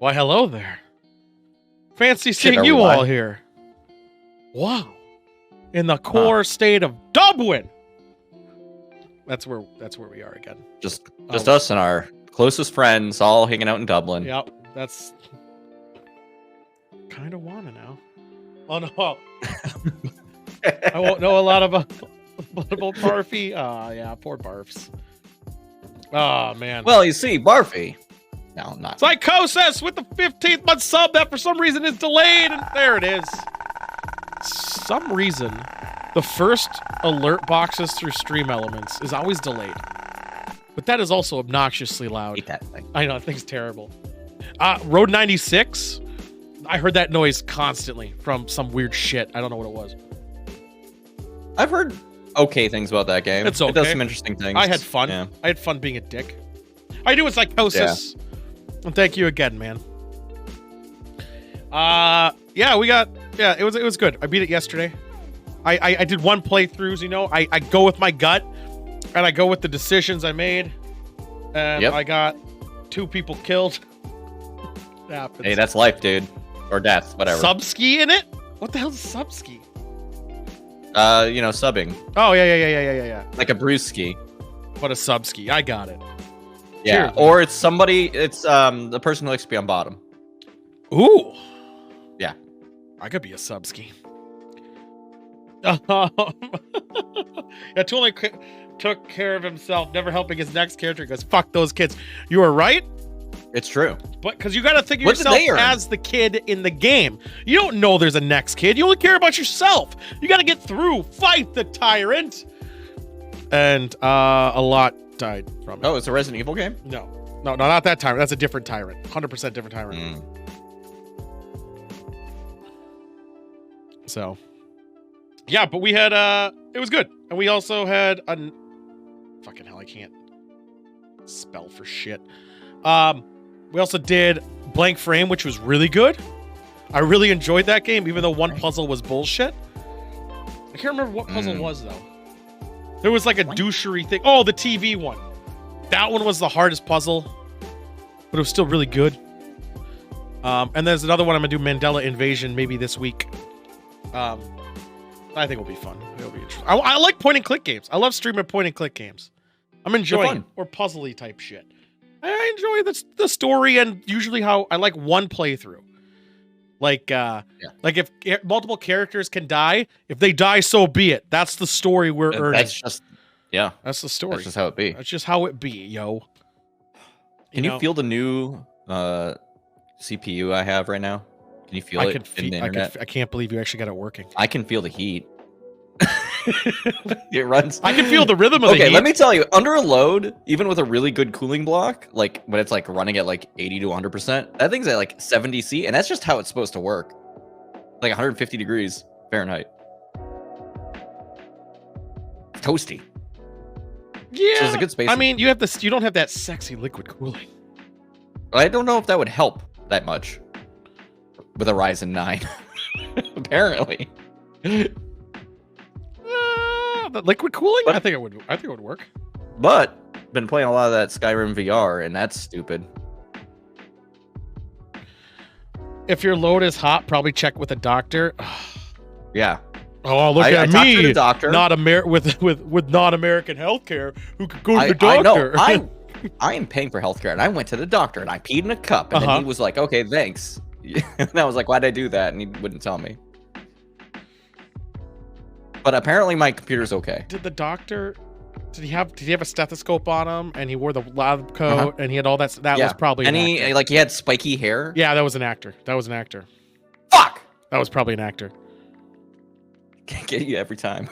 Why, hello there. Fancy Shit, seeing you all here. Wow. In the core state of Dublin. That's where we are again. Just us and our closest friends all hanging out in Dublin. Yep. That's kind of wanna now. Oh no. I won't know a lot about Barfy. Yeah, poor Barfs. Oh man. Well, you see, Barfy. No, not. Psychosis with the 15th month sub that for some reason is delayed, and there it is. Some reason, the first alert boxes through Stream Elements is always delayed, but that is also obnoxiously loud. Hate that thing. I know, that thing's terrible. Road 96. I heard that noise constantly from some weird shit. I don't know what it was. I've heard okay things about that game. It's okay. It does some interesting things. I had fun. Yeah. I had fun being a dick. I do with Psychosis. Yeah. And thank you again, man. Yeah, it was good. I beat it yesterday. I did one playthroughs, you know. I go with my gut, and I go with the decisions I made. And I got 2 people killed. Hey, that's life, dude. Or death, whatever. Subski in it? What the hell is subski? Subbing. Oh, yeah. Like a brewski. What a subski. I got it. Yeah, cheers, or it's the person who likes to be on bottom. Ooh. Yeah. I could be a subski. Yeah, Tooley took care of himself, never helping his next character. He goes, fuck those kids. You were right. It's true. But because you got to think of yourself as the kid in the game. You don't know there's a next kid. You only care about yourself. You got to get through. Fight the tyrant. And a lot died from it. Oh, it's a Resident Evil game? No, not that tyrant. That's a different tyrant. 100% different tyrant. So, yeah, but we had it was good, and we also had a fucking hell. I can't spell for shit. We also did Blank Frame, which was really good. I really enjoyed that game, even though one puzzle was bullshit. I can't remember what puzzle it was though. There was like a douchery thing. Oh, the TV one. That one was the hardest puzzle, but it was still really good. And there's another one I'm gonna do, Mandela Invasion, maybe this week. I think it'll be fun. It'll be interesting. I like point and click games. I love streaming point and click games. I'm enjoying it. Or puzzly type shit. I enjoy the story, and usually how I like one playthrough. Like if multiple characters can die, if they die, so be it. That's the story we're earning. That's the story. That's just how it be. That's just how it be, yo. Can you feel the new CPU I have right now? Can you feel it in the internet? I can't believe you actually got it working. I can feel the heat. It runs. I can feel the rhythm of the heat. Okay, let me tell you, under a load, even with a really good cooling block, like when it's like running at like 80 to 100%, that thing's at like 70 C, and that's just how it's supposed to work. Like 150 degrees Fahrenheit. Toasty. Yeah, so it's a good space. I mean, you don't have that sexy liquid cooling. I don't know if that would help that much with a Ryzen 9. Apparently. The liquid cooling? I think it would work. But been playing a lot of that Skyrim VR, and that's stupid. If your load is hot, probably check with a doctor. Yeah. Oh, look at me! To the doctor. Not with non-American healthcare, who could go to the doctor. I know. I am paying for healthcare, and I went to the doctor, and I peed in a cup, and then he was like, "Okay, thanks." And I was like, "Why'd I do that?" And he wouldn't tell me. But apparently, my computer's okay. Did the doctor? Did he have a stethoscope on him, and he wore the lab coat, and he had all that? That was probably. And he had spiky hair. Yeah, that was an actor. Fuck. That was probably an actor. Can't get you every time.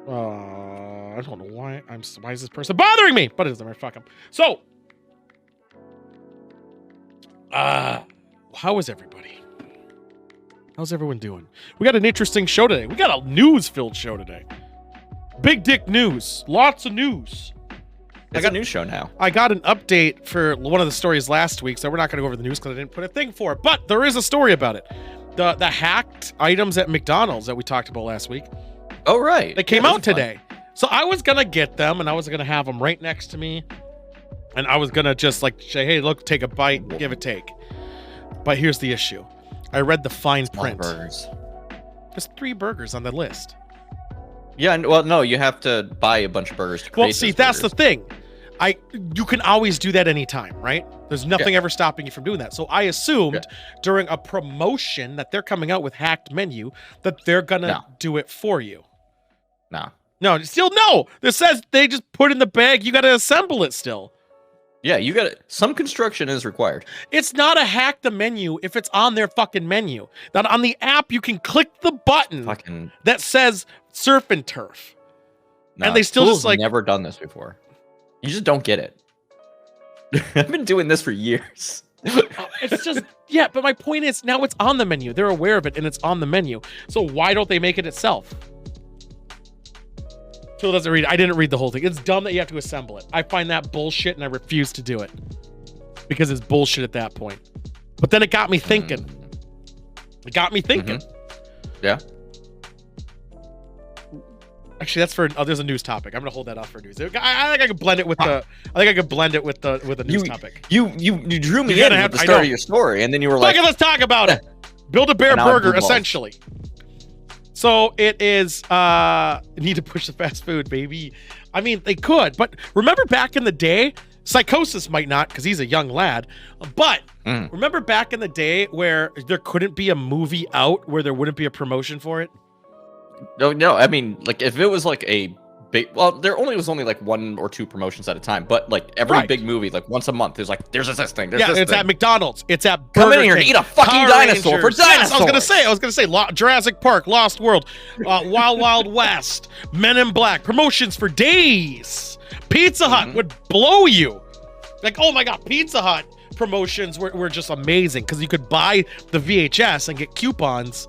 I don't know why why is this person bothering me? But it doesn't matter. Fuck him. So, how is everybody? How's everyone doing? We got an interesting show today. We got a news-filled show today. Big dick news. Lots of news. It's a news show now. I got an update for one of the stories last week, so we're not going to go over the news because I didn't put a thing for it. But there is a story about it. The hacked items at McDonald's that we talked about last week. Oh, right. They came out today. So I was going to get them, and I was going to have them right next to me. And I was gonna just like say, hey, look, take a bite, give it take. But here's the issue. I read the fine print. Burgers. There's 3 burgers on the list. Yeah, well, no, you have to buy a bunch of burgers to create Well, see, that's the thing. You can always do that anytime, right? There's nothing ever stopping you from doing that. So I assumed during a promotion that they're coming out with hacked menu that they're gonna do it for you. No, still no. This says they just put in the bag. You got to assemble it still. Yeah, you got some construction is required. It's not a hack the menu if it's on their fucking menu. Now on the app, you can click the button that says surf and turf, and they still just like never done this before. You just don't get it. I've been doing this for years. It's just but my point is now it's on the menu. They're aware of it and it's on the menu. So why don't they make it itself? Phil doesn't read it. I didn't read the whole thing. It's dumb that you have to assemble it. I find that bullshit and I refuse to do it because it's bullshit at that point. But then it got me thinking. It got me thinking. Yeah. Actually, that's for there's a news topic. I'm gonna hold that off for news. I think I could blend it with the. I think I could blend it with the news topic. You drew me in at the start of your story, and then you were like, let's talk about it. Build a Bear burger, essentially. So it is. Need to push the fast food, baby. I mean, they could, but remember back in the day, Psychosis might not because he's a young lad. But remember back in the day where there couldn't be a movie out where there wouldn't be a promotion for it. No. I mean, like if it was like a big, well, there was only like 1 or 2 promotions at a time. But like every big movie, like once a month, there's this thing. It's at McDonald's. It's at Come in here and eat a fucking dinosaur for dinosaurs. Yes, I was gonna say, Jurassic Park, Lost World, Wild Wild West, Men in Black, promotions for days. Pizza Hut would blow you. Like, oh my god, Pizza Hut promotions were just amazing because you could buy the VHS and get coupons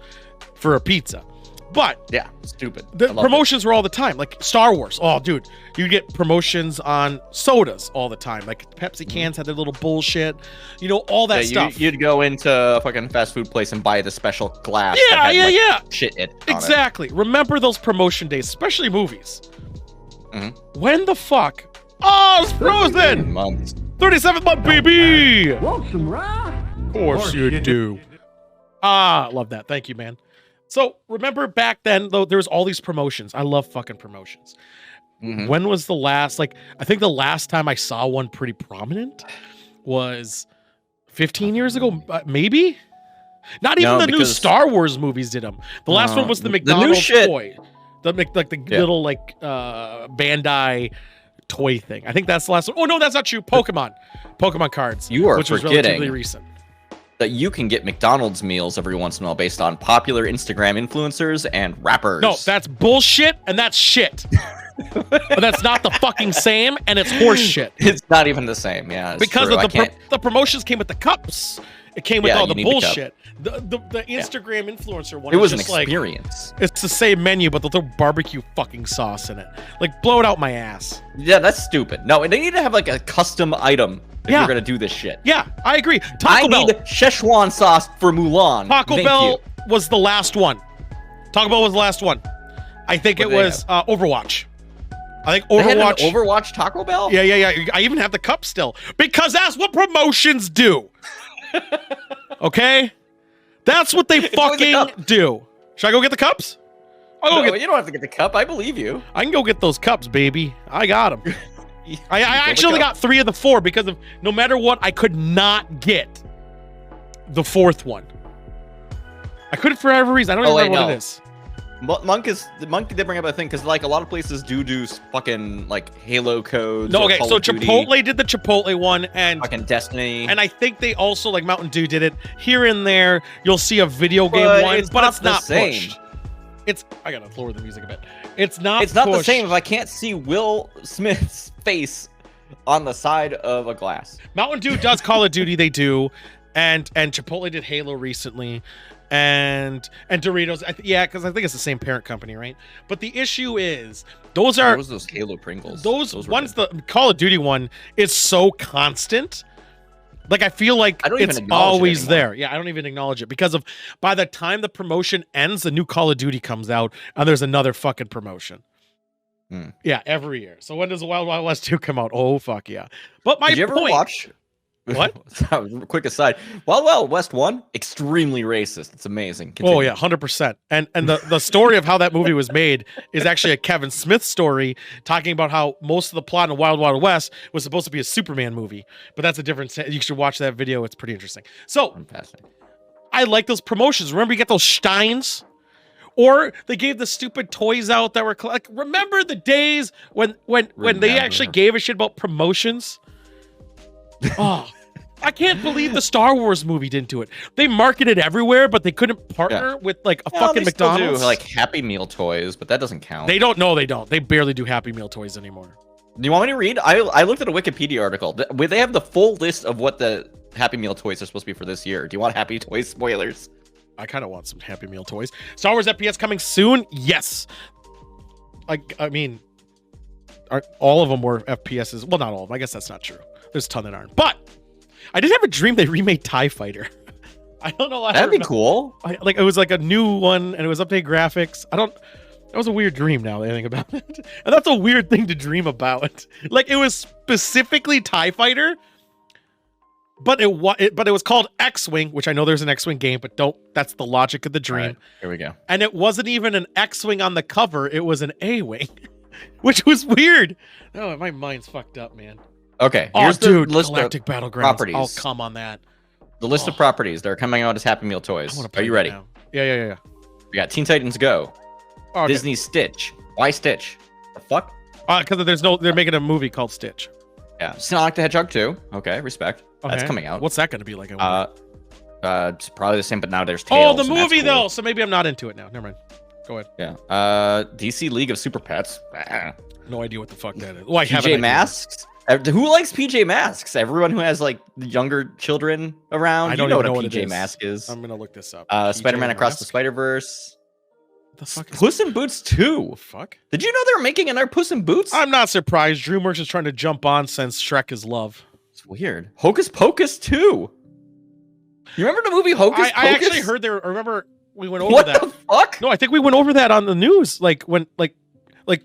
for a pizza. But yeah, stupid. The promotions were all the time. Like Star Wars. Oh, dude, you get promotions on sodas all the time. Like Pepsi cans had their little bullshit. You know, all that stuff. You'd go into a fucking fast food place and buy the special glass. Yeah. Shit it. Exactly. Remember those promotion days, especially movies. When the fuck? Oh, it's Frozen. 37th month, baby. Want some rye? Of course you do. Love that. Thank you, man. So remember back then, though, there was all these promotions. I love fucking promotions. When was the last, I think the last time I saw one pretty prominent was 15 years ago, maybe? Not even the new Star Wars movies did them. The last one was the McDonald's toy. The little, Bandai toy thing. I think that's the last one. Oh, no, that's not true. Pokemon cards. You are which was relatively recent. That you can get McDonald's meals every once in a while based on popular Instagram influencers and rappers. No, that's bullshit and that's shit. But that's not the fucking same, and it's horse shit. It's not even the same, yeah. Because of the promotions came with the cups. It came with all the bullshit. The Instagram influencer one. It was an experience. It's the same menu, but they'll throw barbecue fucking sauce in it. Blow it out my ass. Yeah, that's stupid. No, they need to have a custom item if you're gonna do this shit. Yeah, I agree. I need Szechuan sauce for Mulan. Taco Bell was the last one. Taco Bell was the last one. I think it was Overwatch. I think Overwatch. They had an Overwatch Taco Bell? Yeah. I even have the cup still because that's what promotions do. Okay, that's what they fucking do. Should I go get the cups? You don't have to get the cup. I believe you. I can go get those cups, baby. I got them. I actually got 3 of the 4 because of no matter what, I could not get the 4th one. I couldn't for whatever reason. I don't even remember what it is. Monk did bring up a thing because a lot of places do fucking Halo codes. No, okay, so Chipotle did the Chipotle one and fucking Destiny, and I think they also Mountain Dew did it here and there. You'll see a video game one, but it's not pushed. I gotta lower the music a bit. It's not the same if I can't see Will Smith's face on the side of a glass. Mountain Dew does Call of Duty, they do, and Chipotle did Halo recently. And Doritos, because I think it's the same parent company, right? But the issue is, those Halo Pringles. Those ones, the Call of Duty one is so constant. I feel like it's always there. Yeah, I don't even acknowledge it because by the time the promotion ends, the new Call of Duty comes out and there's another fucking promotion. Yeah, every year. So when does Wild Wild West 2 come out? Oh fuck yeah! But my Did you ever point. watch? What? Quick aside. Wild Wild West 1, extremely racist. It's amazing. Oh yeah, 100%. And the story of how that movie was made is actually a Kevin Smith story, talking about how most of the plot in Wild Wild West was supposed to be a Superman movie, but that's a different. You should watch that video. It's pretty interesting. So Fantastic. I like those promotions. Remember, you get those Steins, or they gave the stupid toys out that were like. Remember the days when they actually gave a shit about promotions? Oh. I can't believe the Star Wars movie didn't do it. They marketed everywhere, but they couldn't partner with like a fucking McDonald's. Do, like Happy Meal toys, but that doesn't count. They don't. No, they don't. They barely do Happy Meal toys anymore. Do you want me to read? I looked at a Wikipedia article where they have the full list of what the Happy Meal toys are supposed to be for this year. Do you want Happy Toy spoilers? I kind of want some Happy Meal toys. Star Wars FPS coming soon? Yes. I mean, all of them were FPSs. Well, not all of them. I guess that's not true. There's a ton that aren't. But I did have a dream they remade TIE Fighter. I don't know why. That'd be cool. It was like a new one, and it was updated graphics. That was a weird dream now that I think about it. And that's a weird thing to dream about. Like, it was specifically TIE Fighter, but it was called X-Wing, which I know there's an X-Wing game, but that's the logic of the dream. Right, here we go. And it wasn't even an X-Wing on the cover, it was an A-Wing, which was weird. Oh, my mind's fucked up, man. Okay, here's the list Galactic of Battlegrounds. properties. I'll come on that. The list of properties that are coming out as Happy Meal toys. Are you ready? Yeah. We got Teen Titans Go. Okay. Disney Stitch. Why Stitch? The fuck? Because they're making a movie called Stitch. Yeah. Sonic the Hedgehog 2. Okay, respect. Okay. That's coming out. What's that going to be like? It's probably the same, but now there's Tails. Oh, the movie though. So maybe I'm not into it now. Never mind. Go ahead. Yeah. DC League of Super Pets. No idea what the fuck that is. Well, PJ Masks. Who likes PJ Masks? Everyone who has like younger children around. I don't know even what know a PJ what Mask is. I'm gonna look this up. Spider-Man Across the Spider-Verse. The fuck is Puss in Boots 2. Fuck. Did you know they're making another Puss in Boots? I'm not surprised. DreamWorks is trying to jump on since Shrek is love. It's weird. Hocus Pocus 2. You remember the movie Hocus Pocus? I actually heard there. I remember we went over that. What the fuck? No, I think we went over that on the news. Like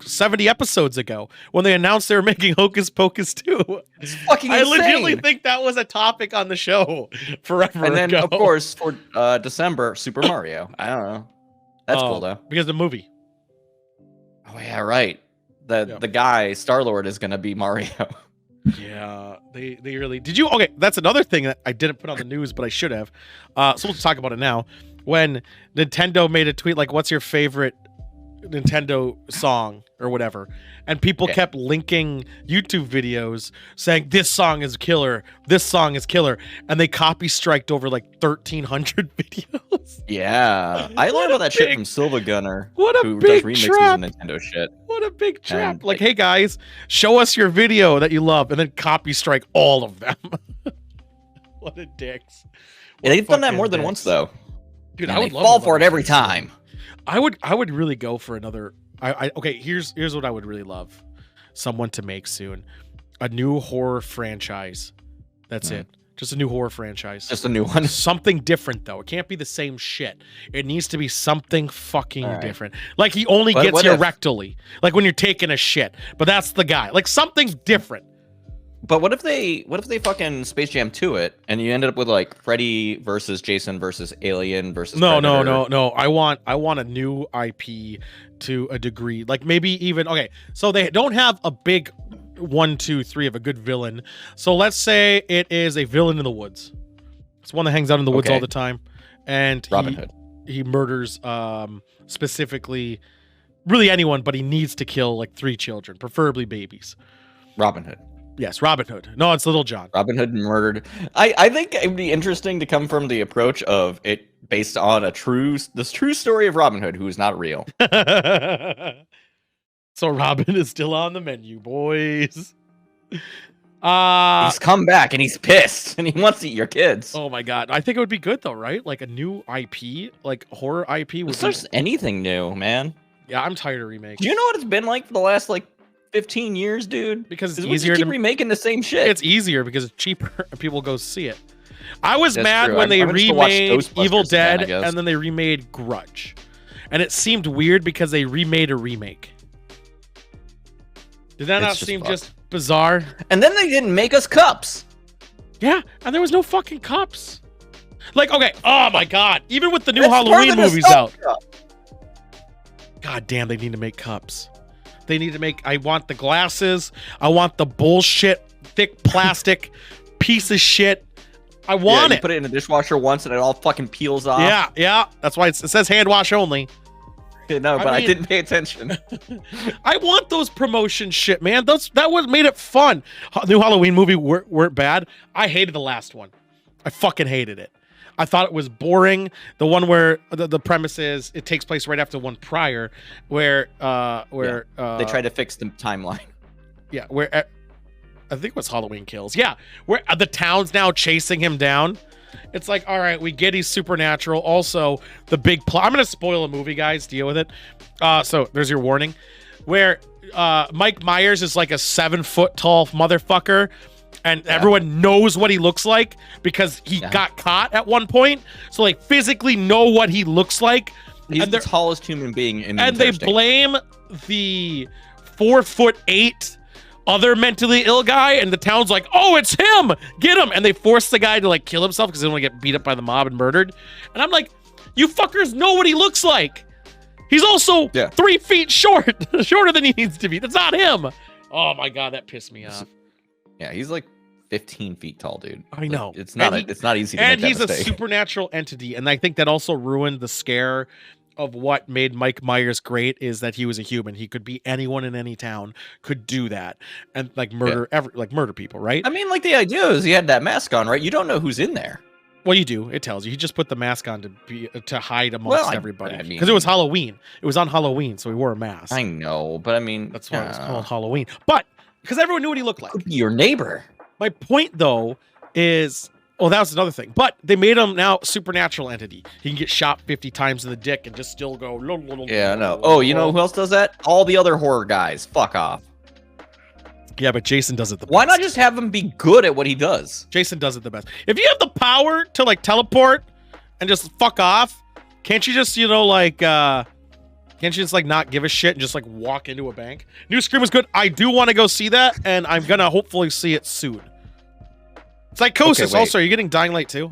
70 episodes ago when they announced they were making Hocus Pocus 2. It's fucking insane. I legitimately think that was a topic on the show forever And then, ago. of course, for December, Super Mario. I don't know. That's cool, though. Because the movie. Oh, yeah, right. The guy, Star-Lord, is going to be Mario. Yeah, they really... Did you... Okay, that's another thing that I didn't put on the news, but I should have. So we'll talk about it now. When Nintendo made a tweet like, what's your favorite Nintendo song or whatever, and people kept linking YouTube videos saying this song is killer, and they copy striked over like 1,300 videos. Yeah, I learned about that shit from Silva Gunner. What a who big does remixes trap! of Nintendo shit. What a big trap! Like, hey guys, show us your video that you love, and then copy strike all of them. What a dicks! Yeah, they've done that more than once though. Dude, I would fall for it every time. I would really go for another. Okay, here's what I would really love someone to make soon. A new horror franchise. That's it. Just a new horror franchise. Just a new one. Something different though. It can't be the same shit. It needs to be something fucking different. Like he only gets you rectally. Like when you're taking a shit. But that's the guy. Like something different. But what if they fucking Space Jam 2 it and you ended up with like Freddy versus Jason versus Alien versus No. Predator? I want a new IP to a degree. Like maybe even so they don't have a big 1, 2, 3 of a good villain. So let's say it is a villain in the woods. It's one that hangs out in the woods all the time. And Robin Hood. He murders specifically really anyone, but he needs to kill like 3 children, preferably babies. Robin Hood. Yes, Robin Hood. No, it's Little John. Robin Hood murdered. I think it'd be interesting to come from the approach of it based on this true story of Robin Hood, who is not real. So Robin is still on the menu, boys. He's come back and he's pissed and he wants to eat your kids. Oh my god, I think it would be good though, right? Like a new IP, like horror IP. There's anything new, man. Yeah, I'm tired of remakes. Do you know what it's been like for the last 15 years, dude? Because it's easier to remaking the same shit. It's easier because it's cheaper and people go see it. I was mad when they remade Evil Dead and then they remade Grudge. And it seemed weird because they remade a remake. Did that not It's just seem fucked. just bizarre? And then they didn't make us cups. Yeah, and there was no fucking cups. Like, okay, oh my god, even with the new That's part Halloween of the movies out. nostalgia. God damn, they need to make cups. They need to make, I want the glasses. I want the bullshit, thick plastic piece of shit. I want You it. put it in the dishwasher once and it all fucking peels off. Yeah, yeah. That's why it says hand wash only. No, but I mean- didn't pay attention. I want those promotion shit, man. That was made it fun. New Halloween movie weren't bad. I hated the last one. I fucking hated it. I thought it was boring. The one where the premise is it takes place right after one prior, where They tried to fix the timeline. yeah, where I think it was Halloween Kills. Yeah, where the town's now chasing him down. It's like, all right, we get he's supernatural. Also, the big plot. I'm gonna spoil a movie, guys. Deal with it. So there's your warning. Where Mike Myers is like a 7-foot tall motherfucker, and everyone knows what he looks like because he got caught at one point. So like physically know what he looks like. He's and the tallest human being in the and they entire state. blame the 4'8" other mentally ill guy, and the town's like, oh, it's him, get him, and they force the guy to like kill himself because they don't want to get beat up by the mob and murdered. And I'm like, you fuckers know what he looks like. He's also 3 feet short, shorter than he needs to be. That's not him. Oh my god, that pissed me off. Yeah, he's like 15 feet tall, dude. I know. Like, it's not easy to make and that he's a mistake. supernatural entity, and I think that also ruined the scare of what made Mike Myers great, is that he was a human. He could be anyone in any town, could do that, and like murder murder people, right? I mean, like the idea is he had that mask on, right? You don't know who's in there. Well, you do. It tells you. He just put the mask on to hide amongst everybody, I mean- because it was Halloween. It was on Halloween, so he wore a mask. I know, but I mean, That's why it was called Halloween. But because everyone knew what he looked like. Could be your neighbor. My point, though, is, well, that was another thing. But they made him now supernatural entity. He can get shot 50 times in the dick and just still go. Yeah, I know. Oh, you know who else does that? All the other horror guys. Fuck off. Yeah, but Jason does it the best. Why not just have him be good at what he does? Jason does it the best. If you have the power to like teleport and just fuck off, can't you just, can't you just like not give a shit and just like walk into a bank? New Scream was good. I do want to go see that, and I'm gonna hopefully see it soon. Psychosis. Okay, wait. Also, are you getting Dying Light too?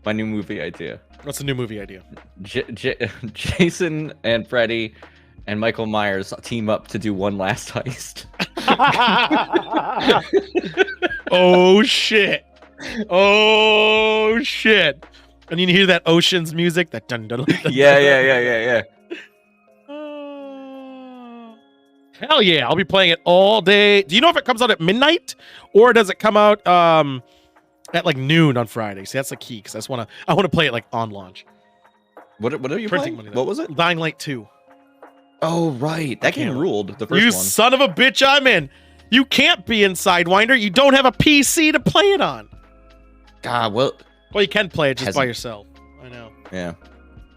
My new movie idea. What's the new movie idea? Jason and Freddy and Michael Myers team up to do one last heist. Oh shit! Oh shit! And you hear that Ocean's music? That dun dun. Dun, Yeah. Hell yeah! I'll be playing it all day. Do you know if it comes out at midnight or does it come out at like noon on Friday? See, that's the key, because I want to play it like on launch. What are you Printing playing? money, What was it? Dying Light 2. Oh, right. That game ruled. The first You one. son of a bitch! I'm in. You can't be in Sidewinder. You don't have a PC to play it on. God, well, Well, you can play it just by yourself. I know. yeah.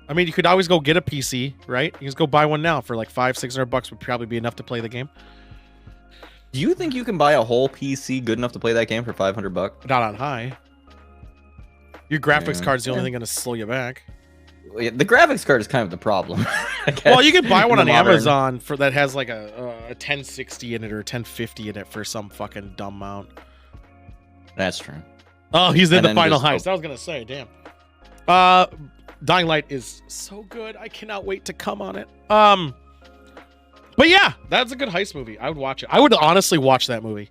I mean, you could always go get a PC, right? You can just go buy one now for like $500-$600 would probably be enough to play the game. Do you think you can buy a whole PC good enough to play that game for $500? Not on high. Your graphics card's the only thing going to slow you back. Yeah, the graphics card is kind of the problem. I guess. Well, you can buy one on Modern. Amazon for that has like a 1060 in it or a 1050 in it for some fucking dumb amount. That's true. Oh, he's in And the then final just- heist. I was gonna say, damn. Dying Light is so good. I cannot wait to come on it. But yeah, that's a good heist movie. I would watch it. I would honestly watch that movie.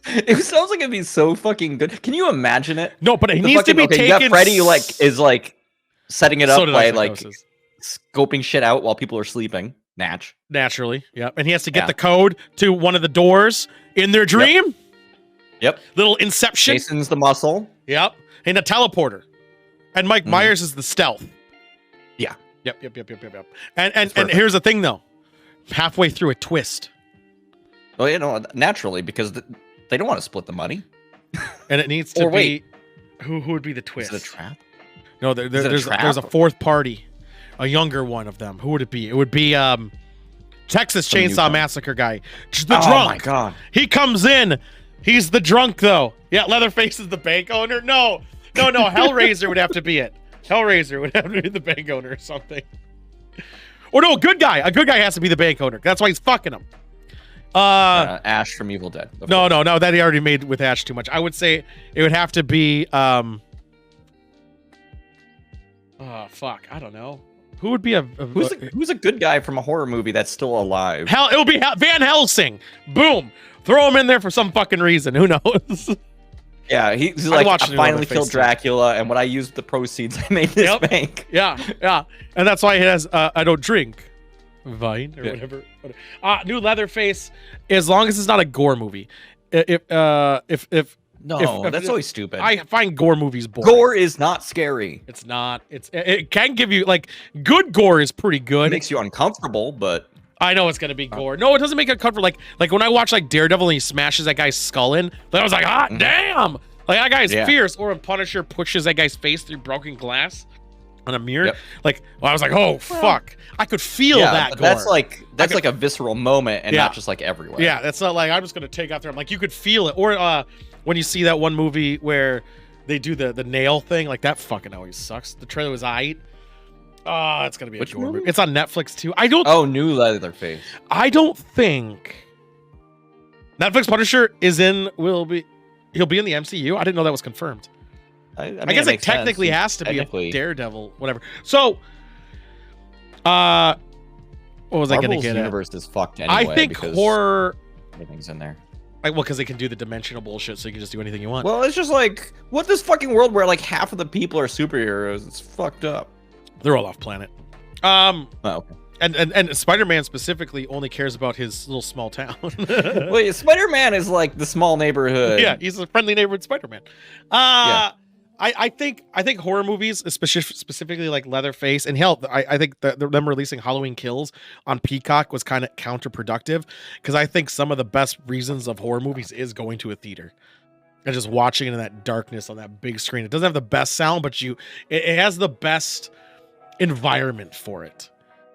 It sounds like it'd be so fucking good. Can you imagine it? No, but it The needs to fucking- be okay, you got taken. Freddy is setting it So up did by Psychosis. scoping shit out while people are sleeping. Natch. Naturally, yeah. And he has to get Yeah. the code to one of the doors in their dream. Yep. Little Inception. Jason's the muscle. Yep. And a teleporter. And Mike Myers is the stealth. Yeah. Yep. And here's the thing though. Halfway through a twist. Well, naturally, because they don't want to split the money. And it needs to Or wait. be who would be the twist? Is it a trap? No, it a there's trap? a fourth party. A younger one of them. Who would it be? It would be Texas Some Chainsaw newcomer. Massacre guy. The Oh drunk. my god. He comes in. He's the drunk though. Yeah, Leatherface is the bank owner. No. Hellraiser would have to be it. Hellraiser would have to be the bank owner or something. Or no, a good guy. A good guy has to be the bank owner. That's why he's fucking him. Ash from Evil Dead. No, that he already made with Ash too much. I would say it would have to be oh fuck, I don't know. Who would be who's a good guy from a horror movie that's still alive? Hell, it would be Van Helsing. Boom. Throw him in there for some fucking reason. Who knows? Yeah, he's like, I finally killed Dracula, and when I used the proceeds, I made this bank. Yeah. And that's why he has I don't drink Vine or whatever. New Leatherface, as long as it's not a gore movie. If that's always stupid. I find gore movies boring. Gore is not scary. It's not. It can give you, like, good gore is pretty good. It makes you uncomfortable, but I know it's gonna be gore. No, it doesn't make it uncomfortable. Like when I watch like Daredevil and he smashes that guy's skull in, I was like, damn! Like that guy's fierce. Or when Punisher pushes that guy's face through broken glass on a mirror, I was like, oh fuck! I could feel that gore. That's like a visceral moment and not just like everywhere. Yeah, that's not like I'm just gonna take out there. I'm like, you could feel it. Or when you see that one movie where they do the nail thing, like that fucking always sucks. The trailer was aight. Oh, it's gonna be a gore movie. It's on Netflix too. New Leatherface. I don't think Netflix Punisher he'll be in the MCU. I didn't know that was confirmed. I guess it technically has to be a Daredevil, whatever. So, what was I gonna get at? Universe is fucked anyway. I think horror. Everything's in there. Because they can do the dimensional bullshit, so you can just do anything you want. Well, it's just like, what this fucking world where like half of the people are superheroes? It's fucked up. They're all off planet. Okay. And Spider-Man specifically only cares about his little small town. Wait, Spider-Man is like the small neighborhood. Yeah, he's a friendly neighborhood Spider-Man. I think horror movies, specifically like Leatherface, and hell, I think them releasing Halloween Kills on Peacock was kind of counterproductive, because I think some of the best reasons of horror movies is going to a theater and just watching it in that darkness on that big screen. It doesn't have the best sound, but it has the best environment for it.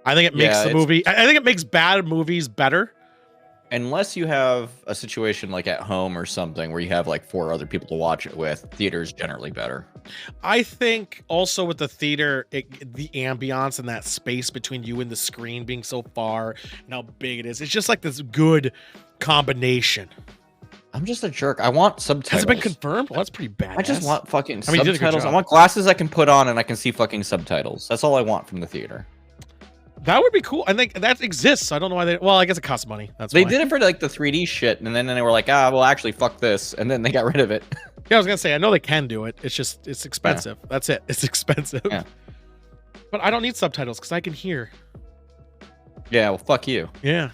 I think it makes the movie. I think it makes bad movies better. Unless you have a situation like at home or something where you have like 4 other people to watch it with, theater's generally better. I think also with the theater, the ambiance and that space between you and the screen being so far and how big it is, it's just like this good combination. I'm just a jerk. I want subtitles. Has it been confirmed? Well, that's pretty bad. I just want fucking subtitles. I want glasses I can put on and I can see fucking subtitles. That's all I want from the theater. That would be cool. I think that exists. I don't know why they. Well, I guess it costs money. That's they why. did it for like the 3D shit, and then they were like, well, actually, fuck this, and then they got rid of it. Yeah, I was gonna say, I know they can do it. It's expensive. Yeah. That's it. It's expensive. Yeah. But I don't need subtitles because I can hear. Yeah. Well, fuck you. Yeah.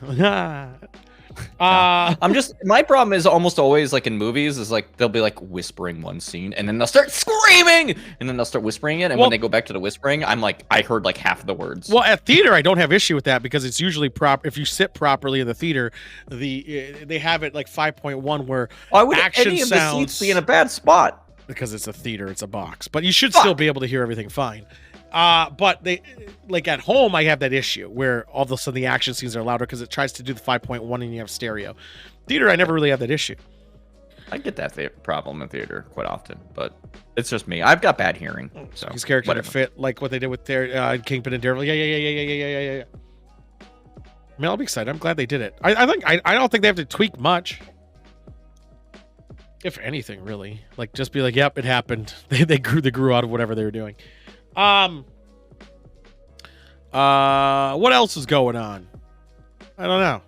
My problem is almost always like in movies is like they'll be like whispering one scene and then they'll start screaming and then they'll start whispering it, and when they go back to the whispering, I'm like, I heard like half of the words. Well, at theater I don't have issue with that because it's usually proper. If you sit properly in the theater, they have it like 5.1 where why would action any of sounds, the seats be in a bad spot? Because it's a theater, it's a box, but you should still be able to hear everything fine. But they, like at home, I have that issue where all of a sudden the action scenes are louder because it tries to do the 5.1 and you have stereo. Theater, I never really have that issue. I get that problem in theater quite often, but it's just me. I've got bad hearing. So these characters would fit like what they did with their Kingpin and Daredevil. Yeah. I mean, I'll be excited. I'm glad they did it. I don't think they have to tweak much. If anything, really. Like, just be like, yep, it happened. They grew out of whatever they were doing. What else is going on? I don't know.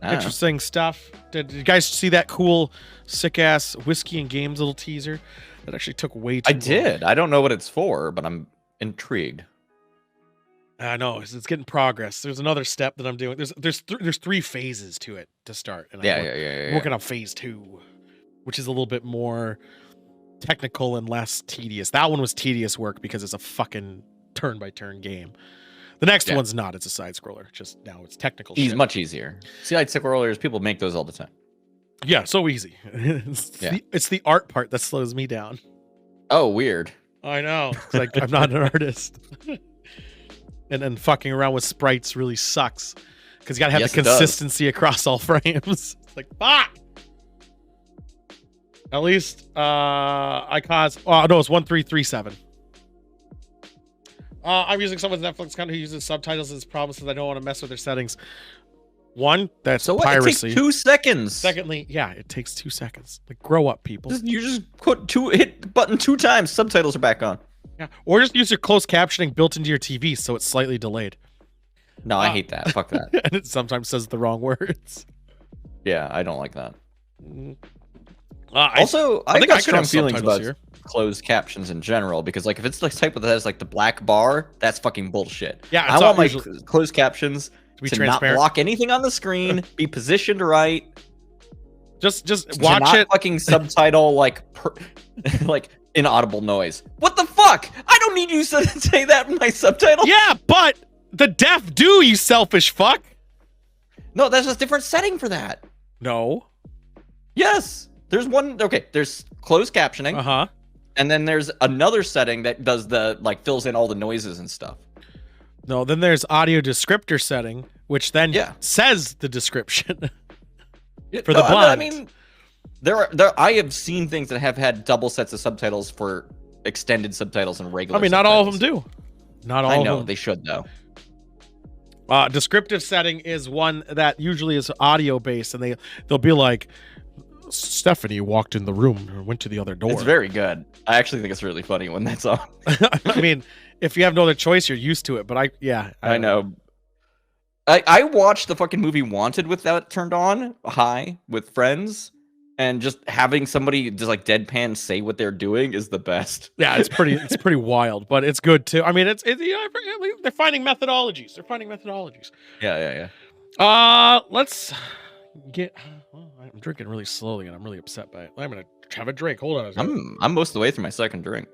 Interesting stuff. Did you guys see that cool, sick ass Whiskey and Games little teaser? That actually took way too long. I did. I don't know what it's for, but I'm intrigued. I know it's getting progress. There's another step that I'm doing. There's 3 phases to it to start. And I'm working on phase 2, which is a little bit more technical and less tedious. That one was tedious work because it's a fucking turn-by-turn game. The next one's not. It's a side scroller. Just now it's technical. It's much easier. Side scrollers, people make those all the time. Yeah, so easy. It's the art part that slows me down. Oh, weird. I know. It's like I'm not an artist. And then fucking around with sprites really sucks because you gotta have the consistency across all frames. It's like, fuck. At least I caused. Oh no, it's 1337. I'm using someone's Netflix account who uses subtitles as promises. I don't want to mess with their settings. One, that's So what? It piracy. takes 2 seconds. Secondly, yeah, it takes 2 seconds. Like, grow up, people. You just hit the button 2 times. Subtitles are back on. Yeah, or just use your closed captioning built into your TV so it's slightly delayed. No, I hate that. Fuck that. And it sometimes says the wrong words. Yeah, I don't like that. I I think got I could strong have feelings subtitles about here. closed captions in general because, like, if it's the type that has like the black bar, that's fucking bullshit. Yeah, I it's want my usually- closed captions To be to not transparent. block anything on the screen, be positioned right. Just to watch not it. fucking subtitle like like inaudible noise. What the fuck? I don't need you to say that in my subtitle. Yeah, but the deaf do, you selfish fuck. No, there's a different setting for that. No. Yes. There's one. Okay, there's closed captioning. Uh-huh. And then there's another setting that does the, like, fills in all the noises and stuff. No, then there's audio descriptor setting, which then Yeah. says the description. Yeah, For the I blind. mean, I have seen things that have had double sets of subtitles for extended subtitles and regular I mean, not all of subtitles. them do. Not all I of know, them. they should, though. Descriptive setting is one that usually is audio based, and they'll be like, Stephanie walked in the room or went to the other door. It's very good. I actually think it's really funny when that's on. I mean, if you have no other choice, you're used to it. But I know. I watched the fucking movie Wanted with that turned on high with friends, and just having somebody just like deadpan say what they're doing is the best. Yeah, it's pretty wild, but it's good too. I mean, it's they're finding methodologies. Yeah. Let's get. Well, I'm drinking really slowly, and I'm really upset by it. I'm gonna have a drink. Hold on a second. I'm most of the way through my second drink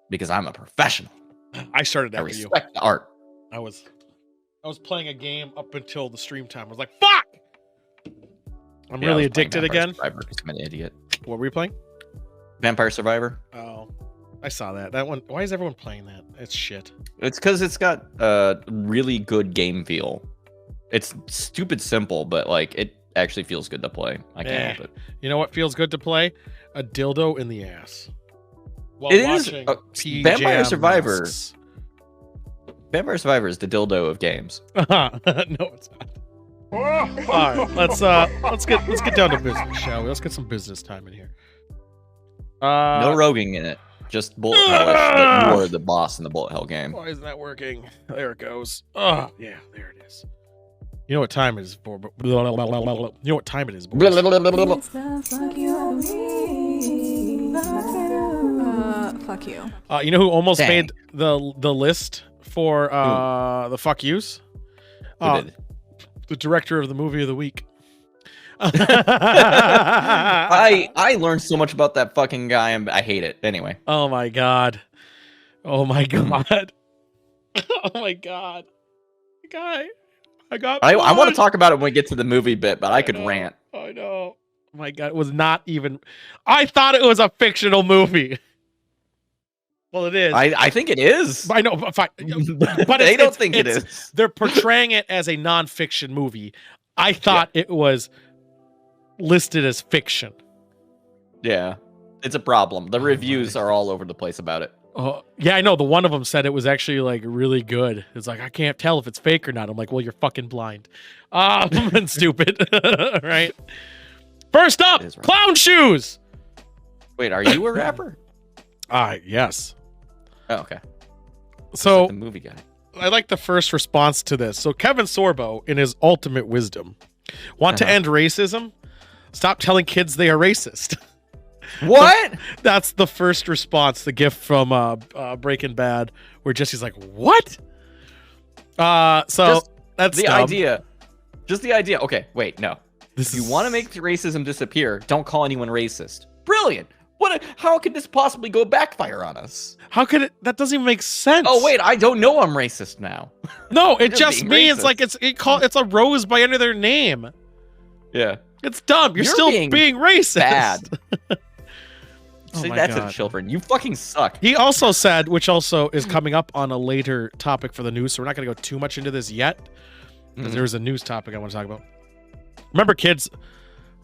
because I'm a professional. I started I after you. respect the art. I was playing a game up until the stream time. I was like, fuck! I'm Yeah, I really was playing addicted Vampire again. Survivor, 'cause I'm an idiot. What were we playing? Vampire Survivor. Oh, I saw that. That one. Why is everyone playing that? It's shit. It's because it's got a really good game feel. It's stupid simple, but like it actually feels good to play. I can't help it. You know what feels good to play? A dildo in the ass. While It is watching Vampire PJ Survivor. Masks. Vampire Survivor is the dildo of games. No, it's not. All right, let's get down to business, shall we? Let's get some business time in here. No roguing in it. Just bullet hell. But you are the boss in the bullet hell game. Why isn't that working? There it goes. Oh, yeah, there it is. You know what time it is for? You know what time it is, boys? Fuck you. You know who almost Dang. made the list for the fuck yous? Who did? The director of the movie of the week. I learned so much about that fucking guy and I hate it. Anyway. Oh my god. Oh my god. Oh my god. Guy. I want to talk about it when we get to the movie bit, but I could rant. I know. Oh my god, it was not even. I thought it was a fictional movie. Well, it is. I think it is. I know, but fine. But They don't think it is. They're portraying it as a nonfiction movie. I thought it was listed as fiction. Yeah. It's a problem. The reviews are all over the place about it. Yeah, I know. The one of them said it was actually like really good. It's like, I can't tell if it's fake or not. I'm like, well, you're fucking blind. And stupid. Right? First up, It is right. clown shoes. Wait, are you a rapper? Yes. Oh, okay. So Like the movie guy. I like the first response to this. So Kevin Sorbo, in his ultimate wisdom, want to end racism? Stop telling kids they are racist. What? That's the first response, the gift from Breaking Bad, where Jesse's like, what? So Just that's the dumb. idea. Just the idea. Okay, wait, no. This If you is- want to make racism disappear, don't call anyone racist. Brilliant. How could this possibly go backfire on us? How could it? That doesn't even make sense. Oh wait, I don't know I'm racist now. No, it just just being means racist. like it's a rose by under their name. Yeah. It's dumb. You're still being racist. Bad. Oh Say my that to God. the children. You fucking suck. He also said, which also is coming up on a later topic for the news, so we're not going to go too much into this yet, because there's a news topic I want to talk about. Remember, kids,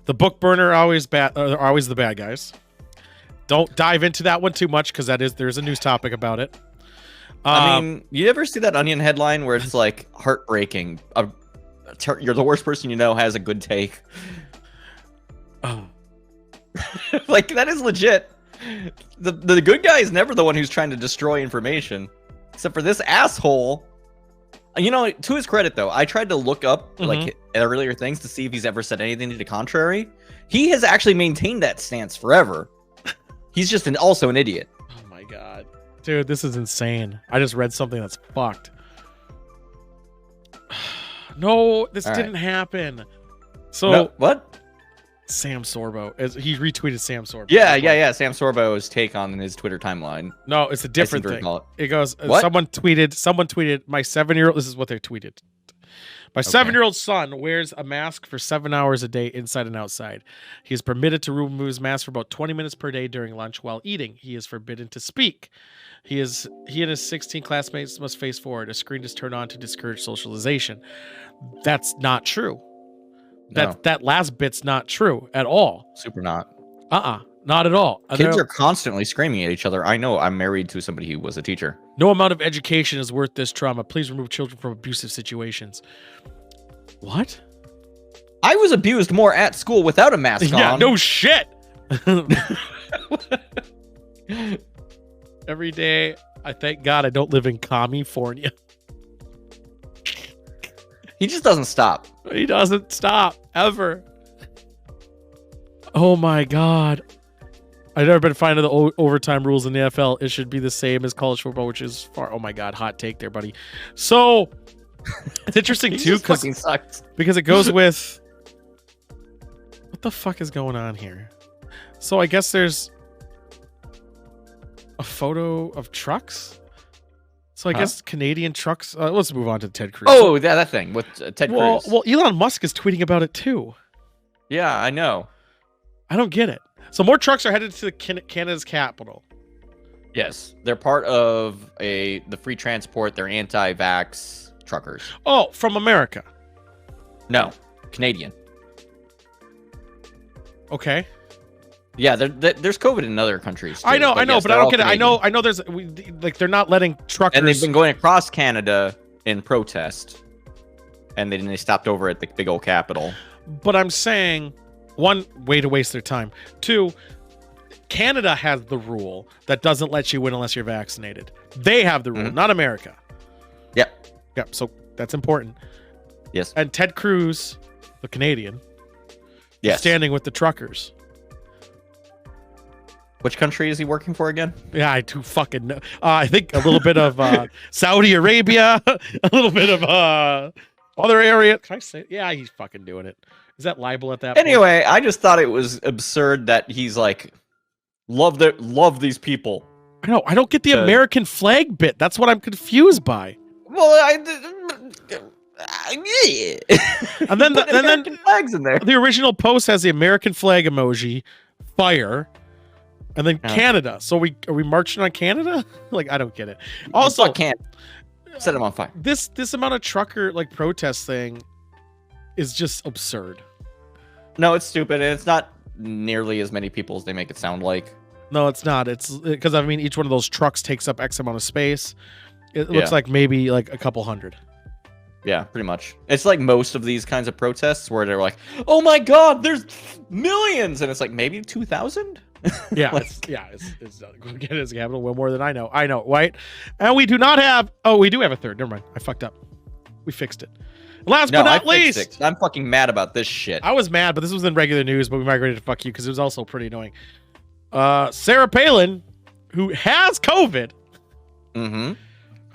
the book burner are always the bad guys. Don't dive into that one too much, because there's a news topic about it. I mean, you ever see that Onion headline where it's like heartbreaking? you're the worst person you know has a good take. Oh. Like, that is legit. The good guy is never the one who's trying to destroy information, except for this asshole. You know, to his credit, though, I tried to look up like earlier things to see if he's ever said anything to the contrary. He has actually maintained that stance forever. He's just also an idiot. Oh my god, dude, this is insane. I just read something that's fucked. No, this didn't happen. So no, what? Sam Sorbo, he retweeted Sam Sorbo. Yeah. Sam Sorbo's take on his Twitter timeline. No, it's a different thing. It goes. What? Someone tweeted. My 7-year-old. This is what they tweeted. My 7-year-old son wears a mask for 7 hours a day inside and outside. He is permitted to remove his mask for about 20 minutes per day during lunch while eating. He is forbidden to speak. He and his 16 classmates must face forward. A screen is turned on to discourage socialization. That's not true. That last bit's not true at all. Super not. Not at all. Kids are constantly screaming at each other. I know. I'm married to somebody who was a teacher. No amount of education is worth this trauma. Please remove children from abusive situations. What? I was abused more at school without a mask on. Yeah, no shit. Every day, I thank God I don't live in California. He just doesn't stop. He doesn't stop ever. Oh my God. I've never been finding the overtime rules in the NFL. It should be the same as college football, which is far. Oh my God. Hot take there, buddy. So it's interesting too, because it goes with what the fuck is going on here? So I guess there's a photo of trucks. So I guess Canadian trucks. Let's move on to Ted Cruz. Oh, yeah, that thing with Ted Cruz. Well, Elon Musk is tweeting about it too. Yeah, I know. I don't get it. So more trucks are headed to Canada's capital. Yes, they're part of the free transport. They're anti-vax truckers. Oh, from America? No, Canadian. Okay. Yeah, there's COVID in other countries too, I know, yes, but I don't get it. I know. There's like they're not letting truckers. And they've been going across Canada in protest, and then they stopped over at the big old capital. But I'm saying, one, way to waste their time. Two, Canada has the rule that doesn't let you in unless you're vaccinated. They have the rule, not America. Yep. So that's important. Yes. And Ted Cruz, the Canadian, is standing with the truckers. Which country is he working for again? Yeah, I do fucking know. I think a little bit of Saudi Arabia, a little bit of other area. Can I say? Yeah, he's fucking doing it. Is that libel at that point? Anyway, I just thought it was absurd that he's like, love these people. I know. I don't get the American flag bit. That's what I'm confused by. Well, and then flags in there. The original post has the American flag emoji, fire. And then Canada. So are we marching on Canada? Like, I don't get it. Also, can't set them on fire. This amount of trucker like protest thing is just absurd. No, it's stupid, and it's not nearly as many people as they make it sound like. No, it's not. It's because I mean each one of those trucks takes up X amount of space. It looks like maybe like a couple hundred. Yeah, pretty much. It's like most of these kinds of protests where they're like, "Oh my God, there's millions," and it's like maybe 2,000. Yeah, it's Canada's capital way more than I know, right? And we do not have. Oh, we do have a third. Never mind. I fucked up. We fixed it. Last but not least, I'm fucking mad about this shit. I was mad, but this was in regular news. But we migrated to fuck you because it was also pretty annoying. Sarah Palin, who has COVID, who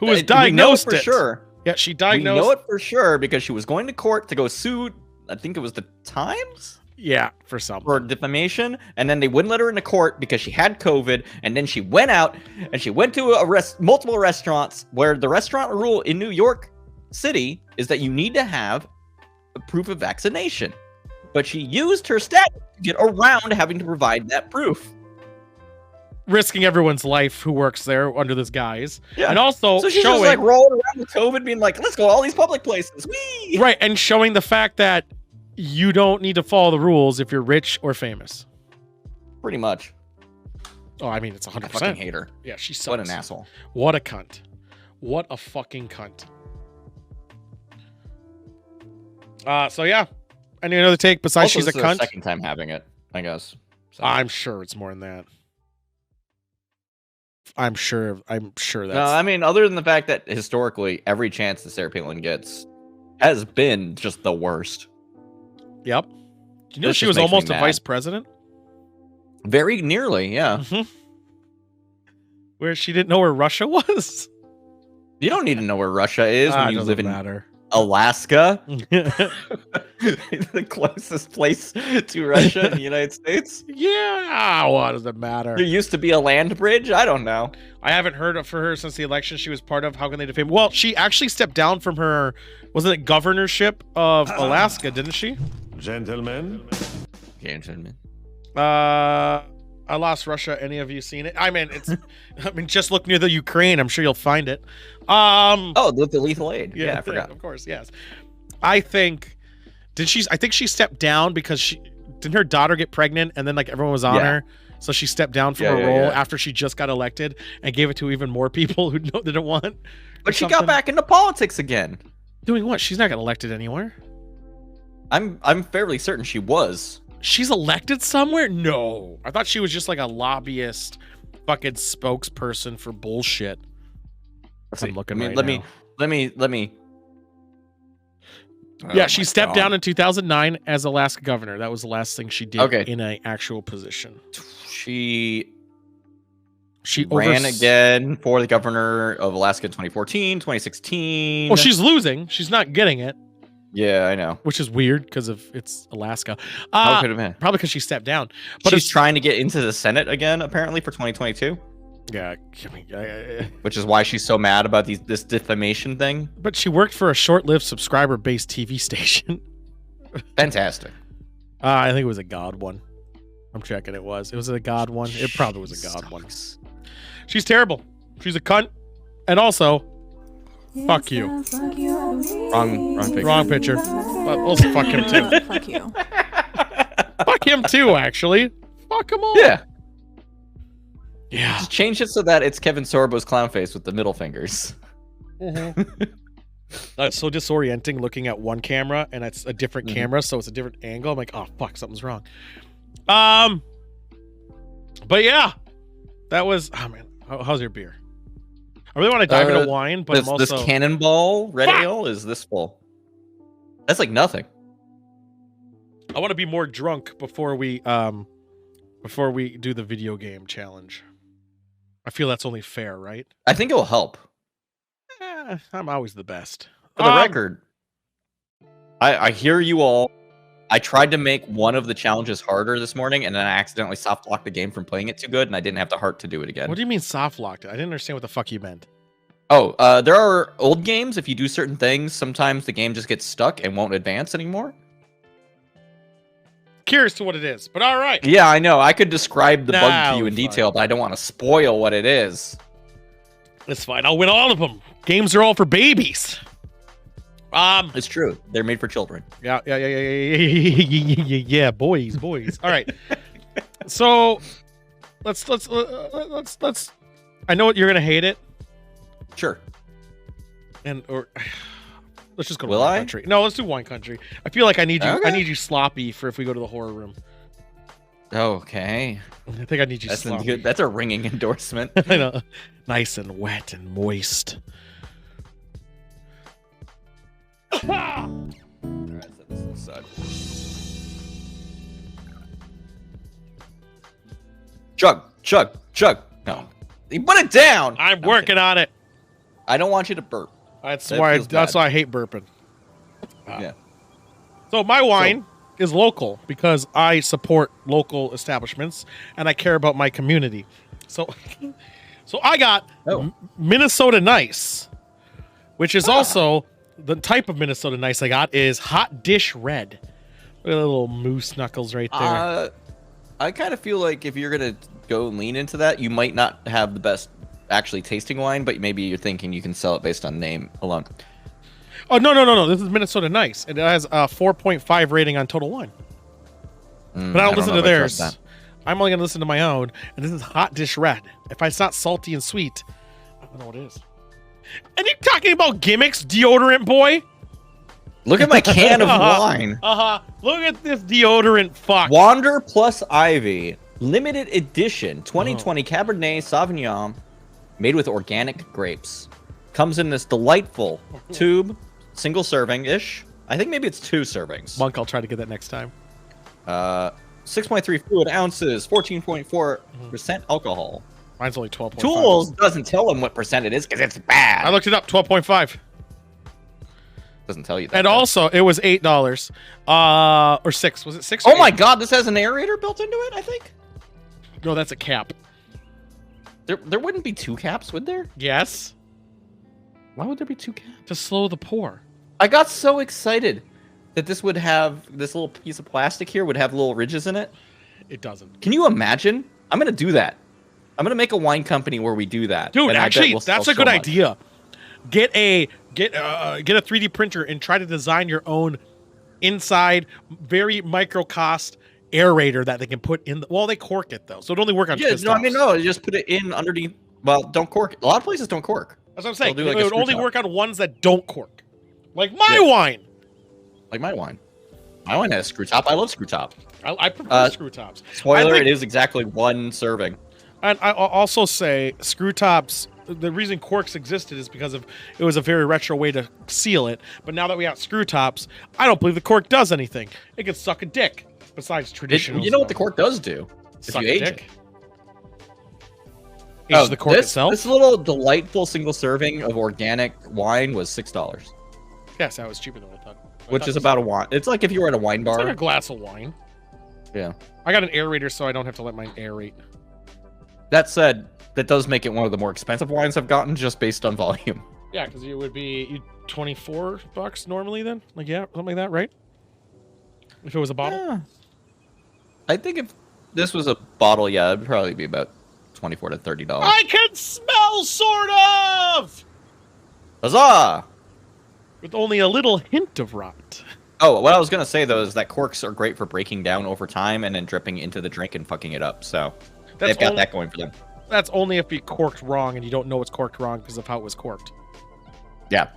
was diagnosed for sure. Yeah, she diagnosed. We know it for sure because she was going to court to go sue. I think it was the Times. Yeah, for something. For defamation, and then they wouldn't let her into court because she had COVID, and then she went out and she went to multiple restaurants where the restaurant rule in New York City is that you need to have a proof of vaccination. But she used her status to get around having to provide that proof. Risking everyone's life who works there under this guise. Yeah. And also so she's showing just like rolling around with COVID being like, let's go to all these public places. Whee! Right, and showing the fact that you don't need to follow the rules if you're rich or famous. Pretty much. Oh, I mean, it's 100%. I fucking hate her. Yeah, she sucks. What an asshole. What a cunt. What a fucking cunt. So yeah. Any other take besides Also, she's a this is cunt? her second time having it, I guess. So. I'm sure it's more than that. I'm sure that's. No, I mean, other than the fact that historically every chance that Sarah Palin gets has been just the worst. Yep. You know This she just was makes me almost a mad. vice president? Very nearly, yeah. Where she didn't know where Russia was? You don't need to know where Russia is when It you doesn't live in matter. Alaska, the closest place to Russia in the United States. Yeah, what does it matter? There used to be a land bridge. I don't know. I haven't heard of her since the election she was part of. How can they defame? Well, she actually stepped down from her, wasn't it governorship of Alaska, didn't she? Gentlemen, I lost Russia. Any of you seen it? I mean, just look near the Ukraine. I'm sure you'll find it. Oh, with the lethal aid. Yeah, I forgot. Of course, yes. I think she stepped down because didn't her daughter get pregnant and then like everyone was on her, so she stepped down from her role after she just got elected and gave it to even more people who didn't want. But she got back into politics again. Doing what? She's not getting elected anywhere. I'm fairly certain she was. She's elected somewhere? No. I thought she was just like a lobbyist, fucking spokesperson for bullshit. I'm looking right now. Let me. Yeah, she stepped down in 2009 as Alaska governor. That was the last thing she did in an actual position. She ran again for the governor of Alaska in 2014, 2016. Well, she's losing. She's not getting it. Yeah, I know. Which is weird because it's Alaska. How could it have been? Probably because she stepped down. But she's trying to get into the Senate again, apparently, for 2022. Yeah. Which is why she's so mad about this defamation thing. But she worked for a short-lived subscriber-based TV station. Fantastic. I think it was a God one. I'm checking it was. It was a God one. It probably was a God one. She's terrible. She's a cunt. And also, fuck you. Wrong picture. But we'll fuck him too. Fuck you. Fuck him too, actually. Fuck him all. Yeah. Yeah. Just change it so that it's Kevin Sorbo's clown face with the middle fingers. It's so disorienting looking at one camera and it's a different camera, so it's a different angle. I'm like, oh fuck, something's wrong. But yeah, that was. Oh man, how's your beer? I really want to dive into wine, but I'm also this Cannonball Red Ale is this full. That's like nothing. I want to be more drunk before we do the video game challenge. I feel that's only fair, right? I think it will help. I'm always the best. For the record, I hear you all. I tried to make one of the challenges harder this morning, and then I accidentally soft locked the game from playing it too good, and I didn't have the heart to do it again. What do you mean soft locked it? I didn't understand what the fuck you meant. Oh, there are old games. If you do certain things, sometimes the game just gets stuck and won't advance anymore. Curious to what it is, but all right. Yeah, I know. I could describe the bug to you in detail, but I don't want to spoil what it is. It's fine. I'll win all of them. Games are all for babies. It's true. They're made for children. Yeah, boys. All right. So, let's. I know what you're gonna hate it. Sure. Let's just go to Will wine I? country. No, let's do wine country. I feel like I need you. Okay. I need you sloppy for if we go to the horror room. Okay. I think I need you sloppy. That's a ringing endorsement. I know. Nice and wet and moist. Chug. No. You put it down. I'm working on it. I don't want you to burp. That's why I hate burping. Yeah. So my wine is local because I support local establishments and I care about my community. So I got Minnesota Nice, which is also the type of Minnesota Nice I got is Hot Dish Red. Look at the little moose knuckles right there. I kind of feel like if you're gonna go lean into that, you might not have the best actually tasting wine, but maybe you're thinking you can sell it based on name alone. Oh, no. This is Minnesota Nice. And it has a 4.5 rating on Total Wine. But I don't listen to theirs. I'm only going to listen to my own. And this is Hot Dish Red. If it's not salty and sweet, I don't know what it is. And you're talking about gimmicks, deodorant boy? Look at my can of wine. Look at this deodorant fuck. Wander plus Ivy, limited edition, 2020 Cabernet Sauvignon, made with organic grapes. Comes in this delightful tube, single serving-ish. I think maybe it's 2 servings. Monk, I'll try to get that next time. 6.3 fluid ounces, 14.4% alcohol. Mine's only 12.5. Tools doesn't tell them what percent it is because it's bad. I looked it up, 12.5. Doesn't tell you that. And also, it was $8. Or 6. Was it 6? Oh my god, this has an aerator built into it, I think? No, that's a cap. There wouldn't be 2 caps, would there? Yes. Why would there be 2 caps? To slow the pour. I got so excited that this would have, this little piece of plastic here would have little ridges in it. It doesn't. Can you imagine? I'm going to do that. I'm going to make a wine company where we do that. Dude, and actually, that's a good idea. Get a 3D printer and try to design your own inside, very micro cost aerator that they can put in. Well, they cork it though, so it only work on. Yeah, no, I mean no, you just put it in underneath. Well, don't cork. A lot of places don't cork. That's what I'm saying. Do like it would only work on ones that don't cork, like my wine. Like my wine. My wine has a screw top. I love screw top. I prefer screw tops. Spoiler: it is exactly 1 serving. And I'll also say screw tops. The reason corks existed is because it was a very retro way to seal it. But now that we got screw tops, I don't believe the cork does anything. It can suck a dick. Besides traditional, you know what the cork does do? Suck if you age it. Age the cork itself. This little delightful single serving of organic wine was $6. Yes, that was cheaper than I thought. Which is about a wine. It's like if you were at a wine bar. It's like a glass of wine. Yeah. I got an aerator, so I don't have to let mine aerate. That said, that does make it one of the more expensive wines I've gotten just based on volume. Yeah, because it would be $24 normally then? Like, yeah, something like that, right? If it was a bottle? Yeah. I think if this was a bottle, yeah, it'd probably be about $24 to $30. I can smell, sort of! Huzzah! With only a little hint of rot. Oh, what I was going to say, though, is that corks are great for breaking down over time and then dripping into the drink and fucking it up, so they've got that going for them. That's only if you corked wrong and you don't know it's corked wrong because of how it was corked. Yeah.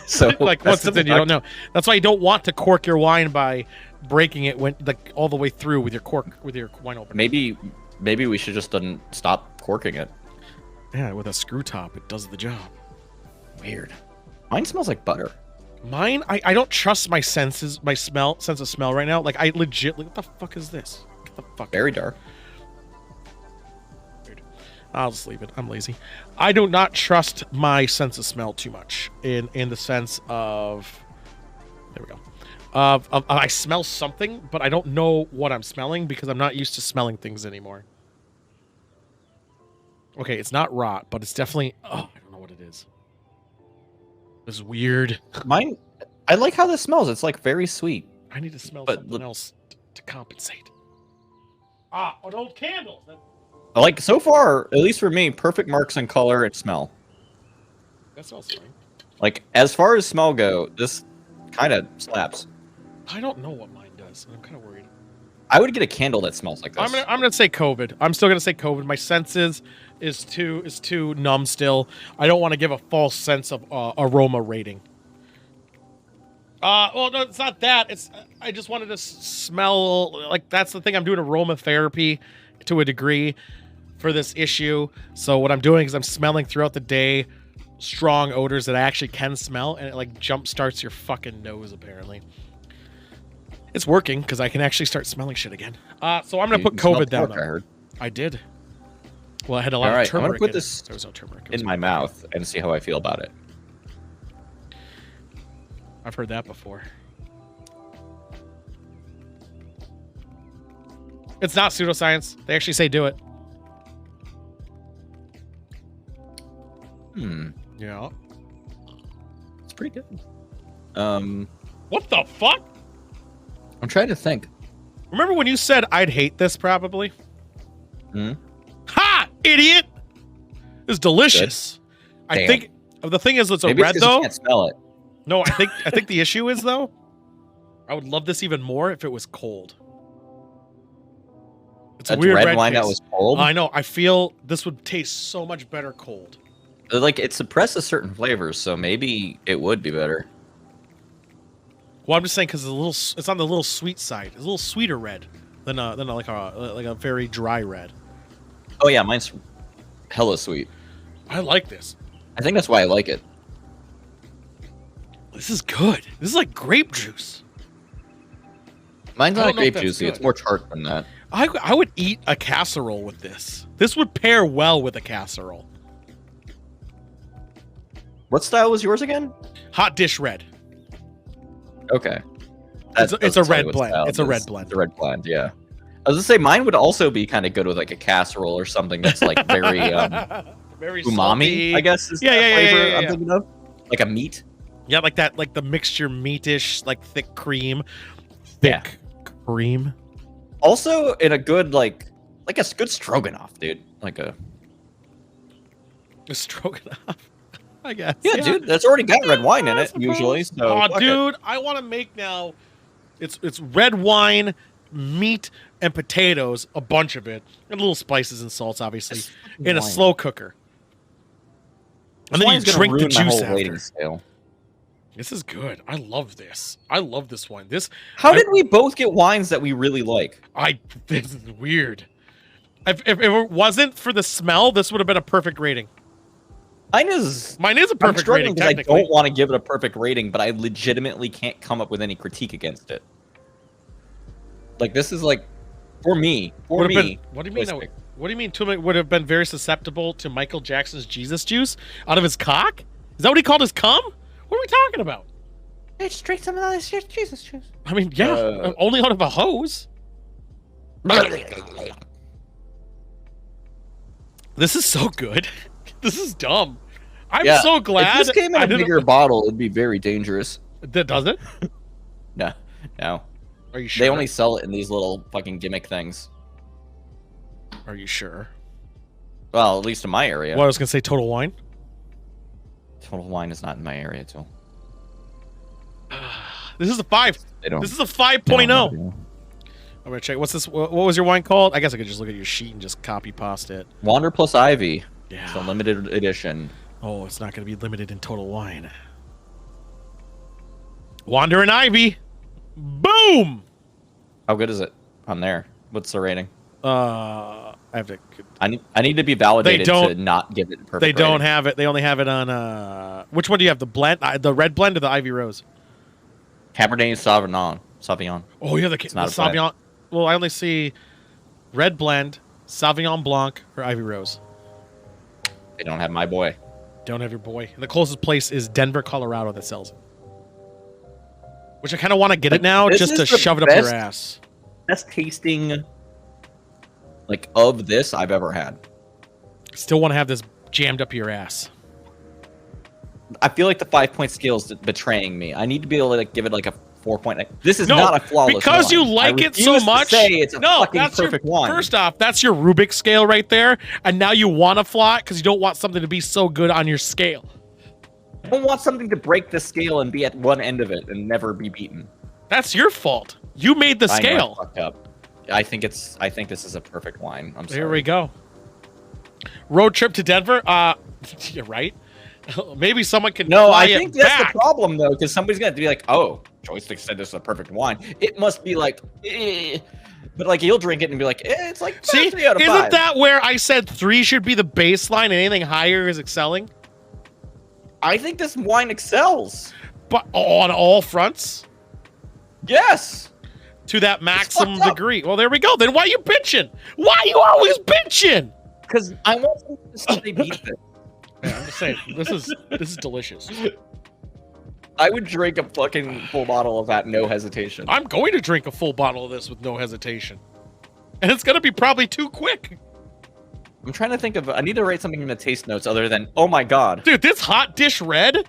So like once it's in, you don't know. That's why you don't want to cork your wine by breaking it like all the way through with your wine opener. Maybe we should just stop corking it. Yeah, with a screw top, it does the job. Weird. Mine smells like butter. Mine, I don't trust my senses, sense of smell right now. Like I legit, what the fuck is this? What the fuck? Very dark. I'll just leave it. I'm lazy. I do not trust my sense of smell too much in the sense of, there we go. I smell something, but I don't know what I'm smelling because I'm not used to smelling things anymore. Okay, it's not rot, but it's definitely, I don't know what it is. This is weird. Mine, I like how this smells. It's like very sweet. I need to smell something else to compensate. An old candle. Like, so far, at least for me, perfect marks in color and smell. That smells fine. Like, as far as smell go, this kind of slaps. I don't know what mine does, and I'm kind of worried. I would get a candle that smells like this. I'm gonna say COVID. I'm still gonna say COVID. My senses is too numb still. I don't want to give a false sense of aroma rating. Well, no, it's not that. I just wanted to smell, like, that's the thing. I'm doing aromatherapy to a degree for this issue. So what I'm doing is I'm smelling throughout the day strong odors that I actually can smell, and it like jump starts your fucking nose apparently. It's working because I can actually start smelling shit again. So I'm gonna put COVID down. I heard. I did. Well, I had a lot of turmeric. I'm gonna put this there was no turmeric in my mouth and see how I feel about it. I've heard that before. It's not pseudoscience. They actually say do it. Yeah. It's pretty good. What the fuck? I'm trying to think. Remember when you said I'd hate this probably? Ha! Idiot! It's delicious. I think the thing is it's a red though. You can't smell it. No, I think the issue is though, I would love this even more if it was cold. It's a weird red wine taste. That was cold. I know. I feel this would taste so much better cold. Like, it suppresses certain flavors, so maybe it would be better. Well, I'm just saying because it's on the little sweet side. It's a little sweeter red than like a very dry red. Oh yeah, mine's hella sweet. I like this. I think that's why I like it. This is good. This is like grape juice. Mine's I not don't know if grape that's juicy. good. It's more tart than that. I would eat a casserole with this. This would pair well with a casserole. What style was yours again? Hot dish red. Okay. It's a red blend. It's a red blend. It's a red blend, yeah. I was gonna say mine would also be kind of good with like a casserole or something that's like very Very umami, salty. I guess is Yeah, the yeah, flavor yeah. I'm thinking of. Like a meat. Yeah, like that, like the mixture meatish, like thick cream. Thick cream. Also in a good like a good stroganoff, dude. Like a Stroganoff, I guess. yeah, dude. That's already got red wine in it usually. So Oh, fuck it. dude, I want to make now. It's red wine, meat, and potatoes. A bunch of it, and little spices and salts, obviously, in a wine. slow cooker. And then you Wine's gonna drink the ruin my juice whole rating after. scale. This is good. I love this. I love this wine. How did we both get wines that we really like? This is weird. If it wasn't for the smell, this would have been a perfect rating. Mine is Mine is a I'm perfect struggling rating, because I technically. don't want to give it a perfect rating, but I legitimately can't come up with any critique against it. Like this is like for me. Would have been, what do you mean? twisting. What do you mean? Tuma would have been very susceptible to Michael Jackson's Jesus juice out of his cock? Is that what he called his cum? What are we talking about? Hey, just drink some of this Jesus juice. I mean, yeah, only out of a hose. This is so good. This is dumb. I'm Yeah, so glad. If this came in I a didn't- bigger bottle, it'd be very dangerous. That does it? No. Are you sure? They only sell it in these little fucking gimmick things. Are you sure? Well, at least in my area. Well, I was gonna say Total Wine. Total Wine is not in my area, too. This is a 5. They don't. This is a they don't 5.0. know, yeah. I'm gonna check. What's this? What was your wine called? I guess I could just look at your sheet and just copy paste it. Wander plus Ivy. Yeah. It's a limited edition. Oh, it's not gonna be limited in Total Wine. Wander and Ivy. Boom. How good is it on there? What's the rating? I have to. I need to be validated don't- to not give it perfect They don't rating. have it. They only have it on. Which one do you have? The blend, the red blend, or the Ivy Rose? Cabernet Sauvignon. Oh yeah, the not a Sauvignon. Well, I only see red blend, Sauvignon Blanc, or Ivy Rose. They don't have my boy. Don't have your boy. And the closest place is Denver, Colorado, that sells it. Which I kind of want to get it now, This just to is the shove it up your best- ass. Best tasting, like, of this I've ever had. Still want to have this jammed up your ass. I feel like the 5-point scale is betraying me. I need to be able to like, give it like a 4. This is No, not a flawless because wine. you like I it so refuse to much. say it's a No, fucking that's perfect wine. First off, that's your Rubik scale right there, and now you want to flaw it because you don't want something to be so good on your scale. I don't want something to break the scale and be at one end of it and never be beaten. That's your fault. You made the I know I scale. fucked up. I think this is a perfect wine. I'm sorry. Here we go. Road trip to Denver. You're right. Maybe someone can. No, fly I it think that's back. the problem though, because somebody's gonna be like, "Oh, Joystick said this is a perfect wine. It must be like," but like you'll drink it and be like, "It's like See, 3 out of 5." isn't that where I said 3 should be the baseline and anything higher is excelling? I think this wine excels. But on all fronts Yes. to that maximum fucked up. degree. Well, there we go. Then why you bitching? Why you always bitching? Because I want something to say they beat this. Yeah, I'm just saying, this is delicious. I would drink a fucking full bottle of that, no hesitation. I'm going to drink a full bottle of this with no hesitation. And it's going to be probably too quick. I'm trying to think of. I need to write something in the taste notes other than, "Oh my god." Dude, this hot dish red,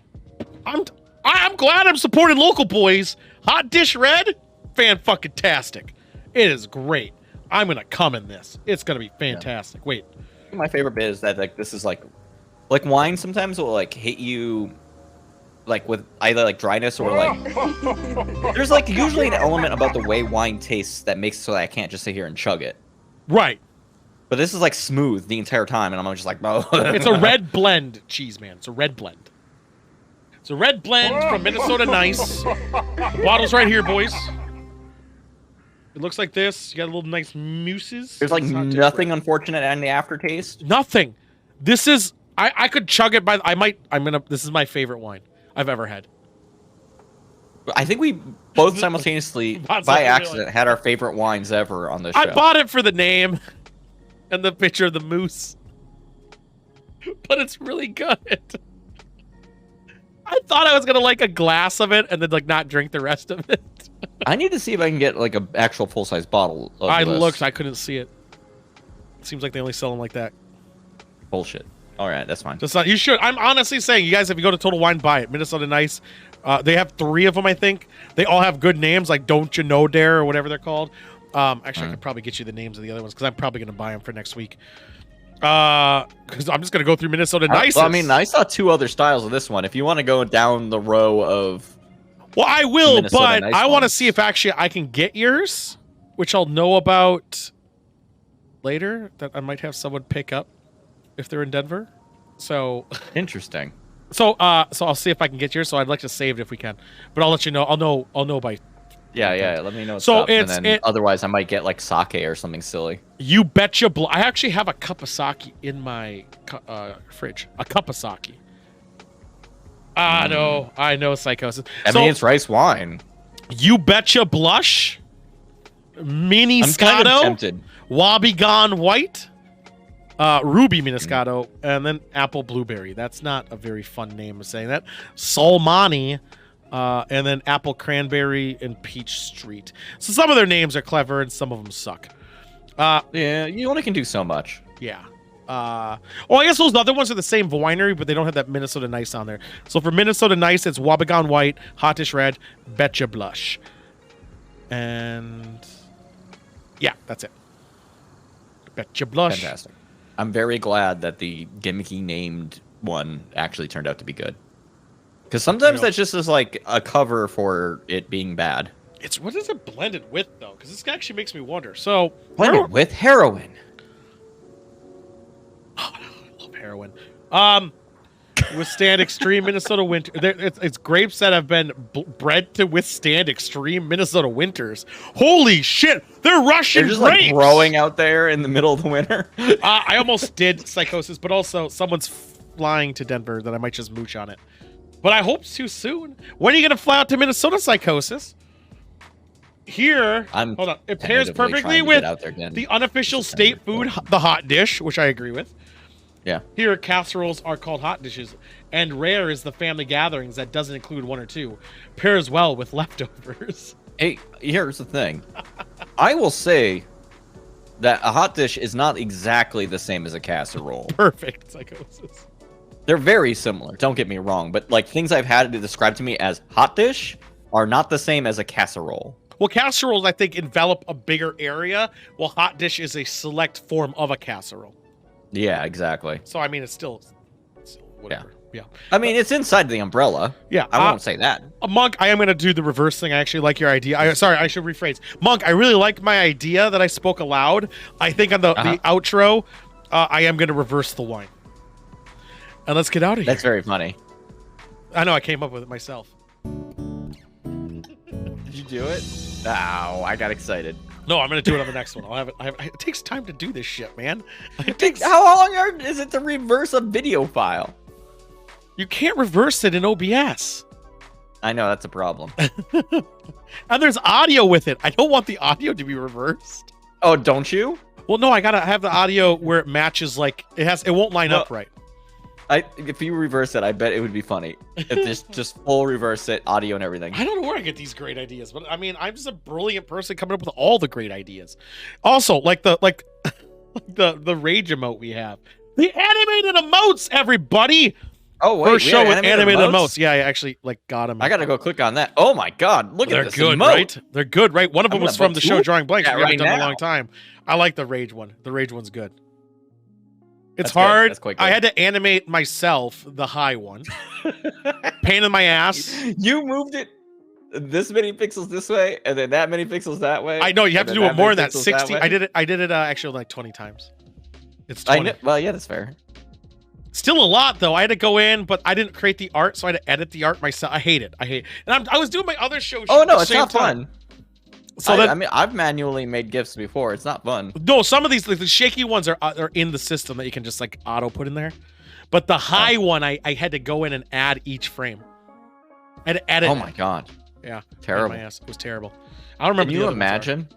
I'm glad I'm supporting local boys. Hot dish red, fan-fucking-tastic. It is great. I'm going to come in this. It's going to be fantastic. Wait. My favorite bit is that like this is like wine sometimes will like hit you like with either like dryness or like there's like usually an element about the way wine tastes that makes it so that I can't just sit here and chug it. Right. But this is like smooth the entire time, and I'm just like, oh. It's a red blend, cheese man. It's a red blend. It's a red blend from Minnesota Nice. The bottle's right here, boys. It looks like this. You got a little nice mousses. There's like nothing unfortunate in the aftertaste. Nothing. This is. I could chug it by. This is my favorite wine I've ever had. I think we both simultaneously, by accident, had our favorite wines ever on this show. I bought it for the name and the picture of the moose, but it's really good. I thought I was gonna like a glass of it and then like not drink the rest of it. I need to see if I can get like an actual full-size bottle of I this. looked, I couldn't see it. Seems like they only sell them like that. Bullshit. All right, that's fine. Just not, you should. I'm honestly saying, you guys, if you go to Total Wine, buy it. Minnesota Nice. They have 3 of them, I think. They all have good names, like Don't You Know Dare or whatever they're called. Actually, I could probably get you the names of the other ones because I'm probably going to buy them for next week. Because I'm just going to go through Minnesota Nice. Well, I mean, I saw 2 other styles of this one. If you want to go down the row of... Well, I will, Minnesota but Nice I want to ones. see if actually I can get yours, which I'll know about later, that I might have someone pick up if they're in Denver. So Interesting. so I'll see if I can get yours. So I'd like to save it if we can, but I'll let you know. I'll know by. Yeah. Let me know. So and then otherwise, I might get like sake or something silly. You betcha. I actually have a cup of sake in my fridge. A cup of sake. I know psychosis. I mean, it's rice wine. You betcha blush. Mini I'm kind of Scotto. tempted. Wobbegong White. Ruby Miniscato, and then Apple Blueberry. That's not a very fun name of saying that. Solmani, and then Apple Cranberry and Peach Street. So some of their names are clever and some of them suck. Yeah, you only can do so much. Yeah. I guess those other ones are the same winery, but they don't have that Minnesota Nice on there. So for Minnesota Nice, it's Wobbegong White, Hottish Red, Betcha Blush. And yeah, that's it. Betcha Blush. Fantastic. I'm very glad that the gimmicky named one actually turned out to be good. Because sometimes that's just as like a cover for it being bad. It's what is it blended with though? Because this actually makes me wonder. So Blended with heroin. Oh, I love heroin. Withstand extreme Minnesota winter. It's grapes that have been bred to withstand extreme Minnesota winters. Holy shit! They're Russian They're just grapes. like growing out there in the middle of the winter. I almost did psychosis, but also someone's flying to Denver that I might just mooch on it. But I hope too soon. When are you gonna fly out to Minnesota, psychosis? Here, hold on. It pairs perfectly with the unofficial state food, the hot dish, which I agree with. Yeah. Here, casseroles are called hot dishes, and rare is the family gatherings that doesn't include 1 or 2. Pairs well with leftovers. Hey, here's the thing. I will say that a hot dish is not exactly the same as a casserole. Perfect psychosis. They're very similar, don't get me wrong, but like things I've had to describe to me as hot dish are not the same as a casserole. Well, casseroles, I think, envelop a bigger area, while hot dish is a select form of a casserole. Yeah, exactly. So, I mean, it's still whatever. Yeah. I mean, it's inside the umbrella. Yeah. I won't say that. Monk, I am going to do the reverse thing. I actually like your idea. Sorry, I should rephrase. Monk, I really like my idea that I spoke aloud. I think on the outro, I am going to reverse the wine. And let's get out of here. That's very funny. I know, I came up with it myself. Did you do it? Oh, I got excited. No, I'm going to do it on the next one. It takes time to do this shit, man. How long is it to reverse a video file? You can't reverse it in OBS. I know, that's a problem. And there's audio with it. I don't want the audio to be reversed. Oh, don't you? Well, no, I got to have the audio where it matches, like, it won't line up right. If you reverse it, I bet it would be funny. If just full reverse it, audio and everything. I don't know where I get these great ideas, but I mean, I'm just a brilliant person coming up with all the great ideas. Also, like the rage emote we have, the animated emotes, everybody. Oh wait, first show with animated emotes. Yeah, I actually got them. I gotta go click on that. Oh my god, look at this. They're good, emote. right? They're good, right? One of them was from the show Drawing Blanks. We haven't done in a long time. I like the rage one. The rage one's good. It's hard. That's quite good. I had to animate myself, the high one. Pain in my ass. You moved it this many pixels this way, and then that many pixels that way. I know you have to do it more than that. 60. I did it actually like 20 times. It's 20. Well, yeah, that's fair. Still a lot though. I had to go in, but I didn't create the art, so I had to edit the art myself. I hate it. And I was doing my other show. Oh no, at the it's same not time. fun. So I mean, I've manually made GIFs before. It's not fun. no, some of these like, the shaky ones are in the system that you can just like auto put in there. But the high one, I had to go in and add each frame. I had to edit. Oh my god. Yeah. Terrible. My ass. It was terrible. I don't remember. Can the you other ones are. imagine?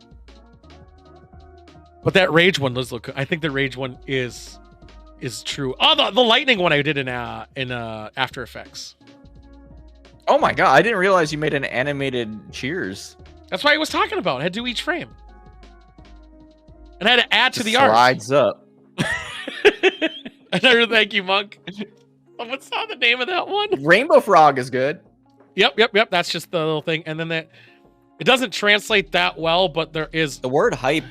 But that rage one does look. I think the rage one is true. Oh, the lightning one I did in After Effects. Oh my god, I didn't realize you made an animated Cheers. That's what I was talking about. I had to do each frame, and I had to add to the art. Slides up. Another thank you, Monk. Oh, what's not the name of that one? Rainbow Frog is good. Yep. That's just the little thing, and then it doesn't translate that well, but there is. The word hype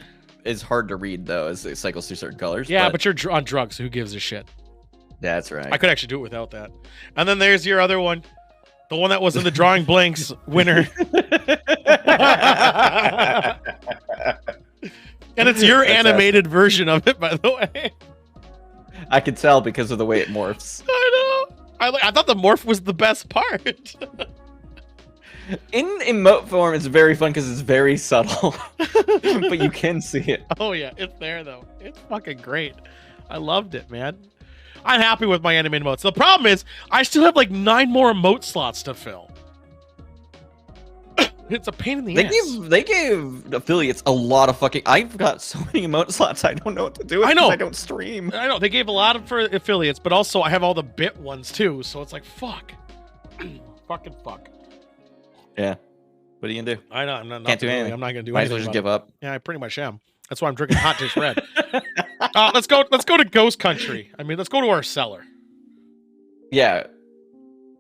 is hard to read though, as it cycles through certain colors. Yeah, but you're on drugs. So who gives a shit? That's right. I could actually do it without that. And then there's your other one, the one that was in the drawing blanks winner. And it's your animated version of it, by the way. I could tell because of the way it morphs. I know. I thought the morph was the best part. In emote form, it's very fun because it's very subtle, but you can see it. Oh yeah, it's there though. It's fucking great. I loved it, man. I'm happy with my animated emotes. The problem is, I still have like 9 more emote slots to fill. It's a pain in the ass. They gave affiliates a lot of fucking. I've got so many emote slots. I don't know what to do with. I know. I don't stream. I know they gave a lot of for affiliates, but also I have all the bit ones too. So it's like fuck, fucking fuck. Yeah. What are you gonna do? I know. I'm not. Can't do really, anything. I'm not gonna do Might as anything. well just about give it. up. Yeah, I pretty much am. That's why I'm drinking hot dish red. Let's go to Ghost Country. I mean, let's go to our cellar. Yeah.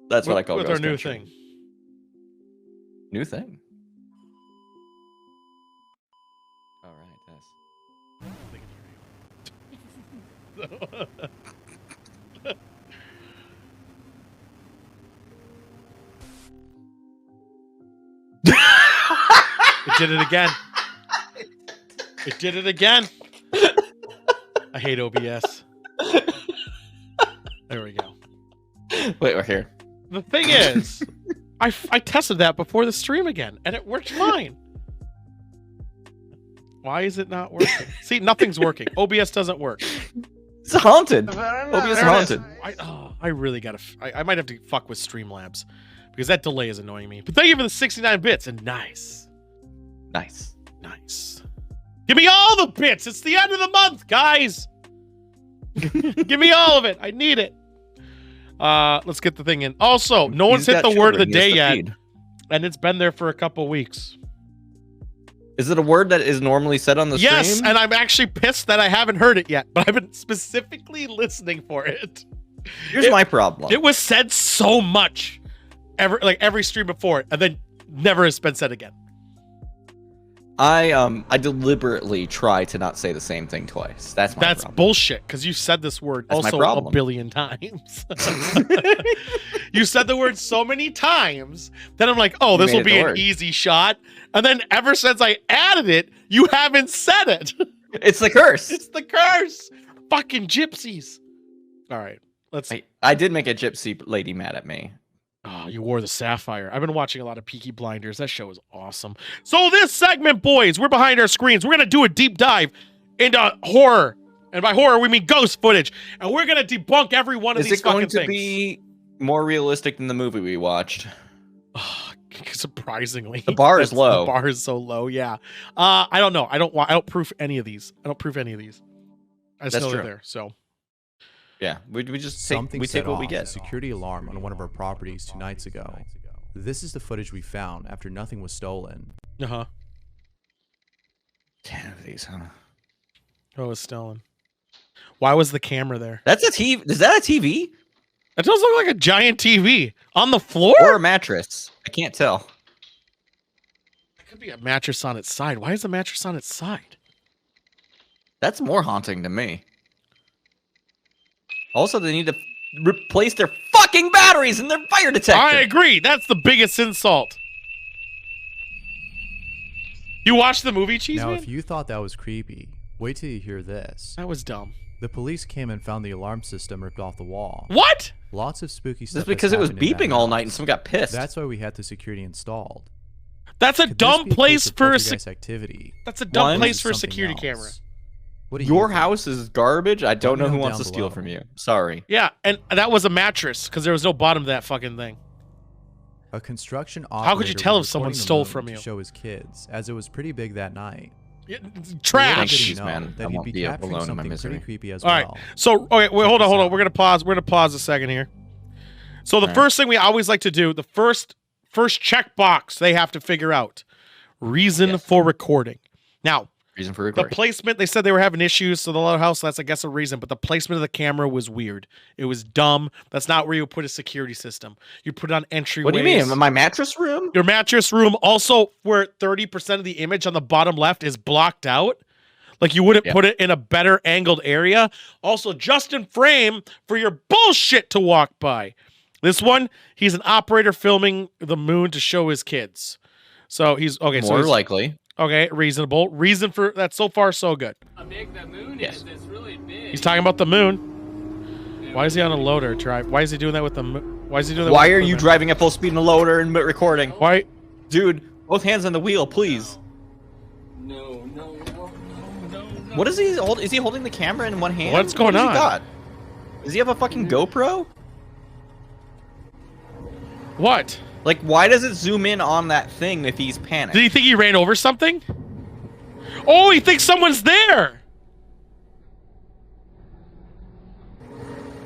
That's what I call with Ghost our new Country. thing. New thing. All right. Yes. It did it again. It did it again. I hate OBS. There we go. Wait, we're here. The thing is, I tested that before the stream again, and it worked fine. Why is it not working? See, nothing's working. OBS doesn't work. It's haunted. OBS is haunted. I really gotta. I might have to fuck with Streamlabs because that delay is annoying me. But thank you for the 69 bits and nice. Give me all the bits. It's the end of the month, guys. Give me all of it. I need it. Let's get the thing in. Also, no one's hit the word of the day yet, and it's been there for a couple weeks. Is it a word that is normally said on the stream? Yes, and I'm actually pissed that I haven't heard it yet, but I've been specifically listening for it. Here's my problem. It was said so much, every stream before it, and then never has been said again. I deliberately try to not say the same thing twice. That's problem. Bullshit, because you said this word That's also a billion times. You said the word so many times that I'm like, oh, this will be an easy shot. And then ever since I added it, you haven't said it. It's the curse. It's the curse. Fucking gypsies. All right, let's. I did make a gypsy lady mad at me. Oh, you wore the sapphire. I've been watching a lot of Peaky Blinders. That show is awesome. So this segment, boys, we're behind our screens. We're going to do a deep dive into horror. And by horror, we mean ghost footage. And we're going to debunk every one of these fucking things. Is it going to be more realistic than the movie we watched? Surprisingly. The bar is low. The bar is so low, yeah. I don't know. I don't proof any of these. I just know they're there, so... Yeah, we just take what we get. A security alarm on one of our properties 2 nights ago. This is the footage we found after nothing was stolen. 10 of these, huh? Oh, it was stolen. Why was the camera there? That's a TV. Is that a TV? It does look like a giant TV on the floor or a mattress. I can't tell. It could be a mattress on its side. Why is the mattress on its side? That's more haunting to me. Also, they need to replace their fucking batteries and their fire detector. I agree. That's the biggest insult. You watched the movie, Cheese Now, Man? if you thought that was creepy, wait till you hear this. That was dumb. The police came and found the alarm system ripped off the wall. What? Lots of spooky stuff. That's because it was happened in that beeping all night and house. someone got pissed. That's why we had the security installed. That's a Could this dumb be a place case of for a poltergeist activity. That's a dumb One, place for a Something security else. camera. What do you Your think? house is garbage. I don't Let know me who know wants to down steal below. from you. Sorry. Yeah, and that was a mattress because there was no bottom to that fucking thing. A construction How could you operator tell was if someone recording the stole moon from to you? show his kids, as it was pretty big that night. Trash. Jeez, Know man. that I he'd won't be be capturing alone in my something misery. pretty creepy as All right. well. So, okay, wait, hold this on. out. We're gonna pause. We're gonna pause a second here. So the All right. first thing we always like to do, the first checkbox they have to figure out, reason Yes. for recording. Now, Reason for the recording. placement, they said they were having issues, so the little house, that's I guess a reason, but the placement of the camera was weird. It was dumb. That's not where you would put a security system. You put it on entryways. What do you mean? My mattress room? Your mattress room, also where 30% of the image on the bottom left is blocked out. Like you wouldn't Yeah. put it in a better angled area. Also, just in frame for your bullshit to walk by. This one, he's an operator filming the moon to show his kids. So he's okay. More he's, likely. okay, reasonable. Reason for that so far so good. How big the moon Yes. is, it's really big. He's talking about the moon. Why is he on a loader drive? Why is he doing that with the moon? Why is he doing that? Why with are the you moon? driving at full speed in a loader and recording? Why? Dude, both hands on the wheel, please. No. What is he hold? Is he holding the camera in one hand? What's going What on? He got? Does he have a fucking GoPro? What? Like, why does it zoom in on that thing if he's panicked? Did he think he ran over something? Oh, he thinks someone's there.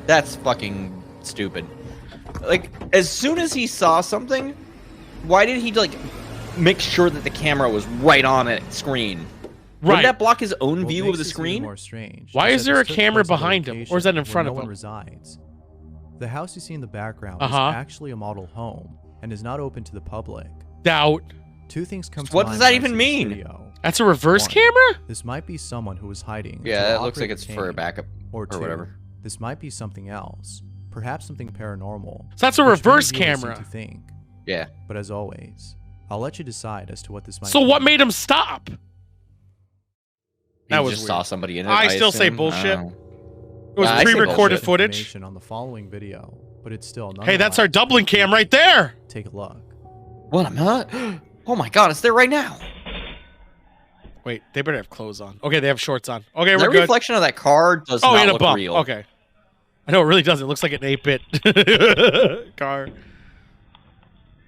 That's fucking stupid. Like, as soon as he saw something, why did he, like, make sure that the camera was right on a screen? Right. Wouldn't that block his own What view makes of the this even screen? more strange Why is that there this a took camera place at a behind him? Or location is that in where front no of one him? resides. The house you see in the background Uh-huh. is actually a model home and is not open to the public. Doubt. Two things come to What mind does that when I even see this mean? video. That's a reverse One, camera? This might be someone who was hiding. Yeah, until it looks like operators it's for a came. backup Or or two, whatever. this might be something else. Perhaps something paranormal. So that's a which many reverse viewers seem camera. To think. Yeah. But as always, I'll let you decide as to what this might So be. what made him stop? That He was just weird. saw somebody in it. I still say assume. bullshit. I don't know. It was I say pre-recorded bullshit. footage. Information on the following video, but it's still Hey, that's our nonetheless Dublin pretty cam right there. Take a look. What? I'm not. Oh my god, it's there right now. Wait, they better have clothes on. Okay, they have shorts on. Okay, The we're good. reflection of that car does Oh, not and a look bump. real. Okay. I know it really doesn't. It looks like an 8-bit car.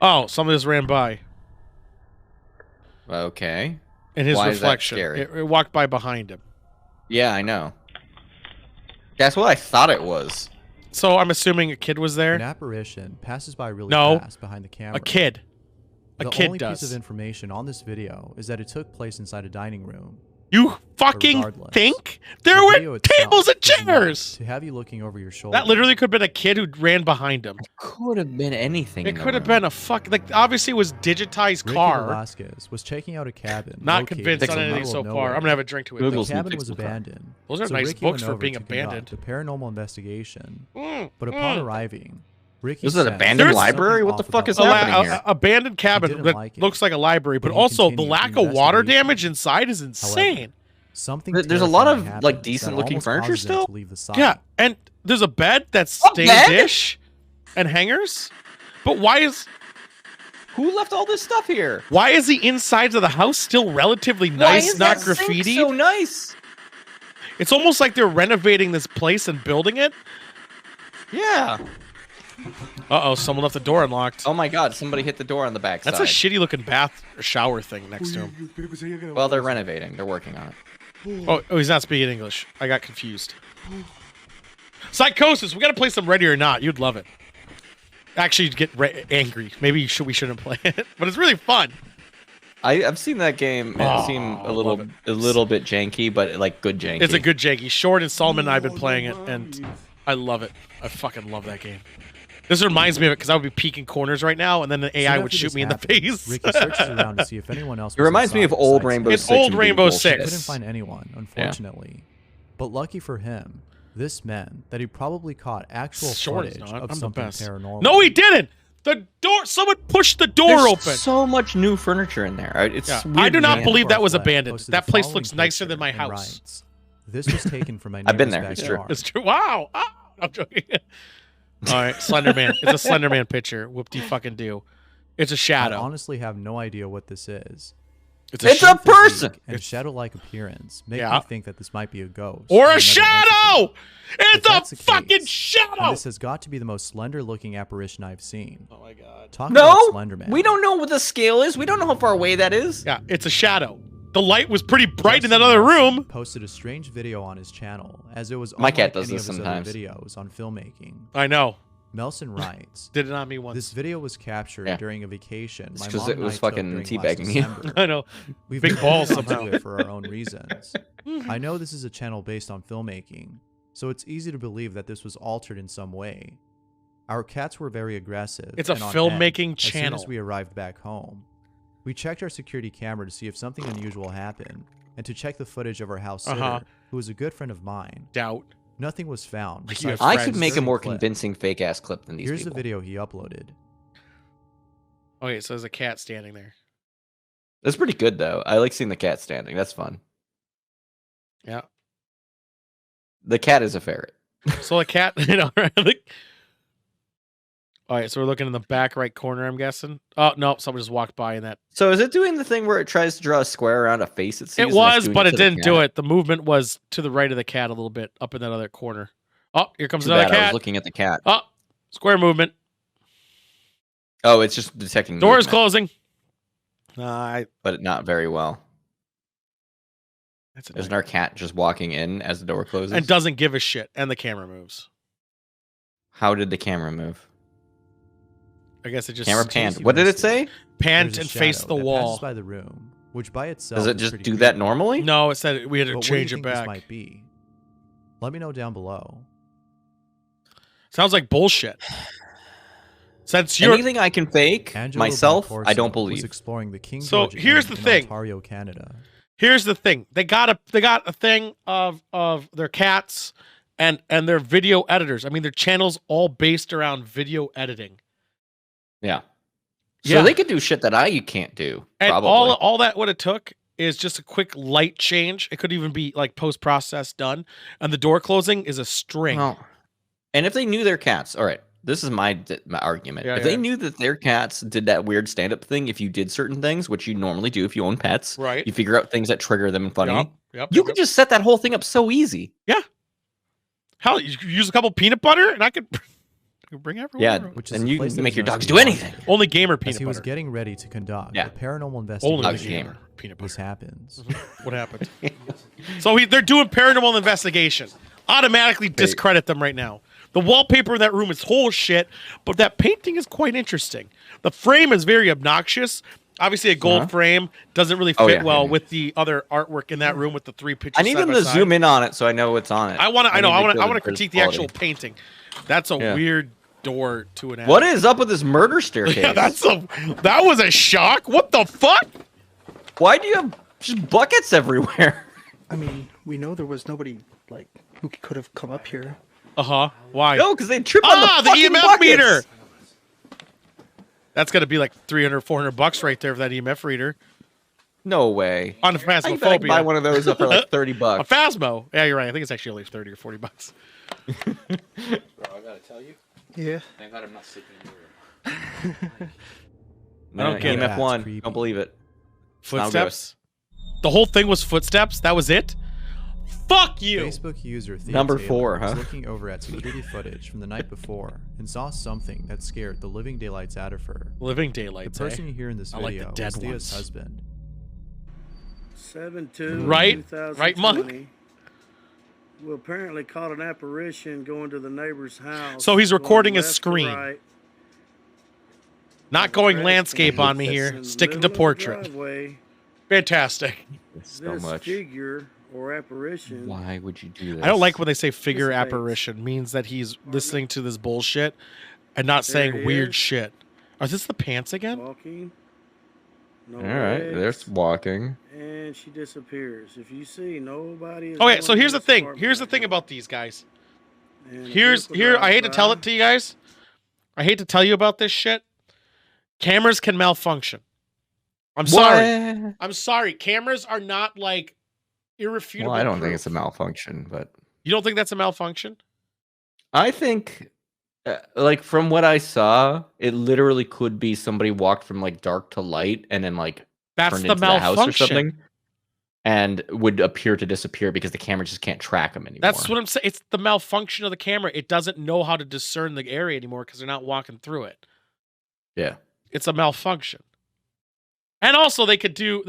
Oh, someone just ran by. Okay. In his Why is that reflection. scary? It walked by behind him. Yeah, I know. That's what I thought it was. So I'm assuming a kid was An there. apparition passes by really No. fast behind the camera. A kid. A The kid only does. piece of information on this video is that it took place inside a dining room. You fucking Regardless, think there The were video itself tables and is enough chairs? to have you looking over your shoulder. That literally could have been a kid who ran behind him. Could have been anything. It could have been a like obviously it was digitized Ricky car. Velasquez was checking out a cabin. Not located convinced in on the anything middle so of far. nowhere. I'm gonna have a drink to it. The Google's cabin new was fixable car. abandoned. Those are so nice Ricky books went for over being to conduct abandoned. a paranormal investigation. Mm, But upon mm. arriving, Ricky This is an said abandoned something library? What the off fuck about is the happening house. here? Abandoned cabin didn't that like it, looks like a library, but but he also the continued lack the of water investigation. damage inside is insane. Something There's a lot terrifying of, happened like, that decent-looking almost furniture causes them still? to leave the site. Yeah, and there's a bed that's A stained bed? dish and hangers. But why is Who left all this stuff here? the insides of the house still relatively Why nice, is not that sink graffiti? so nice? It's almost like they're renovating this place and building it. Yeah. Uh-oh, someone left the door unlocked. Oh my god, somebody hit the door on the back That's side. a shitty looking bath or shower thing next to him. Well, they're renovating. They're working on it. Oh, he's not speaking English. I got confused. Psychosis. We got to play some Ready or Not. You'd love it. Actually, you'd get angry. Maybe we shouldn't play it, but it's really fun. I've seen that game. Oh, It seemed I love it. a little bit janky, but like good janky. It's a good janky. Short and Solomon and I have been playing it, and I love it. I fucking love that game. This reminds me of it because I would be peeking corners right now, and then the AI Soon would after shoot this me in the happened, face. Ricky searches around to see if anyone else It reminds me of inside old besides Rainbow him. It's Six. old and being Rainbow bullshit. Six. Couldn't find anyone, unfortunately. But lucky for him, this meant that he probably caught actual Short is footage not. of I'm the something best. paranormal. No, he didn't. The door. Someone pushed the door There's open. so much new furniture in there. It's Yeah, weird I do to not me. believe that was Bartlett abandoned. posted That the place following looks nicer picture than my and house. writes, This was taken from my I've been neighbor's there. It's true. backyard. It's true. Wow. Ah, I'm joking. All right, Slender Man. It's a Slender Man picture. Whoop-de-fucking-do. It's a I shadow. honestly have no idea what this is. It's a person! Physique and shadow-like appearance make Yeah. me think that this might be a ghost. Or another a shadow! If that's It's the a fucking case, shadow! And this has got to be the most slender-looking apparition I've seen. Oh my god. Talk about No! Slender Man. We don't know what the scale is. We don't know how far away that is. Yeah, it's a shadow. The light was pretty bright in Justin that other Nelson room. Posted a strange video on his channel, as it was My cat unlike does any this of his sometimes. other videos on filmmaking. I know. Melson writes, Did it on me once. this video was captured Yeah. during a vacation It's my 'cause mom it and was I took fucking during last teabagging you. December. I know. We've Big been balls into somehow. it for our own reasons. I know this is a channel based on filmmaking, so it's easy to believe that this was altered in some way. Our cats were very aggressive. It's a and on filmmaking edge As soon channel. as we arrived back home, we checked our security camera to see if something unusual happened, and to check the footage of our house sitter, Uh-huh. who was a good friend of mine. Doubt. Nothing was found. Like you have besides I this could make a certain more clip. convincing fake ass clip than these Here's people. the video he uploaded. Okay, so there's a cat standing there. That's pretty good though. I like seeing the cat standing. That's fun. Yeah. The cat is a ferret. So the cat, you know, right? All right, so we're looking in the back right corner, I'm guessing. Oh, no, someone just walked by in that. So is it doing the thing where it tries to draw a square around a face it sees? It and it's was, doing but it to the didn't do cat? it. The movement was to the right of the cat a little bit, up in that other corner. Oh, here comes Too another bad, I was cat. looking at the cat. Oh, square movement. Oh, it's just detecting Door is movement, closing. but not very well. That's Isn't our cat just walking in as the door closes? and doesn't give a shit, and the camera moves. How did the camera move? I guess it just Camera panned. What did it say? panned There's a and faced shadow the that wall. passes by the room, which by itself Does it is just pretty do that creepy. normally? No, it said we had to But what do you change it think this back. might be? Let me know down below. Sounds like bullshit. Since you're Anything I can fake Angelo myself, I don't Boncorso was believe. exploring the King So, George here's Inn the in thing. Ontario, Canada. here's the thing. They got a thing of their cats and their video editors. I mean, their channel's all based around video editing. Yeah. So Yeah. they could do shit that you can't do. And Probably. all that what it took is just a quick light change. It could even be like post-process done. And the door closing is a string. Well, and if they knew their cats, all right, this is my argument. Yeah, if yeah. they knew that their cats did that weird stand-up thing, if you did certain things, which you normally do if you own pets, Right. you figure out things that trigger them funny. Yep. You could just set that whole thing up so easy. Hell, you could use a couple peanut butter and I could bring everyone. Yeah, over. Which is and a you place can that make is your known dogs to do be anything. haunted. Only gamer As peanut he was butter. getting ready to conduct Yeah. a paranormal Only investigation, Dogs the gamer. gamer peanut this butter. happens. What happened? So they're doing paranormal investigation. Automatically discredit them right now. The wallpaper in that room is whole shit, but that painting is quite interesting. The frame is very obnoxious. Obviously, a gold frame doesn't really fit Oh, yeah. well with the other artwork in that room with the three pictures. I need side them by to side. zoom in on it so I know what's on it. I want to. I know. need I to want. feel I the want to good critique the quality. actual painting. That's a Yeah. weird door to an. What alley. is up with this murder staircase? Yeah, that was a shock. What the fuck? Why do you have just buckets everywhere? I mean, we know there was nobody like who could have come up here. Why? No, because they trip on the the fucking EMF buckets. meter. That's got to be like $300, $400 right there for that EMF reader. No way. On I bet I can buy Phasmophobia. one of those up for like $30. A Phasmo. Yeah, you're right. I think it's actually only 30 or $40. Bro, I gotta tell you, Yeah. thank God I'm not sleeping in your room. I don't get it. EMF That's 1. creepy. Don't believe it. Footsteps. The whole thing was footsteps. That was it. Fuck you. Facebook user Theo Number Taylor 4, was huh? looking over at security footage from the night before and saw something that scared the living daylights out of her. Living The daylights. person you hear in this I like the video dead was Thea's ones. husband. 7/2, Right? 2020. Right, Monk? We apparently caught an apparition going to the neighbor's house. So he's going recording a left to screen. right. Not going Trash landscape can on me in here. the Sticking to middle of the portrait. driveway. Fantastic. So This much. figure or apparition. Why would you do this? I don't like when they say figure This face. apparition. Means that he's listening to this bullshit and not There saying it weird is. shit. Is this the pants again? Walking. No All right, legs, there's walking. and she disappears. If you see nobody is Okay, going so to here's the this thing. apartment Here's the right thing now. about these guys. And a Here's vehicle here. I hate to drives tell by. it to you guys. I hate to tell you about this shit. Cameras can malfunction. I'm sorry. What? I'm sorry. Cameras are not like irrefutable. Well, I don't think proof. it's a malfunction, but You don't think that's a malfunction? I think, like from what I saw, it literally could be somebody walked from like dark to light and then like That's turned the into the house or malfunction. something, and would appear to disappear because the camera just can't track them anymore. That's what I'm saying. It's the malfunction of the camera. It doesn't know how to discern the area anymore because they're not walking through it. Yeah. It's a malfunction. And also they could do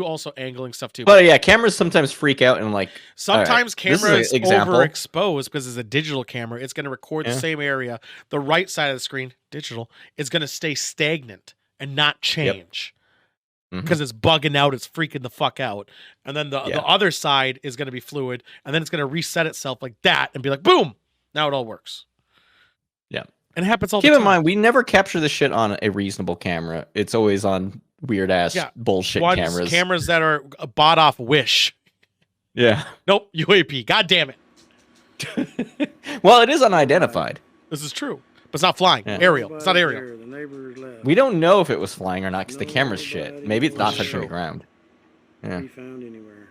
also angling stuff too. But yeah, cameras sometimes freak out and like Sometimes this is an cameras example. overexposed because it's a digital camera. It's going to record the Yeah. same area. The right side of the screen, digital, is going to stay stagnant and not change Mhm. because it's bugging out. It's freaking the fuck out. And then the other side is going to be fluid. And then it's going to reset itself like that and be like, boom, now it all works. Yeah. And it happens all Keep the in time. mind, we never capture this shit on a reasonable camera. It's always on weird ass bullshit cameras. Cameras that are bought off Wish. Yeah. Nope, UAP. God damn it. Well, it is unidentified. This is true. But it's not flying. Yeah. Aerial. It's not Nobody aerial. there. The neighbors left. We don't know if it was flying or not because the camera's Nobody shit. Maybe it's not was touching the sure. ground. Yeah. Be found anywhere.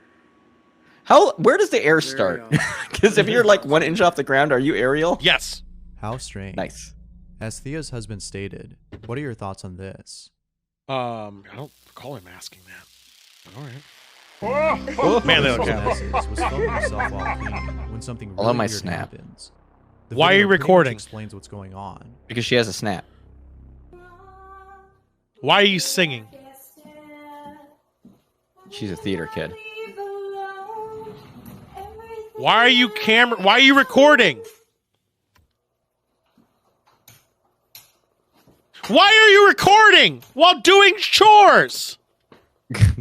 Where does the air Very start? odd. Because if you're like 1 inch off the ground, are you aerial? Yes. How strange. Nice. As Thea's husband stated, what are your thoughts on this? I don't recall him asking that. But all right. Oh, Man, they look Thea's happy. message was filming herself while cleaning when something I love really my weird snap. happens. The Why are video you pretty much recording? Explains what's going on. Because she has a snap. Why are you singing? She's a theater kid. Why are you recording? Why are you recording while doing chores?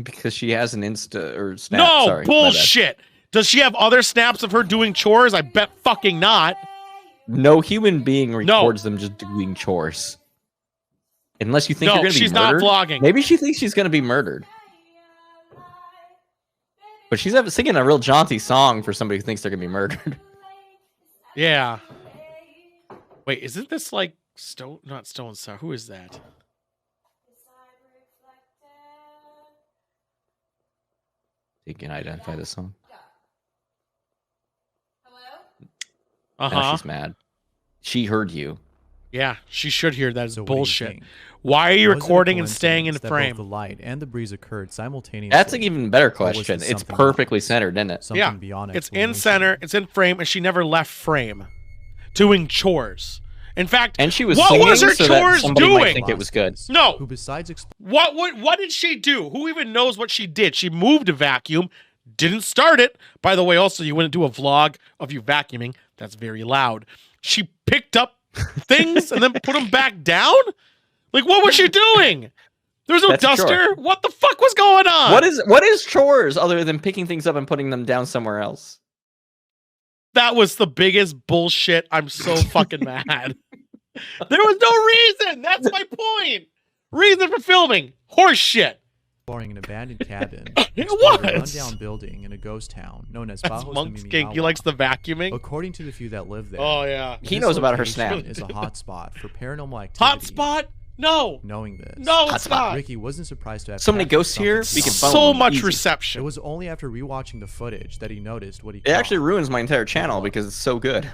Because she has an Insta or Snap. No, Sorry, my bad. bullshit. Does she have other snaps of her doing chores? I bet fucking not. No human being records them just doing chores. Unless you think No, you're going to be she's not murdered. vlogging. Maybe she thinks she's going to be murdered. But she's singing a real jaunty song for somebody who thinks they're going to be murdered. Yeah. Wait, isn't this like Stone? Not Stone Sour. Who is that? You can identify this song. Uh Now huh. she's mad. She heard you. Yeah, she should hear that as So what do you bullshit. think? Why are you Was it a recording and staying in coincidence that frame? both the light and the breeze occurred simultaneously. That's an even better Or was question. this It's something perfectly else? centered, isn't it? Something Yeah, beyond It's in explanation. center, it's in frame, and she never left frame doing chores. In fact, And she was what singing was her so that chores somebody might doing? think it was good. No. Who besides What did she do? Who even knows what she did? She moved a vacuum, didn't start it. By the way, also you wouldn't do a vlog of you vacuuming. That's very loud. She picked up things and then put them back down? Like what was she doing? There's no That's a chore. duster. What the fuck was going on? What is chores other than picking things up and putting them down somewhere else? That was the biggest bullshit. I'm so fucking mad. There was no reason. That's my point. Reason for filming. Horse shit. exploring an abandoned cabin, It exploring a was. rundown building in a ghost town known as That's Bajos de Monk's King. He Mimigawa. likes the vacuuming. According to the few that live there, Oh yeah. He this knows about her location snap. is a hotspot for paranormal activity. Hotspot? No. Knowing this, No, it's Hotspot. not. Ricky wasn't surprised to have So many captured ghosts here, something we could beyond follow So them much easy. It reception. was only after rewatching the footage that he noticed what he It actually caught. ruins my entire channel because it's so good.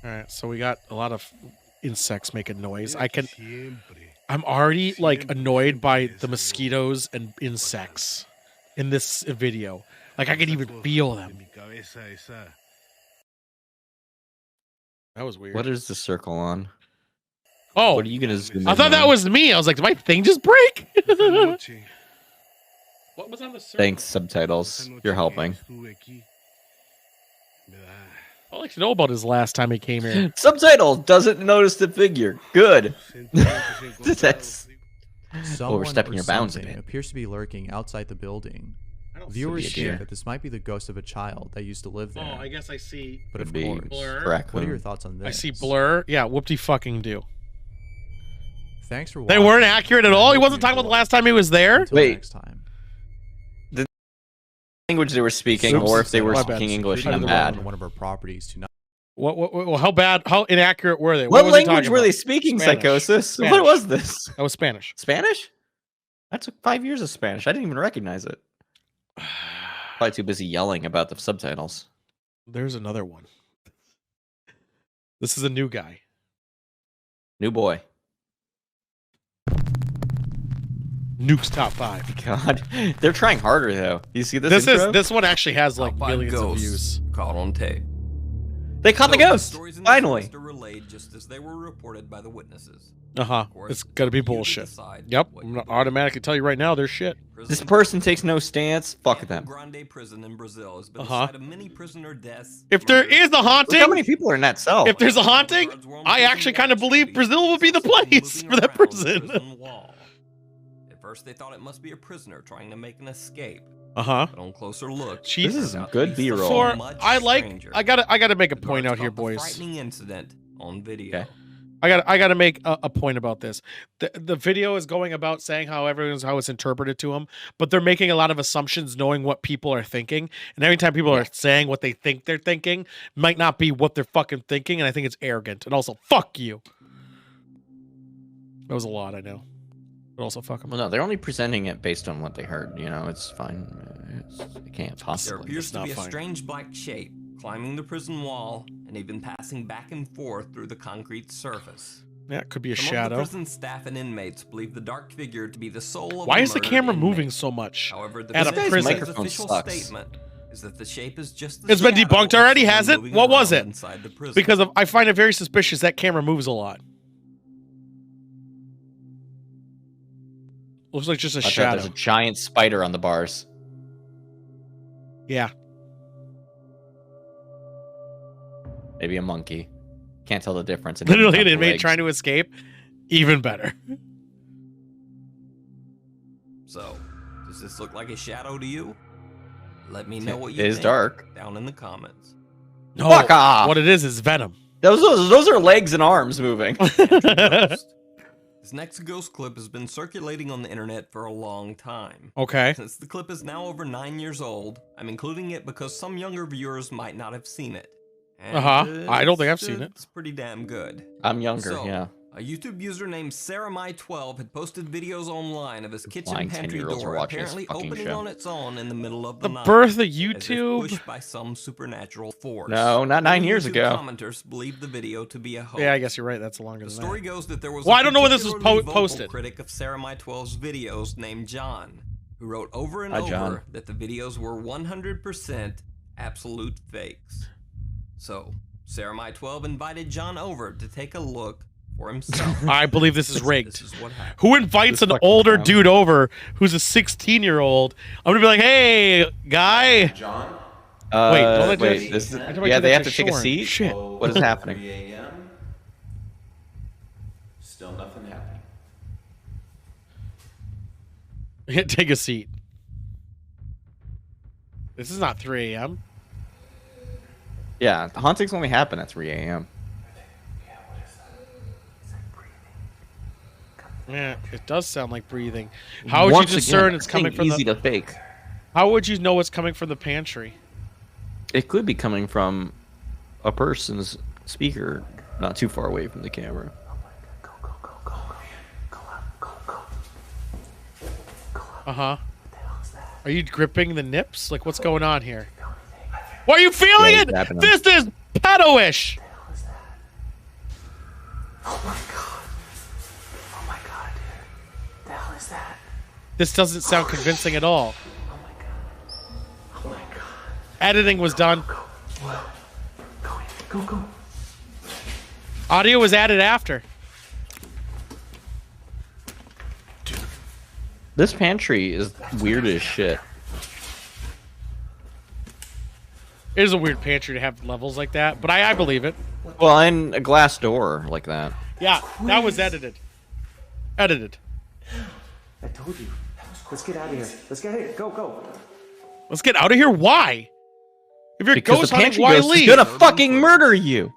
All right, so we got a lot of insects making noise. I'm already like annoyed by the mosquitoes and insects in this video. Like I can even feel them. That was weird. What is the circle on? Oh, What are you gonna zoom I in thought that on? was me. I was like, did my thing just break? What was on the circle? Thanks, subtitles. You're helping. I'd like to know about his last time he came here. Subtitle doesn't notice the figure. Good. That's Someone overstepping or your bounds a something bit. appears to be lurking outside the building. I don't Viewers Could be a deer. think that this might be the ghost of a child that used to live see. there. Oh, I guess I see. But could of be course, Blur. correct. what are your thoughts on this? I see blur. Yeah, whoop-de fucking do. Thanks for They watching. weren't accurate at I all. He hope wasn't you talking about the enjoyed. last time he was there. Until Wait. next time. Language they were speaking, Oops. or if they were My bad. speaking English, Including I'm the one bad. on one of our properties to not Well, how bad? How inaccurate were they? What was he language talking were they about? speaking, Spanish. Psychosis? Spanish. What was this? That was Spanish. Spanish? That took 5 years of Spanish. I didn't even recognize it. Probably too busy yelling about the subtitles. There's another one. This is a new guy. New boy. Nuke's top 5. God, they're trying harder though. You see this? Intro? This one actually has like Top 5 millions of ghosts views. caught on tape. They caught the ghost. Stories in this Finally. list are relayed just as they were reported by the witnesses. It's gotta be You to bullshit. decide Yep, what I'm you gonna believe. automatically tell you right now, they're shit. This person takes no stance. Fuck them. Grande prison in Brazil has been Uh-huh. the site of many prisoner deaths. If there murders, is a Look how haunting, many people are in that cell. if there's a haunting, I actually kind of believe Brazil will be the place for that prison. Wall. At first, they thought it must be a prisoner trying to make an escape. Uh-huh. But on closer look, This is turns some out good to be something B-roll. much I stranger. gotta make a The point guards out here, caught the boys. frightening incident on video. Okay. I gotta make a point about this. The video is going about saying how it's interpreted to them, but they're making a lot of assumptions knowing what people are thinking. And every time people are saying what they think they're thinking might not be what they're fucking thinking, and I think it's arrogant. And also, fuck you. That was a lot, I know. But also, fuck them. Well, no, they're only presenting it based on what they heard. You know, it's fine. It can't There possibly. appears It's to not be a fine. strange black shape climbing the prison wall and even passing back and forth through the concrete surface. Yeah, it could be a Some of the shadow. prison staff and inmates believe the dark figure to be the soul of Why a is the murdered camera inmate. moving so much? However, the at a prison's prison? Microphone official sucks. statement is that the shape is just the It's been shadow debunked of already, someone has it? moving What was around it? inside the prison. Because I find it very suspicious that camera moves a lot. Looks like just a I thought shadow. there's a giant spider on the bars. Yeah. Maybe a monkey. Can't tell the difference. Literally an inmate trying to escape. Even better. So, does this look like a shadow to you? Let me know what you It is think dark. down in the comments. No, Fuck off! what it is Venom. Those are legs and arms moving. Ghost. This next ghost clip has been circulating on the internet for a long time. Okay. Since the clip is now over 9 years old, I'm including it because some younger viewers might not have seen it. And I don't think I've seen it. It's pretty damn good. I'm younger, So, yeah. A YouTube user named SarahMy12 had posted videos online of his kitchen Lying pantry 10-year-olds are door watching this apparently fucking opening show. on its own in the middle of The the night. birth of as if YouTube. pushed by some supernatural force. No, not 9 Many years YouTube ago. Commenters believe the video to be a hoax. Yeah, I guess you're right. That's longer The than story that. goes that there was Well, a I don't know when this was particularly vocal posted. critic of SarahMy12's videos named John, who wrote over and Hi, over John. that the videos were 100% absolute fakes. So, SarahMy12 invited John over to take a look for himself. I believe this is rigged. This is what happened. Who invites This an fucking older clown. dude over who's a 16-year-old? I'm gonna be like, hey, guy. John? Wait, don't let wait. you- This is, I thought I yeah, did they that have to to take a Shorn. seat. Shit. What is happening? 3 a.m. Still nothing happening. Take a seat. This is not 3 a.m. Yeah, the hauntings only happen at 3 a.m. Yeah, it does sound like breathing. How would Once you discern again, it's coming from easy the? to fake. How would you know it's coming from the pantry? It could be coming from a person's speaker, not too far away from the camera. Uh huh. Are you gripping the nips? Like, what's going on here? Why are you feeling Yeah, it? he's grabbing This is pedo-ish. Oh my god, dude. The hell is that? This doesn't sound convincing at all. Oh my god. Editing was done. Go. Audio was added after. This pantry is weird as shit. It is a weird pantry to have levels like that, but I believe it. Well, and a glass door like that. Yeah, that was edited. Edited. I told you. Let's get out of here. Let's get out of here. Go. Let's get out of here. Why? If you're Because ghost the hunting, pantry why ghost is leave? gonna fucking murder you.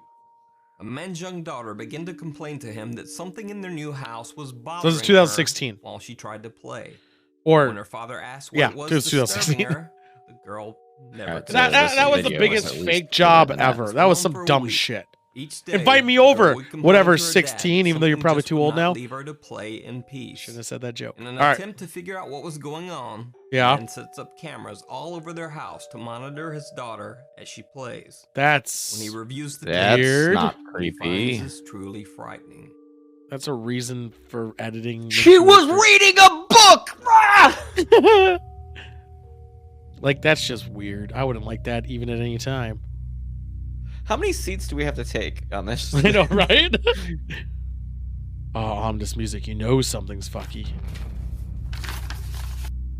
A man's young daughter began to complain to him that something in their new house was So bothering this is 2016. her while she tried to play. When her Or father asked what yeah, it was it was disturbing 2016. her, the girl never Alright, could so that this was the video biggest is at least fake better job than that. ever. That was It's been some on for a dumb week. shit. Each day, Invite me the over. girl would complain Whatever, to her dad 16, even though you're something probably just too would old not now. Leave her to play in peace. Shouldn't have said that joke. In an All right. attempt to figure out what was going on, Yeah. man sets up cameras all over their house to monitor his daughter as she plays. That's When he reviews the That's Weird. not he creepy. finds this truly frightening. that's a reason for editing. She was reading a book! Ah! Like, that's just weird. I wouldn't like that even at any time. How many seats do we have to take on this? I know, right? Oh, ominous music. You know something's fucky.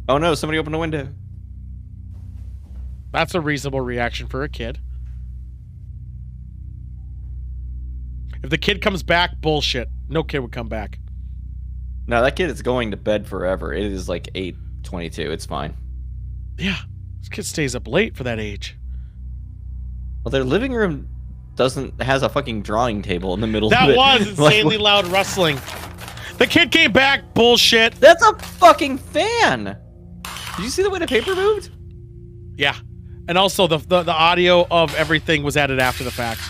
Oh no, somebody opened a window. That's a reasonable reaction for a kid. If the kid comes back, bullshit. No kid would come back. No, that kid is going to bed forever. It is like 8:22. It's fine. Yeah. This kid stays up late for that age. Well, their living room has a fucking drawing table in the middle of That it. was Like, insanely loud rustling. The kid came back. Bullshit. That's a fucking fan! Did you see the way the paper moved? Yeah. And also, the audio of everything was added after the fact.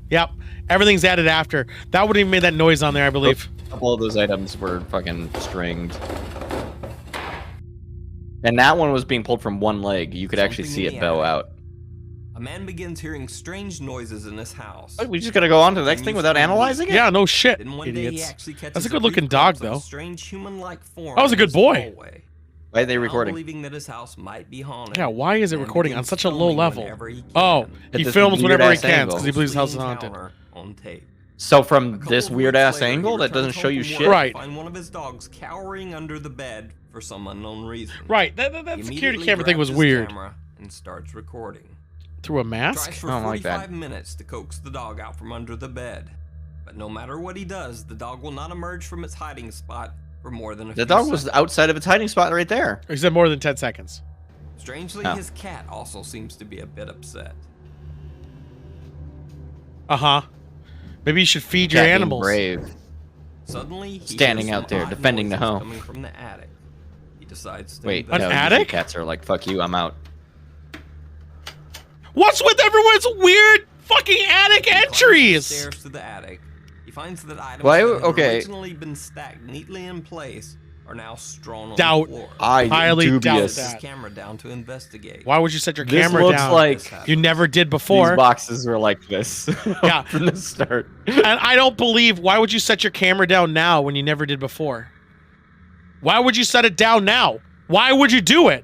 Yep. Everything's added after. That wouldn't even made that noise on there, I believe. A couple of those items were fucking stringed. And that one was being pulled from one leg. You could actually see Something it in the bow attic. out. A man begins hearing strange noises in his house. Oh, we just gotta go on to the next thing without analyzing it? Yeah, no shit, Then one day he idiots. actually catches That's a brief good-looking glimpse dog, of a though. strange human-like form That was a in good his boy. hallway. Why are they Now recording? believing that his house might be haunted. Yeah, why is it man recording on begins such a low filming level? whenever he can. Oh, At he this films whenever he weird-ass can angle. because he believes his house is Ghostly haunted. encounter on tape. So A from couple this of weeks weird ass later, he angle that returns doesn't show home you from shit? work Right. to find one of his dogs cowering under the bed for some unknown reason. Right, that He security immediately camera thing was grabs his weird. camera and starts recording. Through a mask? Tries for I don't like that. 45 minutes to coax the dog out from under the bed. But no matter what he does, the dog will not emerge from its hiding spot for more than a few The dog was seconds. outside of its hiding spot right there. He said more than 10 seconds. Strangely, Oh. his cat also seems to be a bit upset. Uh-huh. Maybe you should feed your Cat being animals. brave. Suddenly, he Standing hears out some there, odd defending the noises home. coming from the attic. He decides to Wait, An no, investigate. usually attic? cats are like, fuck you, I'm out. What's with everyone's weird fucking attic He climbs the entries? stairs to the attic. He finds that items Why- that had okay. originally been stacked neatly in place are now strewn on Doubt. the floor. I Highly doubt dubious. His that. camera down to investigate. Why would you set your This camera looks down? like You never did these before. boxes were like this. Yeah. From the start. And I don't believe, why would you set your camera down now when you never did before? Why would you set it down now? Why would you do it?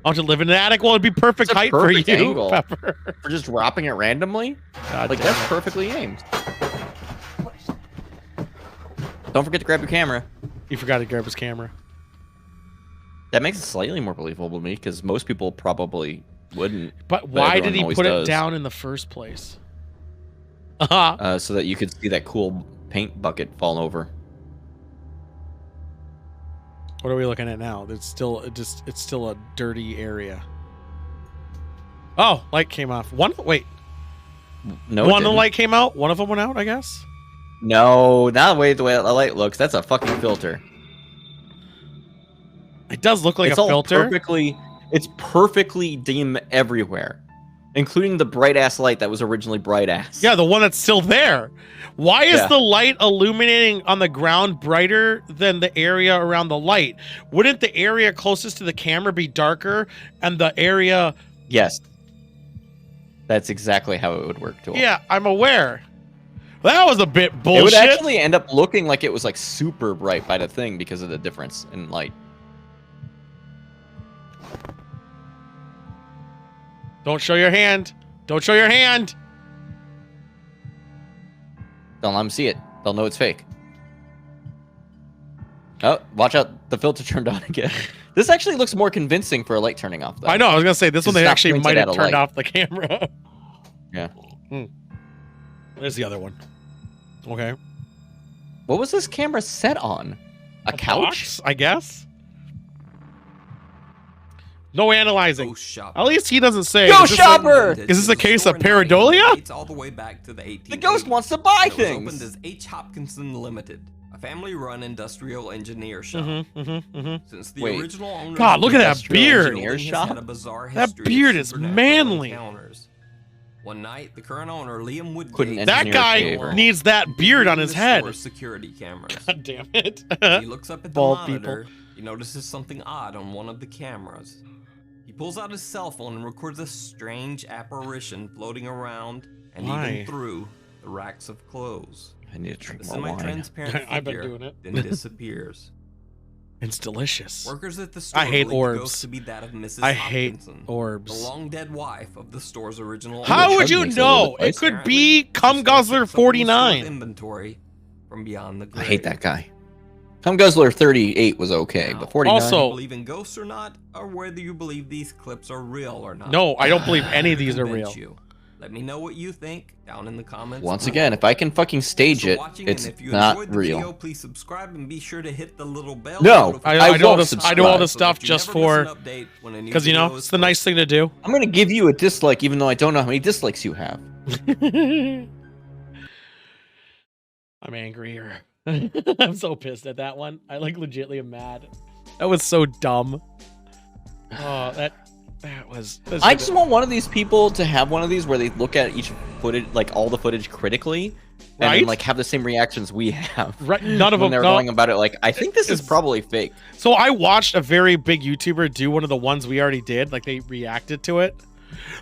Oh, to live in an attic? Well, it'd be perfect It's a height perfect for you, angle. Pepper. For just dropping it randomly? God Like, damn that's it. perfectly aimed. Don't forget to grab your camera. He forgot to grab his camera. That makes it slightly more believable to me, because most people probably wouldn't. But why did everyone he always put does. it down in the first place? Uh-huh. So that you could see that cool paint bucket fall over. What are we looking at now? It's still a dirty area. Oh, light came off. Wait. No, it One of the didn't. light came out. One of them went out, I guess. No, not the way the light looks. That's a fucking filter. It does look like It's a all filter. perfectly. It's perfectly dim everywhere, including the bright ass light that was originally bright ass. Yeah, the one that's still there. Why is Yeah. the light illuminating on the ground brighter than the area around the light? Wouldn't the area closest to the camera be darker and the area... Yes. That's exactly how it would work, Joel. Yeah, I'm aware. That was a bit It bullshit. would actually end up looking like it was like super bright by the thing because of the difference in light. Don't show your hand. Don't show your hand. Don't let them see it. They'll know it's fake. Oh, watch out. The filter turned on again. This actually looks more convincing for a light turning off, though. I know. I was going to say, this one It's they not actually pointed might at have a turned light. off the camera. Yeah. There's the other one. Okay. What was this camera set on? A couch? Box, I guess. No analyzing. Ghost shopper. At least he doesn't say. Ghost Is this a- shopper! Is this a case of Store pareidolia? dates all the way back to the 1880s. The ghost wants to buy It was opened things. as H. Hopkinson Limited, a family-run industrial engineer shop. Since the Wait. original owner, God, look at that Industrial beard. engineer shop? Had a bizarre That history of beard is supernatural manly. encounters. One night, the current owner, Liam Woodgate, Couldn't That engineer guy favor. needs that beard on viewing his the head. store's security cameras. God damn it. He looks up at the Bald monitor. He notices something odd on one of the cameras. He pulls out his cell phone and records a strange apparition floating around and Why? even through the racks of clothes. I need to drink The more wine. semi-transparent I've been figure doing it. then disappears. It's delicious. Workers at the store I hate believe the orbs. ghost to be that of Mrs. I hate Hopkinson, orbs. the long dead wife of the store's original How owner. would you makes it a little know? bit It could Apparently, be Cum she's gonna Guzzler check something in the store's 49. Inventory from beyond the I grave. hate that guy. Cum Guzzler 38 was okay, Now, but 49. Also- whether you believe in ghosts or not, or whether you believe these clips are real or not. No, I don't believe any of to these are convince real. you. Let me know what you think down in the comments. Once below. again, if I can fucking stage Thanks for it, watching, it's and if you not enjoyed the real. Video, please subscribe and be sure to hit the little bell. No, I I do all won't this. I do all subscribe. this stuff just for because you know it's the nice thing to do. I'm gonna give you a dislike, even though I don't know how many dislikes you have. I'm angrier. I'm so pissed at that one. I like legitly am mad. That was so dumb. Oh, that was. I just want one of these people to have one of these where they look at each footage, like all the footage critically, and Right? then, like have the same reactions we have. Right, none of when them. they're going about it, like I think this is It's- probably fake. So I watched a very big YouTuber do one of the ones we already did. Like they reacted to it.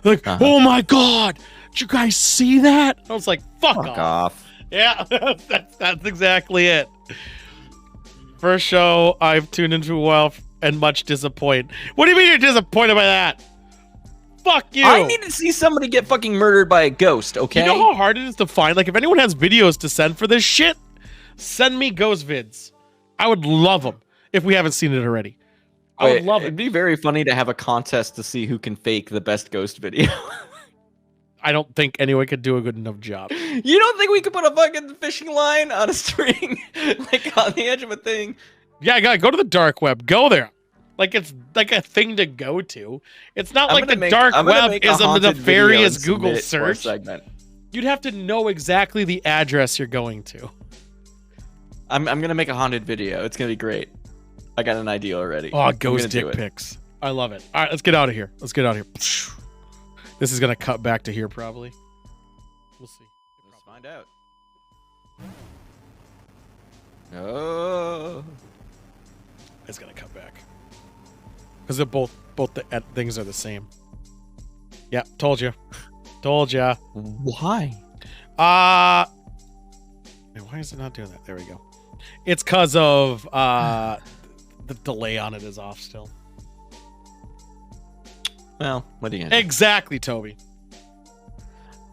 Like, oh my god, did you guys see that? I was like, fuck off. Yeah, that's exactly it. First show I've tuned into a while and much disappointed. What do you mean you're disappointed by that? Fuck you. I need to see somebody get fucking murdered by a ghost. Okay. You know how hard it is to find? Like, if anyone has videos to send for this shit, send me ghost vids. I would love them if we haven't seen it already. I would love it. It'd be very funny to have a contest to see who can fake the best ghost video. I don't think anyone could do a good enough job. You don't think we could put a fucking fishing line on a string, like on the edge of a thing? Yeah, go to the dark web. Go there. Like it's like a thing to go to. It's not like the dark web is a nefarious Google search. Segment. You'd have to know exactly the address you're going to. I'm gonna make a haunted video. It's gonna be great. I got an idea already. Oh, I'm ghost gonna do dick it. pics. I love it. All right, let's get out of here. Let's get out of here. This is gonna cut back to here probably. We'll see. Let's find out. Oh. It's gonna cut back because they're both the things are the same. Yeah, told you. Told ya. Why? Why is it not doing that? There we go. It's because of the delay on it is off still. Well, what are you gonna do? Exactly, Toby.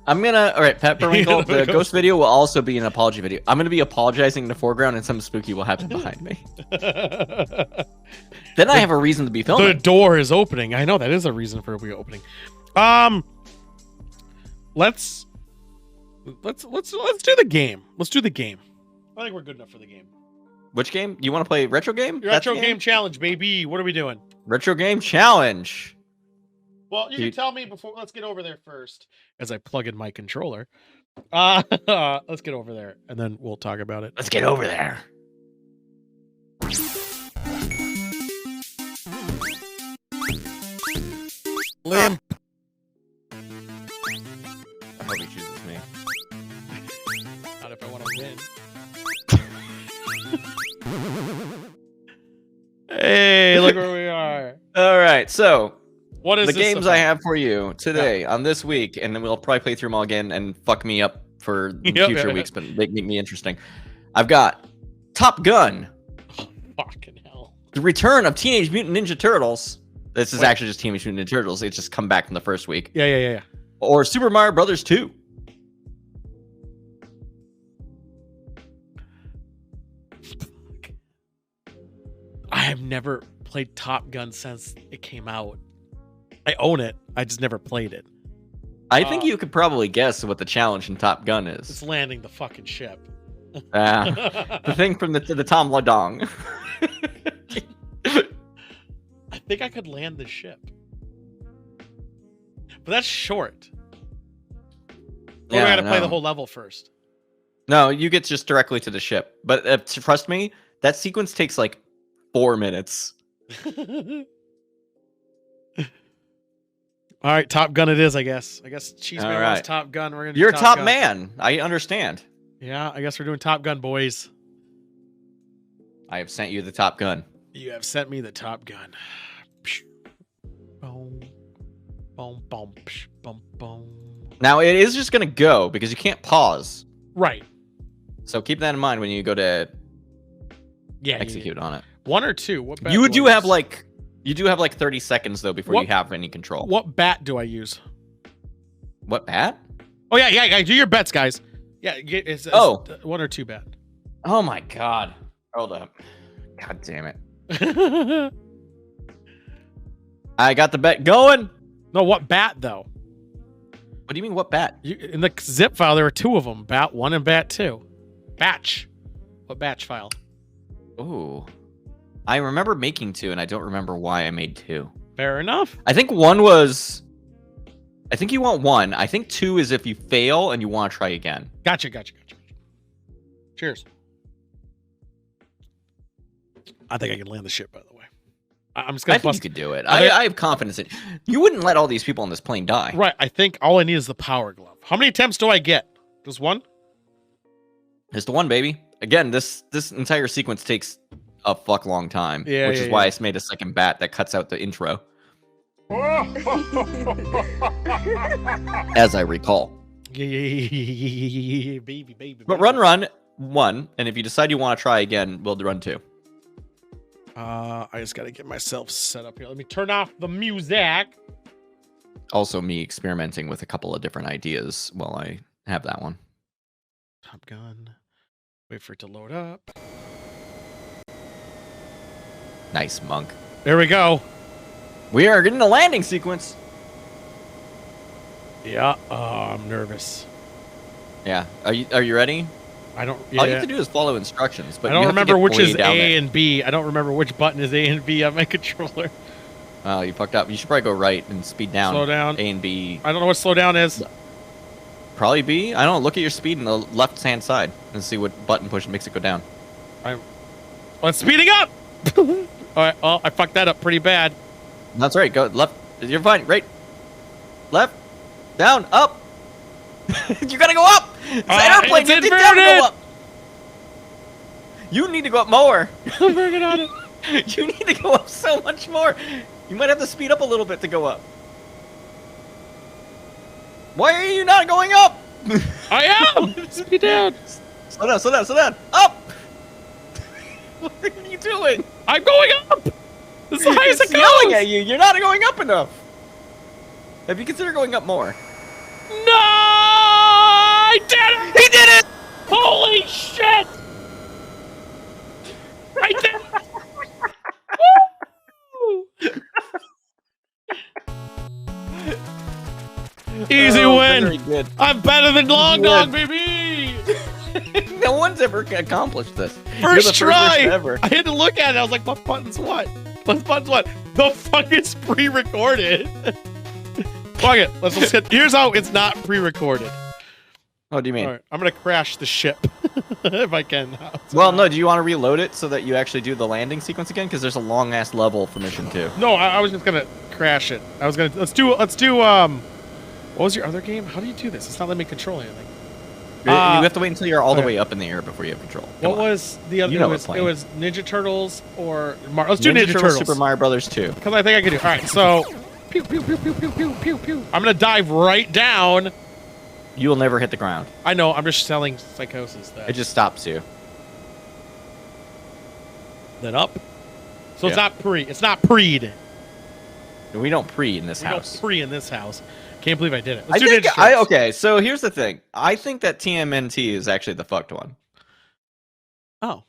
All right, Pat Periwinkle, the ghost video will also be an apology video. I'm gonna be apologizing in the foreground and something spooky will happen behind me. Then I have a reason to be filming. The door is opening. I know that is a reason for it opening. Let's do the game. Let's do the game. I think we're good enough for the game. Which game? You want to play retro game? Retro game challenge, baby. What are we doing? Retro game challenge. Well, you can tell me before. Let's get over there first, as I plug in my controller. Let's get over there, and then we'll talk about it. Let's get over there. Limp. I hope he chooses me. Not if I want to win. Hey, look where we are. All right, so What is the this games about? I have for you today on this week, and then we'll probably play through them all again and fuck me up for future weeks, but make me interesting. I've got Top Gun, Fucking hell. The Return of Teenage Mutant Ninja Turtles. This is Wait. actually just Teenage Mutant Ninja Turtles. It's just come back from the first week. Yeah. Or Super Mario Brothers 2. I have never played Top Gun since it came out. I own it. I just never played it. I think you could probably guess what the challenge in Top Gun is. It's landing the fucking ship. The thing from the Tom Ladong. I think I could land the ship. But that's short. Or do I gotta play the whole level first? No, you get just directly to the ship. But trust me, that sequence takes like 4 minutes. All right, Top Gun it is, I guess. Cheeseman All wants right. Top Gun. We're gonna do You're a top Gun. man. I understand. Yeah, I guess we're doing Top Gun, boys. I have sent you the Top Gun. You have sent me the Top Gun. Boom, boom, boom, boom, boom. Now, it is just going to go because you can't pause. Right. So keep that in mind when you go to Yeah. execute on it. 1 or 2? What bat You do have was- like 30 seconds though before you have any control. What bat do I use? What bat? Oh yeah. Do your bets, guys. Yeah. It's 1 or 2 bat. Oh my god. Hold up. God damn it. I got the bet going. No, what bat though? What do you mean what bat? In the zip file, there were 2 of them. Bat 1 and bat 2. Batch. What batch file? Ooh. I remember making 2 and I don't remember why I made 2. Fair enough. I think 1 was... I think you want 1. I think 2 is if you fail and you want to try again. Gotcha. Cheers. I think I can land the ship, by the way. I'm just I gonna think you bust. could do it. I think- I have confidence in you. Wouldn't let all these people on this plane die. Right. I think all I need is the power glove. How many attempts do I get? Just 1? It's the 1, baby. Again, this entire sequence takes a fuck long time. Yeah, which yeah, is why yeah. I made a second bat that cuts out the intro. As I recall. Yeah, baby. But run 1, and if you decide you want to try again, we'll run 2. I just gotta get myself set up here. Let me turn off the music. Also, me experimenting with a couple of different ideas while I have that one. Top Gun. Wait for it to load up. Nice, Monk. There we go. We are getting a landing sequence. Yeah. Oh, I'm nervous. Yeah. Are you ready? I don't. All you have to do is follow instructions. But I don't you have to remember get which way is down A there. and B. I don't remember which button is A and B on my controller. Oh, you fucked up. You should probably go right and speed down. Slow down. A and B. I don't know what slow down is. Probably B. I don't know. Look at your speed on the left-hand side and see what button push makes it go down. Well, it's speeding up. All right. Oh, I fucked that up pretty bad. That's right. Go left. You're fine. Right. Left. Down. Up. You gotta go up. It's an airplane. It's You need to go inverted. up. You need to go up more. I'm working on it. You need to go up so much more. You might have to speed up a little bit to go up. Why are you not going up? I am. Speed down. Slow down, slow down, slow down. Up! What are you doing? I'm going up. This is the highest it It's yelling goes. at you. You're not going up enough. Have you considered going up more? No! I did it! He did it! Holy shit! I did it! Woo! Easy win! Very good. I'm better than Long Good. Dog, baby! No one's ever accomplished this. You're First the try! person ever. I had to look at it. I was like, what button's what? What button's what? The fuck is pre-recorded. Fuck it. Let's hit. Here's how it's not pre-recorded. What do you mean? All right, I'm gonna crash the ship if I can. Well, no. Do you want to reload it so that you actually do the landing sequence again? Because there's a long ass level for mission 2. No, I was just gonna crash it. I was gonna let's do what was your other game? How do you do this? It's not letting me control anything. You have to wait until you're all the okay. way up in the air before you have control. Come What on. was the other? You know it was, what it plane. was Ninja Turtles or let's do Ninja Turtles. Super Mario Brothers 2. Because I think I can do. All right, so pew pew pew pew pew pew pew pew. I'm gonna dive right down. You will never hit the ground. I know. I'm just selling psychosis. That It just stops you. then up. So it's Yeah. not pre. It's not preed. We don't pre in this We house. don't pre in this house. Can't believe I did it. I Let's do think Ninja Turtles. okay. So here's the thing. I think that TMNT is actually the fucked one Oh.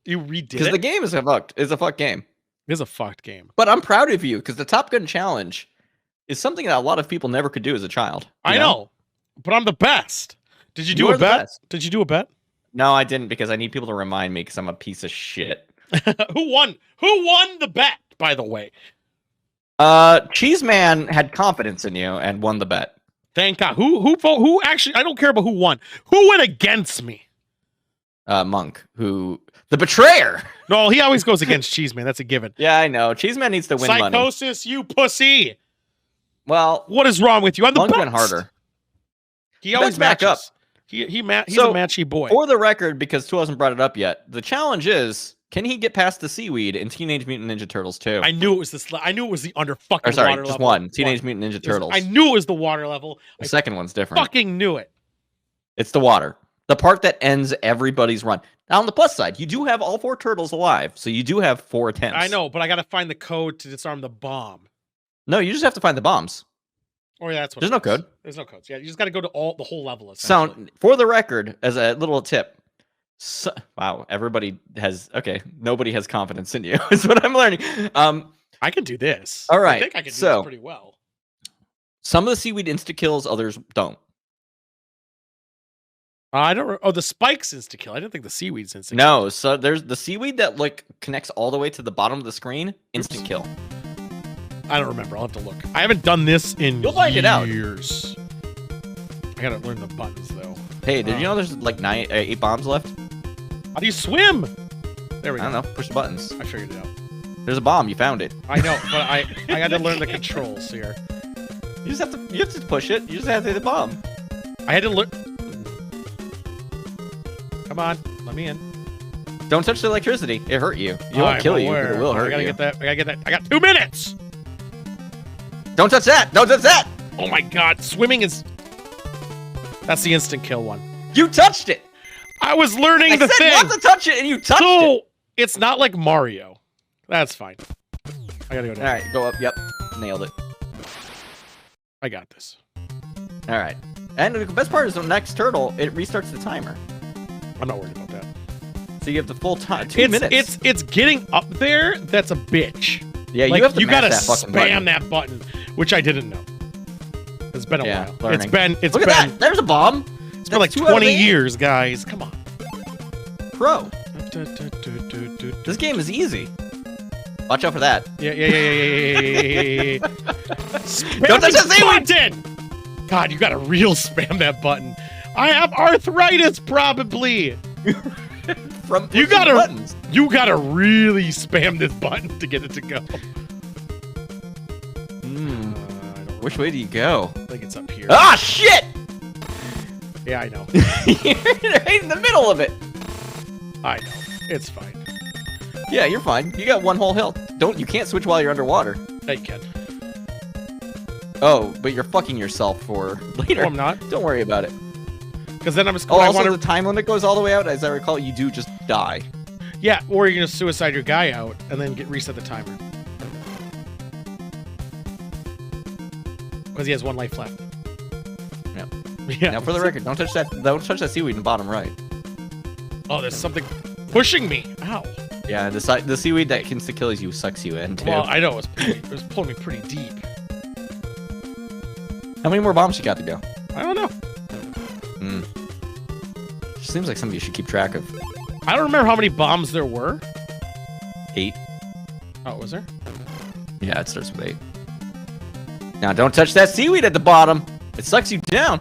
You redid because it? the game is a fucked game. It is a fucked game. But I'm proud of you because the Top Gun challenge is something that a lot of people never could do as a child. you I know, but I'm the best. Did you do You a are the bet? best. Did you do a bet? No, I didn't because I need people to remind me because I'm a piece of shit. Who won? Who won the bet, by the way? Cheese Man had confidence in you and won the bet. Thank God. Who actually? I don't care about who won. Who went against me? Monk, the betrayer. No, he always goes against Cheeseman. That's a given. Yeah, I know. Cheeseman needs to win money. Psychosis, you pussy. Well, What is wrong with you? I'm the Monk best. went harder. He always back up. matches. He's So, a matchy boy. For the record, because Tool hasn't brought it up yet, the challenge is, can he get past the seaweed in Teenage Mutant Ninja Turtles 2? I knew it was this. I knew it was the under fucking Or sorry, water just level. one. Teenage Mutant Ninja Turtles. I knew it was the water level. The I second one's different. fucking knew it. It's the water. The part that ends everybody's run. Now, on the plus side, you do have all 4 turtles alive, so you do have 4 attempts. I know, but I got to find the code to disarm the bomb. No, you just have to find the bombs. Oh yeah, that's what. There's it no is. code. There's no codes. Yeah, you just got to go to the whole level. essentially. So, for the record, as a little tip, wow, everybody has nobody has confidence in you. Is what I'm learning. I can do this. All right, I think I can do so- this pretty well. Some of the seaweed insta kills, others don't. I don't. Oh, the spikes insta kill. I didn't think the seaweed's insta. No, so there's the seaweed that connects all the way to the bottom of the screen, instant kill. I don't remember. I'll have to look. I haven't done this in You'll find it out. years. I gotta learn the buttons though. Hey, did you know there's 8 bombs left? How do you swim? There we I go. don't know. Push the buttons. I figured it out. There's a bomb. You found it. I know, but I got to learn the controls here. You just have to push it. You just have to hit the bomb. I had to look. Come on, let me in. Don't touch the electricity. It hurt you. It won't kill you, but it will hurt I gotta you. get that. I gotta get that. I got 2 minutes. Don't touch that. Don't touch that. Oh my god, swimming is. That's the instant kill one. You touched it. I was learning I the said thing. not to touch it, and you touched it. So it's not like Mario. That's fine. I gotta go down. All right, go up. Yep, nailed it. I got this. All right. And the best part is the next turtle, it restarts the timer. I'm not worried about that. So you have the full time, 2 minutes. It's getting up there. That's a bitch. Yeah, Like, you have to gotta mash that fucking spam button. that button, which I didn't know. It's been a while. learning. It's Look been at that. There's a bomb. it's been like That's 2 out of 20 8. years, guys. Come on. Pro. This game is easy. Watch out for that. Yeah. Spam Don't touch this that seaweed! button! God, you gotta real spam that button. I have arthritis, probably. From You pushing gotta- buttons. You gotta really spam this button to get it to go. I don't Which way do you go? I think it's up here. Ah, shit! Yeah, I know. You're right in the middle of it. I know. It's fine. Yeah, you're fine. You got 1 whole health. You can't switch while you're underwater. I can. Oh, but you're fucking yourself for later. No, I'm not. Don't worry about it. Because then I'm just. Oh, I also wanna, the time limit goes all the way out. As I recall, you do just die. yeah, or you're gonna suicide your guy out and then reset the timer. Because he has 1 life left. Yep. Yeah. Now, for the record, don't touch that seaweed in the bottom right. Oh, there's something pushing me. Ow. Yeah, the seaweed that insta kills you sucks you in too. Well, I know it was pulling me pretty deep. How many more bombs you got to go? I don't know. Seems like something you should keep track of. I don't remember how many bombs there were. 8. Oh, was there? Yeah, it starts with 8. Now, don't touch that seaweed at the bottom. It sucks you down.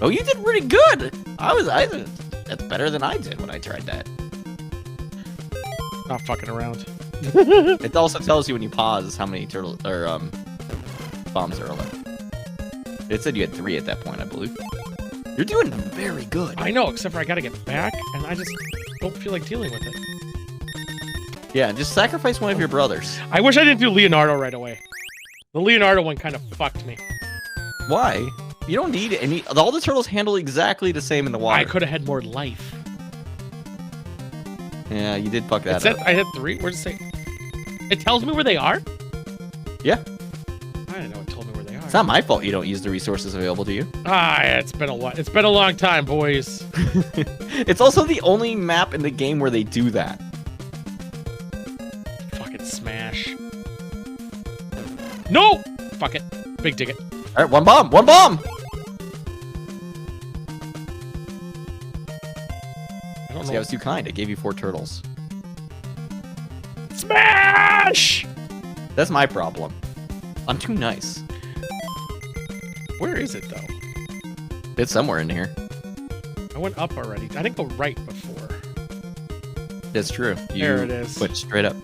Oh, you did pretty good. That's better than I did when I tried that. Not fucking around. It also tells you when you pause how many bombs there are left. It said you had 3 at that point, I believe. You're doing very good. I know, except for I gotta get back, and I just don't feel like dealing with it. Yeah, just sacrifice one of your brothers. I wish I didn't do Leonardo right away. The Leonardo one kind of fucked me. Why? You don't need any. All the turtles handle exactly the same in the water. I could have had more life. Yeah, you did fuck It that said up. I had 3. Where's it say? It tells me where they are? Yeah. I didn't know it told me where they are. It's not my fault you don't use the resources available to you. Ah, yeah, it's been a while. It's been a long time, boys. It's also the only map in the game where they do that. Fucking smash. No! Fuck it. Big dig it. All right, 1 bomb. 1 bomb. I don't See, know. I was too kind. I gave you 4 turtles. Smash! That's my problem. I'm too nice. Where is it though? It's somewhere in here. I went up already. I didn't go right before. That's true. There it is. Went straight up.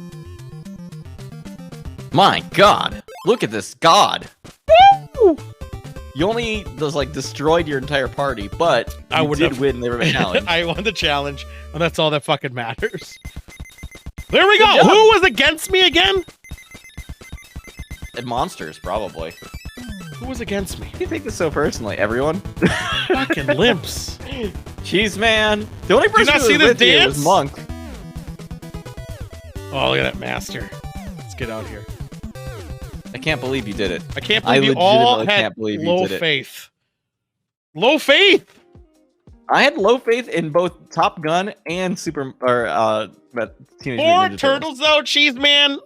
My God! Look at this God! Woo! You only destroyed your entire party, but I you would did have- win the challenge. I won the challenge, and that's all that fucking matters. There we Good go. job. Who was against me again? And monsters, probably. Who was against me? You take this so personally, everyone? Fucking limps. Jeez, man. The only person not who see was the with you dance? was Monk. Oh, look at that master. Let's get out here. I can't believe you did it. I can't I believe you all legitimately had can't believe you low did it. faith. Low faith. I had low faith in both Top Gun and Teenage Mutant Four Ninja turtles though, cheese man.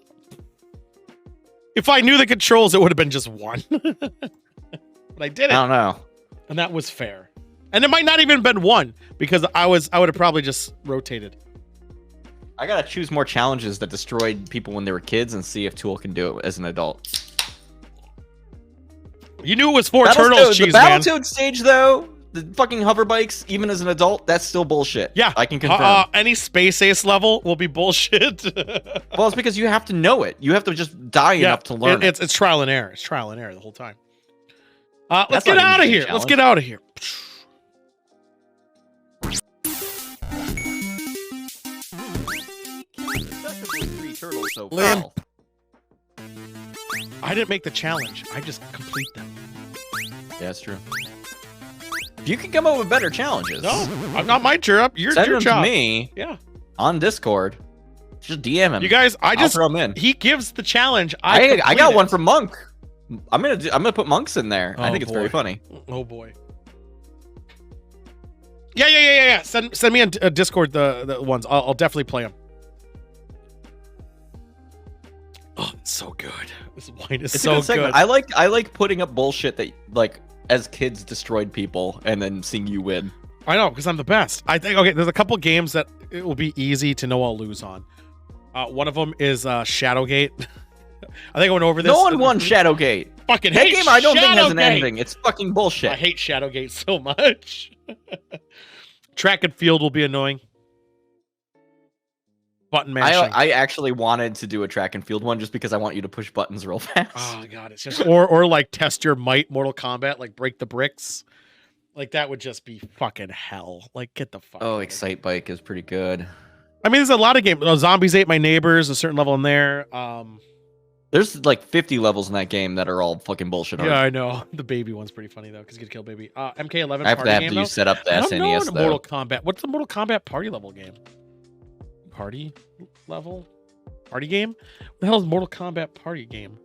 If I knew the controls, it would have been just one. But I I didn't, don't know. and that was fair. And it might not even been one because I would have probably just rotated. I gotta choose more challenges that destroyed people when they were kids and see if Tool can do it as an adult. You knew it was four turtles, The cheese man. Battletoad stage, though, the fucking hover bikes, even as an adult, that's still bullshit. Yeah, I can confirm. Any Space Ace level will be bullshit. Well, it's because you have to know it. You have to just die enough to learn it. It's trial and error. It's trial and error the whole time. Let's That's get not an out of easy here. Let's challenge. get out of here. Effectively 3 turtles so Limp. far. I didn't make the challenge. I just complete them. Yeah, that's true. You can come up with better challenges. No, I'm not my cheer up. Your Send them job. to me Yeah. on Discord. Just DM him. You guys, I I'll just throw him in. he gives the challenge. I complete got it. one from Monk. I'm gonna put Monks in there. I Oh, think it's very boy. funny. Oh boy. Yeah. Send me on Discord the ones. I'll definitely play them. Oh, it's so good. This wine is It's so a good segment. good. I like putting up bullshit that as kids destroyed people and then seeing you win. I know, because I'm the best. I think, okay, there's a couple games that it will be easy to know I'll lose on. One of them is Shadowgate. I think I went over this. No one won Shadowgate. Fucking That hate game I don't think has an Shadowgate. ending. It's fucking bullshit. I hate Shadowgate so much. Track and field will be annoying. Button mashing. I actually wanted to do a track and field one just because I want you to push buttons real fast. Oh god, it's just or like test your might, Mortal Kombat, like break the bricks. Like that would just be fucking hell. Like get the fuck. Oh, out of here. Excite Bike is pretty good. I mean, there's a lot of games. Zombies Ate My Neighbors, a certain level in there. There's like 50 levels in that game that are all fucking bullshit. Yeah, I know. The baby one's pretty funny though, because you get kill baby. MK11 I have party to have game, to though? you set up the I don't know SNES what though. Mortal Kombat. What's the Mortal Kombat party level game? Party level? Party game? What the hell is Mortal Kombat party game?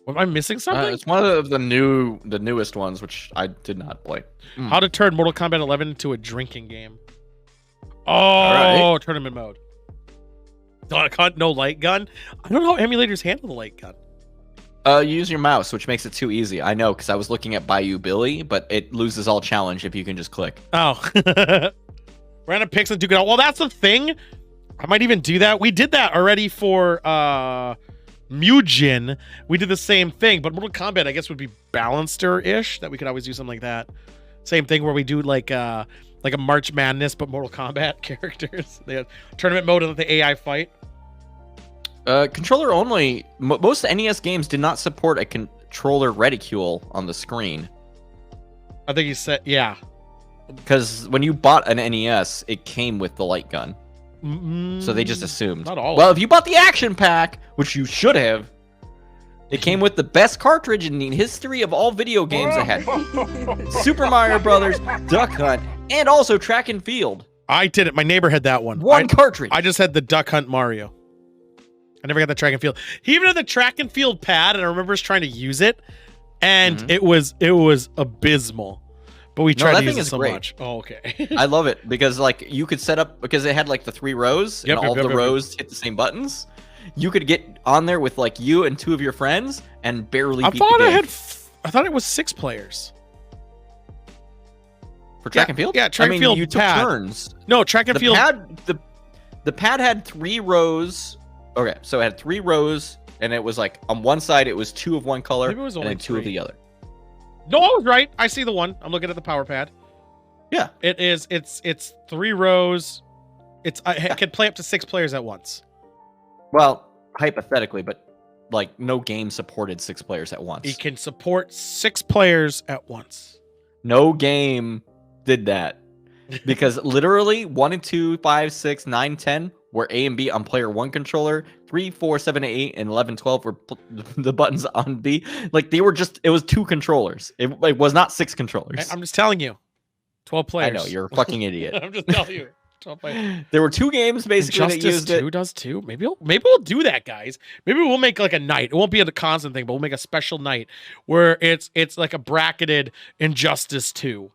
Am I missing something? It's one of the newest ones, which I did not play. How to turn Mortal Kombat 11 into a drinking game. Oh, right. tournament mode. No light gun? I don't know how emulators handle the light gun. You use your mouse, which makes it too easy. I know, because I was looking at Bayou Billy, but it loses all challenge if you can just click. Oh. Random picks and duke it out. Well, that's the thing. I might even do that. We did that already for Mugen. We did the same thing, but Mortal Kombat, I guess, would be balancer-ish, that we could always do something like that. Same thing where we do like a March Madness, but Mortal Kombat characters. They have tournament mode and let the AI fight. Controller only. Most NES games did not support a controller reticule on the screen. I think he said, yeah. Because when you bought an NES, it came with the light gun. So they just assumed. Not all. Well, if you bought the action pack, which you should have, it came with the best cartridge in the history of all video games that had Super Mario Brothers, Duck Hunt, and also Track and Field. I did it. My neighbor had that one. One cartridge. I just had the Duck Hunt Mario. I never got the track and field. He even had the track and field pad, and I remember us trying to use it, and it was abysmal. But we tried that to use thing it is so great. much. Oh, okay. I love it because like you could set up because it had like the 3 rows Yep, and all yep, the yep, rows hit the same buttons. You could get on there with like you and 2 of your friends and barely I beat thought the I game. I thought it was 6 players. For track and field. Yeah, track and field You took pad. turns. No, track and The field. pad, the pad had 3 rows. Okay, so it had 3 rows, and it was like on one side it was 2 of one color Maybe it was and only then 2 of 3. the other. No, I was right. I see the one. I'm looking at the power pad. Yeah. It is. It's 3 rows. It can play up to 6 players at once. Well, hypothetically, but like no game supported 6 players at once. It can support 6 players at once. No game did that. Because literally 1 and 2, 5, 6, 9, 10 were A and B on player 1 controller. 3, 4, 7, 8, and 11, 12 were the buttons on B. Like they were just, it was 2 controllers. It was not 6 controllers. I'm just telling you. 12 players. I know, you're a fucking idiot. I'm just telling you. 12 players. There were 2 games basically that Justice used 2 it. does too. Maybe we'll do that, guys. Maybe we'll make like a night. It won't be a constant thing, but we'll make a special night where it's like a bracketed Injustice 2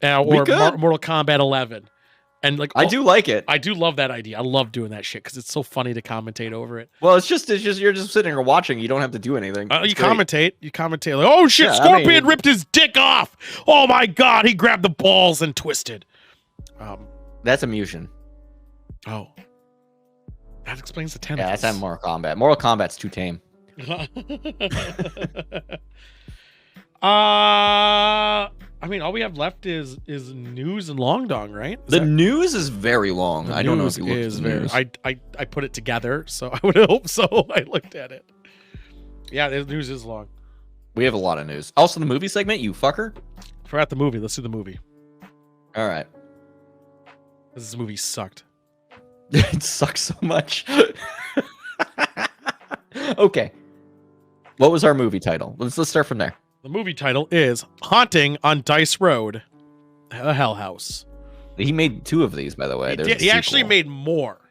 or Mortal Kombat 11. And like I do like it. I do love that idea. I love doing that shit because it's so funny to commentate over it. Well, it's just you're just sitting here watching. You don't have to do anything. You commentate like, oh shit, Yeah, Scorpion ripped his dick off. Oh my god, he grabbed the balls and twisted. That's a Musion. Oh, that explains the 10. Yeah, that's not Mortal Kombat. Mortal Kombat's too tame. I mean, all we have left is news and Long Dong, right? The news is very long. I don't know if you looked is at the very. news. I put it together, so I would hope so. I looked at it. Yeah, the news is long. We have a lot of news. Also, the movie segment, you fucker. Forgot the movie. Let's do the movie. All right. This movie sucked. It sucks so much. Okay. What was our movie title? Let's start from there. The movie title is Haunting on Dice Road, a Hell House. He made 2 of these, by the way. He actually made more.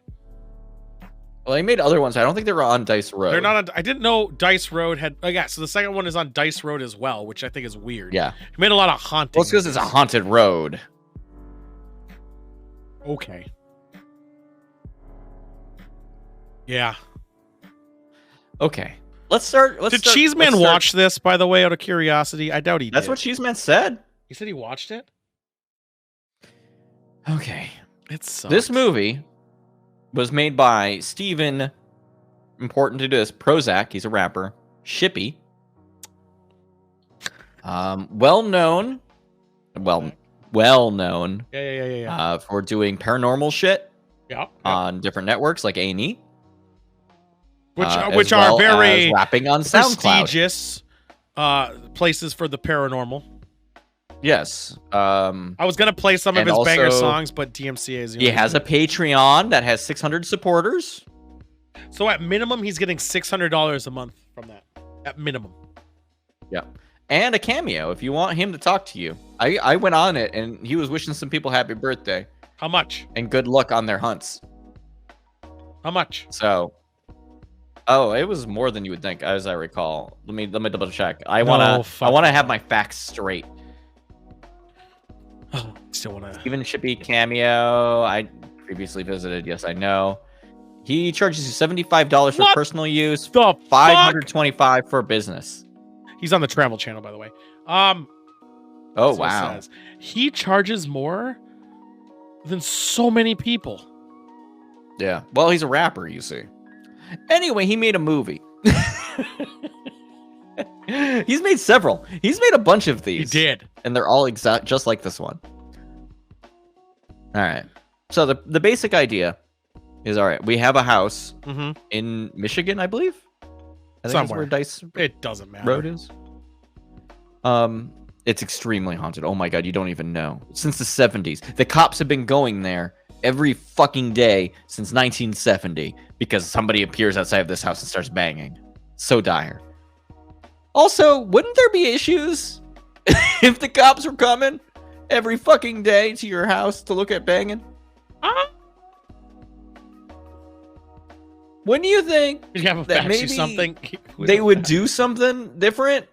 Well, he made other ones. I don't think they were on Dice Road. They're not on. I didn't know Dice Road had. Oh, yeah, so the second one is on Dice Road as well, which I think is weird. Yeah. He made a lot of haunting. Well, it's because it's a haunted road. Okay. Yeah. Okay. Let's start. Did Cheeseman watch this, by the way, out of curiosity? I doubt he did. That's what Cheeseman said. He said he watched it? Okay. It sucks. This movie was made by Steven, important to this, Prozac, he's a rapper, Shippy. Well known. Yeah. For doing paranormal shit. Yeah. On different networks like A&E. Which are very rapping on SoundCloud. Prestigious places for the paranormal. Yes. I was gonna play some of his banger songs, but DMCA is. He has a Patreon that has 600 supporters. So at minimum, he's getting $600 a month from that. At minimum. Yeah. And a cameo if you want him to talk to you. I went on it and he was wishing some people happy birthday. How much? And good luck on their hunts. How much? So. Oh, it was more than you would think, as I recall. Let me double check. I wanna have my facts straight. Oh, still wanna. Even Shippy cameo. I previously visited. Yes, I know. He charges you $75 for personal use. The $525 for business. He's on the Travel Channel, by the way. Oh wow. He charges more than so many people. Yeah. Well, he's a rapper, you see. Anyway, he made a movie. He's made several. He's made a bunch of these. He did. And they're all just like this one. All right. So the basic idea is, all right, we have a house in Michigan, I believe. I think that's where Dice it doesn't matter. Road is. It's extremely haunted. Oh my god, you don't even know. Since the 70s. The cops have been going there every fucking day since 1970 because somebody appears outside of this house and starts banging. So dire. Also, wouldn't there be issues if the cops were coming every fucking day to your house to look at banging? Wouldn't you think that maybe something? they would do something different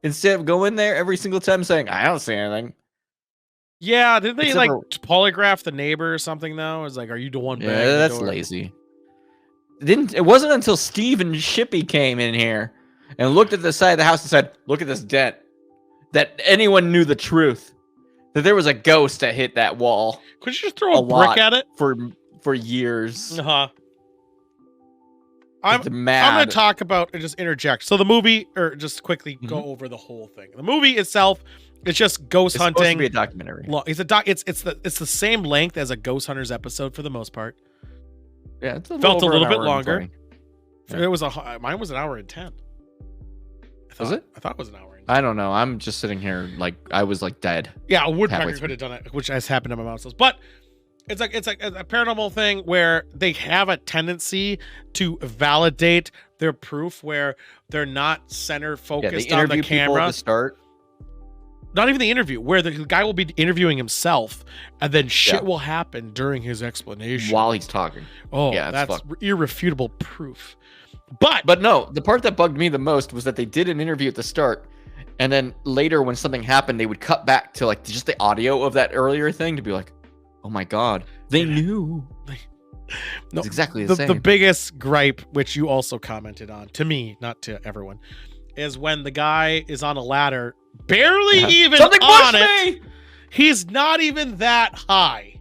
instead of going there every single time saying, I don't see anything? Yeah, didn't they polygraph the neighbor or something though? It's like, are you the one? Yeah, that's lazy. It wasn't until Steve and Shippy came in here and looked at the side of the house and said, look at this dent, that anyone knew the truth, that there was a ghost that hit that wall. Could you just throw a brick at it? For years. Uh-huh. I'm mad. going to talk about and just interject. So the movie, or just quickly go over the whole thing. The movie itself is just ghost It's hunting. supposed to be a documentary. It's the same length as a Ghost Hunters episode for the most part. Yeah, it's Felt a over an little bit hour and longer. 20. It was mine was an hour and 10. Was it? I thought it was an hour and 10. I don't know. I'm just sitting here like I was like dead. Yeah, a woodpecker halfway could have done it, which has happened to my mom's house. But it's like a paranormal thing where they have a tendency to validate their proof, where they're not center Yeah, focused they on interview the people camera. to start. Not even the interview, where the guy will be interviewing himself, and then shit Yeah. will happen during his explanation while he's talking. Oh, Yeah, it's that's fucked. irrefutable proof. But But no, the part that bugged me the most was that they did an interview at the start, and then later when something happened, they would cut back to like just the audio of that earlier thing to be like, "Oh my god, they knew." no, It's exactly the the same. biggest gripe, which you also commented on, to me, not to everyone, is when the guy is on a ladder, barely even Something on pushed it. me! He's not even that high.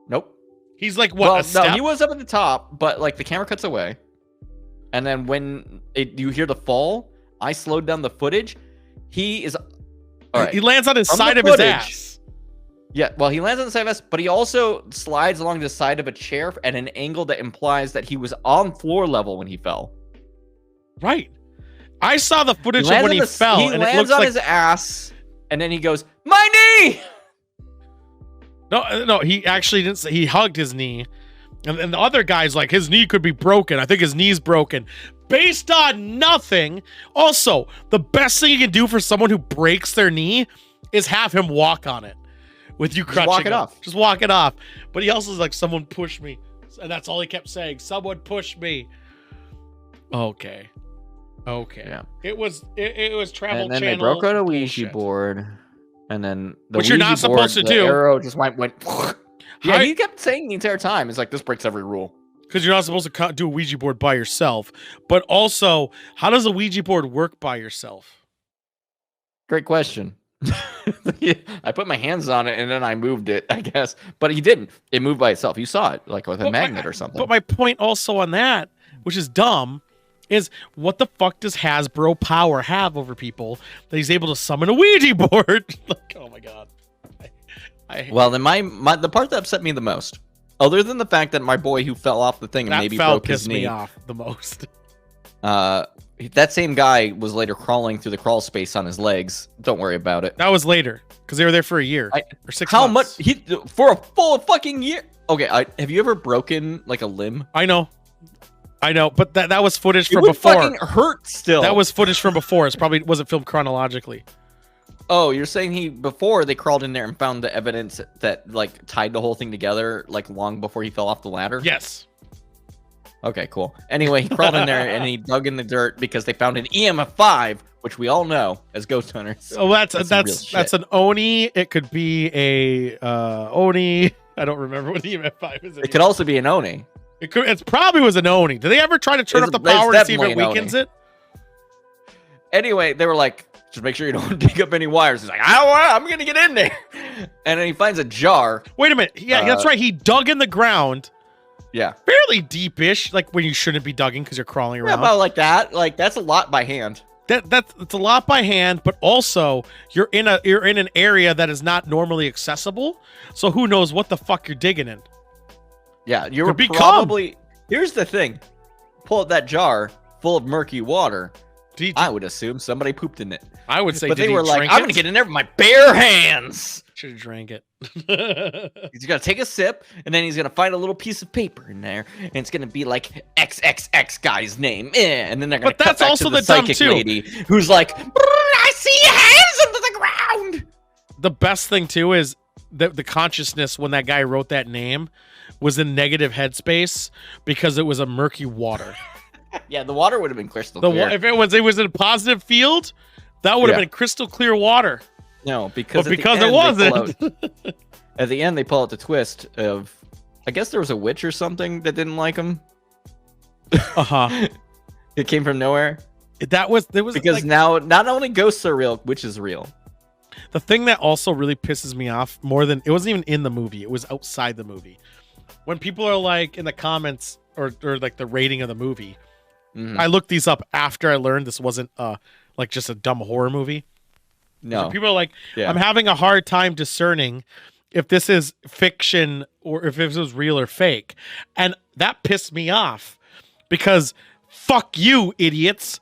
Nope. He's like what? Well, A step? no, he was up at the top, but like the camera cuts away, and then when you hear the fall, I slowed down the footage. He is. All right. He lands on his From the side of his footage- ass. Yeah, well, he lands on the side of us, but he also slides along the side of a chair at an angle that implies that he was on floor level when he fell. Right. I saw the footage of lands when on he the- fell, He and it lands looks on like his ass, and then he goes, "My knee!" no. He actually didn't say. He hugged his knee, and the other guy's like, his knee could be broken. I think his knee's broken, based on nothing. Also, the best thing you can do for someone who breaks their knee is have him walk on it with you crutching walk it him. off. Just walk it off. But he also is like, someone pushed me, and that's all he kept saying. Someone pushed me. Okay. Yeah. It was Travel And then Channel. they broke out a Ouija bullshit. board, and then the Which you're Ouija not supposed board, to the do. arrow just went. Yeah, How- he kept saying the entire time, "It's like this breaks every rule." Because you're not supposed to do a Ouija board by yourself. But also, how does a Ouija board work by yourself? Great question. I put my hands on it and then I moved it, I guess, but he didn't. It moved by itself. You saw it, like with a magnet or something. But my point also on that, which is dumb, is what the fuck does Hasbro Power have over people that he's able to summon a Ouija board? Like, oh my god. Well, then the part that upset me the most, other than the fact that my boy who fell off the thing and that maybe fell broke his pissed me knee, off the most. that same guy was later crawling through the crawl space on his legs. Don't worry about it. That was later because they were there for a year or 6 How months. much for a full fucking year? Okay, have you ever broken like a limb? I know, but that was footage It from would before. fucking hurt still. That was footage from before. It probably wasn't filmed chronologically. Oh, you're saying before they crawled in there and found the evidence that like tied the whole thing together like long before he fell off the ladder? Yes. Okay, cool. Anyway, he crawled in there and he dug in the dirt because they found an EMF5, which we all know as ghost hunters. Oh, that's some real shit. an Oni. It could be a Oni. I don't remember what the EMF5 is. It could also be an Oni. It probably was an Oni. Did they ever try to turn It's- up the it's power to see if it definitely an weakens Oni. it? Anyway, they were like, just make sure you don't dig up any wires. He's like, I'm gonna get in there. And then he finds a jar. Wait a minute. Yeah, that's right. He dug in the ground, Yeah. fairly deepish, like when you shouldn't be digging because you're crawling Yeah, around. about like that. Like that's a lot by hand. It's a lot by hand, but also you're in an area that is not normally accessible. So who knows what the fuck you're digging in? Yeah, you Could were be probably. Here's the thing: pull out that jar full of murky water. I would assume somebody pooped in it. I would say, but did they he were like, drink "I'm it? gonna get in there with my bare hands." Should have drank it. He's gonna take a sip, and then he's gonna find a little piece of paper in there, and it's gonna be like XXX guy's name, and then they're gonna But cut that's back also to the the dumb psychic too. lady who's like, "I see hands under the ground." The best thing too is that the consciousness when that guy wrote that name was in negative headspace because it was a murky water. Yeah, the water would have been crystal clear. If it was in a positive field, that would have Yeah. been crystal clear water. No, because But at the because it end, they pull wasn't. out- at the end, they pull out the twist of, I guess there was a witch or something that didn't like him. Uh-huh. It came from nowhere. There was Because like, now not only ghosts are real, witches are real. the thing that also really pisses me off more than it wasn't even in the movie, it was outside the movie. When people are like in the comments or like the rating of the movie. Mhm. I looked these up after I learned this wasn't like just a dumb horror movie. No. People are like, Yeah. I'm having a hard time discerning if this is fiction or if this was real or fake. And that pissed me off because fuck you, idiots.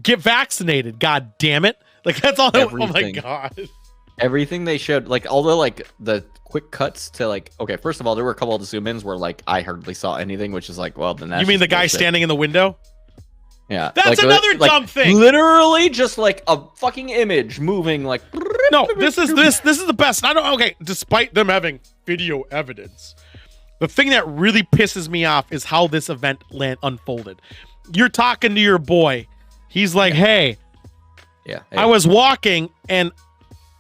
Get vaccinated, god damn it. Like that's all. Oh my Everything. god. Everything they showed, like all the like the quick cuts to like, okay, first of all, there were a couple of the zoom ins where like I hardly saw anything, which is like, well, then that's You mean the just guy bullshit. standing in the window? Yeah, That's like, another like, dumb thing. Literally, just like a fucking image moving, like. No, this is the best. I don't. Okay, despite them having video evidence, the thing that really pisses me off is how this event unfolded. You're talking to your boy. He's like, "Hey, Yeah, I was walking and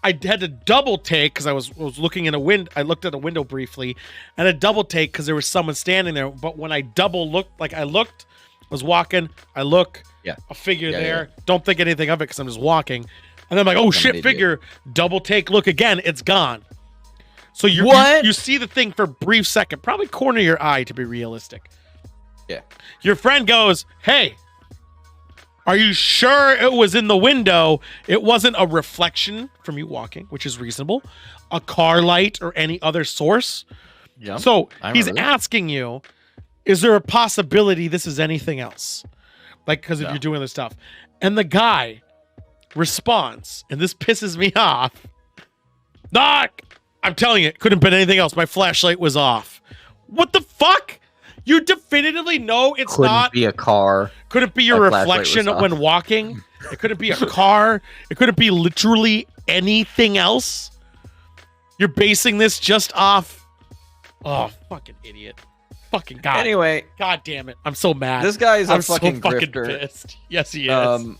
I had to double take because I was looking in a window. I looked at a window briefly, and a double take because there was someone standing there. But when I double looked, like I looked, was walking. I look, Yeah. a figure Yeah, there. Don't think anything of it because I'm just walking. And then I'm like, oh I'm an shit, idiot. figure. Double take, look again. It's gone. So you What? you see the thing for a brief second, probably corner your eye to be realistic. Yeah. Your friend goes, hey, are you sure it was in the window? It wasn't a reflection from you walking, which is reasonable, a car light or any other source. Yeah. So I he's remember that. asking you, is there a possibility this is anything else? Like, because if No. you're doing this stuff. And the guy responds, and this pisses me off. Doc, I'm telling you, it couldn't have been anything else. My flashlight was off. What the fuck? You definitively know it's Couldn't not. be a car. Couldn't be your My flashlight was reflection off. when walking. It couldn't be a car. It couldn't be literally anything else. You're basing this just off. Oh, fucking idiot. Fucking God. Anyway, God damn it. I'm so mad. this guy is a I'm fucking so fucking grifter. pissed. Yes, he is.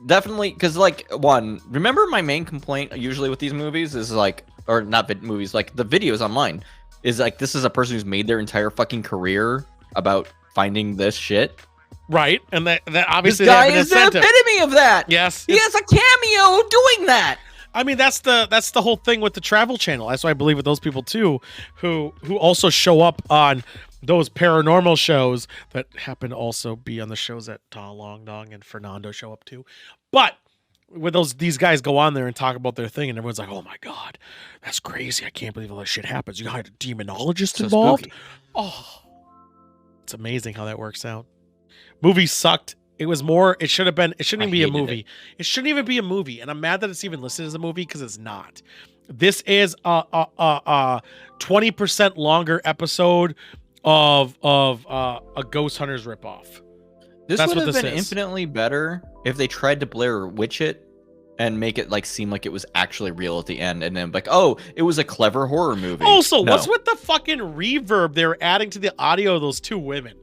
Definitely, because like remember my main complaint usually with these movies is like, or not movies, like the videos online is like this is a person who's made their entire fucking career about finding this shit. Right. And that This obviously they guy have an is the incentive. epitome of that. Yes. He has a cameo doing that. I mean, that's the whole thing with the Travel Channel. That's why I believe with those people too, who also show up on those paranormal shows that happen to also be on the shows that Ta Long Dong and Fernando show up to. But when these guys go on there and talk about their thing, and everyone's like, "Oh my god, that's crazy! I can't believe all this shit happens." You got a demonologist So involved. spooky. Oh, it's amazing how that works out. Movie sucked. It was more. It should have been. It shouldn't I even be a hated movie. It shouldn't even be a movie. And I'm mad that it's even listed as a movie because it's not. This is a 20% longer episode of a Ghost Hunters ripoff. This That's would what have this been is. infinitely better if they tried to Blair Witch it and make it like seem like it was actually real at the end, and then like, oh, it was a clever horror movie. Also, No. what's with the fucking reverb they were adding to the audio of those two women?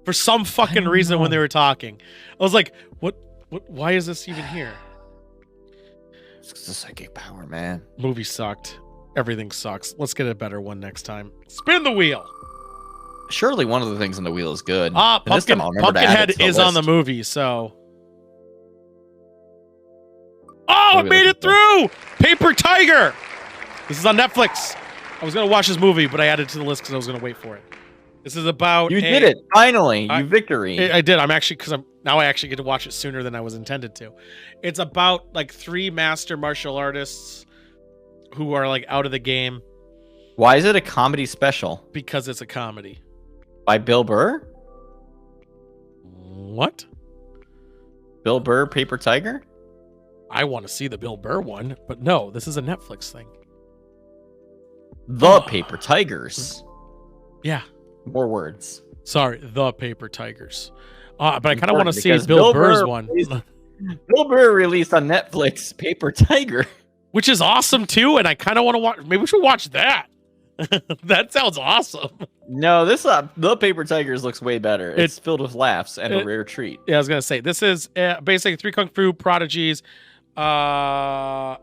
For some fucking don't reason when know. they were talking. I was like, what why is this even here? It's the psychic power, man. Movie sucked. Everything sucks. Let's get a better one next time. Spin the wheel. Surely one of the things on the wheel is good. Ah, And this time I'll remember to add it Pumpkinhead to is on the list. movie, so. Oh, I Maybe made it looking through! Paper Tiger! This is on Netflix. I was going to watch this movie, but I added it to the list because I was going to wait for it. This is about. You did it finally. I- You victory. I did. I'm actually, because I actually get to watch it sooner than I was intended to. It's about like 3 master martial artists who are like out of the game Why is it a comedy special because it's a comedy. by Bill Burr? What? Bill Burr, Paper Tiger. I want to see the Bill Burr one, but no, this is a Netflix thing. The Paper Tigers. Yeah. More words. Sorry, the Paper Tigers. But I kind of want to Important, see because Bill Bill Burr's Burr one, is- Bill Burr released on Netflix Paper Tiger. which is awesome too. And I kind of want to watch. Maybe we should watch that. That sounds awesome. No, this The Paper Tigers looks way better. It's filled with laughs and a it- rare treat. Yeah, I was gonna say this is basically 3 kung fu prodigies, are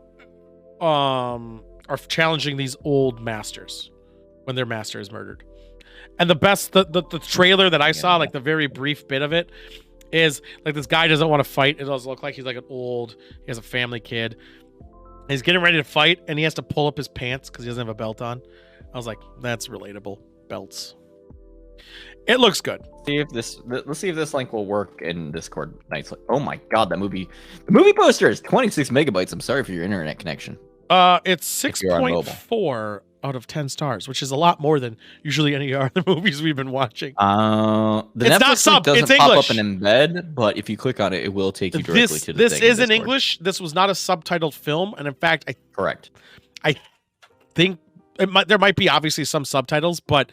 challenging these old masters when their master is murdered. And the trailer that I saw, like the very brief bit of it, is like this guy doesn't want to fight. It does look like he's like he has a family kid. He's getting ready to fight, and he has to pull up his pants because he doesn't have a belt on. I was like, that's relatable. Belts. It looks good. Let's see if this link will work in Discord nicely. Oh my god, the movie poster is 26 megabytes. I'm sorry for your internet connection. It's If you're on mobile. 6.4 out of 10 stars, which is a lot more than usually any other movies we've been watching. The It's Netflix not sub, link doesn't it's pop English. up in embed, but if you click on it, it will take you directly to the This thing is in Discord. English. This was not a subtitled film, and in fact, Correct. I think there might be obviously some subtitles, but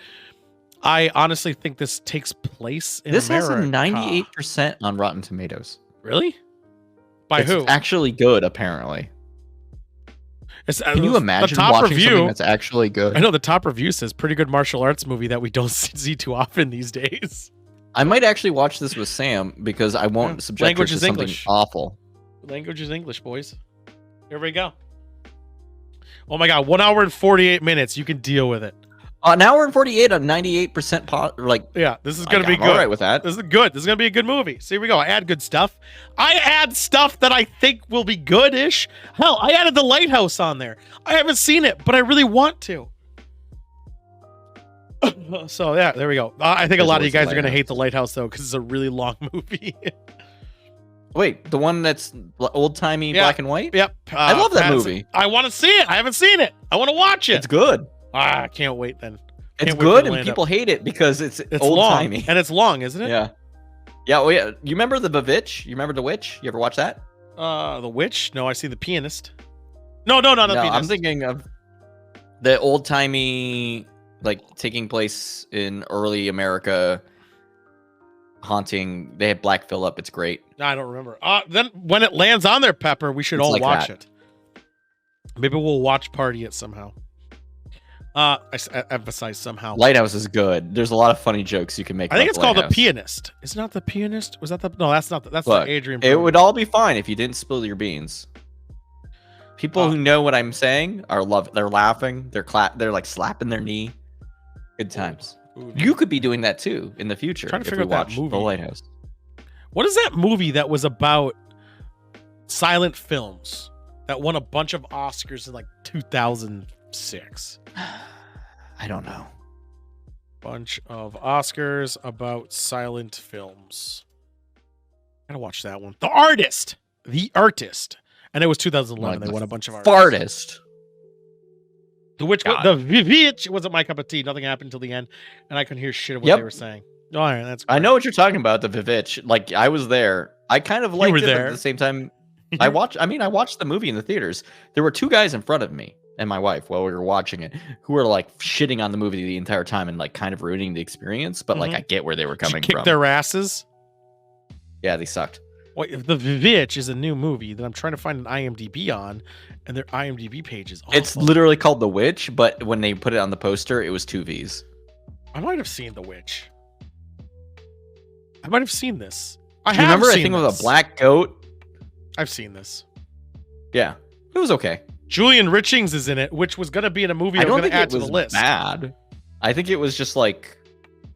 I honestly think this takes place in This America. has a 98% on Rotten Tomatoes. Really? By It's who? actually good, apparently. Can you the imagine top watching review, something that's actually good? I know the top review says pretty good martial arts movie that we don't see too often these days. I might actually watch this with Sam because I won't subject Language her to is something English. awful. Language is English, boys. Here we go. Oh my god, 1 hour and 48 minutes. You can deal with it. An hour and 48 on 98% Yeah, this is gonna be I'm good. all right with that. This is good. This is gonna be a good movie. So here we go. I add good stuff. I add stuff that I think will be good-ish. Hell, I added The Lighthouse on there. I haven't seen it, but I really want to. So yeah, there we go. I think a There's lot of you always guys The are gonna Lighthouse. hate The Lighthouse though, because it's a really long movie. Wait, the one that's old-timey Yeah. black and white? Yep. I love that Pattinson. movie. I want to see it. I haven't seen it. I want to watch it. It's good. I can't wait then. It's Can't wait good, to and land people hate it because it's It's old-timey. long, and it's long, isn't it? Yeah. Yeah, well, yeah. You remember The Witch? You remember The Witch? You ever watch that? The Witch? No, I see The Pianist. No, not The Pianist. I'm thinking of the old-timey, like, taking place in early America haunting. They had Black Phillip. It's great. No, I don't remember. Then when it lands on there, Pepper, we should It's all like watch that. it. Maybe we'll watch party it somehow. I emphasize somehow. Lighthouse is good. There's a lot of funny jokes you can make. I think about it's called The Lighthouse. Pianist. Is it not The Pianist? Was that the? No, that's not. That's Look, the Adrian. it Brody. would all be fine if you didn't spill your beans. People who know what I'm saying are They're laughing. They're like slapping their knee. Good times. Ooh. You could be doing that too in the future Trying to if figure we out that watch movie. The Lighthouse. What is that movie that was about silent films that won a bunch of Oscars in like 2006? I don't know. Bunch of Oscars about silent films. Gotta watch that one. The Artist. And it was 2011. Like They won a bunch of artists. Fartist. The which God. the Vivitch wasn't my cup of tea. Nothing happened until the end, and I couldn't hear shit of what Yep. they were saying. All right, that's. I great. know what you're talking about, the Vivitch. Like, I was there. I kind of liked were it, but there. at the same time, I watched the movie in the theaters. There were two guys in front of me and my wife while we were watching it who were like shitting on the movie the entire time and like kind of ruining the experience. But like, Mhm. I get where they were Did you coming kick from. their asses. Yeah, they sucked. Wait, the Vivitch is a new movie that I'm trying to find an IMDb on, and their IMDb page is awful. It's literally called The Witch, but when they put it on the poster, it was two V's. I might have seen The Witch. I might have seen this. I Do you have remember a seen thing this. with a black goat? I've seen this. Yeah, it was okay. Julian Richings is in it, which was going to be in a movie I, I was don't going think to add it to was the list. bad. I think it was just like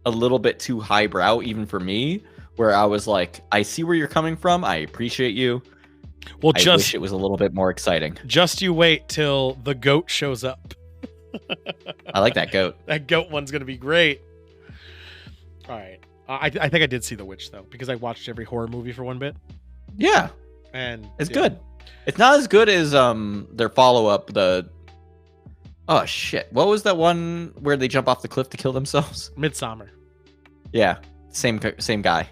a little bit too highbrow, even for me. Where I was like, I see where you're coming from. I appreciate you. Well, I wish it was a little bit more exciting. just you wait till the goat shows up. I like that goat. That goat one's going to be great. All right. I think I did see The Witch, though, because I watched every horror movie for one bit. Yeah, And it's yeah. good. It's not as good as their follow-up, oh shit. What was that one where they jump off the cliff to kill themselves? Midsummer. Yeah, same guy.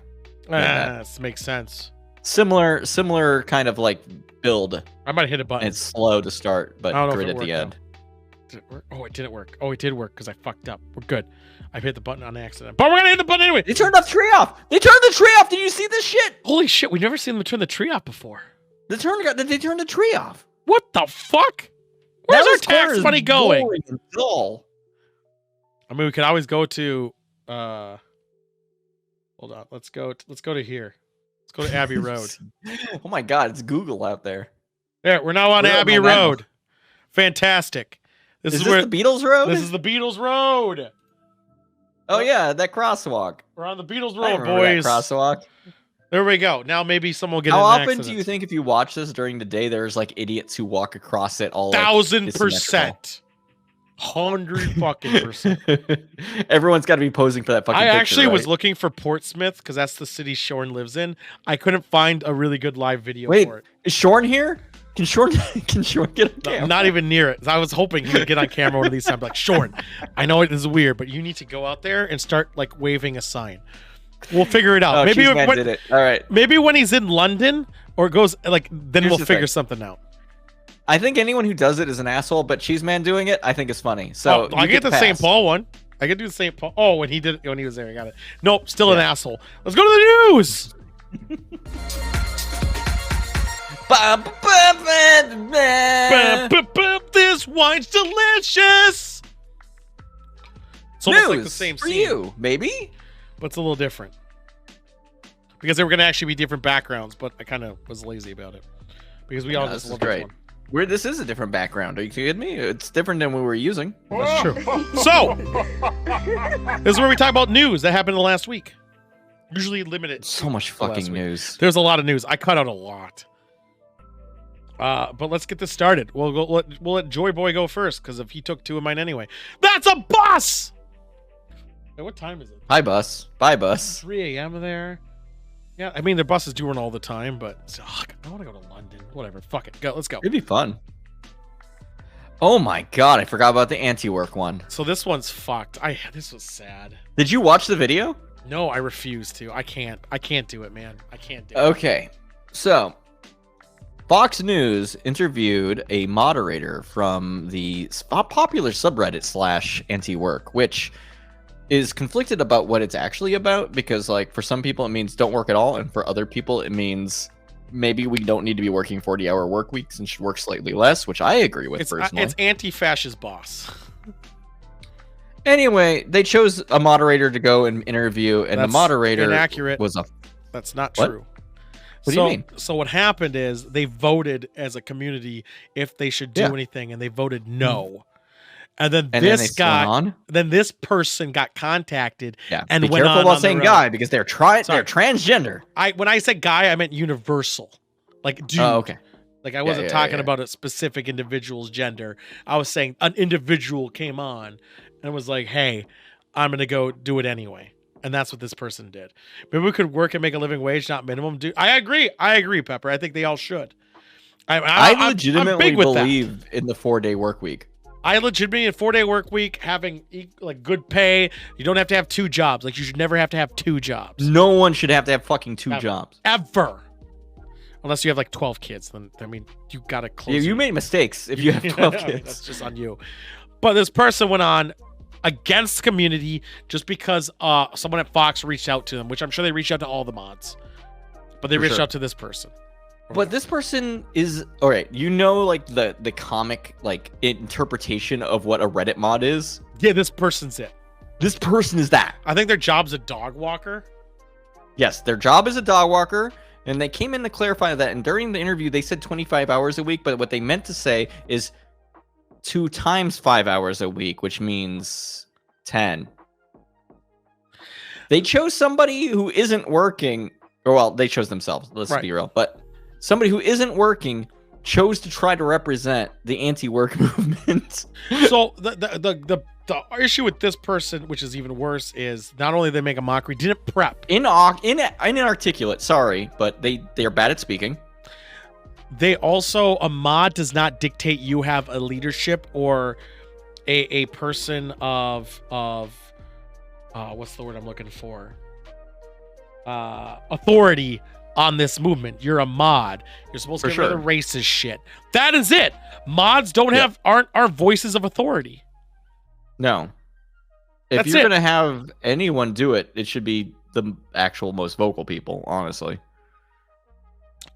Yeah. This makes sense. Similar kind of like build. I might hit a button. And it's slow to start, but I don't know if grid it at the worked, end. Did it work? Oh, it didn't work. Oh, it did work because I fucked up. We're good. I hit the button on accident. But we're going to hit the button anyway. They turned the tree off. They turned the tree off. Did you see this shit? Holy shit. We've never seen them turn the tree off before. They turned the tree off. What the fuck? Where's That our was corner tax is money going? boring and dull. I mean, we could always go to hold on. Let's go to here. Let's go to Abbey Road. Oh my god, it's Google out there. There, we're now on Where am Abbey I now? Road. Fantastic. This is this where the Beatles Road? this is the Beatles Road. Oh yeah, that crosswalk. We're on the Beatles I Road, remember that boys. crosswalk. There we go. Now maybe someone will get How in an often accident. do you think if you watch this during the day, there's like idiots who walk across it all? like, 1,000%. asymmetrical? 100% Everyone's got to be posing for that fucking I picture, actually was right? looking for Portsmouth because that's the city Shorn lives in. I couldn't find a really good live video Wait, for it. is Shorn here? Can Shorn get on No, camera? not even near it. I was hoping he would get on camera one of these times. Like, Shorn, I know it is weird, but you need to go out there and start like waving a sign. We'll figure it out. Oh, maybe Cheeseman did it. All right. maybe when he's in London or goes like, then Here's we'll the figure thing. something out. I think anyone who does it is an asshole, but Cheeseman doing it, I think is funny. So I you get the pass. St. Paul one. I could do the St. Paul. Oh, when he was there, I got it. Nope, still an asshole. Let's go to the news. This wine's delicious. It's almost like the News same for scene, you, maybe. but it's a little different because they were going to actually be different backgrounds. But I kind of was lazy about it because we all Yeah, just this is love great. this one. This is a different background. Are you kidding me? It's different than we were using. That's true. So this is where we talk about news that happened in the last week. Usually limited. So much to last fucking week. news. There's a lot of news. I cut out a lot. But let's get this started. We'll let Joy Boy go first because if he took two of mine anyway. That's a bus. Hey, what time is it? Hi, bus. Bye, bus. 3 a.m. there. Yeah, I mean their buses do run all the time, but I want to go to London. Whatever. Fuck it. Go. Let's go. It'd be fun. Oh my god, I forgot about the anti-work one. So this one's fucked. This was sad. Did you watch the video? No, I refuse to. I can't do it, man. I can't do it. Okay. So, Fox News interviewed a moderator from the popular subreddit / anti-work, which is conflicted about what it's actually about because, like, for some people it means don't work at all, and for other people it means maybe we don't need to be working 40-hour work weeks and should work slightly less, which I agree with personally. It's anti-fascist boss. Anyway, they chose a moderator to go and interview, and That's the moderator inaccurate. was a... That's not What? true. What do you mean? So what happened is they voted as a community if they should do Yeah. anything, and they voted no. And then And then they this still guy, went on? then this person got contacted. Yeah, and be went careful on about the saying Reddit. guy because they're Sorry. transgender. When I said guy, I meant universal, like dude. Oh, okay. Like I wasn't yeah, talking yeah. about a specific individual's gender. I was saying an individual came on and was like, "Hey, I'm gonna go do it anyway." And that's what this person did. Maybe we could work and make a living wage, not minimum. Dude, I agree, Pepper. I think they all should. I legitimately big with that. believe in the 4-day work week. I legitimately a 4-day work week, having like good pay. You don't have to have two jobs. Like you should never have to have two jobs No one should have to have fucking two Ever. jobs. ever, unless you have like 12 kids. Then I mean, you gotta close. Yeah, you your- made mistakes if you have 12 I mean, kids. that's just on you. But this person went on against the community just because someone at Fox reached out to them, which I'm sure they reached out to all the mods, but they For reached sure. out to this person. But this person is all right. You know, like the comic like interpretation of what a Reddit mod is. Yeah, this person's it. This person is that. I think their job's a dog walker. Yes, their job is a dog walker, and they came in to clarify that. And during the interview, they said 25 hours a week, but what they meant to say is 2 times 5 hours a week, which means 10. They chose somebody who isn't working, or well, they chose themselves. Let's Right. be real, but somebody who isn't working chose to try to represent the anti-work movement. So the issue with this person, which is even worse, is not only they make a mockery, didn't prep. Inarticulate, sorry, but they're bad at speaking. They also, a mod does not dictate you have a leadership or a person of what's the word I'm looking for? Authority on this movement. You're a mod. You're supposed to For get rid of sure. the racist shit. That is it. Mods don't have aren't voices of authority. No. If That's you're it. going to have anyone do it, it should be the actual most vocal people, honestly.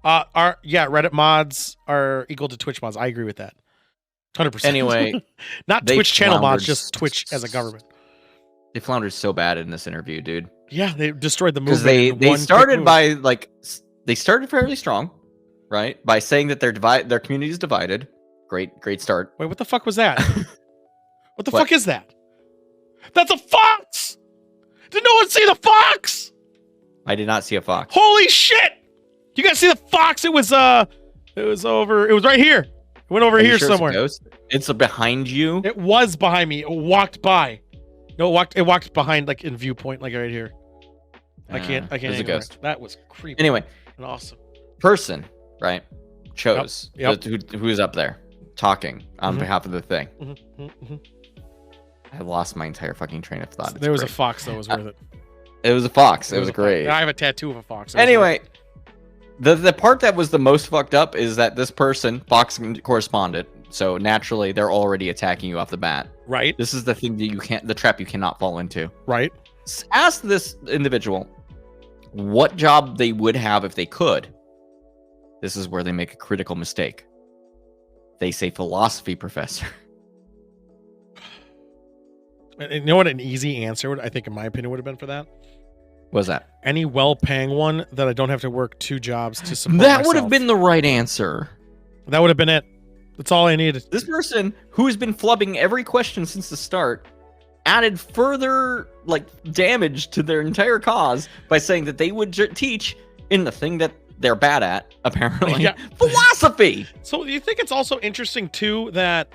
Reddit mods are equal to Twitch mods. I agree with that. 100%. Anyway, not they Twitch channel mods, floundered just Twitch as a government. They floundered so bad in this interview, dude. Yeah, they destroyed the Because movement. in they one quick started move. by they started fairly strong, right? By saying that their community is divided. Great start. Wait, what the fuck was that? What the What? fuck is that? That's a fox! Did no one see the fox? I did not see a fox. Holy shit! You guys see the fox? It was right here. It went over Are you here sure it's a somewhere. ghost? It's behind you. It was behind me. It walked by. No, it walked behind, like in viewpoint, like right here. I can't. It was a angle ghost. it. That was creepy. Anyway, and awesome. person, right? Chose Yep. who's up there talking on Mhm. behalf of the thing. Mm-hmm. I lost my entire fucking train of thought. It's There was a great. fox that was worth it. It was a fox. It was a fox. great. I have a tattoo of a fox. It was Anyway, the part that was the most fucked up is that this person, fox correspondent, so naturally they're already attacking you off the bat. right, This is the thing that the trap you cannot fall into. right. Ask this individual what job they would have if they could. This is where they make a critical mistake. They say philosophy professor. And you know what an easy answer would, I think, in my opinion, would have been for that? What was that? Any well-paying one that I don't have to work 2 jobs to support That would have myself. been the right answer. That would have been it. That's all I needed. This person, who has been flubbing every question since the start, added further damage to their entire cause by saying that they would teach in the thing that they're bad at, apparently. Yeah. Philosophy. So you think it's also interesting too that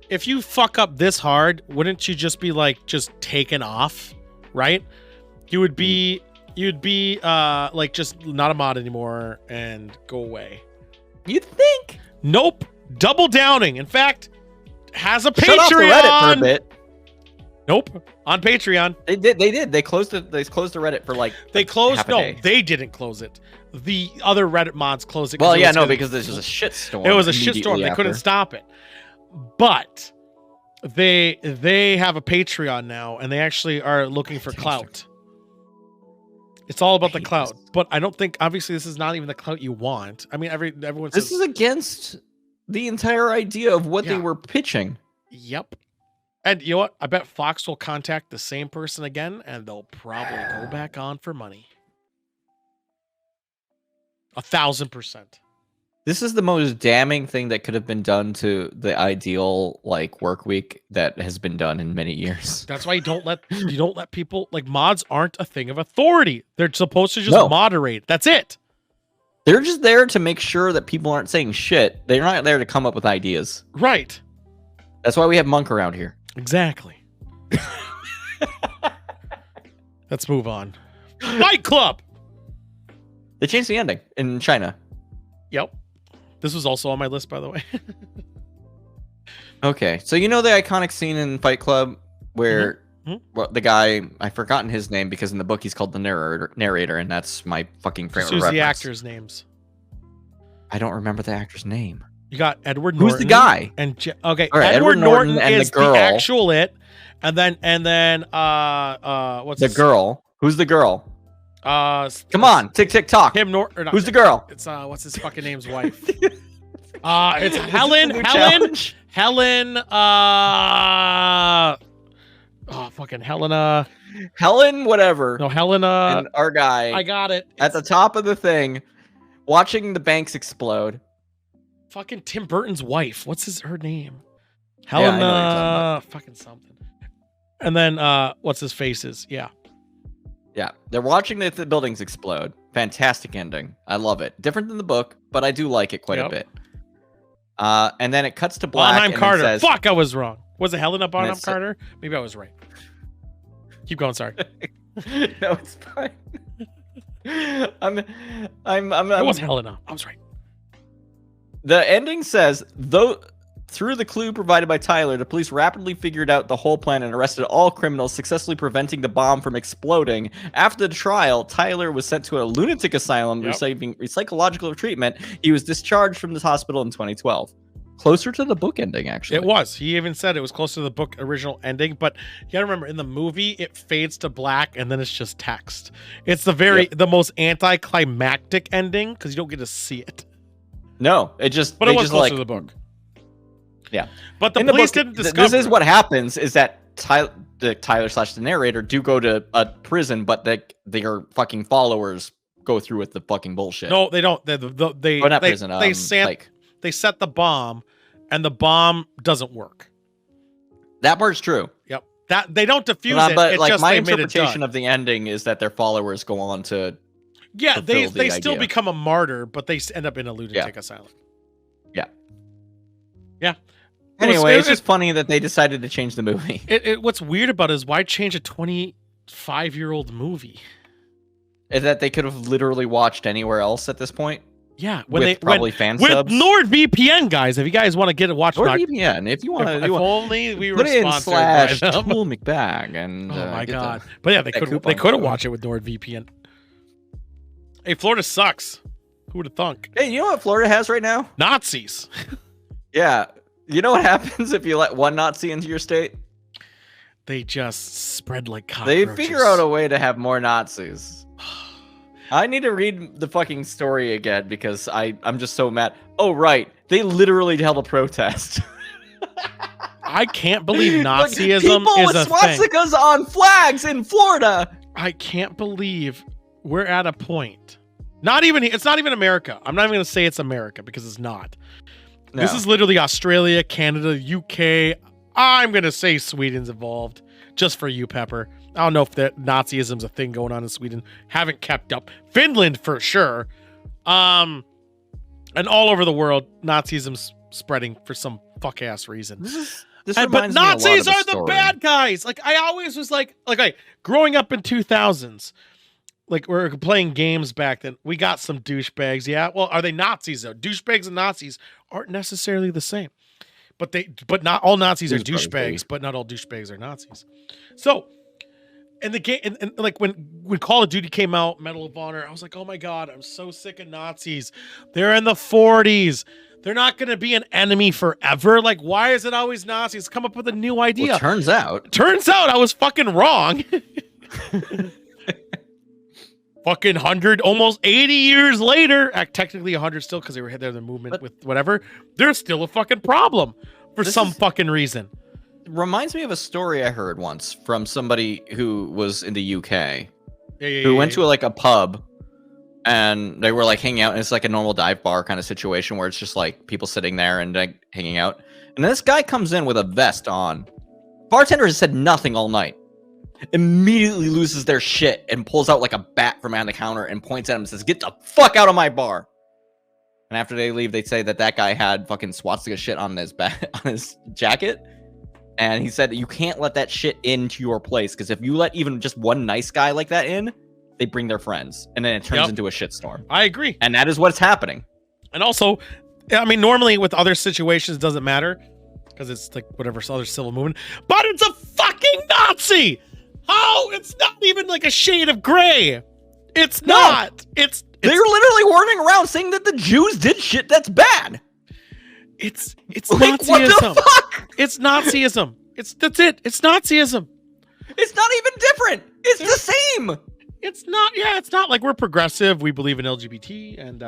if you fuck up this hard, wouldn't you just be just taken off, right? You'd be just not a mod anymore and go away. You'd think. Nope. Double downing. In fact, has a Patreon. Shut off the Reddit for a bit. Nope. On Patreon. They did. They closed it. They closed the Reddit for They closed. half a No, day. they didn't close it. The other Reddit mods closed it. Well, yeah, it was no, gonna- because there's just a shitstorm. It was a shitstorm. They couldn't after. stop it. But they have a Patreon now, and they actually are looking for clout. It's all about the hate clout. this. But I don't think, obviously, this is not even the clout you want. I mean, everyone says, This is against the entire idea of what they Yeah. were pitching. yep. And you know what? I bet Fox will contact the same person again, and they'll probably go back on for money. 1,000%. This is the most damning thing that could have been done to the ideal work week that has been done in many years. That's why you don't let people, mods aren't a thing of authority. They're supposed to just No. moderate. That's it. They're just there to make sure that people aren't saying shit. They're not there to come up with ideas. Right. That's why we have Monk around here. Exactly. Let's move on. Fight Club. They changed the ending in China. Yep. This was also on my list, by the way. Okay, so you know the iconic scene in Fight Club where well, the guy, I've forgotten his name because in the book he's called the narrator, and that's my fucking favorite Choose reference. the actors' names. I don't remember the actor's name. You got Edward Norton. Who's the guy? And okay, All right, Edward Edward Norton Norton and is the girl. the actual it, and then what's The his- girl. Who's the girl? Come on, tick tick tock. Him Norton. Who's the girl? It's what's his fucking name's wife? It's Helen. New Helen. challenge? Helen. Fucking Helena. Helen, whatever. No, Helena. And our guy I got it. at the top of the thing, watching the banks explode. Fucking Tim Burton's wife. What's her name? Yeah, I know what you're talking Helena. Fucking something. And then what's his faces? Yeah. Yeah, they're watching the buildings explode. Fantastic ending. I love it. Different than the book, but I do like it quite a Yep. bit. And then it cuts to black. Bonheim and it Carter. says- Fuck, I was wrong. Was it Helena Bonham it's- Carter? Maybe I was right. Keep going. Sorry. No, it's fine. I'm. It was Helena. I was right. The ending says, though, through the clue provided by Tyler, the police rapidly figured out the whole plan and arrested all criminals, successfully preventing the bomb from exploding. After the trial, Tyler was sent to a lunatic asylum Yep. receiving psychological treatment. He was discharged from this hospital in 2012. Closer to the book ending, actually. It was. He even said it was close to the book original ending, but you gotta remember in the movie it fades to black and then it's just text. It's the most anticlimactic ending because you don't get to see it. No, it just. But it they was just, close to the book. Yeah. But the In the police book, didn't discover. this is what happens is that Tyler/the narrator do go to a prison, but their fucking followers go through with the fucking bullshit. No, they don't. They Or not they, prison. they set the bomb, and the bomb doesn't work. That part's true. Yep. That they don't defuse it. But It's like just my they made it interpretation done. of the ending is that their followers go on to. Yeah, they fulfill the still idea. become a martyr, but they end up in a lunatic asylum. Yeah. Yeah. Anyway, it's just funny that they decided to change the movie. What's weird about it is why change a 25-year-old movie? Is that they could have literally watched anywhere else at this point? Yeah, Probably fan with subs. NordVPN, guys. If you guys want to get a watch, NordVPN. If you want to, if only we were put in sponsored by them. /Tool McBag and Oh my get god! the- But yeah, they that could coupon have code. watched it with NordVPN. Hey, Florida sucks. Who would have thunk? Hey, you know what Florida has right now? Nazis. Yeah. You know what happens if you let one Nazi into your state? They just spread like They cockroaches. figure out a way to have more Nazis. I need to read the fucking story again because I'm just so mad. Oh, right. They literally held a protest. I can't believe Nazism People is with a thing. swastikas on flags in Florida. I can't believe we're at a point. It's not even America. I'm not even going to say it's America because it's not. No. This is literally Australia, Canada, UK. I'm going to say Sweden's involved just for you, Pepper. I don't know if that Nazism's a thing going on in Sweden. Haven't kept up. Finland for sure. And all over the world, Nazism's spreading for some fuck ass reason. This But reminds me a lot Nazis of a are the story. bad guys. Like I always was like growing up in 2000s, like we were playing games back then. We got some douchebags. Yeah. Well, are they Nazis though? Douchebags and Nazis aren't necessarily the same. But not all Nazis are douchebags, but not all douchebags are Nazis. So in the game, and like when Call of Duty came out, Medal of Honor, I was like, oh my God, I'm so sick of Nazis. They're in the 40s. They're not going to be an enemy forever. Like, why is it always Nazis? Come up with a new idea. Well, turns out I was fucking wrong. Fucking 100, almost 80 years later, technically 100 still because they were there in the movement with whatever. There's still a fucking problem for some fucking reason. reminds me of a story I heard once from somebody who was in the UK, who went to like a pub and they were like hanging out, and it's like a normal dive bar kind of situation where it's just like people sitting there and like hanging out. And this guy comes in with a vest on. Bartender has said nothing all night. Immediately loses their shit and pulls out like a bat from behind the counter and points at him and says, "Get the fuck out of my bar." And after they leave, they say that that guy had fucking swastika shit on his on his jacket. And he said, you can't let that shit into your place, because if you let even just one nice guy like that in, they bring their friends, and then it turns into a shitstorm. I agree. And that is what's happening. And also, I mean, normally with other situations, it doesn't matter, because it's like whatever other civil movement, but it's a fucking Nazi! How? It's not even like a shade of gray. It's not. It's They're literally running around saying that the Jews did shit that's bad. It's like, Nazism. what the fuck? It's Nazism. That's it. It's Nazism. It's not even different. It's the same. It's not. Yeah, it's not like we're progressive. We believe in LGBT, and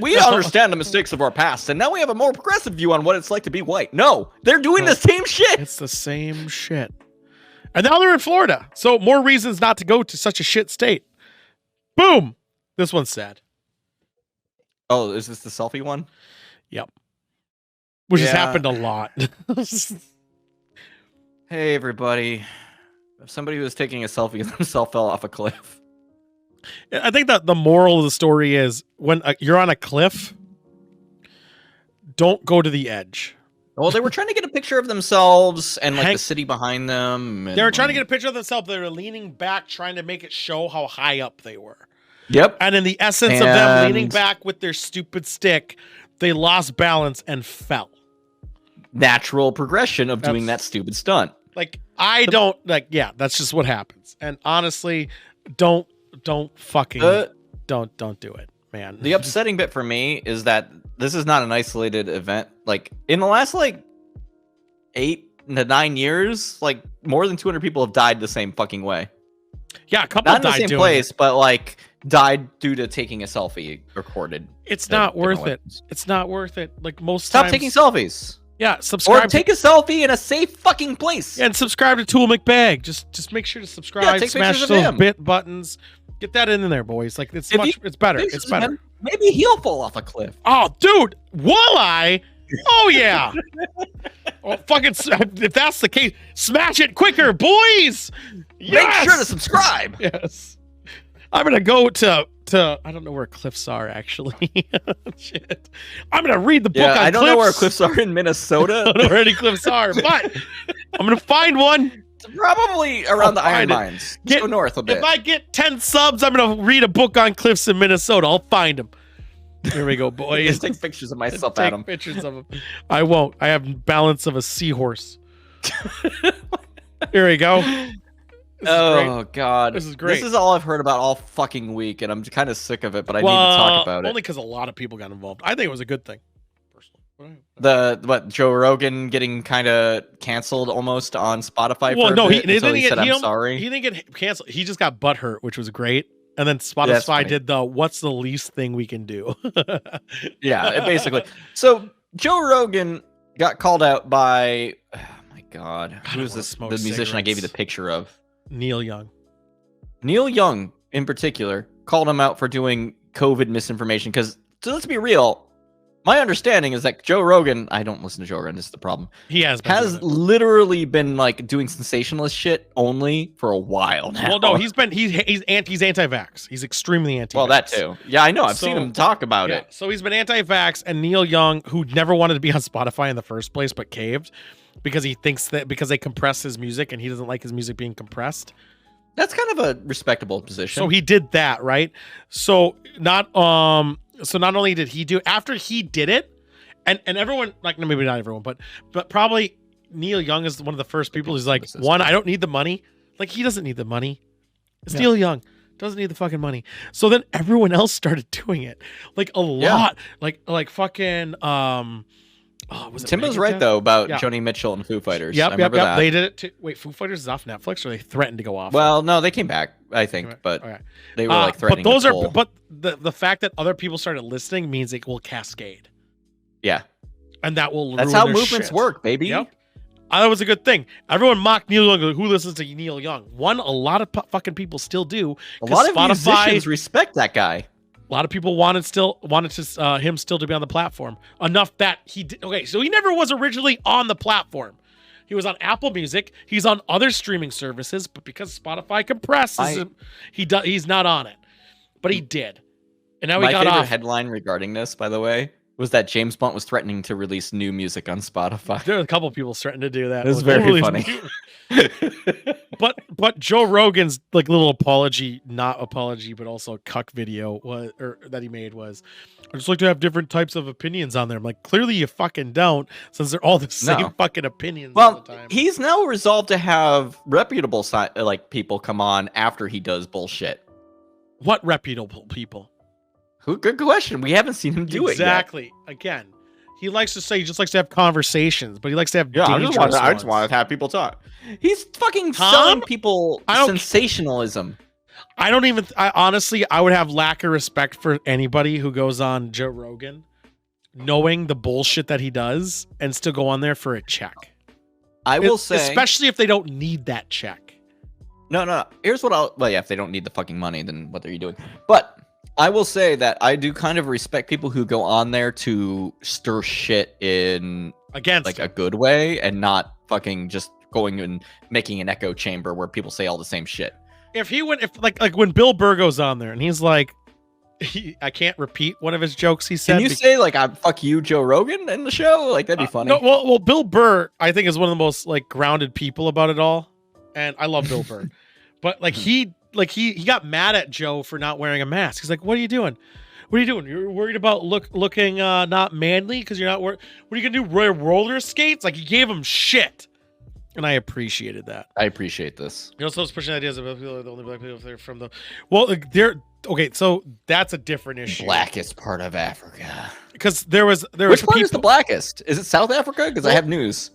we understand the mistakes of our past, and now we have a more progressive view on what it's like to be white. No, they're doing the same shit. It's the same shit. And now they're in Florida, so more reasons not to go to such a shit state. Boom. This one's sad. Oh, is this the selfie one? Yep. Which has Yeah. happened a lot. Hey, everybody. Somebody who was taking a selfie of themselves fell off a cliff. I think that the moral of the story is when you're on a cliff, don't go to the edge. Well, they were trying to get a picture of themselves and like Hank- the city behind them. And, They were trying to get a picture of themselves. They were leaning back, trying to make it show how high up they were. Yep. And in the essence of them leaning And- back with their stupid stick, they lost balance and fell. Natural progression of doing that stupid stunt. Like, I don't like, yeah, that's just what happens. And honestly, don't fucking don't do it, man. The upsetting bit for me is that this is not an isolated event. Like in the last like 8 to 9 years, like more than 200 people have died the same fucking way. Yeah, a couple Not in the died same doing place, but like died due to taking a selfie recorded. It's at not worth different it. weapons. It's not worth it. Like most Stop times. taking selfies. Yeah, subscribe. Or take a selfie in a safe fucking place. And subscribe to Tool McBag. Just make sure to subscribe. Yeah, take smash pictures of those him. bit buttons. Get that in there, boys. Like it's it's better. It's better. Maybe he'll fall off a cliff. Oh, dude, walleye. Oh yeah. Oh, fucking! If that's the case, smash it quicker, boys. Make sure to subscribe. Yes. I'm gonna go to to. I don't know where cliffs are actually. Shit. I'm gonna read the book on I don't know where cliffs are in Minnesota. I don't know where any cliffs are, but I'm gonna find one. It's probably around the iron find it. mines. Just go north a bit. If I get 10 subs, I'm gonna read a book on cliffs in Minnesota. I'll find them. Here we go, boys. Just take pictures of myself at Take them. pictures of them. I won't. I have balance of a seahorse. Here we go. Oh god, This is great. This is all I've heard about all fucking week, and I'm kind of sick of it. But I need to talk about it. Only because a lot of people got involved. I think it was a good thing, personally. Joe Rogan getting kind of canceled almost on Spotify. Well, for a no, bit he until didn't said, get. I'm sorry. He didn't get canceled. He just got butthurt, which was great. And then That's Spotify funny. did the "What's the least thing we can do?" Yeah, basically. So Joe Rogan got called out by, oh my god, I who don't is wanna this? smoke The musician I gave you the cigarettes. picture of. Neil Young. Neil Young, in particular, called him out for doing COVID misinformation. Because, so let's be real, my understanding is that Joe Rogan, I don't listen to Joe Rogan, this is the problem, He has been has doing it. literally been like doing sensationalist shit only for a while now. Well, no, he's anti-vax. He's extremely anti-vax. Well, that too. Yeah, I know. I've seen So- him talk about Yeah, it. so he's been anti-vax, and Neil Young, who never wanted to be on Spotify in the first place, but caved because he thinks that because they compress his music and he doesn't like his music being compressed. That's kind of a respectable position. So he did that, right? So not only did he do after he did it, and everyone, like, maybe not everyone, but probably Neil Young is one of the first people who's like, one, I don't need the money. Like, he doesn't need the money. It's Neil Young. Doesn't need the fucking money. So then everyone else started doing it. Like a lot. Like fucking was it Tim was Megadeth? right though about Yeah. Joni Mitchell and Foo Fighters. I Yep. remember that. They did it too. Wait, Foo Fighters is off Netflix, or they threatened to go off? Well, no, they came back, I think, Okay. but Okay. they were like threatening. But those to are pull. but the fact that other people started listening means it will cascade, yeah, and that will that's ruin how their movements shit. work, baby. Yep. That was a good thing. Everyone mocked Neil Young. Who listens to Neil Young? One, a lot of fucking people still do. A 'cause lot of Spotify, musicians respect that guy. a lot of people wanted him still to be on the platform enough that he did. Okay, so he never was originally on the platform. He was on Apple Music. He's on other streaming services, but because Spotify compresses him, he's not on it. But he did, and now My he got favorite off. headline regarding this, by the way, was that James Blunt was threatening to release new music on Spotify. There are a couple of people starting to do that. It was Like, very "Holy funny. But Joe Rogan's like little apology, not apology, but also cuck video that he made was, I just like to have different types of opinions on there. I'm like, clearly you fucking don't, since they're all the same No. fucking opinions all Well, the time. he's now resolved to have reputable people come on after he does bullshit. What reputable people? Good question. We haven't seen him do it yet. Exactly. Again, he likes to say he just likes to have conversations, but he likes to have Yeah, I dangerous just ones. want to have people talk. He's fucking Huh? selling people I don't- sensationalism. I don't even. I honestly, I would have lack of respect for anybody who goes on Joe Rogan, knowing the bullshit that he does, and still go on there for a check. I will say, especially if they don't need that check. no. Here's what I'll. Well, yeah, if they don't need the fucking money, then what are you doing? But I will say that I do kind of respect people who go on there to stir shit in Against like him. a good way and not fucking just going and making an echo chamber where people say all the same shit. If like when Bill Burr goes on there and he's like, I can't repeat one of his jokes he said. Can you say like "I fuck you, Joe Rogan" in the show? Like that'd be funny. No, well, Bill Burr, I think, is one of the most like grounded people about it all, and I love Bill Burr, but like he got mad at Joe for not wearing a mask. He's like, "What are you doing? What are you doing? You're worried about looking not manly because you're not. What are you gonna do? Wear roller skates?" Like he gave him shit, and I appreciated that. I appreciate this. He also was pushing ideas about people are the only black people if they're from the. Well, like, they're okay. So that's a different issue. Blackest part of Africa. Because there was Which part people, is the blackest? Is it South Africa? Because I have news.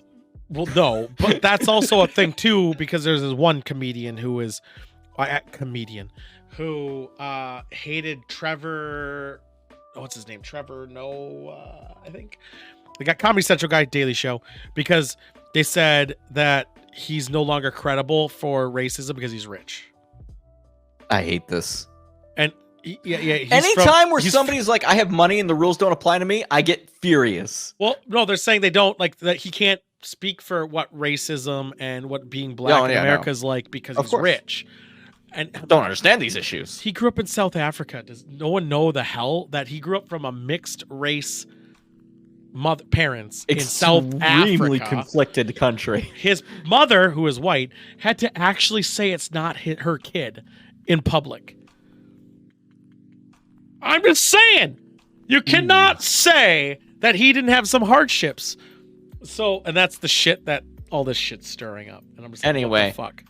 Well, no, but that's also a thing too. Because there's this one comedian who is who hated Trevor. What's his name? Trevor Noah, I think. They got Comedy Central guy, Daily Show, because they said that he's no longer credible for racism because he's rich. I hate this. And yeah. Anytime where somebody's like, I have money and the rules don't apply to me, I get furious. Well, no, they're saying they don't like that. He can't speak for what racism and what being black in America is like because he's course. rich. And don't understand these issues. he grew up in South Africa. Does no one know the hell that he grew up from a mixed race parents in South Extremely Africa? conflicted country. His mother, who is white, had to actually say it's not her kid in public. I'm just saying, you cannot say that he didn't have some hardships. So, and that's the shit that all this shit's stirring up. And I'm just like, Anyway. what the fuck?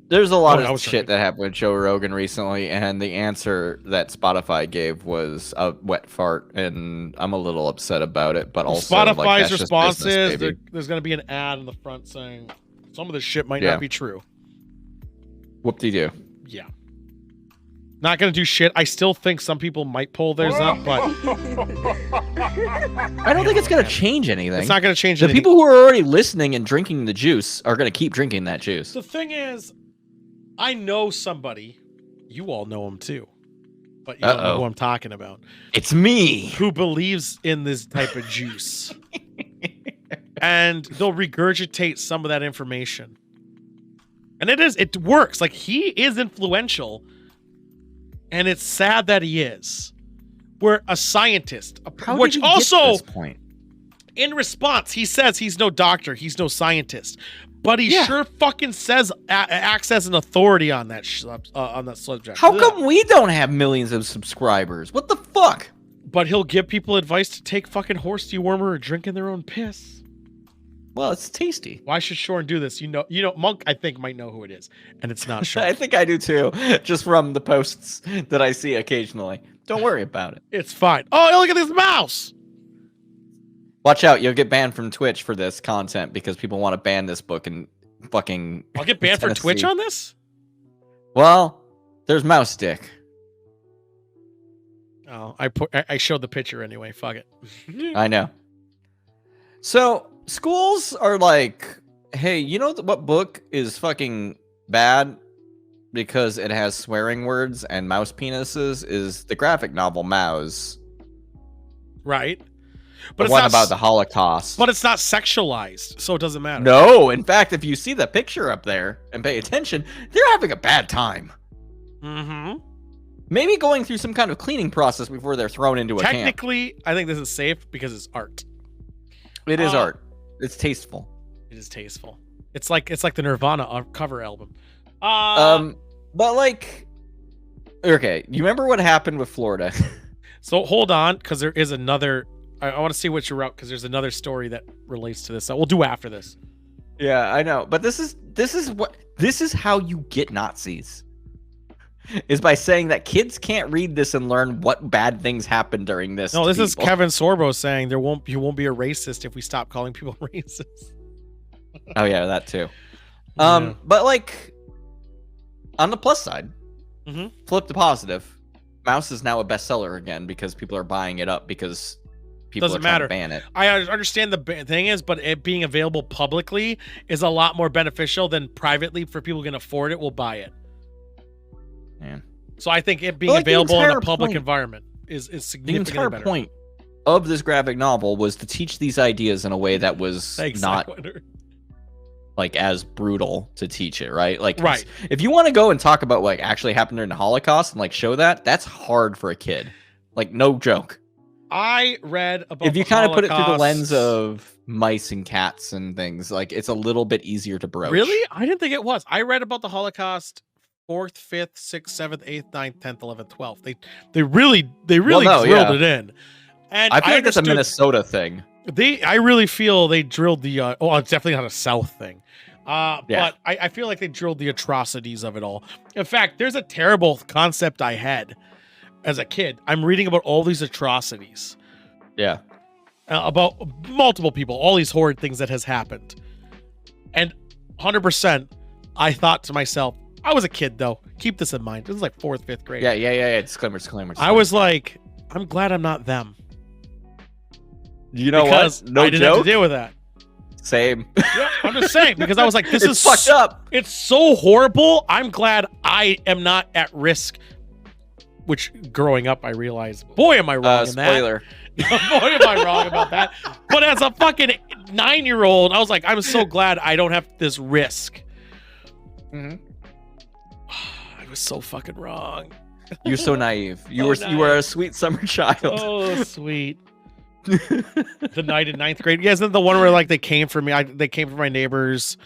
There's a lot I of was shit that happened with Joe Rogan recently, and the answer that Spotify gave was a wet fart, and I'm a little upset about it. But also, Spotify's like, that's just response business, is baby. there's going to be an ad in the front saying some of this shit might Yeah. not be true. Whoop-de-doo. Yeah. Not going to do shit. I still think some people might pull theirs up, but I don't think it's gonna change anything. it's not going to change The anything. people who are already listening and drinking the juice are gonna keep drinking that juice. The thing is, I know somebody, you all know him too, but you don't know who I'm talking about, It's me. who believes in this type of juice. And they'll regurgitate some of that information. And it works. Like, he is influential, and it's sad that he is. We're a scientist, How which did he get to also, this point? in response, he says he's no doctor, he's no scientist, but he sure fucking says acts as an authority on that subject. How come we don't have millions of subscribers? What the fuck? But he'll give people advice to take fucking horse dewormer or drinking their own piss. Well, it's tasty. Why should Shorn do this? You know, Monk, I think, might know who it is, and it's not Shorn. I think I do too, just from the posts that I see occasionally. Don't worry about it. It's fine. Oh, look at this mouse. Watch out, you'll get banned from Twitch for this content because people want to ban this book and fucking. I'll get banned for Tennessee. Twitch on this? Well, there's mouse dick. Oh, I showed the picture anyway. Fuck it. I know. So schools are like, hey, you know what book is fucking bad because it has swearing words and mouse penises? Is the graphic novel Mouse. Right. But But the one about the Holocaust. But it's not sexualized, so it doesn't matter. No, in fact, if you see the picture up there and pay attention, they're having a bad time. Mm-hmm. Maybe going through some kind of cleaning process before they're thrown into a camp. Technically, I think this is safe because it's art. It is art. It's tasteful. It is tasteful. It's like the Nirvana cover album. But like, okay, you remember what happened with Florida? So hold on, because there is another. I want to see what you're out because there's another story that relates to this. So we'll do after this. Yeah, I know. But this is how you get Nazis. Is by saying that kids can't read this and learn what bad things happen during this. No, this is people. Kevin Sorbo saying you won't be a racist if we stop calling people racist. Oh yeah, that too. Yeah. But like, on the plus side, flip the positive. Mouse is now a bestseller again because people are buying it up because people Doesn't are trying matter. to ban it. I understand the thing is, but it being available publicly is a lot more beneficial than privately for people who can afford it will buy it. Man. So I think it being But, like, the available in a entire public point- environment is The significantly entire better. point of this graphic novel was to teach these ideas in a way that was Thanks, not Sidewinder. like as brutal to teach it, right? Like, Right. if you want to go and talk about what actually happened during the Holocaust and like show that's hard for a kid. Like, no joke. I read about If you the kind of put it through the Holocaust- lens of mice and cats and things, like it's a little bit easier to broach. Really? I didn't think it was. I read about the Holocaust 4th, 5th, 6th, 7th, 8th, 9th, 10th, 11th, 12th. They really drilled it in. And I feel like that's a understood- Minnesota thing. I really feel they drilled the it's definitely not a South thing. But I feel like they drilled the atrocities of it all. In fact, there's a terrible concept I had as a kid. I'm reading about all these atrocities. Yeah. About multiple people, all these horrid things that has happened. And 100%, I thought to myself, I was a kid though. Keep this in mind. This is like 4th, 5th grade. Yeah. Disclaimer. I was like, I'm glad I'm not them. You know because what? No I didn't joke. have to deal with that. Same. Yeah, I'm just saying because I was like, this It's is fucked up. It's so horrible. I'm glad I am not at risk. Which growing up, I realized, boy, am I wrong in that. Spoiler. Boy, am I wrong about that. But as a fucking 9-year-old, I was like, I'm so glad I don't have this risk. Mhm. I was so fucking wrong. You're so naive. You Oh, were a sweet summer child. Oh, sweet. The night in ninth grade. Yeah, isn't that the one where like they came for me? They came for my neighbors.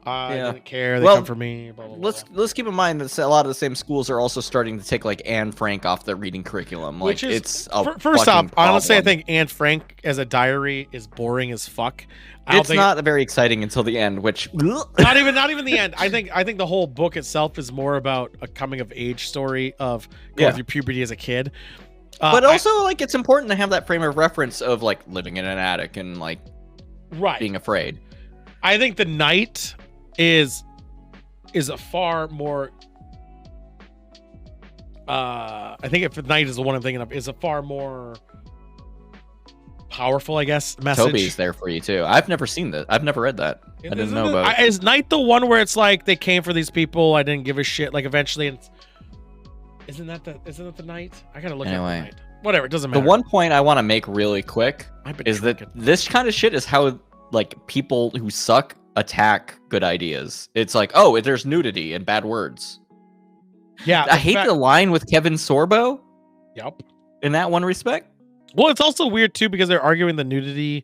I Yeah. didn't care. They Well, come for me. Blah, blah, blah. Let's keep in mind that a lot of the same schools are also starting to take like Anne Frank off the reading curriculum. Like Which is, it's a first fucking off, honestly, I problem. think Anne Frank as a diary is boring as fuck. I don't It's think- not very exciting until the end, which not even the end. I think the whole book itself is more about a coming of age story of going Yeah. through puberty as a kid. but also like it's important to have that frame of reference of like living in an attic and like right. being afraid. I think the night is a far more. I think if the night is the one I'm thinking of, is a far more powerful, I guess, message. Toby's there for you too. I've never seen that. I've never read that. I didn't know about it. Is Night the one where it's like they came for these people? I didn't give a shit. Like eventually, isn't that the night? I gotta look at the Anyway. night. Whatever, it doesn't The matter. one point I want to make really quick I've been is that drinking. this kind of shit is how like people who suck attack good ideas. It's like, oh, there's nudity and bad words. Yeah, I hate the line with Kevin Sorbo Yep. in that one respect. Well, it's also weird too because they're arguing the nudity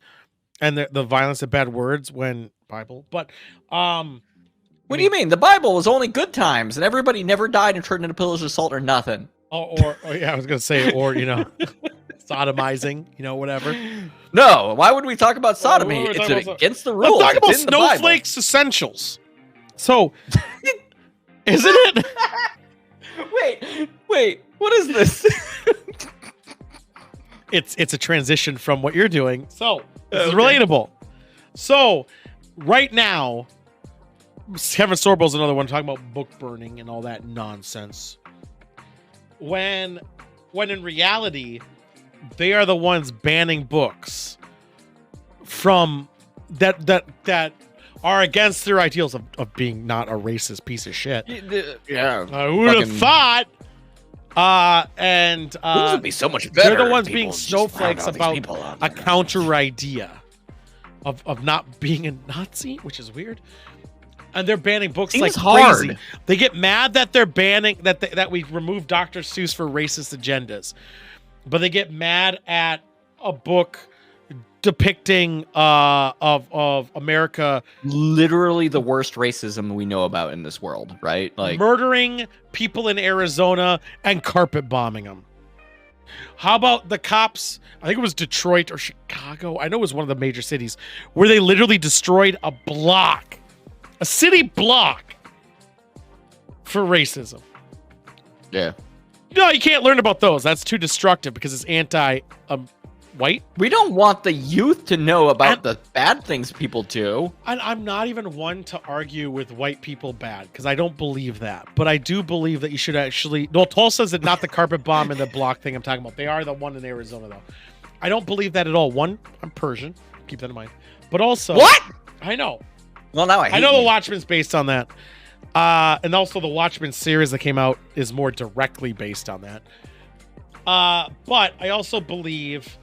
and the violence of bad words when Bible, but What do you mean? The Bible was only good times, and everybody never died and turned into pillars of salt or nothing. or yeah, I was gonna say or sodomizing, whatever. No, why would we talk about sodomy? we're It's talking about against the Let's rules. talk about It's in the Bible. snowflakes essentials. So, isn't it? Wait, what is this? It's a transition from what you're doing. So this is Okay. relatable. So right now, Kevin Sorbo's another one talking about book burning and all that nonsense. When in reality, they are the ones banning books from that are against their ideals of being not a racist piece of shit. Yeah. I would have Fucking- thought. And Things would be so much better. they're the if ones people being just found snowflakes all these about people out a there. counter idea of not being a Nazi, which is weird. And they're banning books Seems like hard. crazy. They get mad that they're banning that we remove Dr. Seuss for racist agendas, but they get mad at a book depicting of America Literally the worst racism we know about in this world, right? Like, murdering people in Arizona and carpet bombing them. How about the cops? I think it was Detroit or Chicago. I know it was one of the major cities where they literally destroyed a city block for racism. yeah. No, you can't learn about those. That's too destructive because it's anti-white. We don't want the youth to know about And- the bad things people do. And I'm not even one to argue with white people bad because I don't believe that. But I do believe that you should actually. Well, Tulsa's not the carpet bomb and the block thing I'm talking about. They are the one in Arizona, though. I don't believe that at all. One, I'm Persian. Keep that in mind. But also. What? I know. Well, now I hate I know you. The Watchmen's based on that. And also the Watchmen series that came out is more directly based on that. But I also believe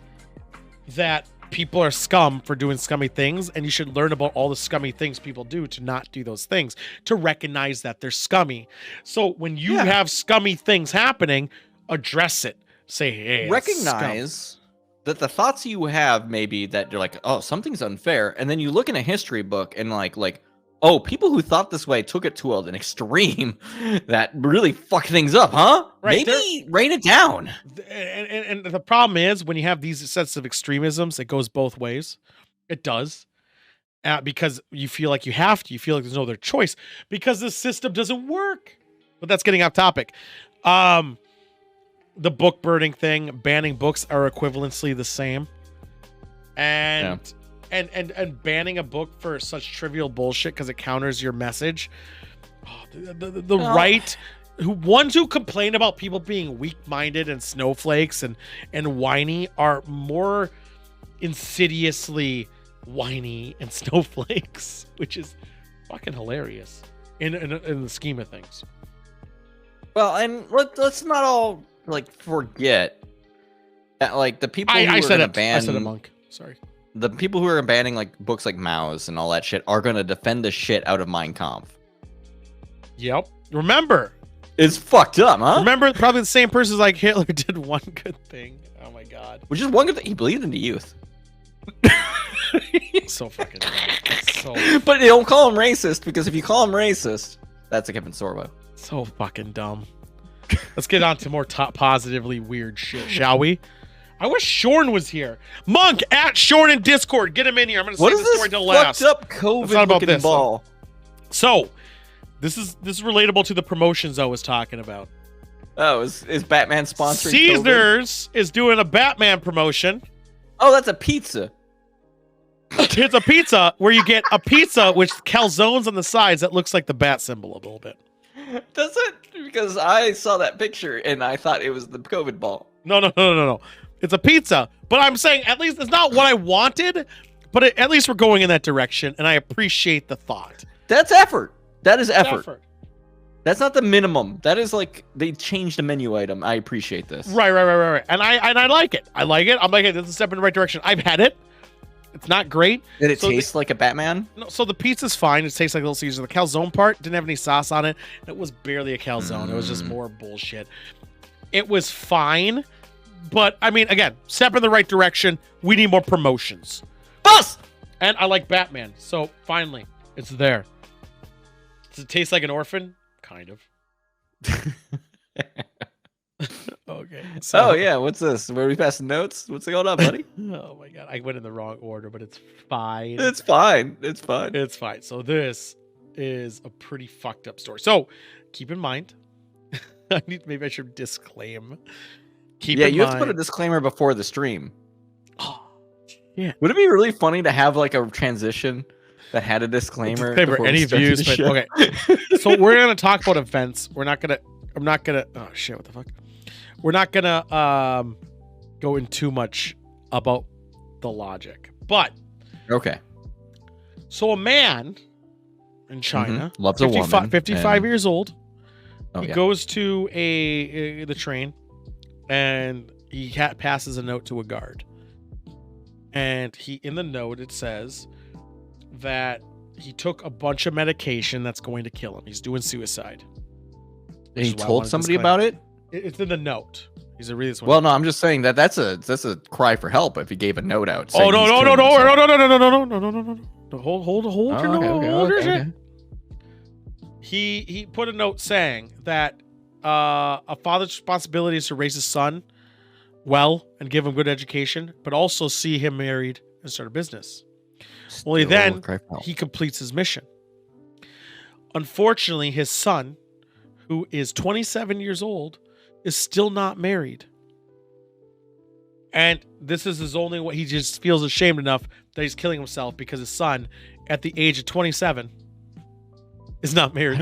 that people are scum for doing scummy things, and you should learn about all the scummy things people do to not do those things, to recognize that they're scummy. So when you Yeah. have scummy things happening, address it. Say, hey, that's scum. Recognize that the thoughts you have maybe that you're like, oh, something's unfair, and then you look in a history book and like, oh, people who thought this way took it to an extreme that really fucked things up, huh? Right, Maybe rein it down. And the problem is when you have these sets of extremisms, it goes both ways. It does. Because you feel like you have to. You feel like there's no other choice because the system doesn't work. But that's getting off topic. The book burning thing, banning books are equivalently the same. And banning a book for such trivial bullshit because it counters your message. Oh, the right, ones who complain about people being weak-minded and snowflakes and whiny are more insidiously whiny and snowflakes, which is fucking hilarious in the scheme of things. Well, and let's not all like forget that like the people who I are said gonna it. ban I said it, Monk. Sorry. the people who are banning like books like Mao's and all that shit are gonna defend the shit out of Mein Kampf. Yep. Remember, It's fucked up, huh? Remember, probably the same person like Hitler did one good thing. Oh my god. Which is one good thing. He believed in the youth. So fucking dumb. So, But they don't call him racist, because if you call him racist, that's a Kevin Sorbo. so fucking dumb. Let's get on to more positively weird shit, shall we? I wish Shorn was here. Monk at Shorn in Discord. Get him in here. I'm gonna What save is the story this till fucked last. up It's not COVID about looking this, ball? So, this is relatable to the promotions I was talking about. Oh, is Batman sponsoring COVID? Caesars is doing a Batman promotion. Oh, that's a pizza. It's a pizza where you get a pizza with calzones on the sides that looks like the bat symbol a little bit. Does it? Because I saw that picture and I thought it was the COVID ball. No. It's a pizza. But I'm saying at least it's not what I wanted, but at least we're going in that direction, and I appreciate the thought. That's effort. That is effort. Effort. That's not the minimum. That is like they changed a menu item. I appreciate this. Right. And I like it. I'm like, hey, this is a step in the right direction. I've had it. It's not great. Did it So taste like a Batman? No, so the pizza's fine. It tastes like Little Caesar. The calzone part didn't have any sauce on it. It was barely a calzone. It was just more bullshit. It was fine, but I mean, again, step in the right direction. We need more promotions. Boss! And I like Batman, so finally, it's there. Does it taste like an orphan? Kind of. Okay. So, Oh yeah, what's this? Where we passing notes? What's going on, buddy? Oh my god, I went in the wrong order, but it's fine. It's fine. It's fine. It's fine. So this is a pretty fucked up story. So keep in mind, maybe I should disclaim. Keep Yeah, in you have to put a mind- disclaimer before the stream. Oh, yeah. Would it be really funny to have like a transition that had a disclaimer? Disclaimer, before we any started views, the but show? okay. So we're gonna talk about events. I'm not gonna. Oh shit! What the fuck? We're not gonna go in too much about the logic, but Okay. so a man in China, Loves a woman. 55 and- years old. Oh, He yeah. goes to the train, and he passes a note to a guard. And in the note it says that he took a bunch of medication that's going to kill him. He's doing suicide. And he is why I told wanted to somebody disclaim. about it? It's in the note. He's a really Well, no, I'm just saying that's a cry for help if he gave a note out. Oh saying no he's no no killing no himself. no! Hold Oh, your okay, note. okay, Hold your okay, shit. okay. He put a note saying that a father's responsibility is to raise his son well and give him good education, but also see him married and start a business. Only Still then cry for help. he completes his mission. Unfortunately, his son, who is 27 years old, is still not married. And this is his only way. He just feels ashamed enough that he's killing himself because his son, at the age of 27, is not married.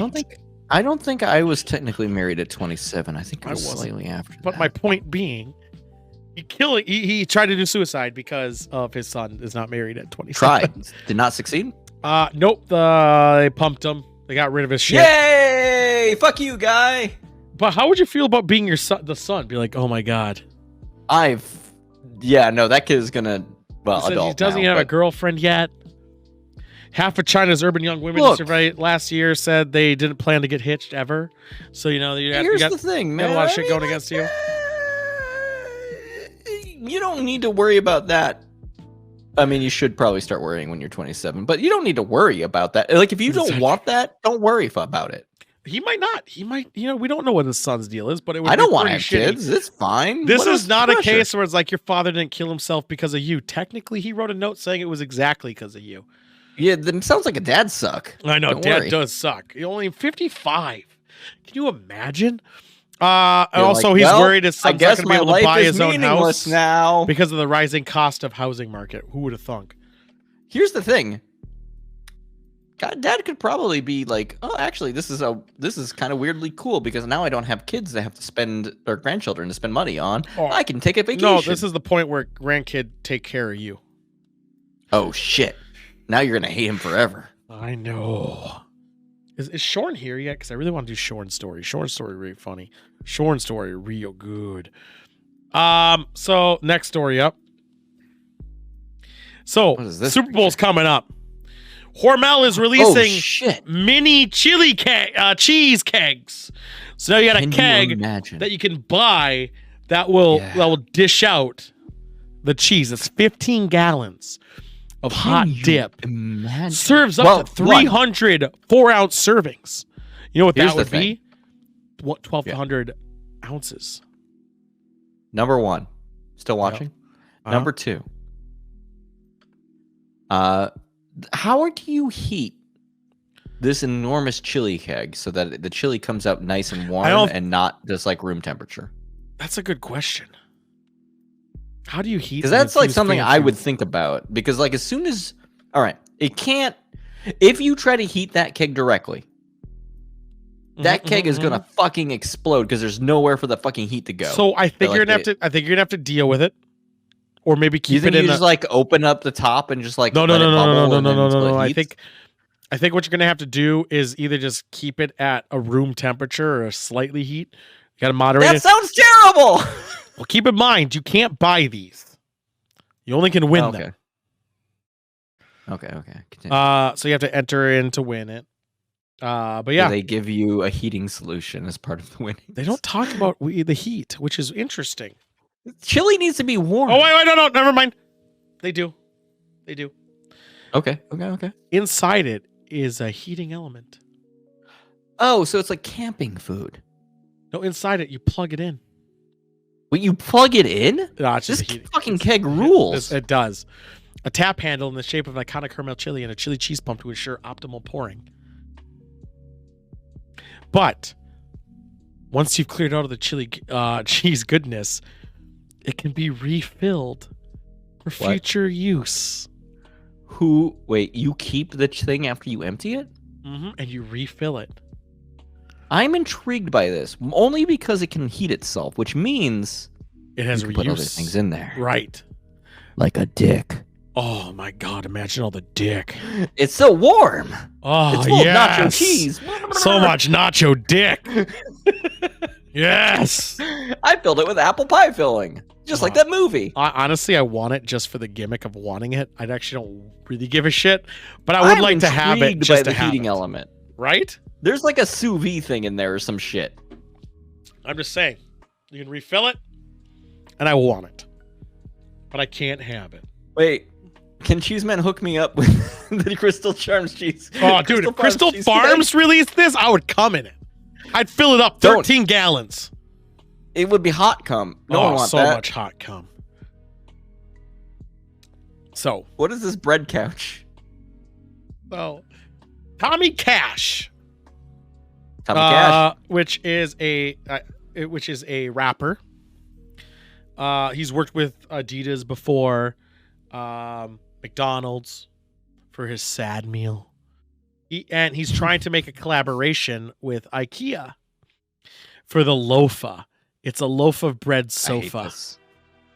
I don't think I was technically married at 27. I think I I was wasn't. slightly after. But that. my point being, he tried to do suicide because of his son is not married at 27. tried, did not succeed. Nope. They pumped him. They got rid of his shit. Yay! Fuck you, guy. But how would you feel about being the son? Be like, oh my god. No, that kid is gonna He said adult. he doesn't now, even have a but- girlfriend yet. Half of China's urban young women Look. surveyed last year said they didn't plan to get hitched ever. So you Here's got the thing, you man. got a lot of I shit mean, going against you. You don't need to worry about that. I mean, you should probably start worrying when you're 27, but you don't need to worry about that. Like, if you don't want that, don't worry about it. He might not. He might. We don't know what his son's deal is, but it would I be don't want to pretty have shitty. kids. It's fine. This What is not pressure? a case where it's like your father didn't kill himself because of you. Technically, he wrote a note saying it was exactly because of you. Yeah, that sounds like a dad suck. I know, Don't Dad worry. does suck. He's only 55. Can you imagine? And You're also, like, he's well, worried his I son's not guess going to be my able to life buy is his own meaningless house now. because of the rising cost of housing market. Who would have thunk? Here's the thing. God, Dad could probably be like, oh, actually, this is kind of weirdly cool because now I don't have kids that have to spend or grandchildren to spend money on. Oh, I can take a vacation. No, this is the point where grandkid take care of you. Oh shit! Now you're gonna hate him forever. I know. Is Shorn here yet? Because I really want to do Shorn's story. Shorn's story really funny. Shorn's story real good. So next story up. So What is this Super Bowl's coming up. Hormel is Oh releasing shit! mini chili cheese kegs. So now you got a Can you keg imagine? that you can buy that will dish out the cheese. It's 15 gallons of hot dip. Imagine. Serves up to 300 4-ounce servings. You know what Here's that the would be? What 1,200 ounces. Number one, still watching. Uh-huh. Number two, how do you heat this enormous chili keg so that the chili comes out nice and warm and not just like room temperature? That's a good question. How do you heat? Because that's like something I would think about. Because like as soon as, all right, it can't. If you try to heat that keg directly, that keg is gonna fucking explode because there's nowhere for the fucking heat to go. So I think you're gonna have to. I think you're gonna have to deal with it, or maybe keep it in. Just like open up the top and just like no. I think what you're gonna have to do is either just keep it at a room temperature or a slightly heat. You gotta moderate it. That sounds terrible. Well, keep in mind you can't buy these. You only can win them. Okay. Continue. So you have to enter in to win it. But yeah, they give you a heating solution as part of the winning. They don't talk about the heat, which is interesting. Chili needs to be warm. Oh wait, no, never mind. They do. Okay. Inside it is a heating element. Oh, so it's like camping food. No, inside it you plug it in. Wait, you plug it in? No, it's This just a heating. fucking keg rules. It does. A tap handle in the shape of an iconic caramel chili and a chili cheese pump to ensure optimal pouring. But once you've cleared out of the chili cheese goodness, it can be refilled for future use. Wait, you keep the thing after you empty it? And you refill it. I'm intrigued by this, only because it can heat itself, which means it has you can put other things in there. Right. Like a dick. Oh my god, imagine all the dick. It's so warm. Oh, it's full of nacho cheese. So much nacho dick. Yes. I filled it with apple pie filling, just like that movie. Honestly, I want it just for the gimmick of wanting it. I actually don't really give a shit, but I would like to have it just by to the heating have it. element. Right? There's like a sous vide thing in there or some shit. I'm just saying, you can refill it, and I want it, but I can't have it. Wait, can Cheeseman hook me up with the Crystal Charms cheese? Oh, dude, if Crystal Farms released this, I would come in it. I'd fill it up 13 gallons. It would be hot cum. No one wants so that. much hot cum. So, what is this bread couch? So, Tommy Cash. Tommy Cash, which is a rapper. He's worked with Adidas before, McDonald's for his sad meal. And he's trying to make a collaboration with IKEA for the loafa. It's a loaf of bread sofa.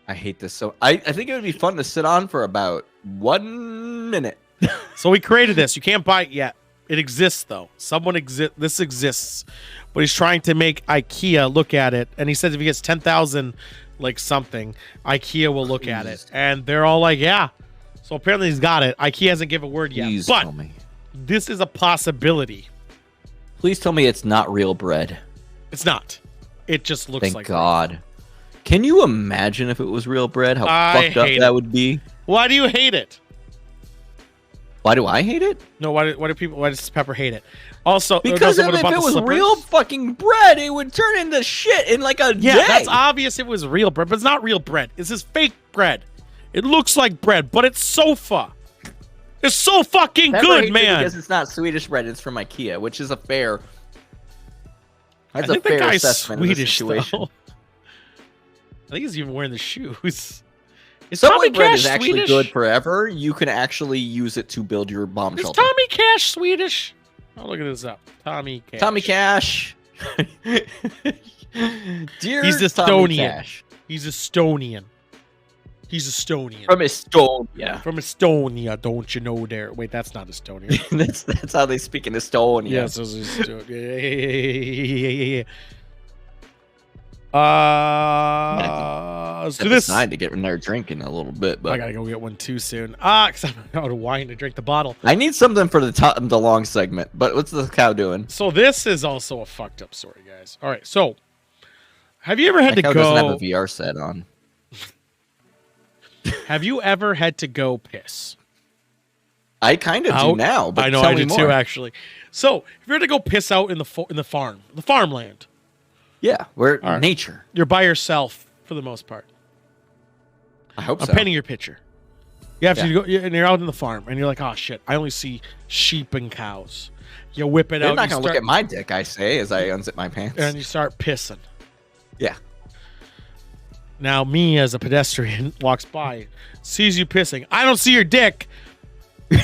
I hate this. So I think it would be fun to sit on for about 1 minute. So we created this. You can't buy it yet. It exists though. This exists, but he's trying to make IKEA look at it. And he says if he gets 10,000, like something, IKEA will look at it. And they're all like, yeah. So apparently he's got it. IKEA hasn't given a word yet. Please but tell me. This is a possibility. Please tell me it's not real bread. It's not. It just looks like Thank God. Bread. Can you imagine if it was real bread? How fucked up that would be? Why do you hate it? Why do I hate it? No, why does Pepper hate it? Also, because if it was real fucking bread, it would turn into shit in like a day. Yeah, that's obvious it was real bread, but it's not real bread. This is fake bread. It looks like bread, but it's sofa. It's so fucking good, man. Because it's not Swedish bread, it's from IKEA, which is a fair. That's a fair assessment of the situation. Though. I think he's even wearing the shoes. Is Subway Tommy bread Cash is actually Swedish? good forever. You can actually use it to build your bomb shelter. Is Tommy Cash Swedish? I'll look at this up. Tommy Cash. Tommy Cash. Dear He's Estonian. Tommy Cash. He's Estonian. He's Estonian. From Estonia. From Estonia, don't you know there? Wait, that's not Estonian. that's how they speak in Estonia. Yes, it's Estonia. let's step do this. aside to get in there drinking a little bit, but I gotta go get one too soon. Because I'm out of wine to drink the bottle. I need something for the long segment. But what's the cow doing? So this is also a fucked up story, guys. All right, so have you ever had That to cow go? doesn't have a VR set on. Have you ever had to go piss? I kind of do Out? now, but I know tell I me do more. too, actually. So if you had to go piss out in the farmland, Yeah, we're All right. nature. you're by yourself for the most part. I hope I'm so. painting your picture. You have to Yeah. go, and you're out in the farm, and you're like, oh shit, I only see sheep and cows. You whip it They're out, not you gonna look start- at my dick. I say as I unzip my pants. and you start pissing. Yeah. Now, me as a pedestrian walks by, sees you pissing. I don't see your dick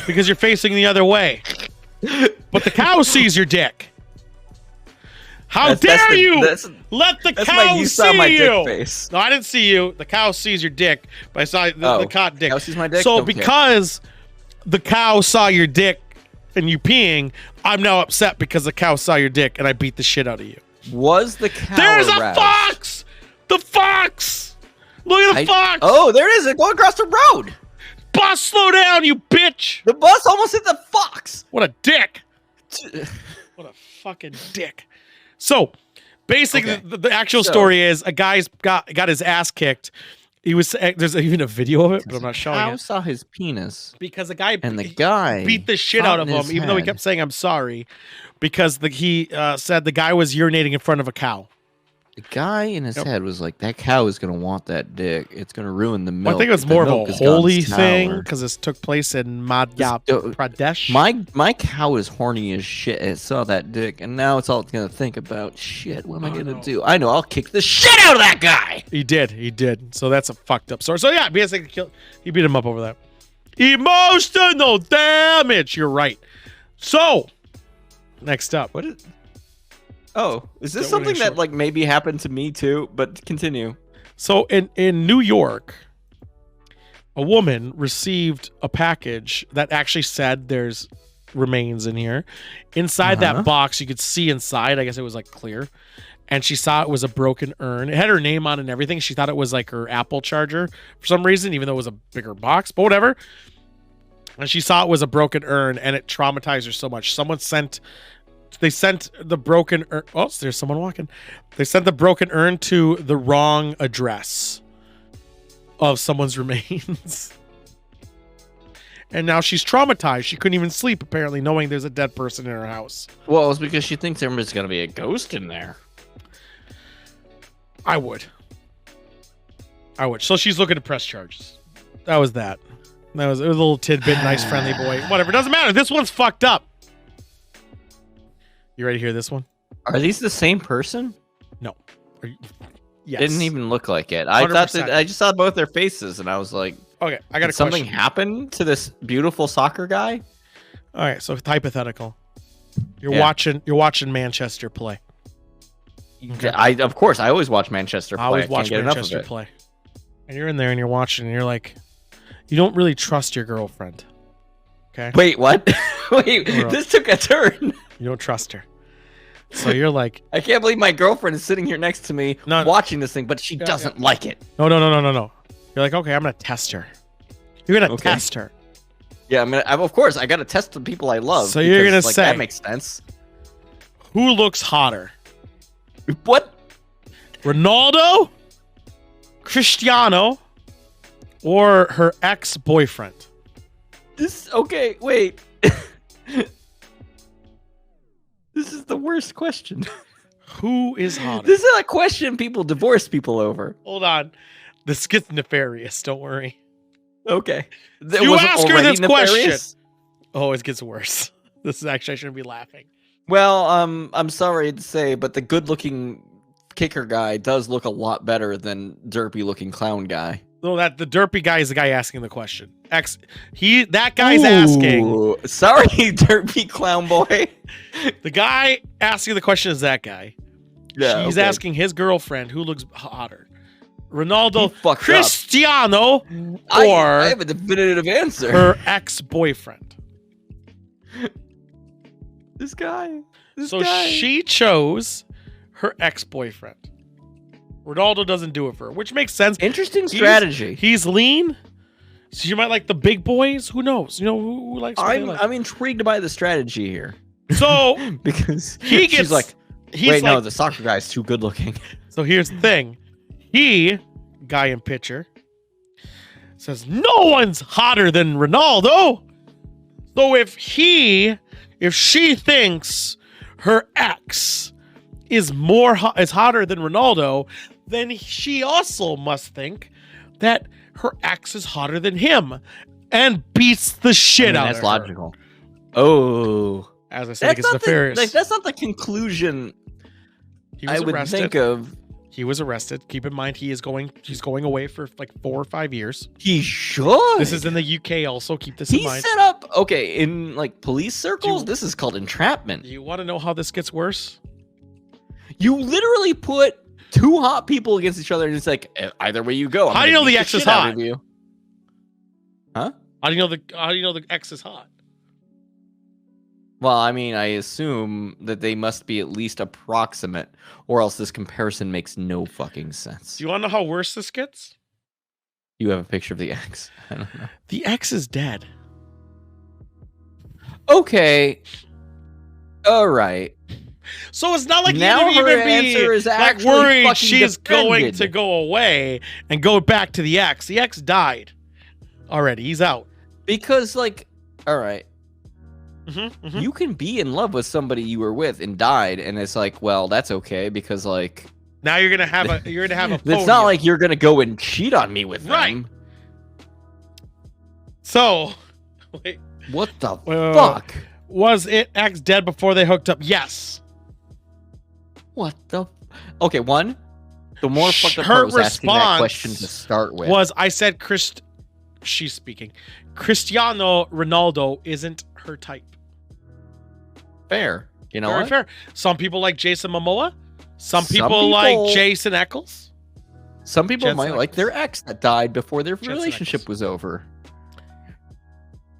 because you're facing the other way. But the cow sees your dick. How dare you let the That's cow why you see saw my you? dick face. No, I didn't see you. The cow sees your dick, but I saw the cow dick. Cow sees my dick? So Don't care. because the cow saw your dick and you peeing, I'm now upset because the cow saw your dick and I beat the shit out of you. Was the cow There's a aroused? fox! The fox! Look at the fox! Oh, there it is. It's going across the road. Boss, slow down, you bitch! The bus almost hit the fox. What a dick! What a fucking dick. So, basically, Okay. the actual So- story is a guy's got his ass kicked. He was there's even a video of it, but I'm not showing Cow it saw his penis, because the guy and the guy beat the shit thought out of in him, his even though he head, kept saying I'm sorry, because he said the guy was urinating in front of a cow. The guy in his Yep. head was like, "That cow is gonna want that dick. It's gonna ruin the milk." Well, I think it was If the more of milk a has gone holy thing sour." because this took place in Madhya Pradesh. My cow is horny as shit. It saw that dick, and now it's all gonna think about shit. What am I gonna no. do? I know. I'll kick the shit out of that guy. He did. So that's a fucked up story. So yeah, basically he beat him up over that. Emotional damage. You're right. So next up, What is? Oh, is this That winning something that short. like maybe happened to me too? But continue. so in New York, a woman received a package that actually said there's remains in here. Inside that box, you could see inside. I guess it was like clear. And she saw it was a broken urn. It had her name on it and everything. She thought it was like her Apple charger for some reason, even though it was a bigger box, but whatever. And she saw it was a broken urn and it traumatized her so much. They sent the broken urn. Oh, there's someone walking. They sent the broken urn to the wrong address of someone's remains. And now she's traumatized. She couldn't even sleep, apparently, knowing there's a dead person in her house. Well, it's because she thinks there's gonna be a ghost in there. I would. So she's looking to press charges. That was that. It was a little tidbit, nice, friendly boy. Whatever. Doesn't matter. This one's fucked up. You ready to hear this one? Are these the same person? No. Yes. Didn't even look like it. I thought 100%. that I just saw both their faces, and I was like, Okay, I got a "Did something question. happen to this beautiful soccer guy?" All right, so hypothetical. You're Yeah. watching Manchester play. Of course, I always watch Manchester play. I always I watch can't get enough Manchester of it. play. And you're in there and you're watching and you're like, you don't really trust your girlfriend. Okay? Wait, what? Wait, Hold on. this took a turn. You don't trust her. So you're like, I can't believe my girlfriend is sitting here next to me No. watching this thing, but she Yeah, doesn't like it. no. You're like, okay, I'm gonna test her. You're gonna Okay. test her. Yeah, of course, I gotta test the people I love. So you're because, gonna say- that makes sense. Who looks hotter? What? Ronaldo, Cristiano, or her ex-boyfriend? Okay, wait. This is the worst question. Who is hotter? This is a question people divorce people over. Hold on. This gets nefarious. Don't worry. Okay. You Was it ask her already this question. nefarious? Oh, it gets worse. This is actually, I shouldn't be laughing. Well, I'm sorry to say, but the good-looking kicker guy does look a lot better than derpy-looking clown guy. No, that the derpy guy is the guy asking the question. That guy's asking. Ooh, sorry, derpy clown boy. The guy asking the question is that guy. Yeah, She's okay. asking his girlfriend who looks hotter. He Ronaldo, fucked up. Cristiano, I or have a definitive answer. her ex-boyfriend. This guy. So she chose her ex-boyfriend. Ronaldo doesn't do it for her, which makes sense. Interesting strategy. He's lean, so you might like the big boys. Who knows? You know who likes? What they like. I'm intrigued by the strategy here. So because he's like, wait, no, the soccer guy's too good looking. So here's the thing. Guy in picture, says no one's hotter than Ronaldo. So if she thinks her ex is hotter than Ronaldo, then she also must think that her ex is hotter than him and beats the shit out of her. That's logical. Oh. As I said, I think it's nefarious. That's not the conclusion I would think of. He was arrested. Keep in mind, he's going away for like 4 or 5 years. He should. This is in the UK also. Keep this in mind. He set up, in like police circles, this is called entrapment. You want to know how this gets worse? You literally put 2 hot people against each other and it's like, either way you go. How do you know the ex is hot? Huh? How do you know the ex is hot? Well, I mean, I assume that they must be at least approximate, or else this comparison makes no fucking sense. Do you want to know how worse this gets? You have a picture of the ex. I don't know. The ex is dead. Okay. All right. So it's not like now you her even answer is like actually worried she's defended. going to go away and go back to the ex. The ex died already. He's out. Because, like, all right. Mm-hmm. You can be in love with somebody you were with and died, and it's like, well, that's okay because, like, now you're gonna have a it's not like you're gonna go and cheat on me with them. So, wait, what the fuck? Was it ex dead before they hooked up? Yes. What the? Okay, one. The more fucked up her part was asking that response question to start with. Was I said she's speaking. Cristiano Ronaldo isn't her type. Fair. You know Very what? fair. Some people like Jason Momoa. Some people like Jason Eccles. Some people Jensen might Ackles. like their ex that died before their Jensen relationship Ackles. was over.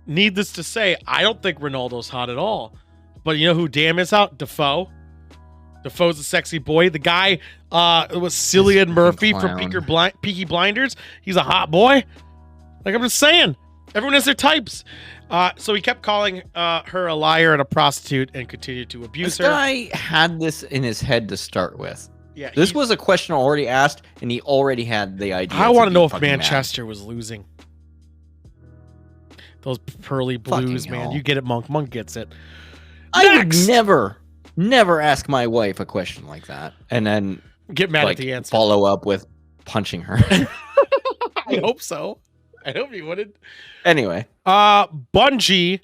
Needless to say, I don't think Ronaldo's hot at all. But you know who damn is hot? Defoe. Defoe's a sexy boy. The guy was Cillian Murphy from Peaky Blinders. He's a hot boy. Like I'm just saying. Everyone has their types. So he kept calling her a liar and a prostitute and continued to abuse her. This guy had this in his head to start with. Yeah, This was a question already asked, and he already had the idea. I want to know if fucking Manchester was losing. Those pearly blues, Fucking man. hell. You get it, Monk. Monk gets it. I would Next! never ask my wife a question like that, and then Get mad like, at the answer. follow up with punching her. I hope so. I hope you wouldn't. Anyway, Bungie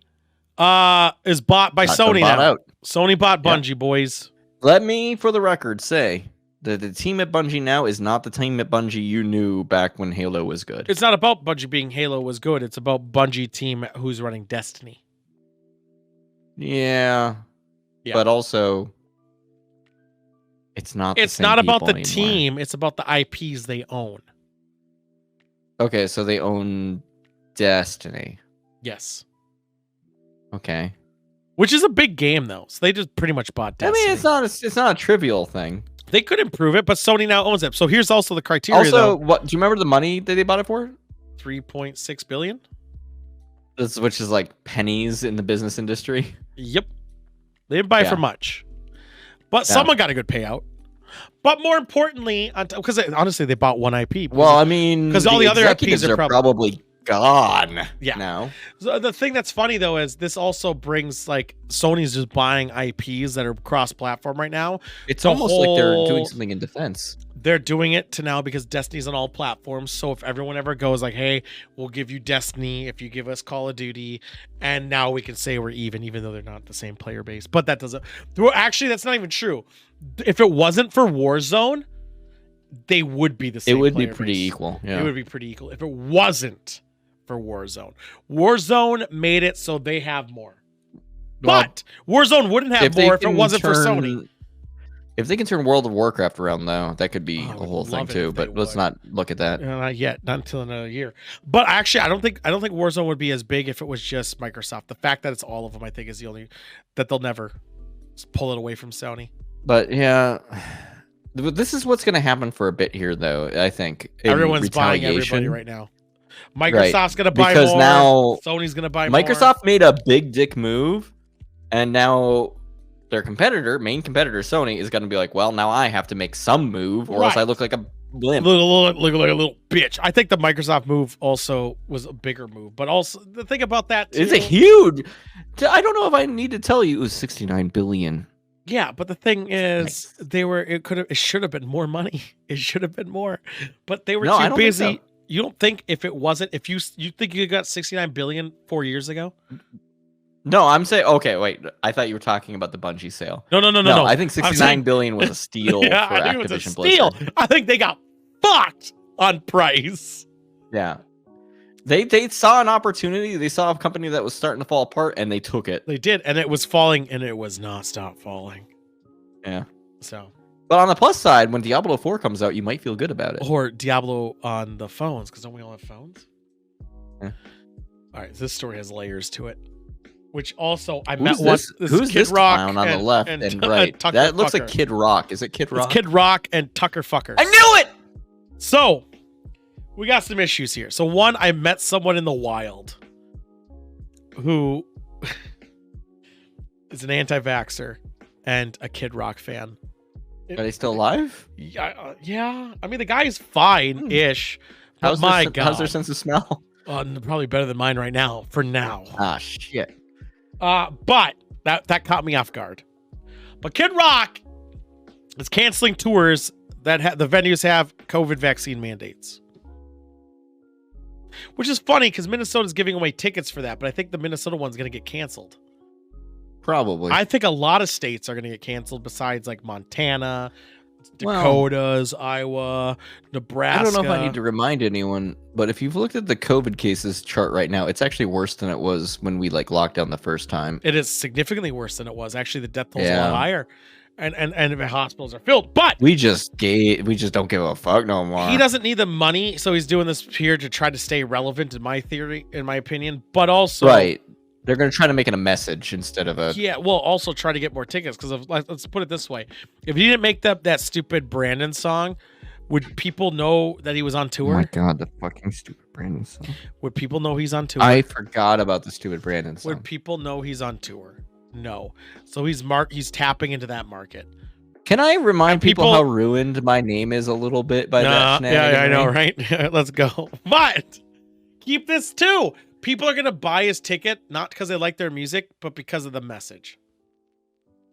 is bought by got Sony them bought now. out. Sony bought Bungie, boys. Let me, for the record, say that the team at Bungie now is not the team at Bungie you knew back when Halo was good. It's not about Bungie being Halo was good. It's about Bungie team who's running Destiny. Yeah. But also, it's not. The It's same not about people the anymore. team. It's about the IPs they own. Okay, so they own Destiny. Yes. Okay. Which is a big game, though. So they just pretty much bought Destiny. I mean, it's not a trivial thing. They could improve it, but Sony now owns it. So here's also the criteria, Also, though. what do you remember the money that they bought it for? $3.6 billion? Which is like pennies in the business industry. Yep. They didn't buy it for much. But someone got a good payout. But more importantly, because honestly, they bought one IP. Well, I mean, because all the other executives IPs are probably gone. Yeah. Now. So the thing that's funny though is this also brings like Sony's just buying IPs that are cross-platform right now. It's almost like they're doing something in defense. They're doing it to now because Destiny's on all platforms. So if everyone ever goes like, "Hey, we'll give you Destiny if you give us Call of Duty," and now we can say we're even though they're not the same player base. But that doesn't. Well, actually, that's not even true. If it wasn't for Warzone, they would be the same. It would be player pretty base. equal. Yeah. It would be pretty equal if it wasn't for Warzone. Warzone made it so they have more. Well, But Warzone wouldn't have more if it wasn't for Sony. If they can turn World of Warcraft around, though, that could be I a would whole thing love it too. if they But let's would. not look at that. Not yet, not until another year. But actually, I don't think Warzone would be as big if it was just Microsoft. The fact that it's all of them, I think, is the only that they'll never pull it away from Sony. But yeah, This is what's going to happen for a bit here, though. I think in Everyone's buying everybody retaliation. right now. Microsoft's gonna buy Because more. now Sony's gonna buy more. Microsoft made a big dick move, and now their main competitor, Sony, is going to be like, well, now I have to make some move, or else I look like a blimp. Look like a little bitch. I think the Microsoft move also was a bigger move, but also the thing about that too, It's a huge. I don't know if I need to tell you it was 69 billion. Yeah, but the thing is, it should have been more money. It should have been more, but they were No, I too don't think busy. so. You don't think if it wasn't, if you think you got 69 billion 4 years ago? No, I'm saying okay. Wait, I thought you were talking about the Bungie sale. No. I think 69 billion was a steal Yeah, for I think it was a Activision steal. Blizzard. I think they got fucked on price. Yeah, they saw an opportunity. They saw a company that was starting to fall apart, and they took it. They did, and it was falling, and it was not stop falling. Yeah. So, But on the plus side, when Diablo 4 comes out, you might feel good about it. or Diablo on the phones, because don't we all have phones? Yeah. All right, this story has layers to it. Which also, I Who's met this? one. Who's Kid this Rock clown on the left and right? Tucker That looks like Fucker. Kid Rock. Is it Kid Rock? It's Kid Rock and Tucker Fucker. I knew it. So, we got some issues here. So, one, I met someone in the wild who is an anti-vaxxer and a Kid Rock fan. Are they still alive? Yeah, yeah. I mean, the guy's fine-ish. But How's my their, God, how's their sense of smell? probably better than mine right now. For now. Ah, shit. But that caught me off guard. But Kid Rock is canceling tours that the venues have COVID vaccine mandates. Which is funny because Minnesota's giving away tickets for that, but I think the Minnesota one's going to get canceled. Probably. I think a lot of states are going to get canceled besides like Montana, Well, Dakotas, Iowa, Nebraska. I don't know if I need to remind anyone, but if you've looked at the COVID cases chart right now, it's actually worse than it was when we locked down the first time. It is significantly worse than it was. Actually, the death toll is a Yeah. lot higher. And the hospitals are filled. But We just don't give a fuck no more. he doesn't need the money, so he's doing this here to try to stay relevant in my theory, in my opinion. But also, Right. They're going to try to make it a message instead of a. yeah, well, also try to get more tickets because let's put it this way: if he didn't make that stupid Brandon song, would people know that he was on Oh tour? my god, the fucking stupid Brandon song. Would people know he's on tour? I forgot about the stupid Brandon song. Would people know he's on tour? No. So he's tapping into that market. Can I remind people, people- how ruined my name is a little bit by that Yeah, shenanigan? I know, right? Let's go. But keep this too. People are gonna buy his ticket not because they like their music, but because of the message.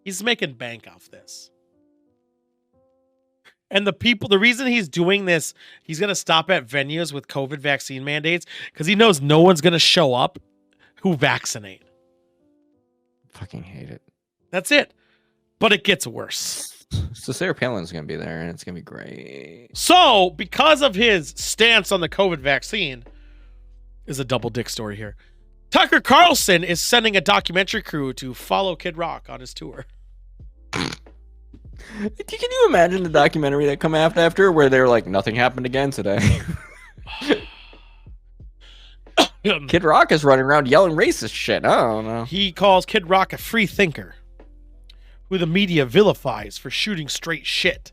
He's making bank off this. And the reason he's doing this, he's gonna stop at venues with COVID vaccine mandates because he knows no one's gonna show up who vaccinate. Fucking hate it. That's it. But it gets worse. So Sarah Palin's gonna be there, and it's gonna be great. So, because of his stance on the COVID vaccine, is a double dick story here. Tucker Carlson is sending a documentary crew to follow Kid Rock on his tour. Can you imagine the documentary that come after where they're like, nothing happened again today? Kid Rock is running around yelling racist shit. I don't know. He calls Kid Rock a free thinker, who the media vilifies for shooting straight shit,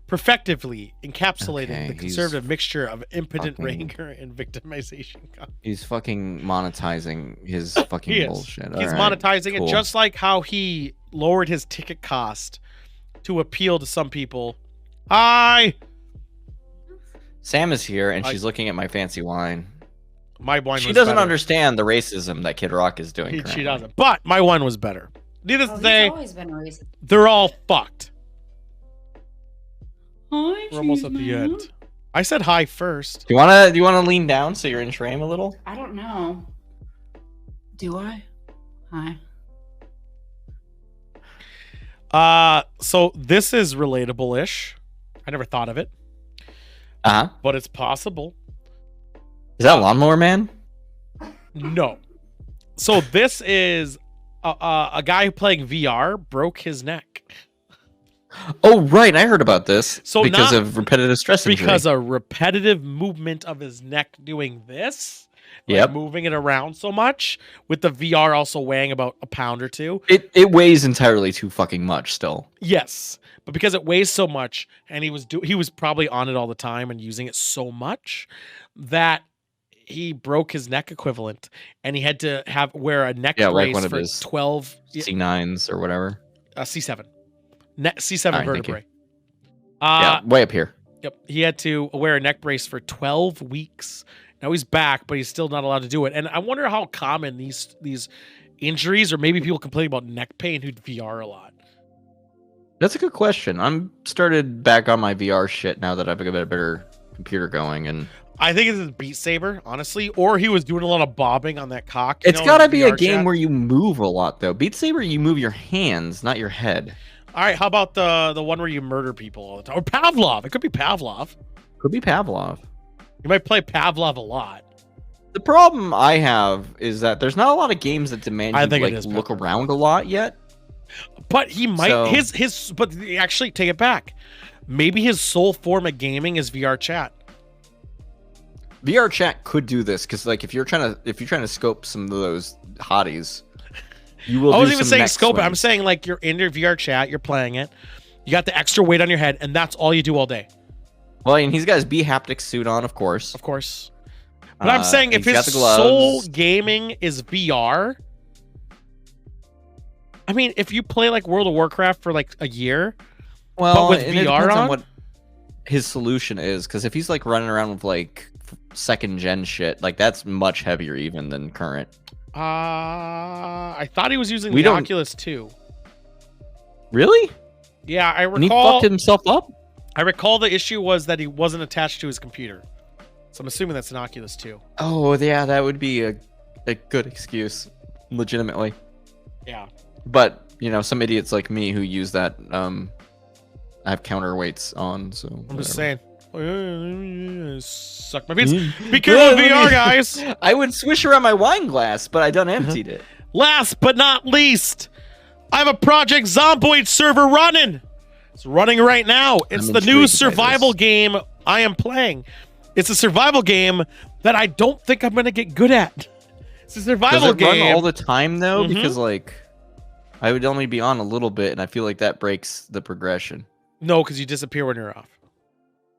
perfectively encapsulating Okay, the he's conservative mixture of impotent fucking- rancor and victimization. He's fucking monetizing his fucking He is. bullshit. He's All right, monetizing cool. it just like how he lowered his ticket cost to appeal to some people. Hi! Sam is here, and I- she's looking at my fancy wine. My wine She was doesn't better. understand the racism that Kid Rock is doing. She currently. doesn't. But my wine was better. Needless to He's say, always been a reason. they're all fucked. Hi, We're almost at the end. I said hi first. Do you wanna lean down so you're in frame a little? I don't know. Do I? Hi. So this is relatable-ish. I never thought of it, Uh-huh. but it's possible. Is that Lawnmower Man? No. So this is a guy playing VR broke his neck Oh, right. I heard about this. So because not- of repetitive stress injury. because a repetitive movement of his neck doing this, Yep. moving it around so much, with the VR also weighing about a pound or two. It weighs entirely too fucking much still. Yes, but because it weighs so much, and he was probably on it all the time and using it so much that he broke his neck equivalent, and he had to wear a neck brace one of for his 12 C9s or whatever. C7 C7 All right, thank vertebrae. Yeah, way up here. Yep, he had to wear a neck brace for 12 weeks. Now he's back, but he's still not allowed to do it. And I wonder how common these injuries, or maybe people complain about neck pain who VR a lot. That's a good question. I'm started back on my VR shit now that I've got a better computer going, and I think it's Beat Saber, honestly, or he was doing a lot of bobbing on that cock. it's got to be a VR game chat. where you move a lot though. Beat Saber, you move your hands, not your head. All right, how about the one where you murder people all the time? Or Pavlov. It could be Pavlov. Could be Pavlov. You might play Pavlov a lot. The problem I have is that there's not a lot of games that demand you to like look around a lot yet. But he might So- but actually take it back. Maybe his sole form of gaming is VR chat. VR chat could do this because like if you're trying to scope some of those hotties, you will. I wasn't do even some saying neck scope it. I'm swings. saying like you're in your VR chat, you're playing it. You got the extra weight on your head, and that's all you do all day. Well, and he's got his B haptic suit on, of course. Of course. But I'm saying if he's got his the gloves. sole gaming is VR, I mean, if you play like World of Warcraft for like a year, Well, but with and it VR depends on? what his solution is, because if he's like running around with like second gen shit, like that's much heavier even than current. I thought he was using We the don't- Oculus 2. Really? Yeah, I And he recall. fucked himself up? I recall the issue was that he wasn't attached to his computer. So I'm assuming that's an Oculus 2. Oh, yeah, that would be a good excuse, legitimately. Yeah. But, you know, some idiots like me who use that, I have counterweights on, so. I'm just whatever. saying. Suck my beats. Be careful with VR, guys. I would swish around my wine glass, but I done emptied it. Last but not least, I have a Project Zomboid server running. It's running right now. It's I'm the new intrigued by survival this. game I am playing. It's a survival game that I don't think I'm going to get good at. It's a Does survival it run game. all the time, though? Mhm. Because, like, I would only be on a little bit, and I feel like that breaks the progression. No, because you disappear when you're off.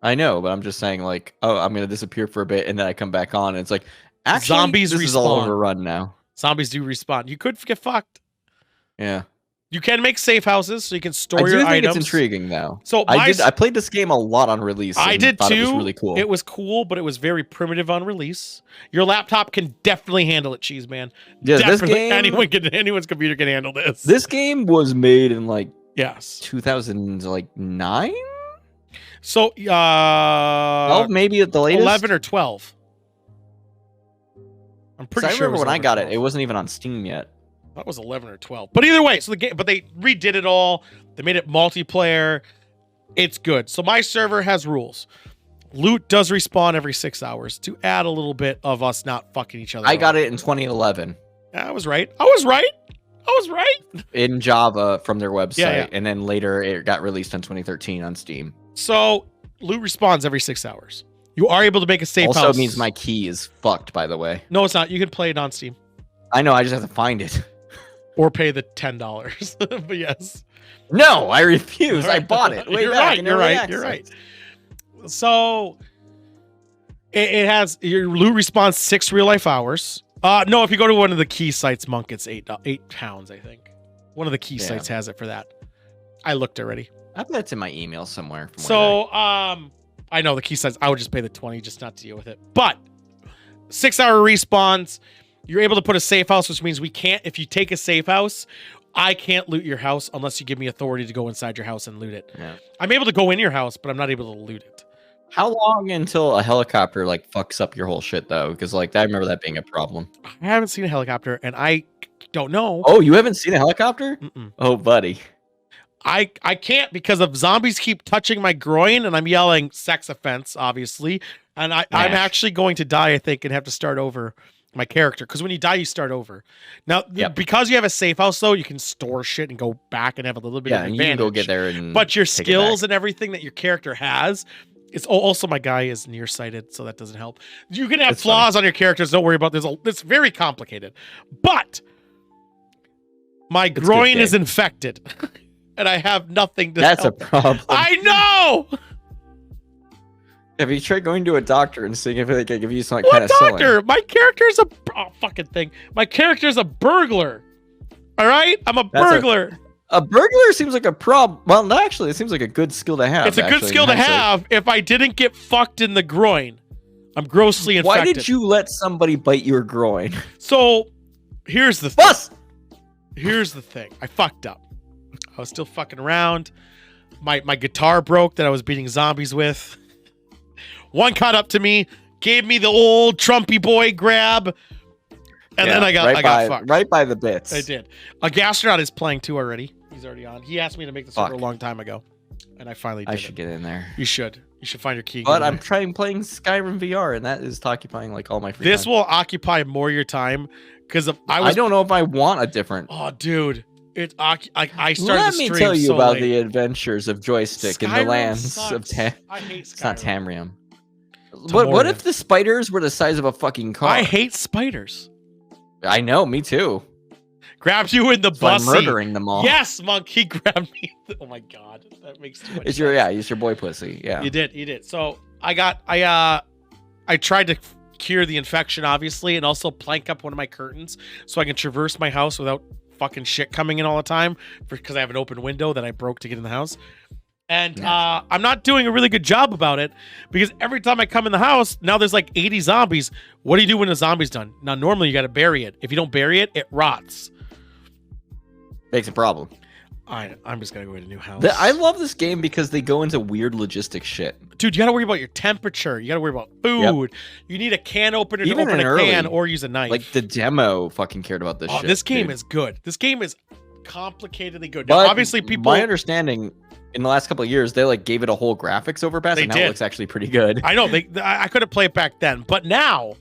I know, but I'm just saying, like, oh, I'm going to disappear for a bit, and then I come back on, and it's like, actually, Zombies this is all respawn. overrun now. Zombies do respawn. You could get fucked. Yeah. You can make safe houses so you can store I do your think items. it's intriguing, though. So I played this game a lot on release. I and did thought too. It was really cool. It was cool, but it was very primitive on release. Your laptop can definitely handle it, cheese man. Yeah, this Definitely, game- anyone's computer can handle this. This game was made in, like, Yes. 2009? So 12, maybe at the latest? 11 or 12. I'm 'Cause pretty I sure remember it was when I 11 or got it, 12. it wasn't even on Steam yet. That was 11 or 12. But either way, so the game, but they redid it all. They made it multiplayer. It's good. So my server has rules. Loot does respawn every 6 hours to add a little bit of us not fucking each other. I got over. it in 2011 I was right. I was right. I was right. in Java from their website, Yeah. and then later it got released in 2013 on Steam. So loot respawns every 6 hours. You are able to make a safe Also house. means my key is fucked, by the way. No, it's not. You can play it on Steam I know, I just have to find it. or pay the $10. But yes. No, I refuse. I bought it. Way You're back right. in You're early right. You're access. right. So it has your loot responds 6 real life hours. No, if you go to one of the key sites, Monk, it's £8, I think. One of the key Yeah. sites has it for that. I looked already. I bet it's in my email somewhere. From So I know the key sites. I would just pay the 20 just not to deal with it. But 6 hour respawns. You're able to put a safe house, which means we can't. If you take a safe house, I can't loot your house unless you give me authority to go inside your house and loot it. Yeah. I'm able to go in your house, but I'm not able to loot it. How long until a helicopter like fucks up your whole shit though? Because like I remember that being a problem. I haven't seen a helicopter, and I don't know. Oh, you haven't seen a helicopter? Mm-mm. Oh, buddy. I can't because of zombies keep touching my groin, and I'm yelling sex offense, obviously. And I'm Nash. actually going to die, I think, and have to start over my character. Because when you die, you start over. Now, Yep. because you have a safe house, though, you can store shit and go back and have a little bit Yeah, of and advantage. you can go get there and But your take it skills back. and everything that your character has It's also my guy is nearsighted, so that doesn't help. You can have It's flaws on your characters. Don't worry about this. It's very complicated. But my groin is infected, and I have nothing to That's help. a problem. I know! Have you tried going to a doctor and seeing if they can give you some What kind of doctor? My character's fucking thing. My character's a burglar. All right? I'm a burglar. A burglar seems like a problem. Well, no, actually, it seems like a good skill to have. It's a good skill to have if I didn't get fucked in the groin. I'm grossly infected. Why did you let somebody bite your groin? So, here's the thing. Bus! Here's the thing. I fucked up. I was still fucking around. My guitar broke that I was beating zombies with. One caught up to me, gave me the old Trumpy boy grab, and then I got fucked. Right by the bits. I did. A Gastronaut is playing too already. He's already on. He asked me to make the server a long time ago, and I finally did. I should get in there. You should. You should find your key. But I'm trying playing Skyrim VR, and that is occupying like all my free time. This will occupy more of your time because I don't know if I want a different. Oh, dude. I started Let the me stream tell you so about late. the adventures of Joystick in the Skyrim lands sucks. of Tam. I hate Skyrim. It's not Tamrium. What if the spiders were the size of a fucking car? I hate spiders. I know, me too. Grabbed you in the So I'm bussy. murdering them all. Yes, Monk, he grabbed me. Oh my god, that makes too much It's sense. your boy pussy. Yeah. You did. So I tried to cure the infection, obviously, and also plank up one of my curtains so I can traverse my house without fucking shit coming in all the time because I have an open window that I broke to get in the house. And I'm not doing a really good job about it because every time I come in the house, now there's like 80 zombies. What do you do when the zombie's done? Now, normally you got to bury it. If you don't bury it, it rots. Makes a problem. I'm just going to go get a new house. I love this game because they go into weird logistic shit. Dude, you got to worry about your temperature. You got to worry about food. Yep. You need a can opener to open a can or use a knife. Like the demo fucking cared about this shit. This game is good. This game is complicatedly good. Now, obviously, people... My understanding... In the last couple of years, they like gave it a whole graphics overpass, and now it looks actually pretty good. I know. I couldn't play it back then, but now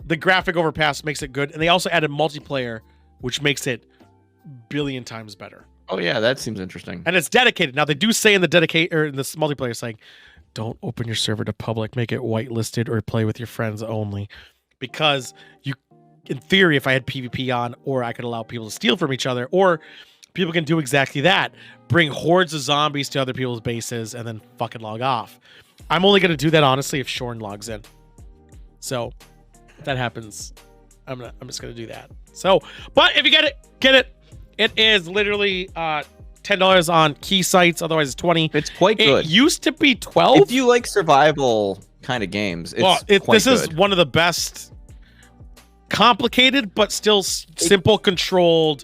the graphic overpass makes it good, and they also added multiplayer, which makes it billion times better. Oh yeah, that seems interesting. And it's dedicated. Now they do say in in this multiplayer saying, don't open your server to public, make it whitelisted or play with your friends only, because you, in theory, if I had PvP on, or I could allow people to steal from each other, or people can do exactly that. Bring hordes of zombies to other people's bases and then fucking log off. I'm only going to do that, honestly, if Shorn logs in. So, if that happens, I'm just going to do that. So, but if you get it. It is literally $10 on key sites. Otherwise, it's $20. It's quite good. It used to be $12. If you like survival kind of games, this is one of the best complicated, but still simple, controlled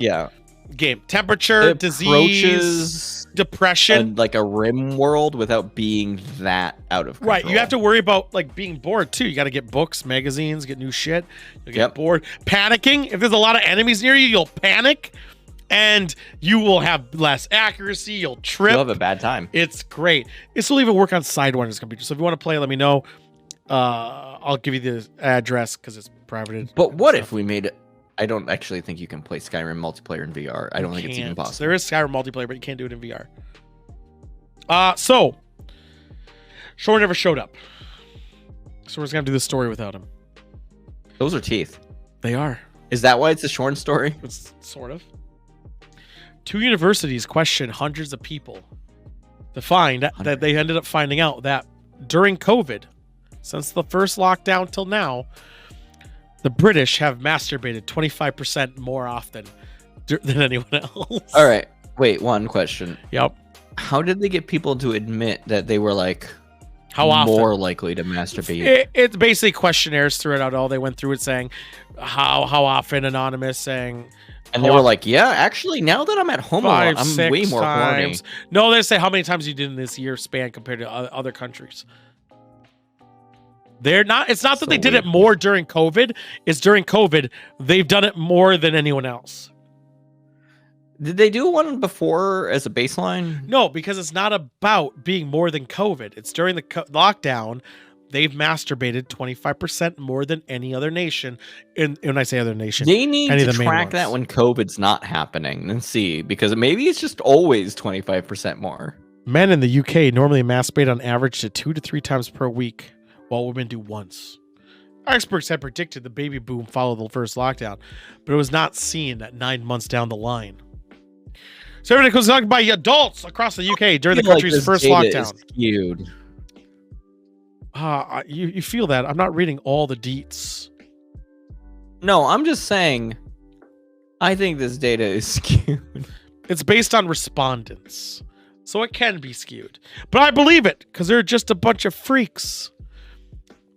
game. Temperature, disease, depression, like a rim world without being that out of control. Right, you have to worry about like being bored too. You got to get books, magazines, get new shit. You'll get bored, panicking. If there's a lot of enemies near you, you'll panic, and you will have less accuracy. You'll trip. You'll have a bad time. It's great. This will even work on Sidewinder's computer. So if you want to play, let me know. I'll give you the address because it's private. But what if we made it? I don't actually think you can play Skyrim multiplayer in VR. I don't think it's even possible. There is Skyrim multiplayer, but you can't do it in VR. So Shore never showed up. So we're just gonna do this story without him. Those are teeth. They are. Is that why it's a Shorn story? It's sort of. 2 universities questioned hundreds of people to find that they ended up finding out that during COVID, since the first lockdown till now, the British have masturbated 25% more often than anyone else. All right. Wait, one question. Yep. How did they get people to admit that they were like how often more likely to masturbate? It's basically questionnaires throughout all. They went through it saying how often, anonymous, saying. And they were like, yeah, actually, now that I'm at home, I'm way more times. horny. No, they say how many times you did in this year span compared to other countries. They're not. It's not that they did it more during COVID. It's during COVID. They've done it more than anyone else. Did they do one before as a baseline? No, because it's not about being more than COVID. It's during the lockdown. They've masturbated 25% more than any other nation. And when I say other nation, they need to track that when COVID's not happening and see, because maybe it's just always 25% more. Men in the UK normally masturbate on average to 2 to 3 times per week, while women do once. Experts had predicted the baby boom followed the first lockdown, but it was not seen at 9 months down the line. Survey was conducted by adults across the UK during the country's first lockdown. Skewed. You feel that? I'm not reading all the deets. No, I'm just saying. I think this data is skewed. It's based on respondents, so it can be skewed. But I believe it because they're just a bunch of freaks.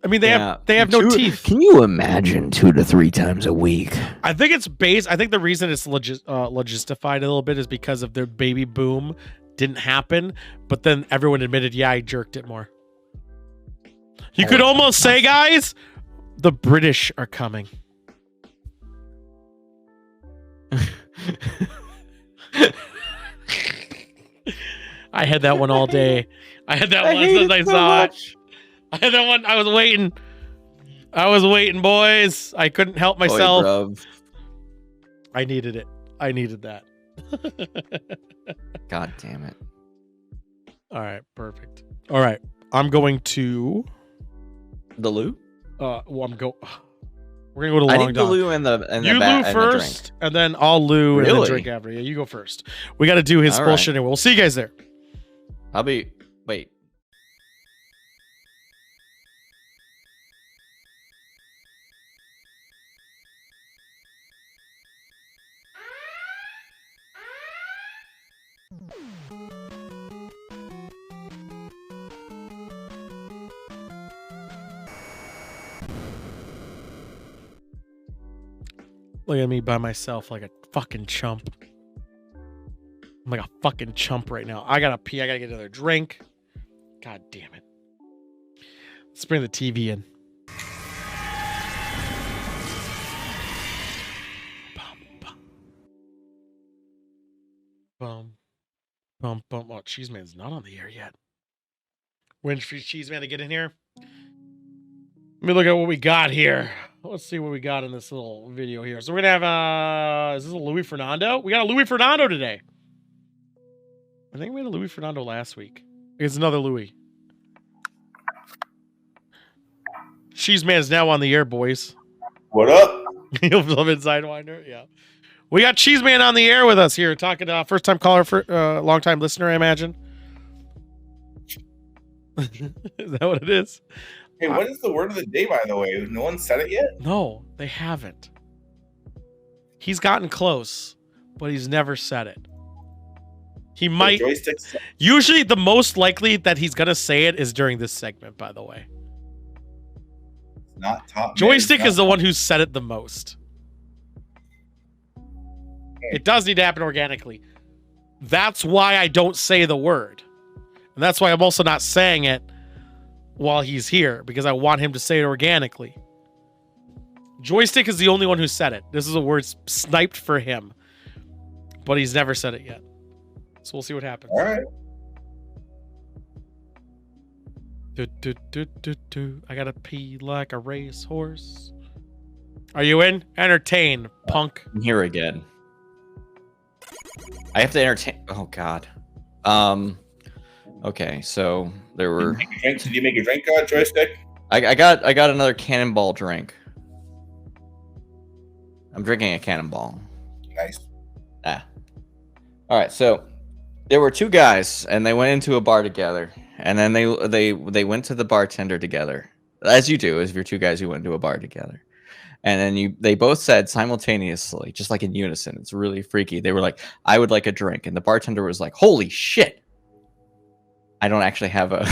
I mean, they have no teeth. Can you imagine 2 to 3 times a week? I think it's based. I think the reason it's logistified a little bit is because of their baby boom didn't happen, but then everyone admitted, yeah, I jerked it more. You could almost say, guys, the British are coming. I had that one all day. I had that one since I saw it. I had that one. I was waiting. Boys. I couldn't help myself. I needed it. I needed that. God damn it. All right, perfect. All right, I'm going to the loo. We're gonna go to Long I think the Dong. loo and the you loo first, and then I'll loo and then drink after. Yeah, you go first. We got to do his bullshit, and we'll see you guys there. Wait. Look at me by myself like a fucking chump. I'm like a fucking chump right now. I gotta pee. I gotta get another drink. God damn it. Let's bring the TV in. Bum. Oh, Cheese Man's not on the air yet. When's for Cheese Man to get in here? Let me look at what we got here. Let's see what we got in this little video here. So we're gonna have is this a Louis Fernando? We got a Louis Fernando today. I think we had a Louis Fernando last week. It's another Louis. Cheese Man is now on the air, boys. What up? You'll love Inside Winder, yeah. We got Cheese Man on the air with us here, talking to first time caller, for long time listener, I imagine. Is that what it is? Hey, what is the word of the day, by the way? No one said it yet? No, they haven't. He's gotten close, but he's never said it. He might. Usually, the most likely that he's going to say it is during this segment, by the way. Not top. Joystick is the one who said it the most. It does need to happen organically. That's why I don't say the word. And that's why I'm also not saying it while he's here, because I want him to say it organically. Joystick is the only one who said it. This is a word sniped for him, but he's never said it yet. So we'll see what happens. All right. I gotta pee like a racehorse. Are you in? Entertain, punk. I'm here again. I have to entertain. Oh God. Okay, so there were. Did you make a drink, Joystick? I got another cannonball drink. I'm drinking a cannonball. Nice. All right, so there were two guys, and they went into a bar together, and then they went to the bartender together, as you do, as if you're two guys who went to a bar together, and then they both said simultaneously, just like in unison. It's really freaky. They were like, "I would like a drink," and the bartender was like, "Holy shit! I don't actually have a."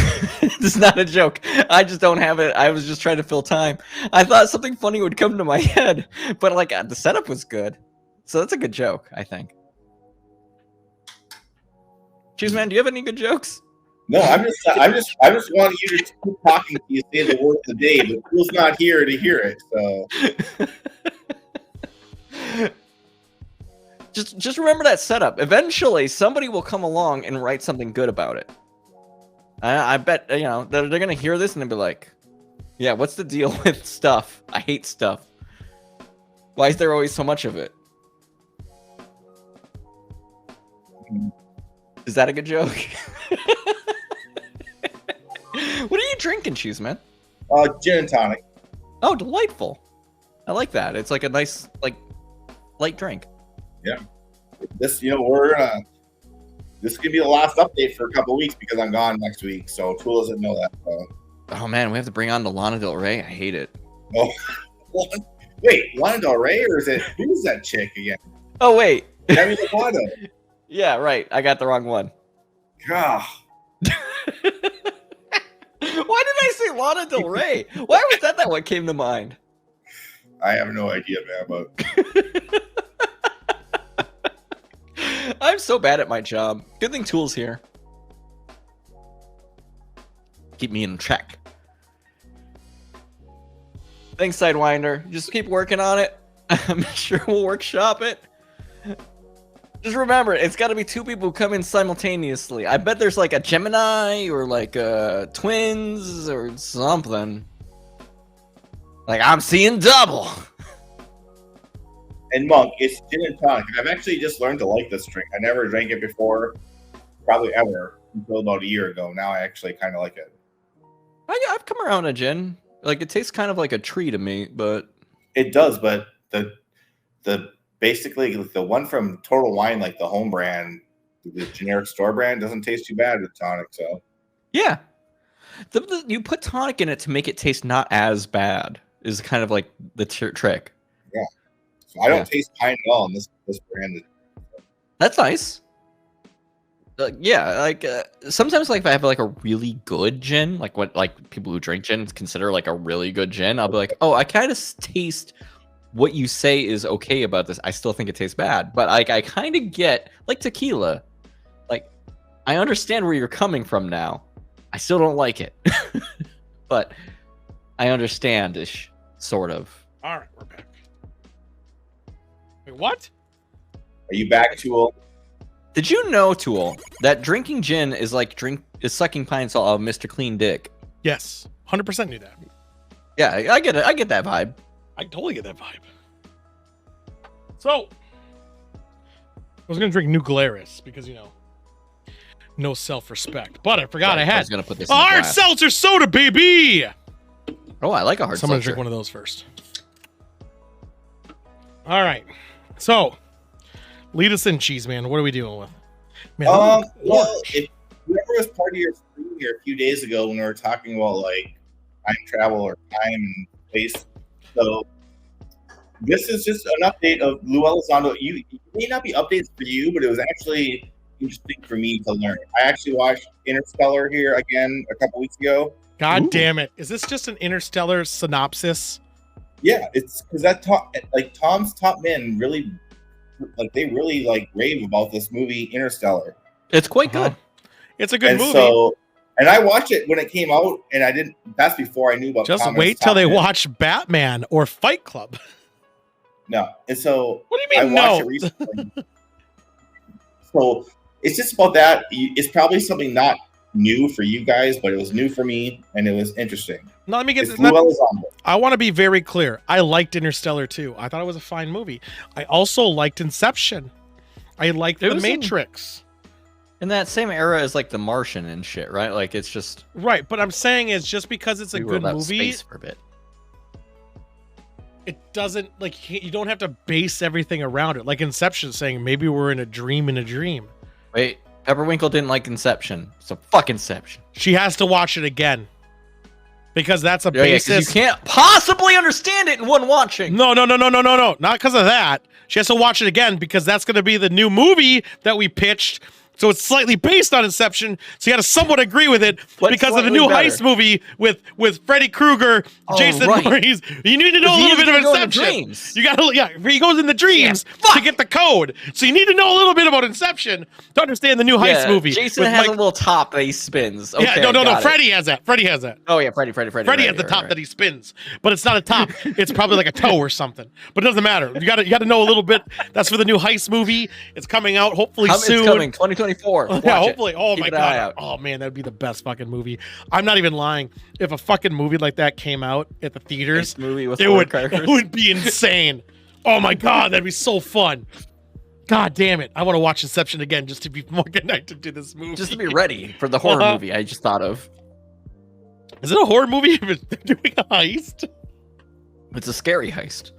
It's not a joke. I just don't have it. I was just trying to fill time. I thought something funny would come to my head, but like the setup was good, so that's a good joke, I think. Cheese Man, do you have any good jokes? No, I just want you to keep talking till you say the word of the day, but Phil's not here to hear it, so. Just remember that setup. Eventually, somebody will come along and write something good about it. I bet they're gonna hear this and they'll be like, "Yeah, what's the deal with stuff? I hate stuff. Why is there always so much of it?" Is that a good joke? What are you drinking, Cheese Man? Gin and tonic. Oh, delightful. I like that. It's like a nice, like, light drink. Yeah. This, this could be the last update for a couple weeks because I'm gone next week. So Tool doesn't know that. Oh man, we have to bring on the Lana Del Rey. I hate it. Oh, wait, Lana Del Rey, or who's that chick again? Oh wait, Demi Lovato. Yeah, right. I got the wrong one. God. Why did I say Lana Del Rey? Why was that what came to mind? I have no idea, man. But I'm so bad at my job. Good thing Tool's here. Keep me in check. Thanks, Sidewinder. Just keep working on it. I'm sure we'll workshop it. Just remember, it's got to be two people who come in simultaneously. I bet there's like a Gemini or like twins or something. Like, I'm seeing double. And Monk, it's gin and tonic. I've actually just learned to like this drink. I never drank it before, probably ever, until about a year ago. Now I actually kind of like it. I've come around a gin. Like, it tastes kind of like a tree to me, but it does. But the basically the one from Total Wine, like the home brand, the generic store brand, doesn't taste too bad with tonic. So yeah, you put tonic in it to make it taste not as bad. Is kind of like the trick. Yeah, so I don't taste pine at all in this brand. That's nice. Yeah, like sometimes, like if I have like a really good gin, like what like people who drink gin consider like a really good gin, I'll be like, oh, I kind of taste what you say is okay about this. I still think it tastes bad, but like I kind of get like tequila. Like I understand where you're coming from now. I still don't like it, but I understand ish, sort of. All right, we're back. Wait, what? Are you back, Tool? Did you know, Tool, that drinking gin is like sucking pine salt out of Mr. Clean Dick? Yes, 100% knew that. Yeah, I get it. I get that vibe. I totally get that vibe. So, I was gonna drink New Glarus because no self-respect. But I forgot I was gonna put this a hard seltzer soda, baby. Oh, I like a hard seltzer. I'm gonna drink one of those first. All right. So, lead us in, Cheese Man. What are we dealing with? Man, well, if whoever was part of your stream here a few days ago when we were talking about like time travel or time and space, so this is just an update of Lou Elizondo. You may not be updates for you, but it was actually interesting for me to learn. I actually watched Interstellar here again a couple weeks ago. God damn it! Is this just an Interstellar synopsis? Yeah, it's because Tom's top men really. Like they really rave about this movie Interstellar. It's quite good. It's a good movie. So, and I watched it when it came out, and I didn't. That's before I knew about. Just Thomas wait till they Thompson. watch Batman or Fight Club. No, and so what do you mean? I watched it recently. So it's just about that. It's probably something not new for you guys, but it was new for me, and it was interesting. No, let me get. I want to be very clear. I liked Interstellar too. I thought it was a fine movie. I also liked Inception. I liked The Matrix. In that same era as like The Martian and shit, right? Like it's just right. But I'm saying is just because it's a good movie, space for a bit. It doesn't you don't have to base everything around it. Like Inception saying maybe we're in a dream in a dream. Wait, Pepperwinkle didn't like Inception. So fuck Inception. She has to watch it again. Because that's a basis. Yeah, you can't possibly understand it in one watching. No. Not because of that. She has to watch it again because that's going to be the new movie that we pitched. So it's slightly based on Inception. So you got to somewhat agree with it because of the new heist movie with Freddy Krueger, Jason Voorhees. You need to know a little bit of Inception. You got to, he goes in the dreams to get the code. So you need to know a little bit about Inception to understand the new heist movie. Jason has a little top that he spins. Okay, no. Freddy has that. Oh yeah, Freddy. Freddy has the top that he spins, but it's not a top. It's probably like a toe or something. But it doesn't matter. You got to know a little bit. That's for the new heist movie. It's coming out hopefully soon. It's coming 2024. Yeah, hopefully. Oh my god. Oh man, that'd be the best fucking movie. I'm not even lying. If a fucking movie like that came out at the theaters, it would be insane. Oh my god, that'd be so fun. God damn it! I want to watch Inception again just to be more connected to this movie. Just to be ready for the horror movie I just thought of. Is it a horror movie if they're doing a heist? It's a scary heist.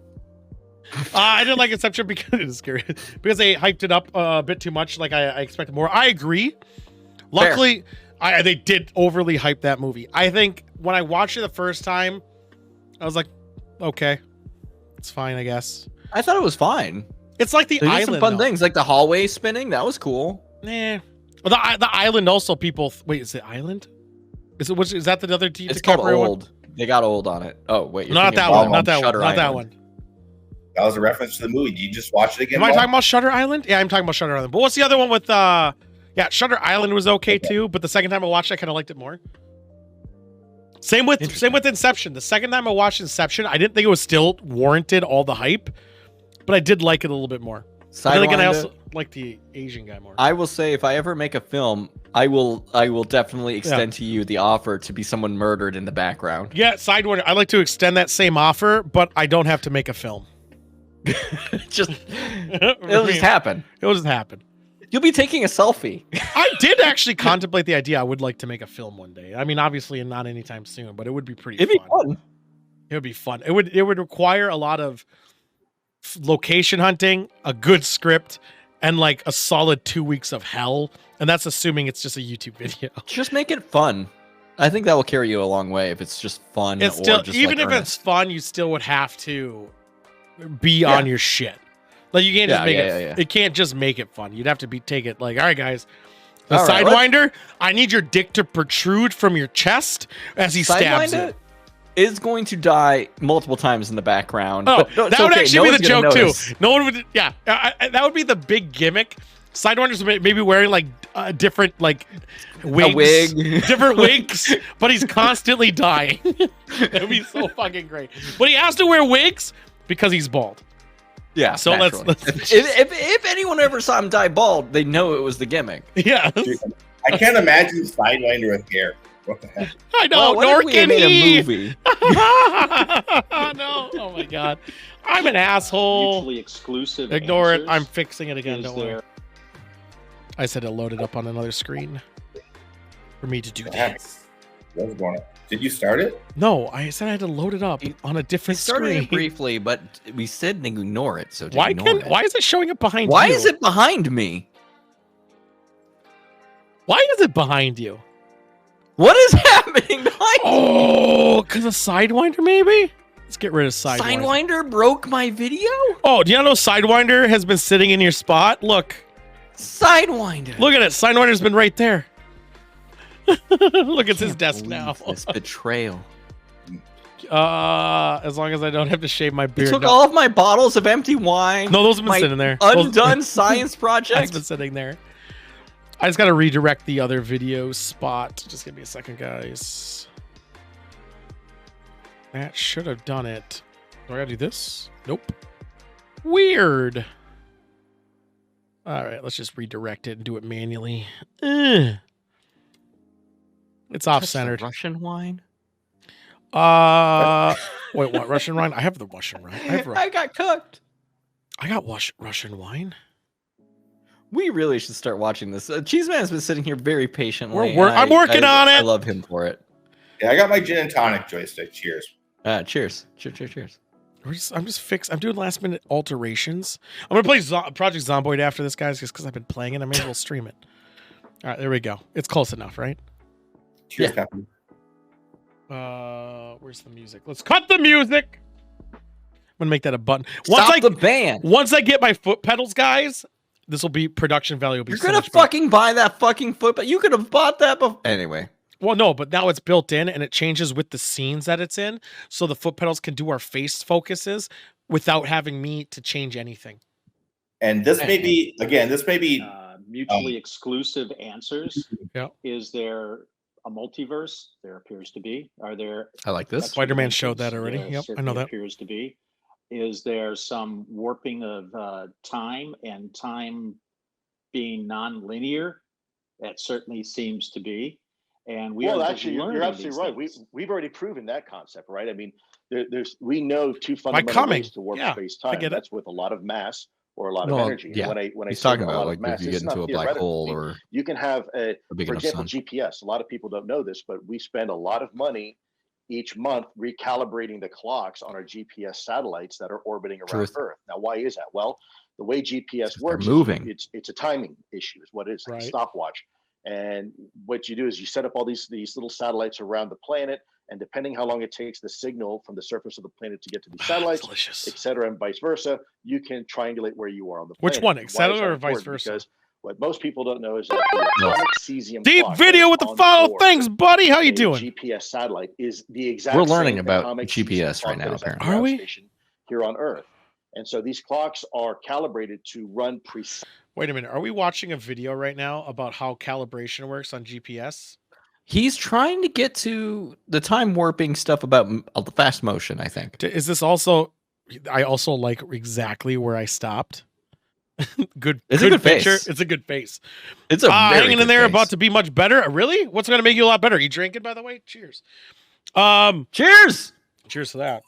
I didn't like Inception because it is scary. Because they hyped it up a bit too much. Like I expected more. I agree. Luckily, they did overly hype that movie. I think when I watched it the first time, I was like, okay, it's fine, I guess. I thought it was fine. It's like the There's island. some fun though. things, like the hallway spinning. That was cool. Well, the island also. People wait. Is it island? Is that the other? It's called Old. One? They got old on it. Oh wait, not that one. Not that one. Not that one. That was a reference to the movie. Did you just watch it again? Am I talking about Shutter Island? Yeah, I'm talking about Shutter Island. But what's the other one with? Yeah, Shutter Island was okay too. But the second time I watched it, I kind of liked it more. Same with Inception. The second time I watched Inception, I didn't think it was still warranted all the hype, but I did like it a little bit more. But then again, I also like the Asian guy more. I will say, if I ever make a film, I will definitely extend to you the offer to be someone murdered in the background. Yeah, Sidewinder. I like to extend that same offer, but I don't have to make a film. It'll just happen. It'll just happen. You'll be taking a selfie. I did actually contemplate the idea. I would like to make a film one day. I mean, obviously, not anytime soon, but it would be pretty. It'd be fun. It would be fun. It would require a lot of location hunting, a good script, and like a solid 2 weeks of hell. And that's assuming it's just a YouTube video. Just make it fun. I think that will carry you a long way if it's just fun. It's still, just even like if it's fun, you still would have to be on your shit. Like you can't just make it. It can't just make it fun. You'd have to take it like, all right, guys. The Sidewinder, I need your dick to protrude from your chest as he stabs it. Is going to die multiple times in the background. Oh, but that would actually be the joke too. No one would. Yeah, that would be the big gimmick. Sidewinder's maybe wearing like different like wigs, a wig, different wigs, but he's constantly dying. That'd be so fucking great. But he has to wear wigs because he's bald. Yeah. So let's if anyone ever saw him die bald, they know it was the gimmick. Yeah. I can't imagine Sidewinder with hair. What the heck? I know. Well, nor can he. A movie? No. Oh my god. I'm an asshole. Mutually exclusive. Ignore answers. it. I'm fixing it again. Don't worry. I said it loaded up on another screen for me to do this. What's going on? Did you start it? No, I said I had to load it up on a different started screen. It briefly, but we said ignore it. So why is it showing up behind you? Why is it behind me? Why is it behind you? What is happening behind you? Oh, because of Sidewinder, maybe? Let's get rid of Sidewinder. Sidewinder broke my video? Oh, do you know Sidewinder has been sitting in your spot? Look. Sidewinder. Look at it. Sidewinder's been right there. Look, it's his desk now. This betrayal. As long as I don't have to shave my beard. You took all of my bottles of empty wine. No, those have been sitting there. Undone science project. That's been sitting there. I just got to redirect the other video spot. Just give me a second, guys. That should have done it. Do I gotta do this? Nope. Weird. All right, let's just redirect it and do it manually. It's off-centered. Russian wine? Wait, what? Russian wine? I have the Russian wine. I got cooked. I got Russian wine. We really should start watching this. Cheeseman has been sitting here very patiently. I'm working on it. I love him for it. Yeah, I got my gin and tonic joystick. Cheers. Cheers. Cheers. I'm doing last minute alterations. I'm gonna play Project Zomboid after this, guys, just because I've been playing it. I may as well stream it. All right, there we go. It's close enough, right? Cheers, Captain. Where's the music? Let's cut the music. I'm gonna make that a button. Stop the band. Once I get my foot pedals, guys, this will be production value. Will be You're gonna fucking buy that fucking foot, but you could have bought that before. Anyway. Well, no, but now it's built in and it changes with the scenes that it's in, so the foot pedals can do our face focuses without having me to change anything. And this may be mutually exclusive answers. Yeah. Is there a multiverse? There appears to be. Are there? I like this. Spider-Man showed that already. Yep, I know that. Appears to be. Is there some warping of time and time being non-linear? That certainly seems to be. And you're absolutely right. We've already proven that concept, right? I mean, we know two fundamental ways to warp space-time. That's with a lot of mass or a lot of Well, energy. yeah. And when I He's say talking a about lot like of mass, if you this get is into not a black theoretical. hole I mean, or you can have big for enough example, sun. GPS. A lot of people don't know this, but we spend a lot of money each month recalibrating the clocks on our GPS satellites that are orbiting around Truth. Earth. Now, why is that? Well, the way GPS They're works, moving. it's a timing issue, is what it is, like a Right. stopwatch. And what you do is you set up all these little satellites around the planet, and depending how long it takes the signal from the surface of the planet to get to these satellites, Delicious. et cetera, and vice versa, you can triangulate where you are on the Which planet. one, And why is Excel that or vice important? versa? Because what most people don't know is that the atomic cesium Deep clock that video is with the on final board things, buddy. How you a doing? GPS satellite is the exact We're learning same about atomic GPS cesium right clock now, that is at the apparently. Are ground we? station here on Earth. And so these clocks are calibrated to run precisely. Wait a minute. Are we watching a video right now about how calibration works on GPS? He's trying to get to the time warping stuff about the fast motion, I think. Is this also? I also like exactly where I stopped. Good. It's a good picture. face. It's a good face. It's a very hanging in good there, face. about to be much better. Really? What's going to make you a lot better? You drinking, by the way? Cheers. Cheers. Cheers to that.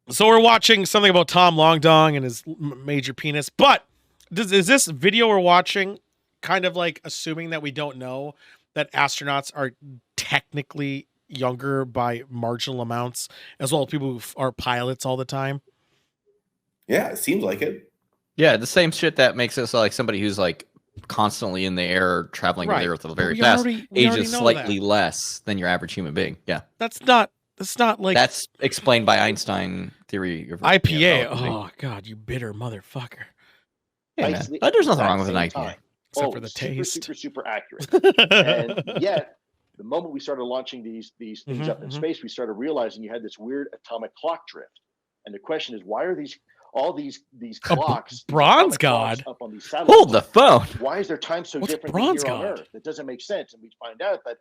So we're watching something about Tom Longdong and his major penis. But is this video we're watching kind of like assuming that we don't know that astronauts are technically younger by marginal amounts, as well as people who are pilots all the time? Yeah, it seems like it. Yeah, the same shit that makes us like somebody who's like constantly in the air, traveling Right. the earth But very we fast, already ages know slightly that. less than your average human being. Yeah, That's not like that's explained by Einstein theory of IPA. relativity. Oh God, you bitter motherfucker. Yeah, man. precisely But at there's the nothing wrong exact with an same IPA. time. Except for the super, taste. super accurate. And yet, the moment we started launching these things up in space, we started realizing you had this weird atomic clock drift. And the question is, why are these clocks, these bronze atomic clocks god. up on these satellites? Hold the phone. Why is their time so What's different than bronze here on god? Earth? It doesn't make sense. And we find out that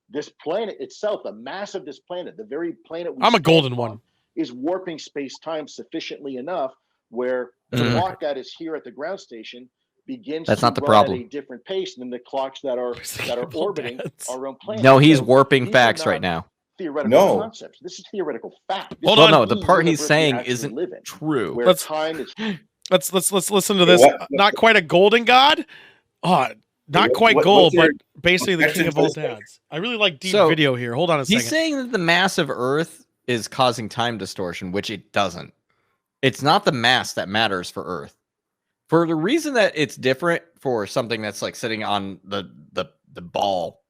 this planet itself, the mass of this planet, the very planet we I'm a stand golden on, one. is warping space-time sufficiently enough where the clock that is here at the ground station begins That's to not the run problem. at a different pace than the clocks that are orbiting our own planet. No, he's So warping these are facts right not now. Theoretical No. concepts. This is theoretical fact. This Hold is on. No, the the part he's universe we saying actually isn't live in, true. where Let's- time is Let's listen to this. What- Not quite a golden god. Not quite what's gold, your but basically the king of all objection to dads. I really like deep So, video here. Hold on a second. He's saying that the mass of Earth is causing time distortion, which it doesn't. It's not the mass that matters for Earth. For the reason that it's different for something that's like sitting on the ball,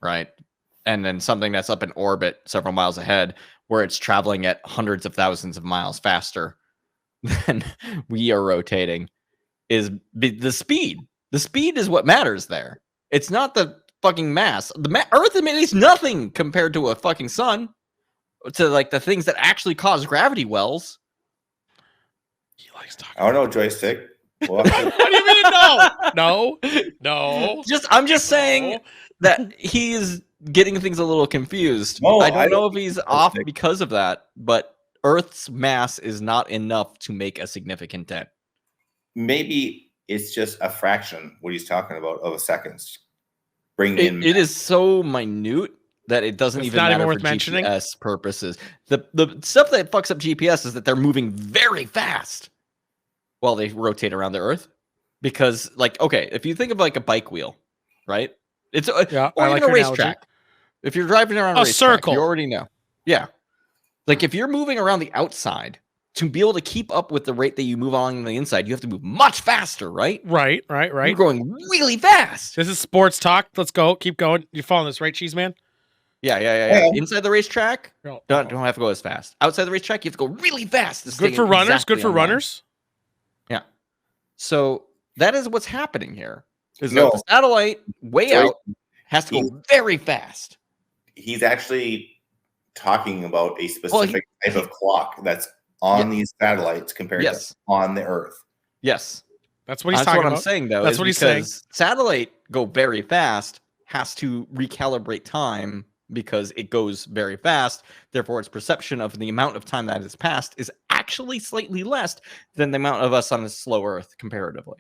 right? And then something that's up in orbit several miles ahead, where it's traveling at hundreds of thousands of miles faster than we are rotating, is the speed. The speed is what matters there. It's not the fucking mass. Earth emits nothing compared to a fucking sun, to like the things that actually cause gravity wells. He likes talking. I don't know, joystick. Well, What do you mean? No. I'm just saying that he's getting things a little confused. No, I don't I know don't if he's think off so. because of that, but Earth's mass is not enough to make a significant dent. maybe it's just a fraction what he's talking about of a second. Bring in It is so minute that it doesn't It's even not even matter worth for mentioning? GPS purposes. The stuff that fucks up GPS is that they're moving very fast while they rotate around the Earth. Because, like, okay, if you think of like a bike wheel, right? It's Yeah, or I even like a your racetrack. analogy. If you're driving around A a racetrack, circle. you already know. Yeah, like if you're moving around the outside to be able to keep up with the rate that you move along the inside, you have to move much faster, right? Right. You're going really fast. This is sports talk. Let's go. Keep going. You're following this, right, Cheese Man? Yeah. Inside the racetrack, No. don't have to go as fast. Outside the racetrack, you have to go really fast. To Good stay for runners. exactly Good for on line. runners. Yeah. So that is what's happening here. Is No. that the satellite way Sorry. out has to go very fast. He's actually talking about a specific type of clock that's on these satellites compared to on the Earth. Yes. That's what he's That's talking what about. I'm saying, though. That's is what he's saying. because satellite go very fast has to recalibrate time because it goes very fast. Therefore, its perception of the amount of time that has passed is actually slightly less than the amount of us on a slow Earth comparatively.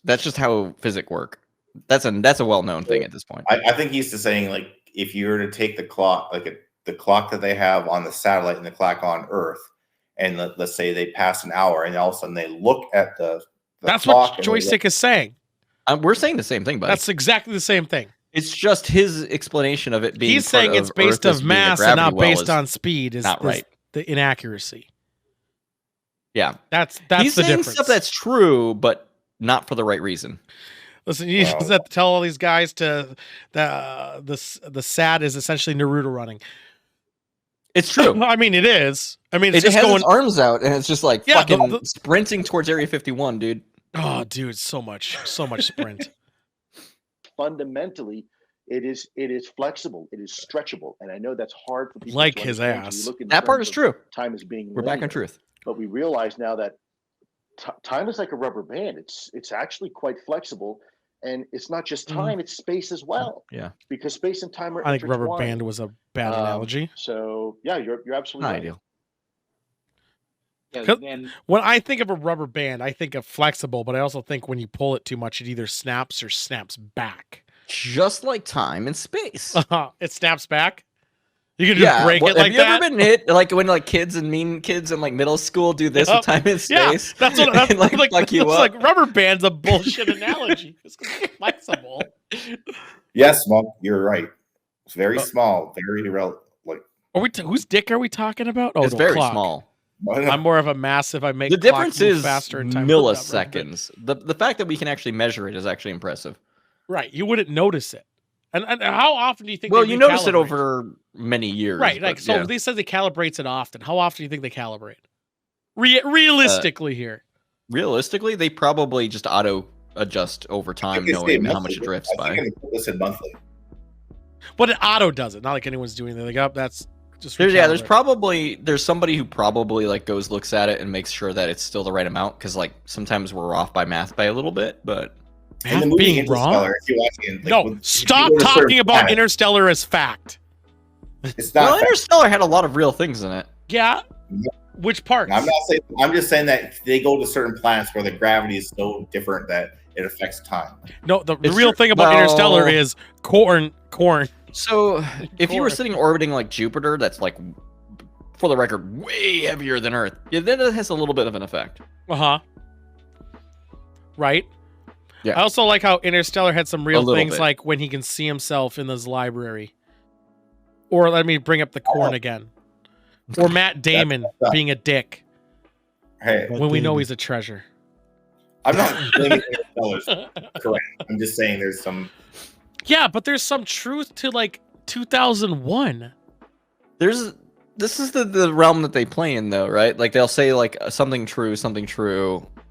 That's just how physics work. That's a well-known thing at this point. I think he's just saying, like, if you were to take the clock, the clock that they have on the satellite and the clock on Earth, and let's say they pass an hour, and all of a sudden they look at the That's clock what Joystick is saying. We're saying the same thing, buddy. That's exactly the same thing. It's just his explanation of it being. He's saying it's based on mass and not based on speed. Is not right. The inaccuracy. Yeah, that's he's the saying difference. Stuff that's true, but not for the right reason. Listen, you just have to tell all these guys to the SAT is essentially Naruto running. It's true. I mean, it is. I mean, it's it just has going its arms out, and it's just like fucking sprinting towards Area 51, dude. Oh, dude, so much sprint. Fundamentally, it is flexible, it is stretchable, and I know that's hard for people. Like to his understand. ass. You look in That part terms is of true. Time is being We're back on linear, truth. but we realize now that time is like a rubber band. It's actually quite flexible, and it's not just time; it's space as well. Yeah, because space and time are. I think rubber intertwined. band was a bad analogy. So yeah, you're absolutely Not right. ideal. Yeah, when I think of a rubber band, I think of flexible, but I also think when you pull it too much, it either snaps or snaps back. Just like time and space. It snaps back. You can just break it like that. Have you ever been hit like when like kids and mean kids in like middle school do this with time and space? Yeah, that's what that's and, like fuck you it's up. like rubber band's a bullshit analogy. It's flexible. Yes, Monk, you're right. It's very small, very like. Are we whose dick are we talking about? Oh, it's the very clock. small. I'm more of a massive. I make The difference is faster in time milliseconds. The fact that we can actually measure it is actually impressive. Right, you wouldn't notice it. And how often do you think? Well, they you notice it recalibrate? over many years, right? Like so, they said they calibrates it often. How often do you think they calibrate? Realistically, here. Realistically, they probably just auto adjust over time, knowing how much it drifts by. I think they listen monthly. But it auto does it. Not like anyone's doing it. Like, oh, that's just there's somebody who probably like looks at it and makes sure that it's still the right amount, because like sometimes we're off by math by a little bit, but being wrong. No, stop talking about Interstellar as fact. It's not. Well, Interstellar had a lot of real things in it. Yeah. Which parts? I'm not saying. I'm just saying that they go to certain planets where the gravity is so different that it affects time. No, the real thing about Interstellar is corn. So, if you were sitting orbiting like Jupiter, that's like, for the record, way heavier than Earth, yeah, then it has a little bit of an effect. Right. Yeah. I also like how Interstellar had some real things, bit. like when he can see himself in this library. Or let me bring up the corn again. Or Matt Damon being a dick. Hey, when we know he's a treasure. I'm not blaming Interstellar's correct. I'm just saying there's some. Yeah, but there's some truth to like 2001. This is the realm that they play in, though, right? Like they'll say like something true,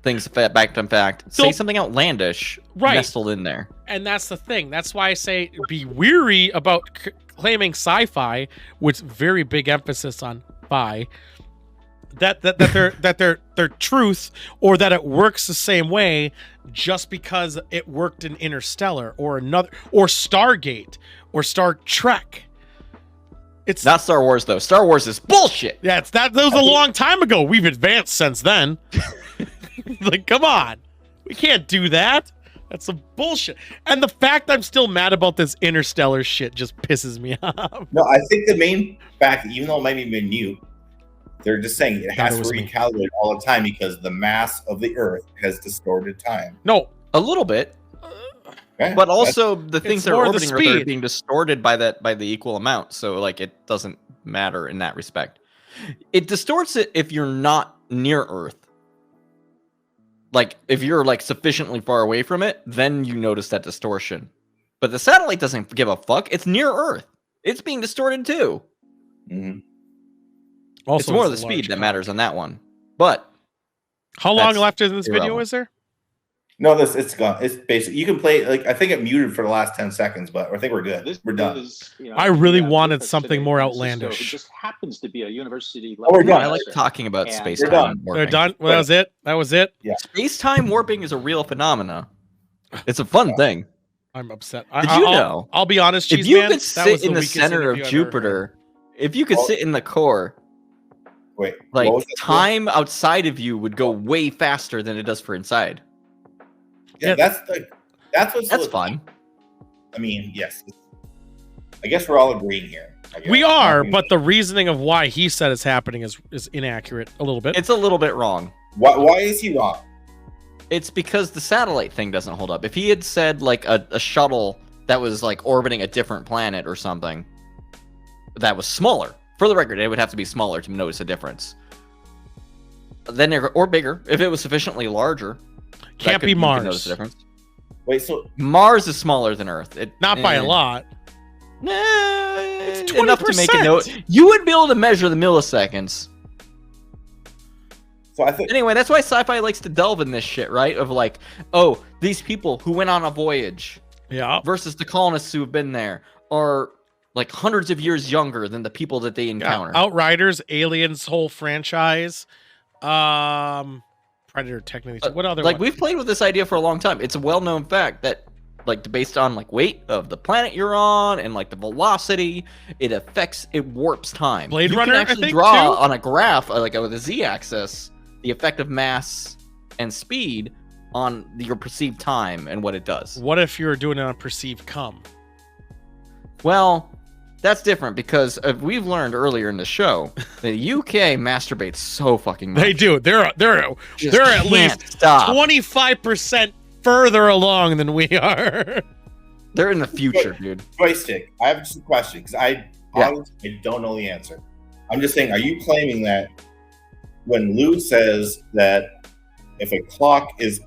things backed on fact. Say something outlandish, nestled in there. And that's the thing. That's why I say be weary about claiming sci-fi, with very big emphasis on fi. That they're truth, or that it works the same way just because it worked in Interstellar or another, or Stargate or Star Trek. It's not Star Wars though. Star Wars is bullshit. Yeah, that was a long time ago. We've advanced since then. Like, come on, we can't do that. That's some bullshit. And the fact I'm still mad about this Interstellar shit just pisses me off. No, I think the main fact, even though it might be new, they're just saying it has to recalibrate all the time because the mass of the Earth has distorted time. No, a little bit. Okay. But also the things that are orbiting Earth are being distorted by the equal amount. So like it doesn't matter in that respect. It distorts it if you're not near Earth. Like if you're like sufficiently far away from it, then you notice that distortion. But the satellite doesn't give a fuck. It's near Earth. It's being distorted too. Mm-hmm. Also, it's more of the speed that matters on that one. But how long left in this video is there? No, it's gone. It's basically you can play. Like I think it muted for the last 10 seconds, but I think we're good. We're done. I really wanted something more outlandish. It just happens to be a university. Oh, we're done. I like talking about space time. Warping. They're done. Well, that was it. That was it. Yeah. Space time warping is a real phenomena. It's a fun thing. I'm upset. Did you know? I'll be honest. If you could sit in the center of Jupiter, if you could sit in the core. Wait, like time outside of you would go way faster than it does for inside. Yeah, that's fun. I mean, yes. I guess we're all agreeing here. I guess. We are, but the reasoning of why he said it's happening is inaccurate a little bit. It's a little bit wrong. Why is he wrong? It's because the satellite thing doesn't hold up. If he had said like a shuttle that was like orbiting a different planet or something that was smaller, for the record, it would have to be smaller to notice a difference. Then or bigger, if it was sufficiently larger. Can't be Mars. Notice the difference. Wait, so Mars is smaller than Earth. Not by a lot. It's enough to make a note. You would be able to measure the milliseconds. So I think anyway, that's why sci-fi likes to delve in this shit, right? Of like, oh, these people who went on a voyage, versus the colonists who have been there, are like hundreds of years younger than the people that they encounter. Outriders, Aliens, whole franchise, Predator, technically. What other? Like one? we've played with this idea for a long time. It's a well-known fact that, like, based on like weight of the planet you're on and like the velocity, it warps time. Blade you Runner, can actually I think, draw too? on a graph, like with a z-axis, the effect of mass and speed on your perceived time and what it does. What if you're doing it on perceived cum? Well, that's different because we've learned earlier in the show the UK masturbates so fucking much. They do. They're at least 25% further along than we are. They're in the future, dude. Joystick. I have just a question because I don't know the answer. I'm just saying, are you claiming that when Lou says that if a clock is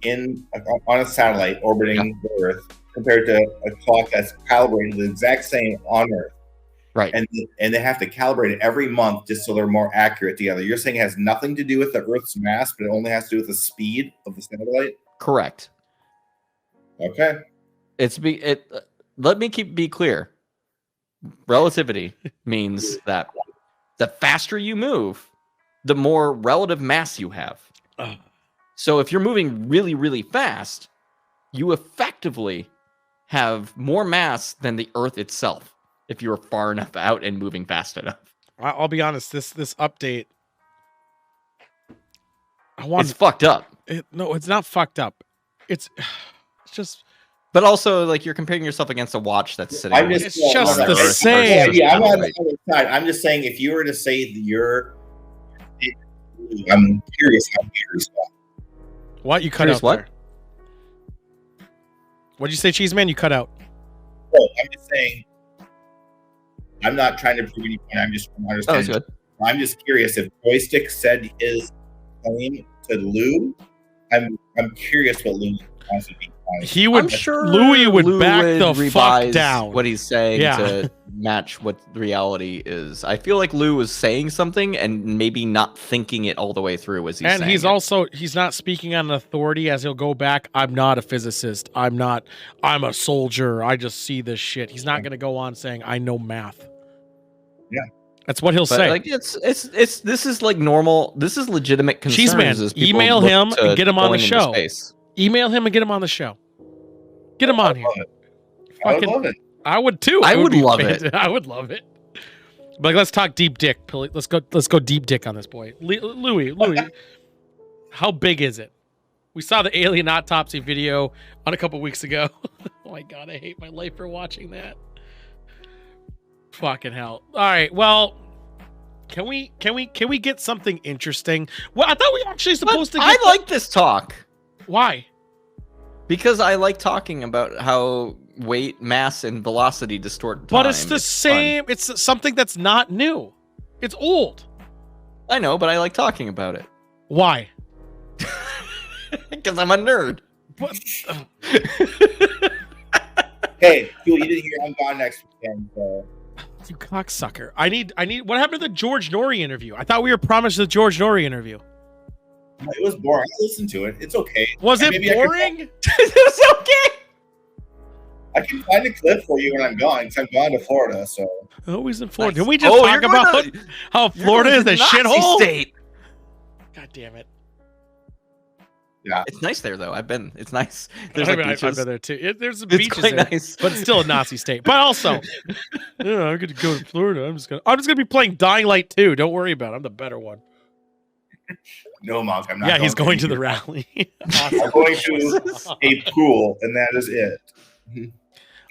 on a satellite orbiting the Earth compared to a clock that's calibrated the exact same on Earth, right? And they have to calibrate it every month just so they're more accurate together. You're saying it has nothing to do with the Earth's mass, but it only has to do with the speed of the satellite? Correct. Okay. Let me be clear. Relativity means that the faster you move, the more relative mass you have. So if you're moving really, really fast, you effectively have more mass than the Earth itself if you're far enough out and moving fast enough. I'll be honest. This update, It's fucked up. No, it's not fucked up. It's just. But also, like, you're comparing yourself against a watch that's sitting. It's just the same. Yeah, I'm on the other side. I'm just saying, if you were to say that I'm curious how yours are. What you cut out? What? There? What'd you say, Cheese Man? You cut out. Oh, I'm just saying. I'm not trying to prove any point. I'm just trying to understand. Oh, that's good. I'm just curious if Joystick said his claim to Lou. I'm curious what Lou wants to be. He would. I'm sure Louis would back the fuck revise down. what he's saying to match what the reality is. I feel like Lou was saying something and maybe not thinking it all the way through as he's saying. And he's not speaking on authority as he'll go back. I'm not a physicist. I'm a soldier. I just see this shit. He's not going to go on saying I know math. Yeah. That's what he'll say. Like this is like normal. This is legitimate concerns. Cheese Man, as people email look him to and get him on the going into show. space. Email him and get him on the show. Get him on here. I would love it. I would too. I would be love it. I would love it. But let's talk deep dick. Let's go deep dick on this boy. Louis, how big is it? We saw the alien autopsy video on a couple weeks ago. Oh my god, I hate my life for watching that. Fucking hell. All right, well, can we get something interesting? Well, I thought we were actually supposed to get I like this talk. Why? Because I like talking about how weight, mass, and velocity distort time. But it's the same. Fun. It's something that's not new. It's old. I know, but I like talking about it. Why? Because I'm a nerd. What? Hey, cool, you didn't hear I'm gone next weekend. You cocksucker. I need. What happened to the George Norrie interview? I thought we were promised the George Norrie interview. It was boring. I listened to it. It's okay. Was it Maybe boring? It was okay. I can find a clip for you when I'm gone, because I'm gone to Florida, so. Always in Florida. Nice. Can we just talk about how Florida is a shithole? State. God damn it. Yeah. It's nice there, though. I've been. It's nice. There's I've like been beaches. there too. There's some It's beaches quite there, nice. but it's still a Nazi state. But also, yeah, I'm gonna go to Florida. I'm just gonna be playing Dying Light 2. Don't worry about it. I'm the better one. No, Monk, I'm not. Yeah, he's going to the either. rally. I'm going to a pool, and that is it.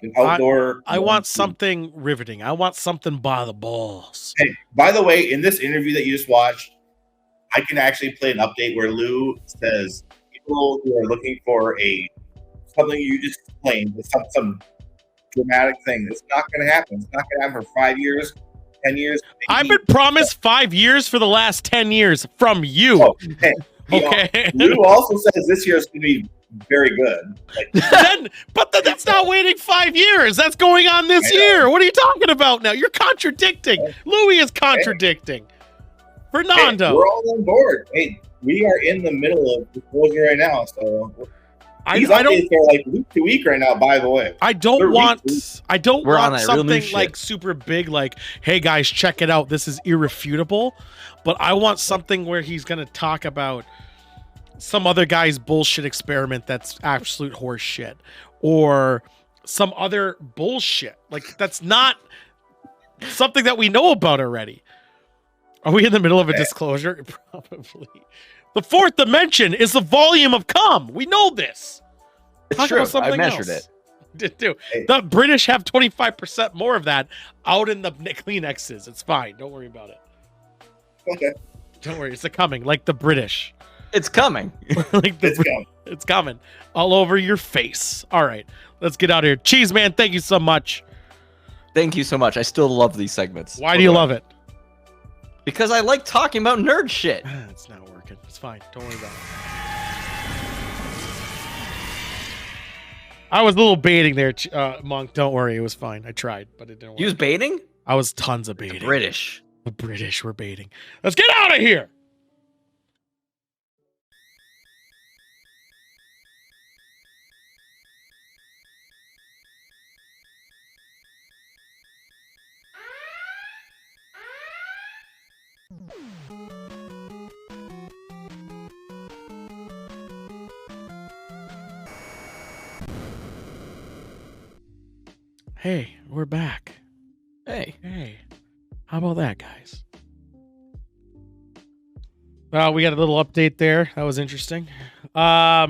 an outdoor. I want something riveting. I want something by the balls. Hey, by the way, in this interview that you just watched, I can actually play an update where Lou says people who are looking for something you just explained, some dramatic thing. It's not going to happen. It's not going to happen for 5 years, 10 years. Maybe. I've been promised 5 years for the last 10 years from you. Oh, hey, okay. Lou also says this year is going to be very good. But that's not waiting 5 years. That's going on this year. What are you talking about now? You're contradicting. Louis is contradicting. Fernando. Hey, we're all on board. Hey, we are in the middle of disclosure right now, so these updates are like week to week right now. By the way, I don't want something like shit. super big, like, "Hey guys, check it out. This is irrefutable." But I want something where he's gonna talk about some other guy's bullshit experiment that's absolute horse shit, or some other bullshit like that's not something that we know about already. Are we in the middle of a disclosure? Probably. The fourth dimension is the volume of cum. We know this. It's true. I measured it. Did too. The British have 25% more of that out in the Kleenexes. It's fine. Don't worry about it. Okay. Don't worry. It's coming. Like the British. It's coming. It's coming. All over your face. All right. Let's get out of here. Cheese Man, thank you so much. Thank you so much. I still love these segments. Why do you love it? Because I like talking about nerd shit. It's not working. It's fine. Don't worry about it. I was a little baiting there, Monk. Don't worry. It was fine. I tried, but it didn't work. You was baiting? I was tons of baiting. The British. The British were baiting. Let's get out of here. Hey, we're back. Hey. How about that, guys? We got a little update there. That was interesting. Yeah.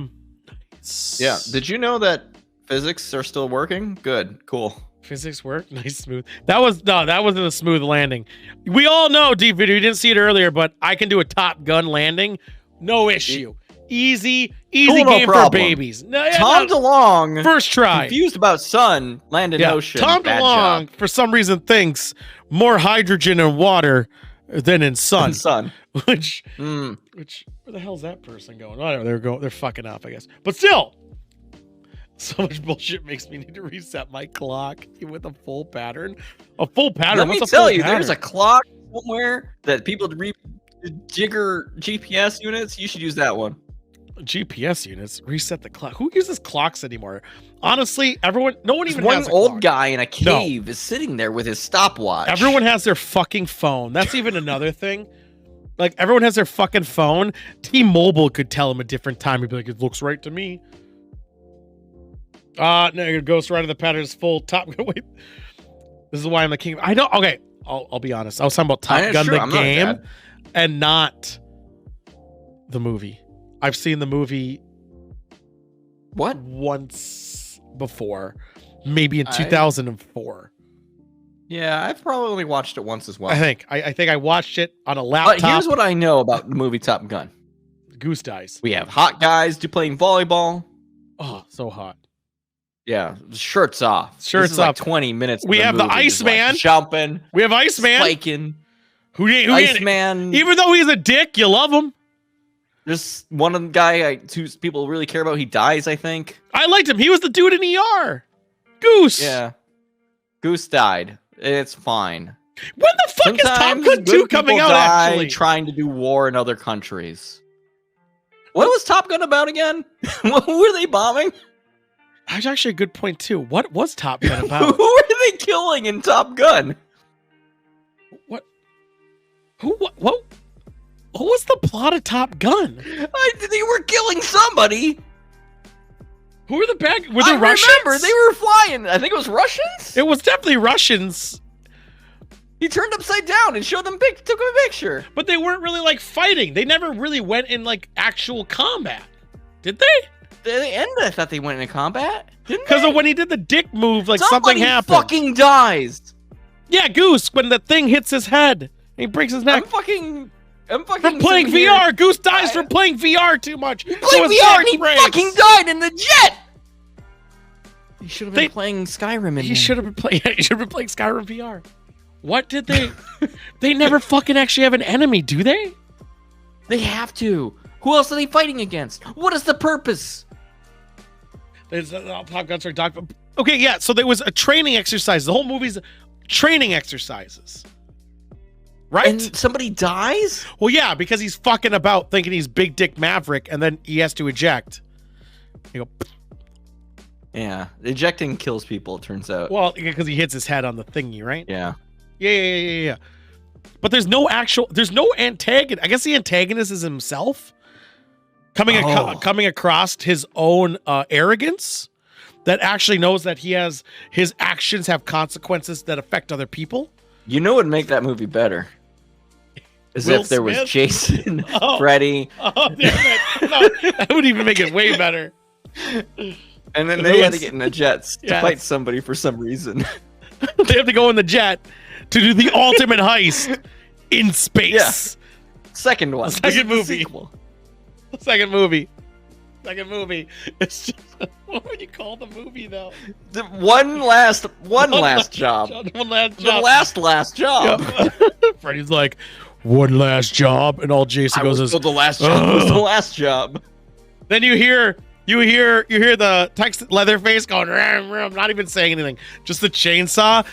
Did you know that physics are still working? Good. Cool. Physics work. Nice, smooth. That wasn't a smooth landing. We all know, Deep Video. You didn't see it earlier, but I can do a Top Gun landing. No issue. Easy Cool, game no for babies. Tom DeLonge, first try. Confused about sun, landed ocean. Tom Bad DeLonge, job. for some reason, thinks more hydrogen in water than in sun. Which where the hell's that person going? Whatever, they're fucking up, I guess. But still, so much bullshit makes me need to reset my clock with a full pattern. A full pattern. Let What's me a tell full you, pattern? there's a clock somewhere that people jigger GPS units. You should use that one. GPS units reset the clock. Who uses clocks anymore? Honestly, no one even one has a old clock. guy in a cave is sitting there with his stopwatch. Everyone has their fucking phone. That's even another thing. Like, everyone has their fucking phone. T-Mobile could tell him a different time. He'd be like, it looks right to me. No, Ghost Rider the pattern is full. Top Gun. Wait, this is why I'm the king. I don't. Okay, I'll be honest. I was talking about Top Gun the game, and not the movie. I've seen the movie once before, maybe in 2004. Yeah, I've probably only watched it once as well. I think I watched it on a laptop. But here's what I know about the movie Top Gun. Goose dies. We have hot guys playing volleyball. Oh, so hot. Yeah, shirts off. Shirts this is like off. 20 minutes. We have the Iceman jumping. We have Iceman spiking. Who Iceman? Even though he's a dick, you love him. There's one of the guy who people really care about. He dies, I think. I liked him. He was the dude in ER. Goose. Yeah. Goose died. It's fine. When the fuck is Top Gun 2 coming out, actually? Trying to do war in other countries. What was Top Gun about again? Who were they bombing? That's actually a good point, too. What was Top Gun about? Who were they killing in Top Gun? What? What was the plot of Top Gun? They were killing somebody. Who were the bad? Were they Russians? Remember, they were flying. I think it was Russians. It was definitely Russians. He turned upside down and showed them took him a picture. But they weren't really like fighting. They never really went in like actual combat, did they? They ended. I thought they went into combat. Because of when he did the dick move, like Somebody something happened. fucking dies. Yeah, Goose, when the thing hits his head, he breaks his neck. I'm fucking from playing VR. Goose dies from playing VR too much. He played VR and he fucking died in the jet. He should have been playing Skyrim. He should have been playing. He should have been playing Skyrim VR. What did they? They never fucking actually have an enemy, do they? They have to. Who else are they fighting against? What is the purpose? There's Top Gun started talking. Okay, yeah. So there was a training exercise. The whole movie's training exercises, right? And somebody dies? Well, yeah, because he's fucking about thinking he's Big Dick Maverick, and then he has to eject. You go. Yeah, ejecting kills people. It turns out. Well, because he hits his head on the thingy, right? Yeah. Yeah. But there's no antagonist. I guess the antagonist is himself coming across his own arrogance that actually knows that his actions have consequences that affect other people. You know what would make that movie better? Is Will if there Smith? was Jason, Freddy. Oh, damn it. No, that would even make it way better. And then they had to get in the jets to fight somebody for some reason. They have to go in the jet to do the ultimate heist in space. Yeah. Second one. Second movie. Second movie. It's just, what would you call the movie though? The one last job. One last job. The last job. Yep. Freddy's like, one last job, and all Jason goes is the last job was the last job. Then you hear the text Leatherface going, ram, ram, not even saying anything, just the chainsaw.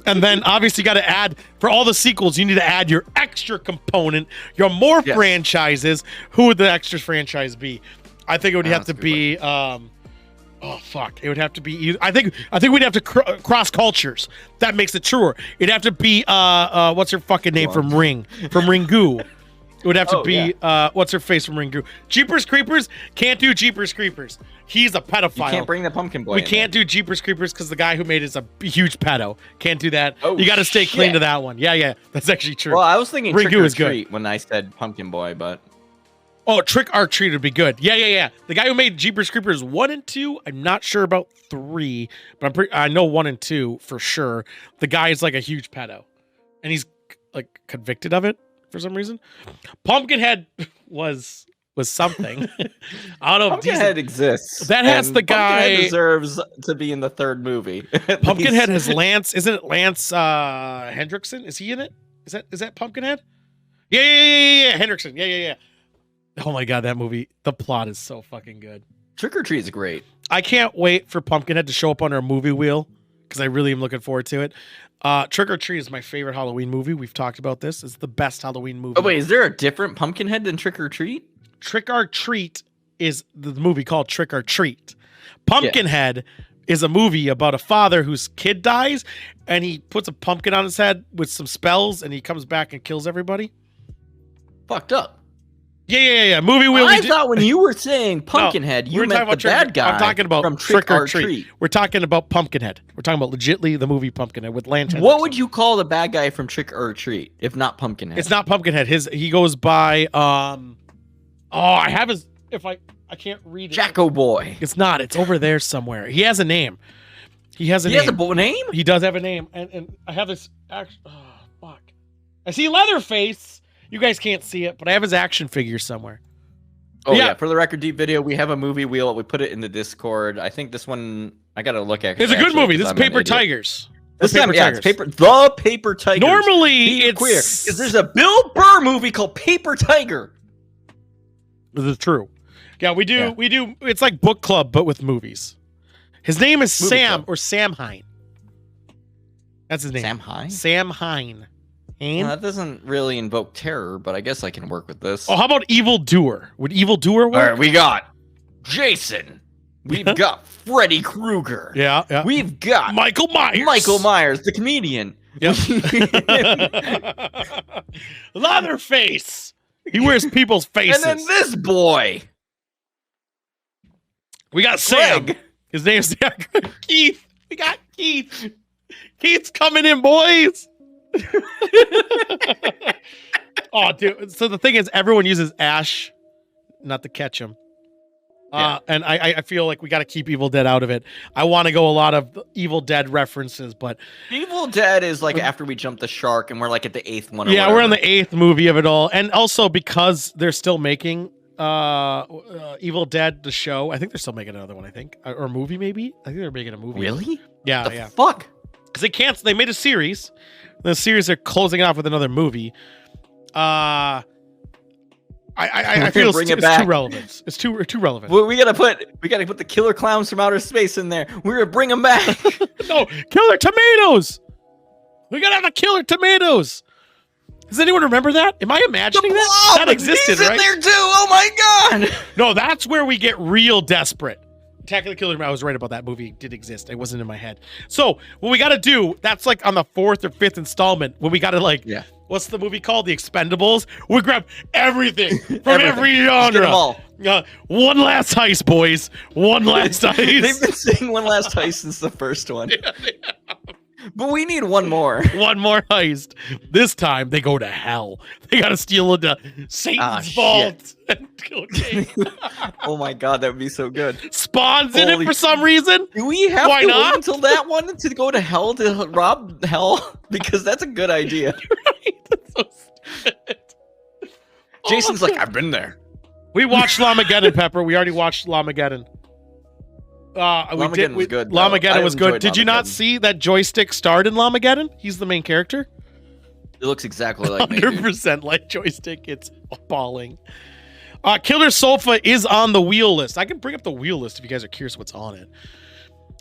And then obviously you got to add, for all the sequels, you need to add your extra component, your more franchises. Who would the extra franchise be? I think it would have to be, it would have to be, I think we'd have to cross cultures. That makes it truer. It'd have to be, what's her fucking name from Ringu. It would have to be, what's her face from Ringu? Jeepers Creepers, can't do Jeepers Creepers. He's a pedophile. You can't bring the pumpkin boy. We can't do Jeepers Creepers because the guy who made it is a huge pedo. Can't do that. You got to stay clean to that one. Yeah, that's actually true. Well, I was thinking Ringu Trick or is good Treat when I said pumpkin boy, but Trick or Treat would be good. Yeah. The guy who made Jeepers Creepers 1 and 2, I'm not sure about 3, but I know 1 and 2 for sure. The guy is like a huge pedo, and he's like convicted of it for some reason. Pumpkinhead was something. I don't know. Pumpkinhead exists. That has the guy Pumpkinhead deserves to be in the third movie. Pumpkinhead has Lance. Isn't it Lance Hendrickson? Is he in it? Is that Pumpkinhead? Yeah. Hendrickson. Yeah. Oh my god, that movie. The plot is so fucking good. Trick or Treat is great. I can't wait for Pumpkinhead to show up on our movie wheel because I really am looking forward to it. Trick or Treat is my favorite Halloween movie. We've talked about this. It's the best Halloween movie. Oh wait, is there a different Pumpkinhead than Trick or Treat? Trick or Treat is the movie called Trick or Treat. Pumpkinhead is a movie about a father whose kid dies, and he puts a pumpkin on his head with some spells, and he comes back and kills everybody. Fucked up. Yeah. Movie wheel. I thought when you were saying Pumpkinhead, you meant the bad guy. I'm talking about from Trick or Treat. We're talking about Pumpkinhead. We're talking about legitly the movie Pumpkinhead with Lance. What would you call the bad guy from Trick or Treat if not Pumpkinhead? It's not Pumpkinhead. He goes by I have his. If I can't read it. Jacko Boy. It's not. It's over there somewhere. He has a name. He has a name. He does have a name, and I have this. Oh fuck! I see Leatherface. You guys can't see it, but I have his action figure somewhere. Oh yeah. For the record, Deep Video, we have a movie wheel. We put it in the Discord. I think this one I gotta look at. It's a good movie. This is Paper Tigers. This time, it's the Paper Tigers. Normally, it's queer because there's a Bill Burr movie called Paper Tiger. This is true. Yeah, we do. It's like book club, but with movies. His name is Sam Hine. That's his name. Sam Hine. Sam Hine. Well, that doesn't really invoke terror, but I guess I can work with this. Oh, how about Evil Doer? Would Evil Doer work? All right, we got Jason. We've got Freddy Krueger. Yeah. We've got Michael Myers. Michael Myers, the comedian. Yep. Leatherface. He wears people's faces. And then this boy. We got Sam. His name's Keith. We got Keith. Keith's coming in, boys. Oh, dude. So the thing is, everyone uses Ash not to catch him. And I feel like we got to keep Evil Dead out of it. I want to go a lot of Evil Dead references, but Evil Dead is like after we jump the shark and we're like at the 8th one. Yeah, we're on the 8th movie of it all, and also because they're still making Evil Dead the show. I think they're still making another one. I think or a movie maybe. I think they're making a movie. Really? Yeah. The fuck. Because they canceled. They made a series. The series they're closing it off with another movie. I feel it's too relevant. It's too relevant. Well, we gotta put the killer clowns from outer space in there. We're gonna bring them back. No, Killer Tomatoes. We gotta have the Killer Tomatoes. Does anyone remember that? Am I imagining that? That existed, He's right? in there too. Oh my god. No, that's where we get real desperate. Attack of the Killer Tomatoes. I was right about that movie. It did exist. It wasn't in my head. So what we gotta do? That's like on the 4th or 5th installment when we gotta what's the movie called? The Expendables. We grab everything from every genre. One last heist, boys. One last heist. They've been saying one last heist since the first one. But we need one more. One more heist. This time they go to hell. They gotta steal into Satan's vault. Oh my god, that would be so good. Spawn's in it for some reason. Do we have to wait until that one to go to hell to rob hell? Because that's a good idea. Right? That's so stupid. Jason's like, I've been there. We watched Lamageddon, Pepper. We already watched Lamageddon. Lamageddon was good. Lamageddon was good. Did you not see that Joystick starred in Lamageddon? He's the main character. It looks exactly like 100% like Joystick. It's appalling. Killer Sofa is on the wheel list. I can bring up the wheel list if you guys are curious what's on it.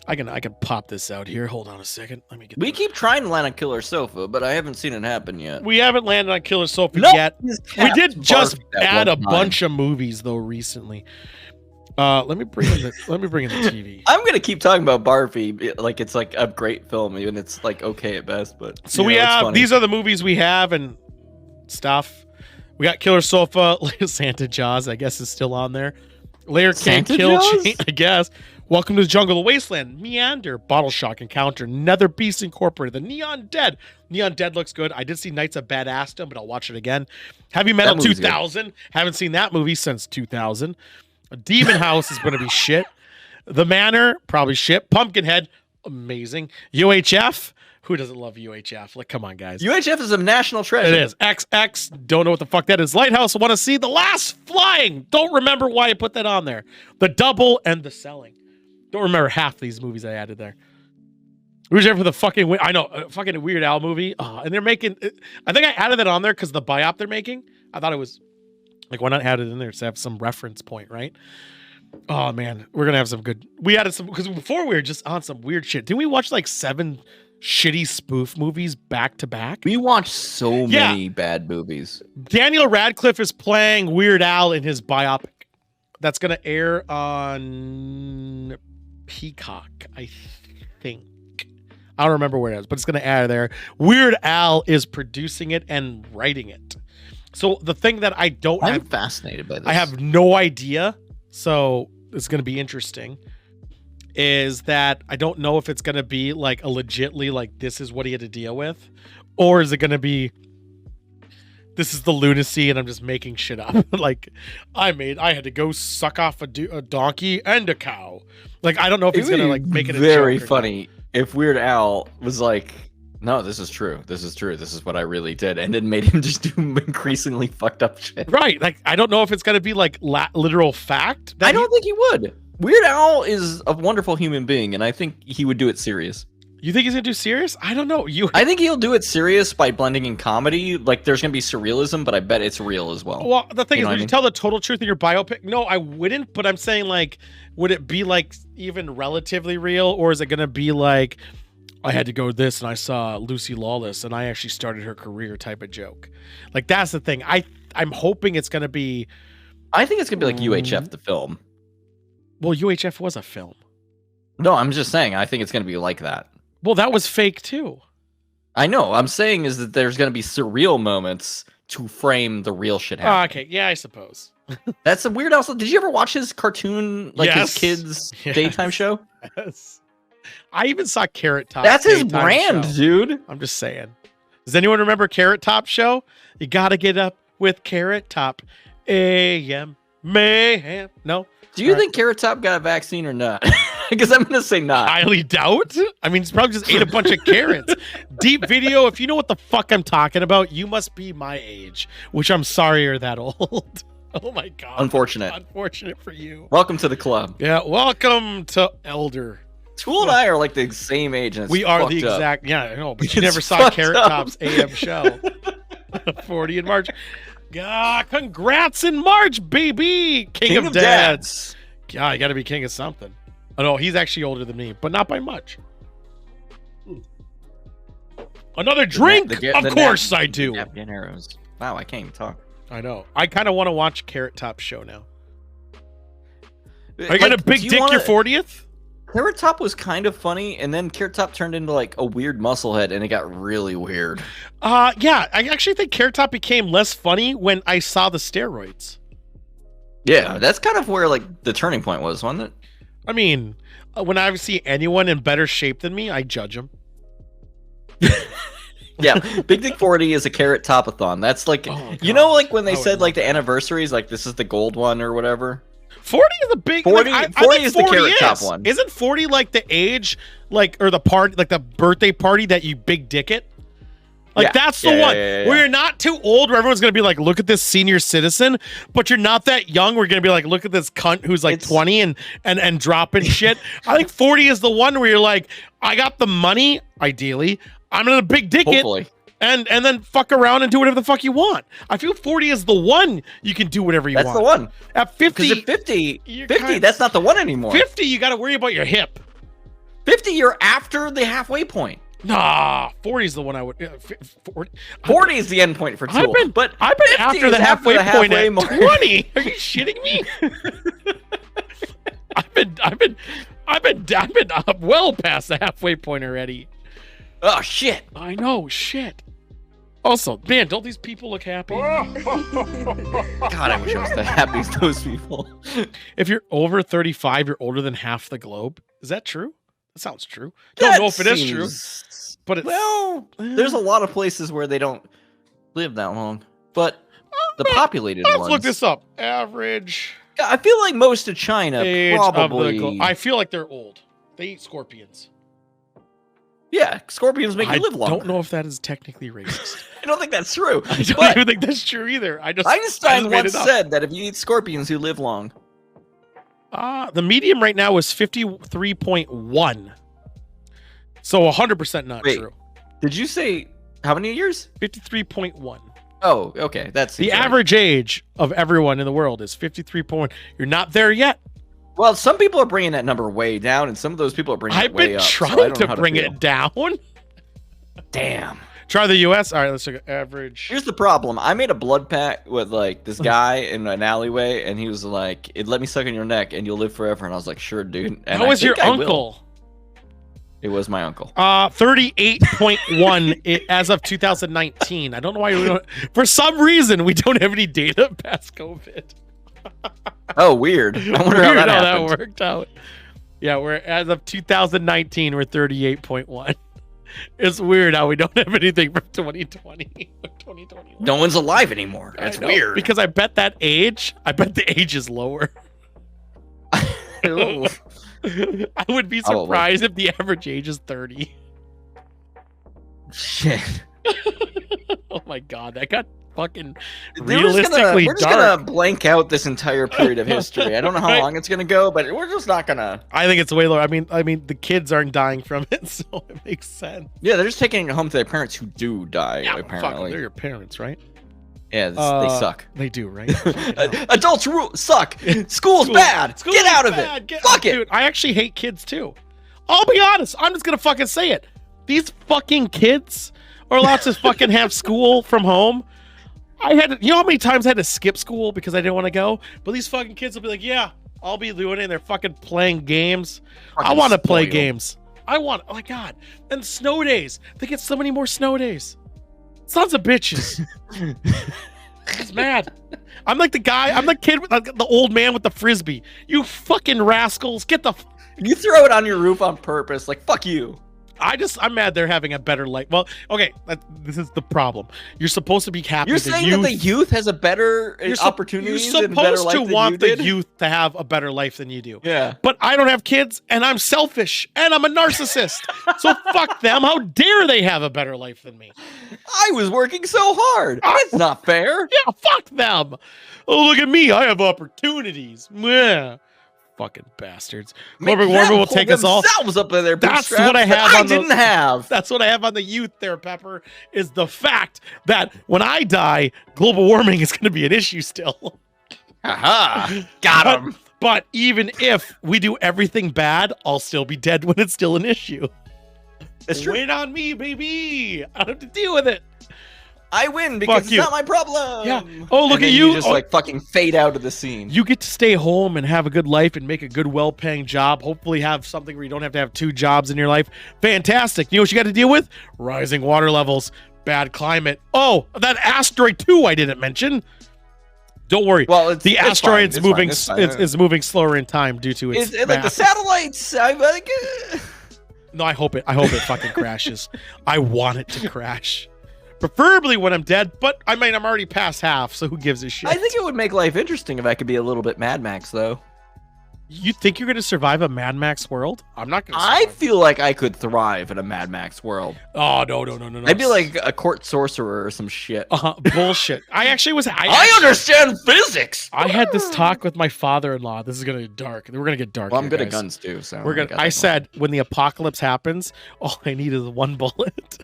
I can pop this out here. Hold on a second. Let me get. We keep trying to land on Killer Sofa, but I haven't seen it happen yet. We haven't landed on Killer Sofa yet. We did just add a bunch of movies though recently. Let me bring in the TV. I'm gonna keep talking about Barbie like it's like a great film, even it's like okay at best. But so we have these are the movies we have and stuff. We got Killer Sofa, Santa Jaws, I guess is still on there. Layer Cake Kill Chain, I guess. Welcome to the Jungle, the Wasteland, Meander, Bottle Shock Encounter, Nether Beast Incorporated, The Neon Dead. Neon Dead looks good. I did see Knights of Badassdom, but I'll watch it again. Heavy Metal 2000. Good. Haven't seen that movie since 2000. Demon House is going to be shit. The Manor, probably shit. Pumpkinhead, amazing. UHF, who doesn't love UHF? Like, come on, guys. UHF is a national treasure. It is. XX, don't know what the fuck that is. Lighthouse, want to see The Last Flying. Don't remember why I put that on there. The Double and The Selling. Don't remember half these movies I added there. Who's there for the fucking, I know, fucking Weird Al movie. And they're making, I think I added that on there because the biop they're making. I thought it was, like, why not add it in there to have some reference point, right? Oh, man. We're going to have some good... We added some... Because before we were just on some weird shit. Didn't we watch, like, 7 shitty spoof movies back to back? We watched so many bad movies. Daniel Radcliffe is playing Weird Al in his biopic. That's going to air on Peacock, I think. I don't remember where it is, but it's going to air there. Weird Al is producing it and writing it. So the thing that I'm fascinated by this. I have no idea. So it's going to be interesting. Is that I don't know if it's going to be like a legitly like this is what he had to deal with, or is it going to be this is the lunacy and I'm just making shit up. Like I had to go suck off a donkey and a cow. Like I don't know if he's going to like make it a very joke funny if Weird Al was like, no, this is true. This is true. This is what I really did. And then made him just do increasingly fucked up shit. Right. Like, I don't know if it's going to be like literal fact. I don't think he would. Weird Al is a wonderful human being, and I think he would do it serious. You think he's going to do serious? I don't know. I think he'll do it serious by blending in comedy. Like, there's going to be surrealism, but I bet it's real as well. Well, the thing is, would you tell the total truth in your biopic? No, I wouldn't, but I'm saying, like, would it be, like, even relatively real, or is it going to be, like, I had to go this and I saw Lucy Lawless and I actually started her career type of joke. Like that's the thing. I'm hoping it's going to be. I think it's going to be like UHF the film. Well, UHF was a film. No, I'm just saying. I think it's going to be like that. Well, that was fake too. I know. I'm saying is that there's going to be surreal moments to frame the real shit happening. Okay. Yeah, I suppose. That's a weird. Also, did you ever watch his cartoon, like his kids' daytime show? Yes. I even saw Carrot Top. That's his brand, dude. I'm just saying. Does anyone remember Carrot Top show? You got to get up with Carrot Top. AM Mayhem. No. Do you think Carrot Top got a vaccine or not? Because I'm gonna say not. Highly doubt. I mean, he's probably just ate a bunch of carrots. Deep Video, if you know what the fuck I'm talking about, you must be my age, which I'm sorry you're that old. Oh my god. Unfortunate for you. Welcome to the club. Yeah, welcome to Elder. Tool and I are like the same age. And we are the exact. Yeah, I know, but you never saw Carrot Top's AM show. 40 in March. Congrats in March, baby. King of Dads. Yeah, you got to be king of something. Oh, no, he's actually older than me, but not by much. Another drink? Of course I do. Arrows. Wow, I can't even talk. I know. I kind of want to watch Carrot Top's show now. Are you going to big dick your 40th? Carrot Top was kind of funny, and then Carrot Top turned into like a weird musclehead, and it got really weird. Yeah, I actually think Carrot Top became less funny when I saw the steroids. Yeah, that's kind of where like the turning point was, wasn't it? I mean, when I see anyone in better shape than me, I judge them. Yeah, Big Dick 40 is a Carrot Top-a-thon. That's like, you know, like when they said like the anniversaries, like this is the gold one or whatever. 40 is a big 40, like, 40 is the Carrot Top one. Isn't 40 like the age, like, or the party, like the birthday party that you big dick it? Like, that's the one where you're not too old, where everyone's going to be like, look at this senior citizen, but you're not that young. We're going to be like, look at this cunt who's like 20 and dropping shit. I think 40 is the one where you're like, I got the money, ideally. I'm going to big dick it. And then fuck around and do whatever the fuck you want. I feel 40 is the one you can do whatever you want. That's the one. At 50, because at 50, that's not the one anymore. 50, you got to worry about your hip. 50, you're after the halfway point. Nah, 40 is the one I would. 40 is the end point for Tool. I've been after the halfway point at 20. Are you shitting me? I've been well past the halfway point already. Oh shit! I know, shit. Also, man, don't these people look happy? God, I wish I was that happy as those people. If you're over 35, you're older than half the globe. Is that true? That sounds true. Don't know if it is true, but there's a lot of places where they don't live that long. But the populated ones. Let's look this up. Average. I feel like most of China probably. I feel like they're old. They eat scorpions. Yeah, scorpions make you live longer. I don't know if that is technically racist. I don't think that's true. I don't even think that's true either. Einstein once said that if you eat scorpions, you live long. The medium right now is 53.1. So 100% not true. Did you say how many years? 53.1. Oh, okay. That's the average age of everyone in the world is 53.1. You're not there yet. Well, some people are bringing that number way down, and some of those people are bringing it way up. I've been trying to bring it down. Damn. Try the U.S. All right, let's look at average. Here's the problem. I made a blood pact with like this guy in an alleyway, and he was like, "Let me suck on your neck, and you'll live forever." And I was like, "Sure, dude." And how was your uncle? It was my uncle. 38.1 as of 2019. I don't know why we don't. For some reason, we don't have any data past COVID. Oh, weird. I wonder how that worked out. Yeah, we're as of 2019, we're 38.1. It's weird how we don't have anything from 2020 or 2021. No one's alive anymore. That's weird. Because I bet the age is lower. I would be surprised if the average age is 30. Shit. Oh my god, that got fucking realistically we're just gonna blank out this entire period of history. I don't know how long it's gonna go, but we're just not gonna. I think it's way lower. I mean, the kids aren't dying from it, so it makes sense. Yeah, they're just taking it home to their parents who do die. Yeah, apparently, they're your parents, right? Yeah, they suck. They do, right? Adults suck. School's bad. Get out of it. Fuck it. Dude, I actually hate kids too. I'll be honest. I'm just gonna fucking say it. These fucking kids are allowed to fucking have school from home. You know how many times I had to skip school because I didn't want to go? But these fucking kids will be like, yeah, I'll be doing it. And they're fucking playing games. I want to play games. Oh my God. And snow days. They get so many more snow days. Sons of bitches. He's mad. I'm like the kid, the old man with the frisbee. You fucking rascals. You throw it on your roof on purpose. Like, fuck you. I'm mad they're having a better life. Well, okay, this is the problem. You're supposed to be happy. You're saying that the youth has a better opportunity. You're supposed to want the youth to have a better life than you do. Yeah. But I don't have kids, and I'm selfish, and I'm a narcissist. So fuck them. How dare they have a better life than me? I was working so hard. That's not fair. Yeah, fuck them. Oh, look at me. I have opportunities. Yeah. Fucking bastards. Global warming will take us all. Up in their that's what I have. I didn't have. That's what I have on the youth there, Pepper. Is the fact that when I die, global warming is going to be an issue still. Aha! Got him. But even if we do everything bad, I'll still be dead when it's still an issue. It's true. Wait on me, baby. I don't have to deal with it. I win because it's not my problem. Yeah. Oh, look at you. Just like fucking fade out of the scene. You get to stay home and have a good life and make a good, well-paying job. Hopefully have something where you don't have to have 2 jobs in your life. Fantastic. You know what you got to deal with? Rising water levels, bad climate. Oh, that asteroid too I didn't mention. Don't worry. Well, the asteroid's moving. It's moving slower in time due to its like the satellites. I'm like, No, I hope it fucking crashes. I want it to crash. Preferably when I'm dead, but I mean, I'm already past half, so who gives a shit? I think it would make life interesting if I could be a little bit Mad Max, though. You think you're going to survive a Mad Max world? I'm not going to. I feel like I could thrive in a Mad Max world. Oh, no. I'd be like a court sorcerer or some shit. Bullshit. I understand physics. I had this talk with my father-in-law. This is going to get dark. We're going to get dark. Well, I'm good at guns, too. So I said, when the apocalypse happens, all I need is 1 bullet.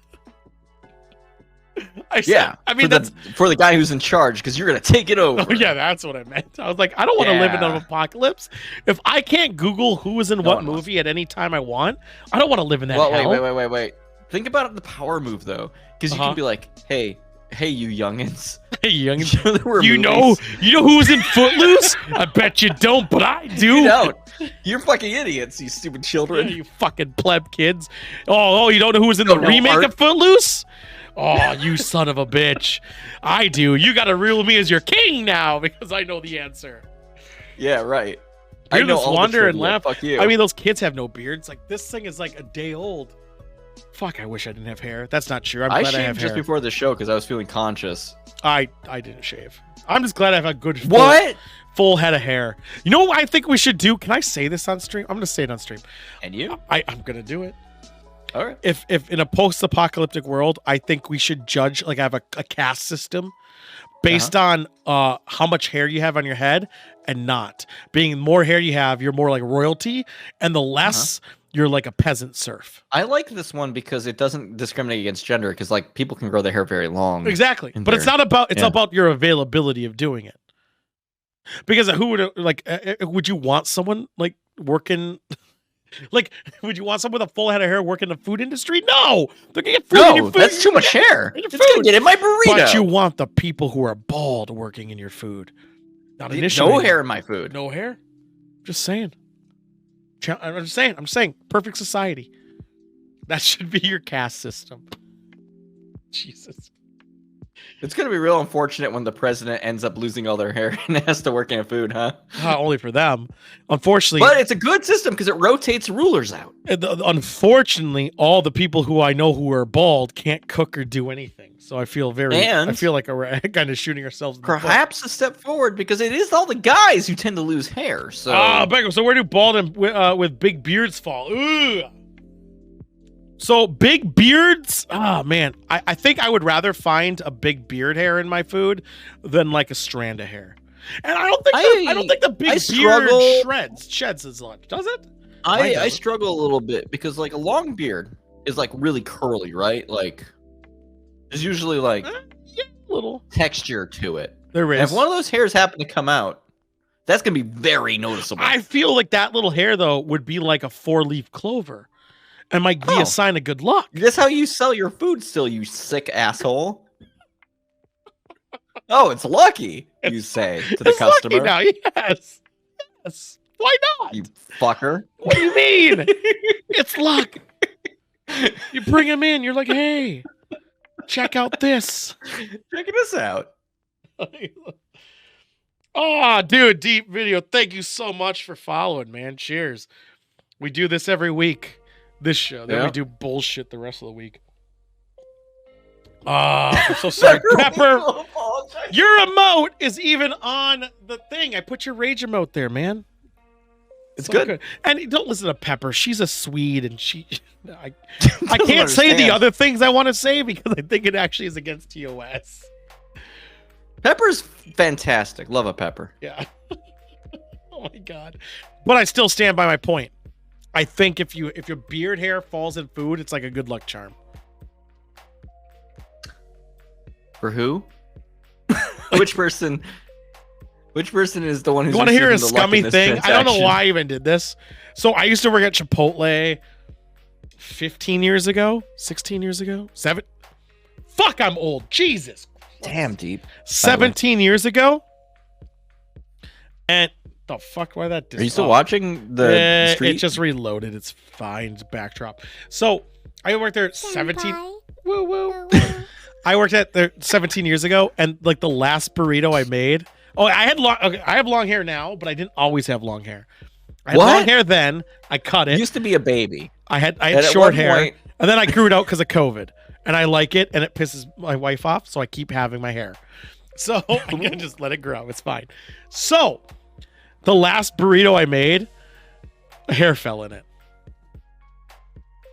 I mean, that's for the guy who's in charge, because you're gonna take it over. Oh, yeah, that's what I meant. I was like, I don't want to live in an apocalypse. If I can't Google who is in what movie at any time I want, I don't want to live in that hell. Wait. Think about the power move though, because you can be like, hey, you youngins. Hey, youngins. You know who's in Footloose? I bet you don't, but I do. You don't. You're fucking idiots, you stupid children. Yeah, you fucking pleb kids. Oh, you don't know who's in the remake of Footloose? Oh, you son of a bitch. I do. You got to rule me as your king now because I know the answer. Yeah, right. I just wonder and laugh. Fuck you. I mean, those kids have no beards. Like, this thing is like a day old. Fuck, I wish I didn't have hair. That's not true. I'm glad I have hair. I shaved just before the show because I was feeling conscious. I didn't shave. I'm just glad I have a good full head of hair. You know what I think we should do? Can I say this on stream? I'm going to say it on stream. And you? I'm going to do it. All right. If in a post-apocalyptic world, I think we should judge, like, have a caste system based on how much hair you have on your head and not. Being more hair you have, you're more like royalty, and the less you're like a peasant serf. I like this one because it doesn't discriminate against gender, because like people can grow their hair very long. Exactly. But it's not about about your availability of doing it. Because who would would you want someone like working like, would you want someone with a full head of hair working in the food industry? No, they're gonna get food in your food. That's too much hair. It's gonna get in my burrito. But you want the people who are bald working in your food. Not initially. No hair in my food. No hair. Just saying. I'm saying. Perfect society. That should be your caste system. Jesus. It's going to be real unfortunate when the president ends up losing all their hair and has to work in food, huh? Only for them. Unfortunately. But it's a good system because it rotates rulers out. Unfortunately, all the people who I know who are bald can't cook or do anything. So I feel like we're kind of shooting ourselves in the foot. A step forward because it is all the guys who tend to lose hair. So so where do bald and with big beards fall? Ugh. So big beards, man, I think I would rather find a big beard hair in my food than like a strand of hair. And I don't think the big beard sheds as much, does it? I struggle a little bit because like a long beard is like really curly, right? Like there's usually like a little texture to it. There is. And if one of those hairs happen to come out, that's gonna be very noticeable. I feel like that little hair though would be like a 4-leaf clover. And might be a sign of good luck. That's how you sell your food still, you sick asshole. Oh, it's lucky, you say to the customer. Lucky now, yes. Why not? You fucker. What do you mean? It's luck. You bring him in, you're like, hey, check out this. Check this out. Oh, dude, deep video. Thank you so much for following, man. Cheers. We do this every week. This show. Then Yeah. we do bullshit the rest of the week. I'm so sorry. Pepper, your emote is even on the thing. I put your rage emote there, man. It's So good. And don't listen to Pepper. She's a Swede, and I Doesn't can't say the understand. other things I want to say because I think it actually is against TOS. Pepper's fantastic. Love a Pepper. Yeah. Oh my god. But I still stand by my point. I think if your beard hair falls in food, it's like a good luck charm. For who? Which person? Which person is the one who's You want to hear a receiving the luck scummy in this thing? I don't know transaction? why I even did this. So I used to work at Chipotle 15 years ago, 16 years ago, 7. Fuck, I'm old. Jesus. Damn, deep. 17 years ago. And the fuck, why that? Are you still watching the street? It just reloaded. It's fine. It's backdrop. So I worked there 17. Woo woo. I worked at there 17 years ago, and like the last burrito I made. Oh, I had long. Okay, I have long hair now, but I didn't always have long hair. I had What? long hair then. I cut it. You used to be a baby. I had And at short one hair, point- and then I grew it out because of COVID, and I like it, and it pisses my wife off, so I keep having my hair. So I can just let it grow. It's fine. So the last burrito I made, a hair fell in it.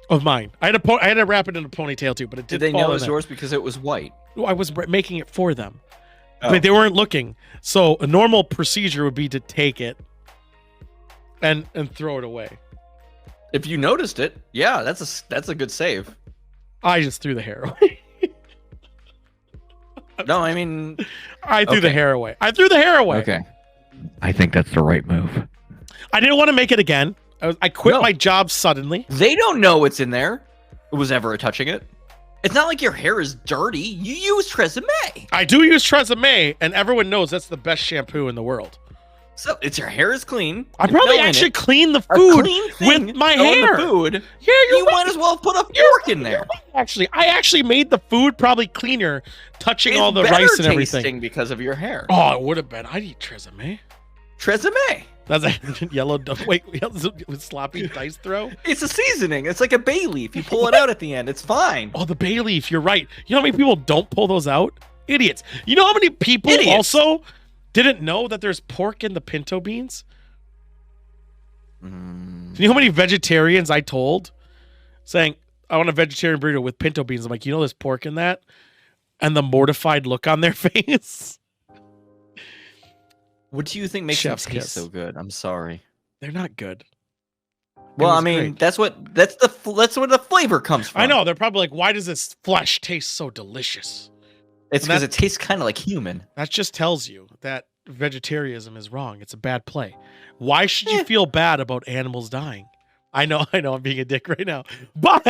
Of mine. I had to wrap it in a ponytail too, but it Did did they fall know it in was there. yours because it was white? Well, I was making it for them. Oh. But they weren't looking. So a normal procedure would be to take it and throw it away. If you noticed it, yeah, that's a good save. I just threw the hair away. No, I mean, I threw the hair away. I threw the hair away. Okay. I think that's the right move. I didn't want to make it again. I quit my job suddenly. They don't know what's in there. Who was ever touching it? It's not like your hair is dirty. You use Tresemme. I do use Tresemme, and everyone knows that's the best shampoo in the world. So it's your hair is clean. I probably No in actually it. clean the A food clean thing with my on the hair. food. Yeah, You might as well put a fork in there. Actually, I actually made the food probably cleaner, touching It's all the better rice and everything. tasting because of your hair. Oh, it would have been. I'd eat Tresemme. Tresemme. That's a yellow. Wait, with sloppy dice throw. It's a seasoning. It's like a bay leaf. You pull it out at the end. It's fine. Oh, the bay leaf. You're right. You know how many people don't pull those out? Idiots. You know how many people Idiots. also didn't know that there's pork in the pinto beans? You know how many vegetarians I told saying, I want a vegetarian burrito with pinto beans? I'm like, you know there's pork in that? And the mortified look on their face. What do you think makes Chef's them taste kiss. so good? I'm sorry. They're not good. Well, was I mean, great. that's where the flavor comes from. I know. They're probably like, why does this flesh taste so delicious? It's And because that- it tastes kind of like human. That just tells you that vegetarianism is wrong. It's a bad play. Why should you feel bad about animals dying? I know I'm being a dick right now, but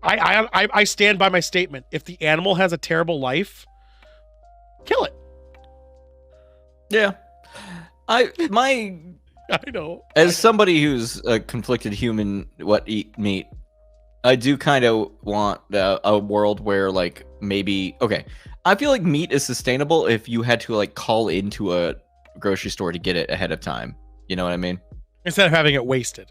I stand by my statement. If the animal has a terrible life, kill it. Yeah. I know. As somebody who's a conflicted human, eat meat, I do kind of want a world where like maybe I feel like meat is sustainable if you had to like call into a grocery store to get it ahead of time. You know what I mean? Instead of having it wasted.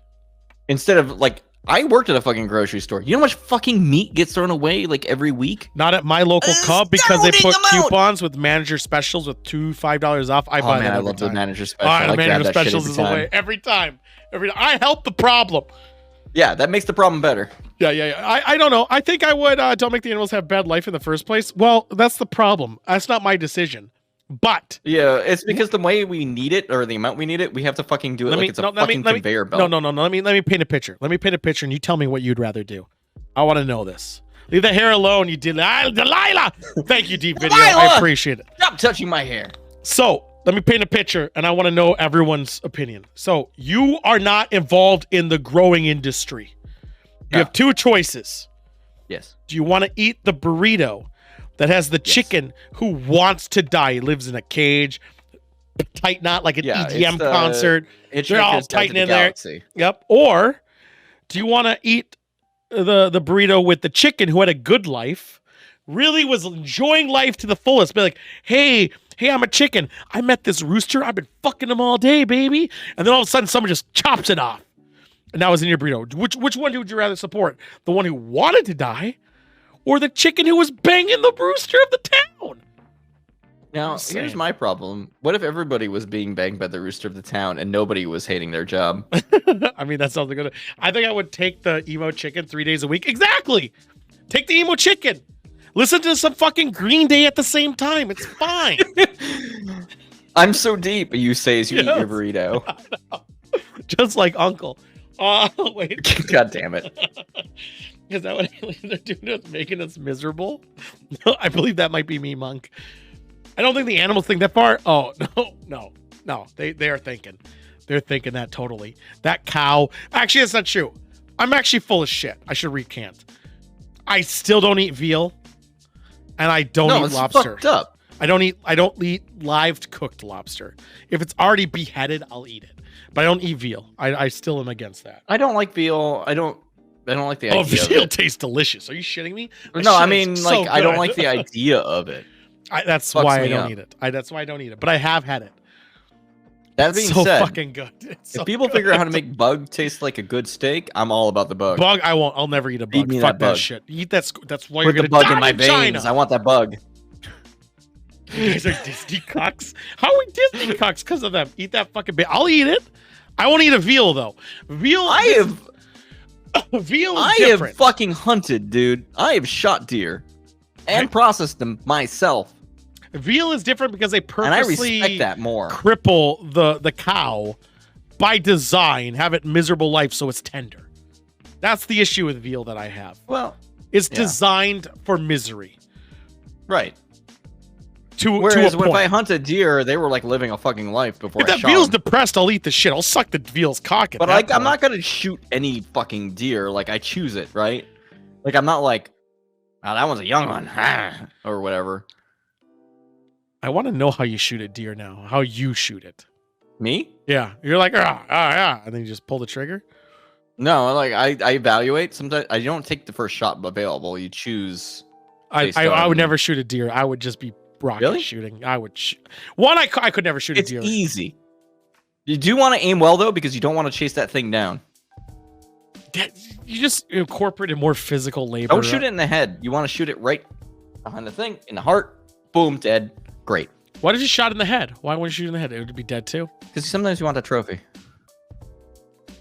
Instead of like I worked at a fucking grocery store. You know how much fucking meat gets thrown away like every week? Not at my local Cub because they put Astounding amount! coupons with manager specials with $5 off. I buy them I every love the time. manager special. Oh, I the grab manager that shit specials every is time. away every time. I help the problem. Yeah, that makes the problem better. Yeah. I don't know. I think I would don't make the animals have bad life in the first place. Well, that's the problem. That's not my decision. But yeah, it's because the way we need it or the amount we need it, we have to fucking do it like it's a fucking conveyor belt. No. Let me paint a picture. Let me paint a picture, and you tell me what you'd rather do. I want to know this. Leave the hair alone, you Delilah. Thank you, Deep Video. I appreciate it. Stop touching my hair. So let me paint a picture, and I want to know everyone's opinion. So you are not involved in the growing industry. You have two choices. Yes. Do you want to eat the burrito that has the chicken who wants to die? He lives in a cage, tight knot like an EDM concert. They're all tight in there. Yep. Or do you want to eat the burrito with the chicken who had a good life, really was enjoying life to the fullest? Be like, hey, I'm a chicken. I met this rooster. I've been fucking him all day, baby. And then all of a sudden, someone just chops it off. and that was in your burrito. Which one would you rather support? The one who wanted to die, or the chicken who was banging the rooster of the town? Now, here's my problem. What if everybody was being banged by the rooster of the town and nobody was hating their job? I mean, that sounds good. I think I would take the emo chicken 3 days a week. Exactly. Take the emo chicken. Listen to some fucking Green Day at the same time. It's fine. I'm so deep, you say as you eat your burrito. Just like Uncle. Oh, wait. God damn it. Is that what aliens are doing to us, making us miserable? No, I believe that might be me, Monk. I don't think the animals think that far. Oh, no. They are thinking. They're thinking that totally. That cow. Actually, that's not true. I'm actually full of shit. I should recant. I still don't eat veal. And I don't eat lobster. Fucked up. I don't eat live cooked lobster. If it's already beheaded, I'll eat it. But I don't eat veal. I still am against that. I don't like veal. I don't like the idea. Oh, veal of it. tastes delicious. Are you shitting me? No, I mean, like, I don't like the idea of it. That's why I don't eat it. That's why I don't eat it. But I have had it. That being so said, fucking good. If people figure out how to make bug taste like a good steak, I'm all about the bug. Bug, I won't. I'll never eat a bug. Feed me Fuck that bug. shit. Eat that. That's why Put you're the gonna bug die in my in veins. China. I want that bug. You guys are Disney cucks. How are we Disney cucks because of them? Eat that fucking bit. I'll eat it. I won't eat a veal though. Veal. Veal is different. Have fucking hunted, dude. I have shot deer and processed them myself. Veal is different because they purposely and I respect that more. Cripple the cow by design, have it miserable life so it's tender. That's the issue with veal that I have. Well, it's designed for misery. Right. Whereas when if I hunted deer, they were like living a fucking life before if I that shot veal's them. depressed, I'll eat the shit. I'll suck the veal's cock. But like, I'm not gonna shoot any fucking deer. Like I choose it, right? Like I'm not like, oh, that one's a young one, or whatever. I want to know how you shoot a deer now. How you shoot it? Me? Yeah, you're like yeah, and then you just pull the trigger. No, like I evaluate. Sometimes I don't take the first shot available. You choose. I would never shoot a deer. I would just be rocket shooting. I would. I could never shoot a deer. It's easy. You do want to aim well though, because you don't want to chase that thing down. You just incorporated more physical labor. Don't shoot it in the head. You want to shoot it right behind the thing, in the heart. Boom, dead. Great. Why did you shot in the head? Why wouldn't you shoot in the head? It would be dead too. Because sometimes you want a trophy.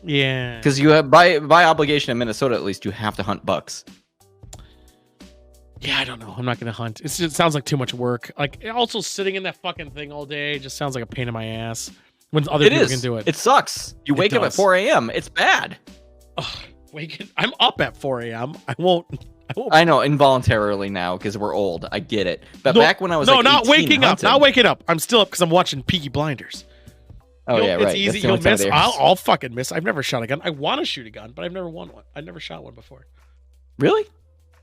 Yeah. Because you have by obligation in Minnesota, at least you have to hunt bucks. Yeah, I don't know. I'm not gonna hunt. It sounds like too much work. Like also sitting in that fucking thing all day just sounds like a pain in my ass. When other people can do it. It sucks. You wake up at 4 a.m. It's bad. I'm up at 4 a.m. I won't. I know involuntarily now because we're old. I get it. But back when I was not waking up. Not waking up. I'm still up because I'm watching Peaky Blinders. Oh yeah, right. It's easy. You'll miss. I'll fucking miss. I've never shot a gun. I want to shoot a gun, but I've never won one. I never shot one before. Really?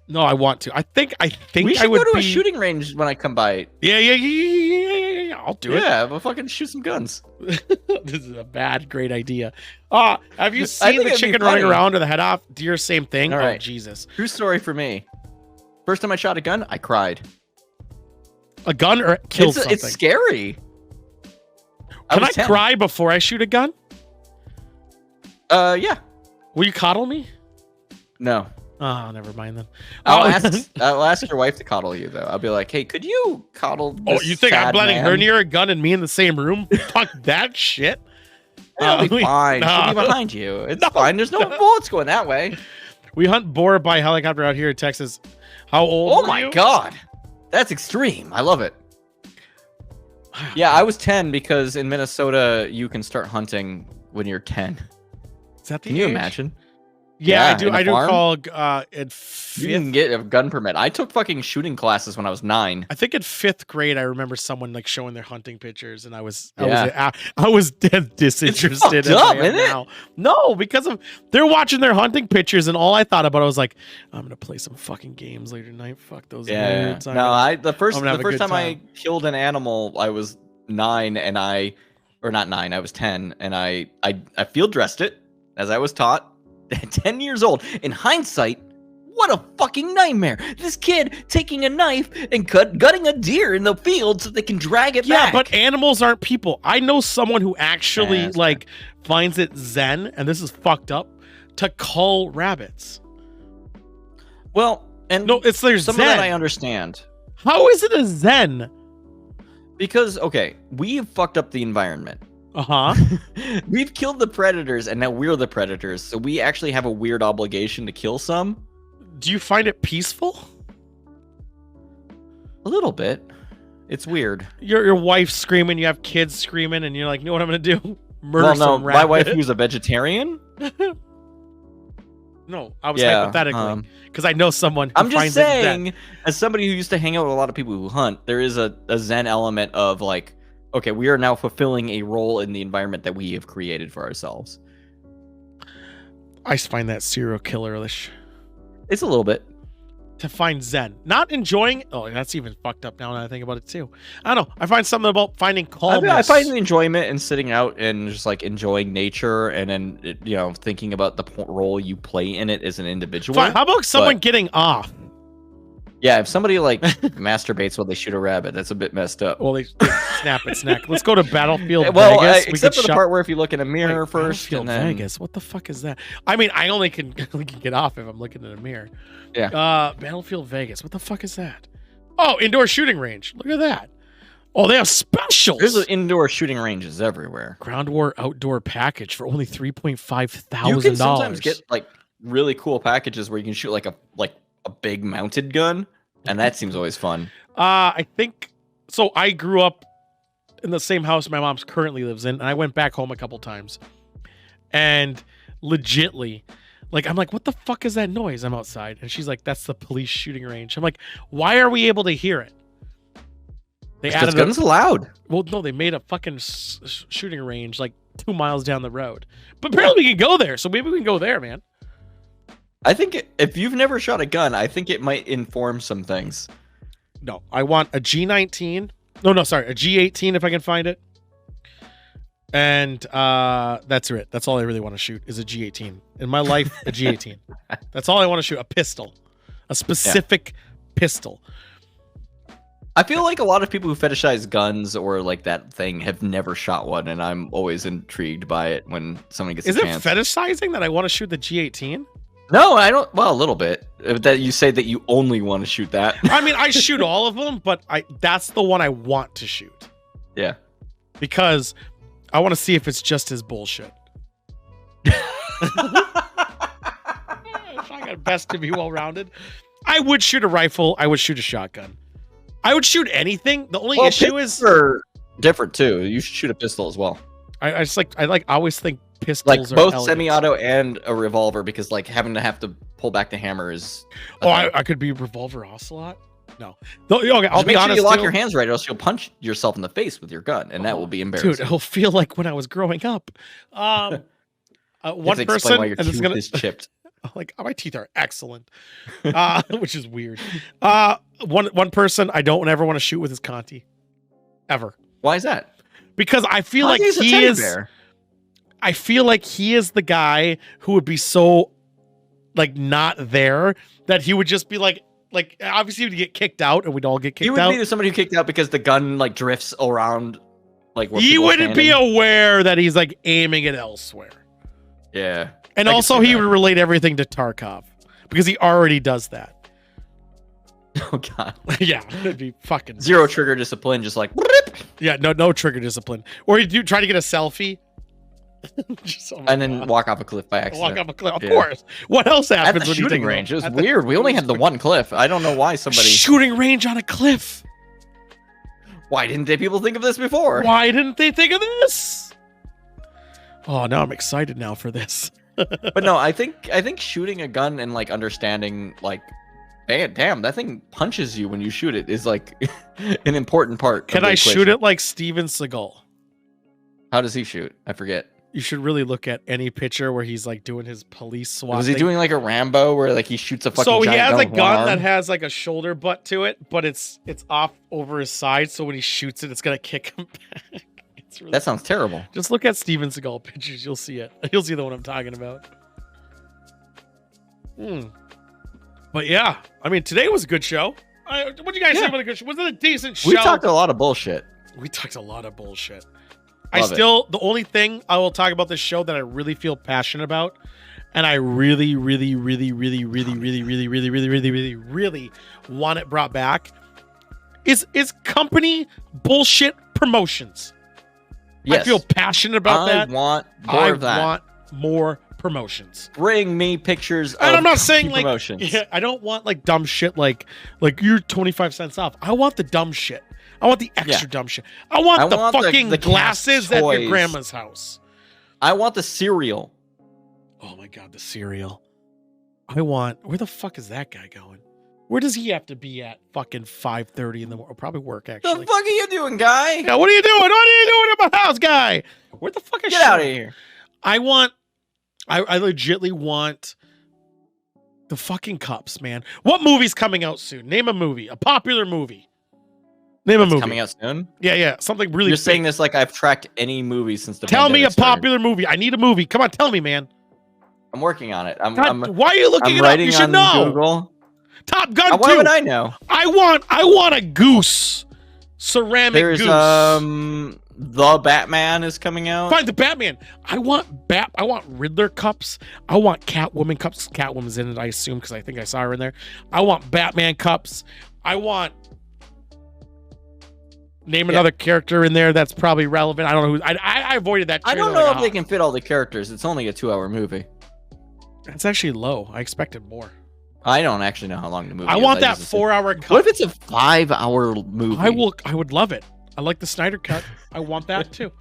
No, I want to. I think we should I would go to a shooting range when I come by. Yeah. I'll do it. Yeah, we'll fucking shoot some guns. This is a great idea. Have you seen the chicken running around with the head off? Deer, same thing. All right. Oh, Jesus. True story for me. First time I shot a gun, I cried. A gun or kill something? It's scary. Can I cry before I shoot a gun? Yeah. Will you coddle me? No. Oh, never mind then. I'll ask your wife to coddle you though. I'll be like, hey, could you coddle this Oh, you think I'm letting man? her near a gun and me in the same room? Fuck that shit. It'll be fine. She'll be behind you. It's fine. There's no bullets going that way. We hunt boar by helicopter out here in Texas. How old were you? God. That's extreme. I love it. Yeah, I was 10 because in Minnesota you can start hunting when you're 10. Is that the Can you age? imagine? Yeah, I do. I do farm? call in fifth. You can get a gun permit. I took fucking shooting classes when I was 9. I think in 5th grade, I remember someone like showing their hunting pictures, and I was dead disinterested. It's fucked up, as I am isn't it? now. No, because they're watching their hunting pictures, and all I thought about, I was like, I'm gonna play some fucking games later tonight. Fuck those nerds. The first time I killed an animal, I was 9, and I was 10, and I field dressed it as I was taught. 10 years old. In hindsight, what a fucking nightmare. This kid taking a knife and gutting a deer in the field so they can drag it back. Yeah, but animals aren't people. I know someone who actually finds it zen, and this is fucked up, to cull rabbits? Well, and no, it's their some zen. of that I understand. How is it a zen? Because, okay, we've fucked up the environment. Uh-huh. We've killed the predators, and now we're the predators, so we actually have a weird obligation to kill some. Do you find it peaceful? A little bit. It's weird. Your wife's screaming, you have kids screaming, and you're like, you know what I'm going to do? Murder well, no, some rabbit. my wife, who's a vegetarian. No, I was hypothetically, because I know someone who I'm just finds saying, it as somebody who used to hang out with a lot of people who hunt, there is a zen element of like, okay, we are now fulfilling a role in the environment that we have created for ourselves. I find that serial killer-ish. It's a little bit. To find zen. Not enjoying... Oh, that's even fucked up now that I think about it, too. I don't know. I find something about finding calmness. I find the enjoyment in sitting out and just, like, enjoying nature and then, you know, thinking about the role you play in it as an individual. Fine. How about someone getting off? Yeah, if somebody, like, masturbates while they shoot a rabbit, that's a bit messed up. Well, they snap its neck. Let's go to Battlefield well, Vegas. Except for the part where if you look in a mirror first. Battlefield and then... Vegas. What the fuck is that? I mean, I only can get off if I'm looking in a mirror. Yeah. Battlefield Vegas. What the fuck is that? Oh, indoor shooting range. Look at that. Oh, they have specials. There's indoor shooting ranges everywhere. Ground War outdoor package for only $3,500. You can sometimes get like really cool packages where you can shoot like a big mounted gun, and that seems always fun. I think so. I grew up in the same house my mom's currently lives in, and I went back home a couple times, and legitly, like, I'm like, what the fuck is that noise? I'm outside, and she's like, that's the police shooting range. I'm like, why are we able to hear it? They added guns loud. Well, no, they made a fucking shooting range like 2 miles down the road, but apparently we can go there, so maybe we can go there, man. I think if you've never shot a gun, I think it might inform some things. No, I want a G19. No, sorry, a G18 if I can find it. And that's it. That's all I really want to shoot is a G18. In my life, a G18. That's all I want to shoot. A pistol. A specific pistol. I feel like a lot of people who fetishize guns or like that thing have never shot one, and I'm always intrigued by it when someone gets a chance. Is it fetishizing that I want to shoot the G18? No, I don't. Well, a little bit. That you say that you only want to shoot that. I mean, I shoot all of them, but that's the one I want to shoot. Yeah. Because I want to see if it's just his bullshit. I got best to be well-rounded. I would shoot a rifle. I would shoot a shotgun. I would shoot anything. The only issue is are different too. You should shoot a pistol as well. I always think pistols like are both elegant. semi-auto and a revolver, because like having to pull back the hammer is. I could be revolver ocelot. No, okay, I'll be make honest. Sure you lock too. your hands right, or else you'll punch yourself in the face with your gun, and that will be embarrassing. Dude, it'll feel like when I was growing up. One person, why your and it's tooth is chipped. Like, my teeth are excellent, which is weird. One person I don't ever want to shoot with is Conti, ever. Why is that? Because I feel like he is. I feel like he is the guy who would be so, like, not there that he would just be like obviously he would get kicked out, and we'd all get kicked out. He would be somebody who kicked out because the gun like drifts around, like where he wouldn't be aware that he's like aiming it elsewhere. Yeah. And also, he would relate everything to Tarkov because he already does that. Oh god. Yeah, it'd be fucking zero trigger discipline, just like. Yeah, no trigger discipline. Or you try to get a selfie, and then walk off a cliff by accident. Walk off a cliff, of course. What else happens at the when shooting you range? It was weird. We only had the one cliff. I don't know why somebody shooting range on a cliff. Why didn't people think of this before? Why didn't they think of this? Oh, now I'm excited now for this. But no, I think shooting a gun and like understanding like, damn, that thing punches you when you shoot it is like an important part. Can I shoot it like Steven Seagal? How does he shoot? I forget. You should really look at any picture where he's like doing his police SWAT. Was he doing like a Rambo where like he shoots a fucking? So he giant has a gun gun that has like a shoulder butt to it, but it's off over his side. So when he shoots it, it's gonna kick him back. Really that sounds terrible. Just look at Steven Seagal pictures. You'll see it. You'll see the one I'm talking about. But yeah, I mean, today was a good show. What do you guys think about the good show? Was it a decent show? We talked a lot of bullshit. The only thing I will talk about this show that I really feel passionate about, and I really, really, really, really, really, really, really, really, really, really, really, really want it brought back, is company bullshit promotions. Yes. I feel passionate about that. I want more of that. I want more promotions. Bring me pictures of And I'm not saying like promotions. yeah, I don't want like dumb shit like you're 25 cents off. I want the dumb shit. I want the extra dumb shit. I want the fucking the glasses at your toys. grandma's house. I want the cereal. Oh my god, the cereal. Where the fuck is that guy going? Where does he have to be at fucking 5:30 in the morning? Probably work actually. The fuck are you doing, guy? Yeah, what are you doing? What are you doing at my house, guy? Where the fuck is Get out of here. I legitly want the fucking cups, man. What movie's coming out soon? Name a movie. A popular movie. Name a movie. Coming out soon? Yeah. Something really You're big. saying this like I've tracked any movie since the Tell me a pandemic started. popular movie. I need a movie. Come on, tell me, man. I'm working on it. Why are you looking it up? You should on know. Google. Top Gun 2. Why would I know? I want a goose. Ceramic There's goose. The Batman is coming out. Fine, the Batman. I want Riddler cups. I want Catwoman cups. Catwoman's in it, I assume, because I think I saw her in there. I want Batman cups. I want another character in there that's probably relevant. I don't know who. I avoided that. I don't know if they can fit all the characters. It's only a 2-hour movie. It's actually low. I expected more. I don't actually know how long the movie is. I want that 4-hour cut. What if it's a 5-hour movie? I would love it. I like the Snyder cut. I want that too.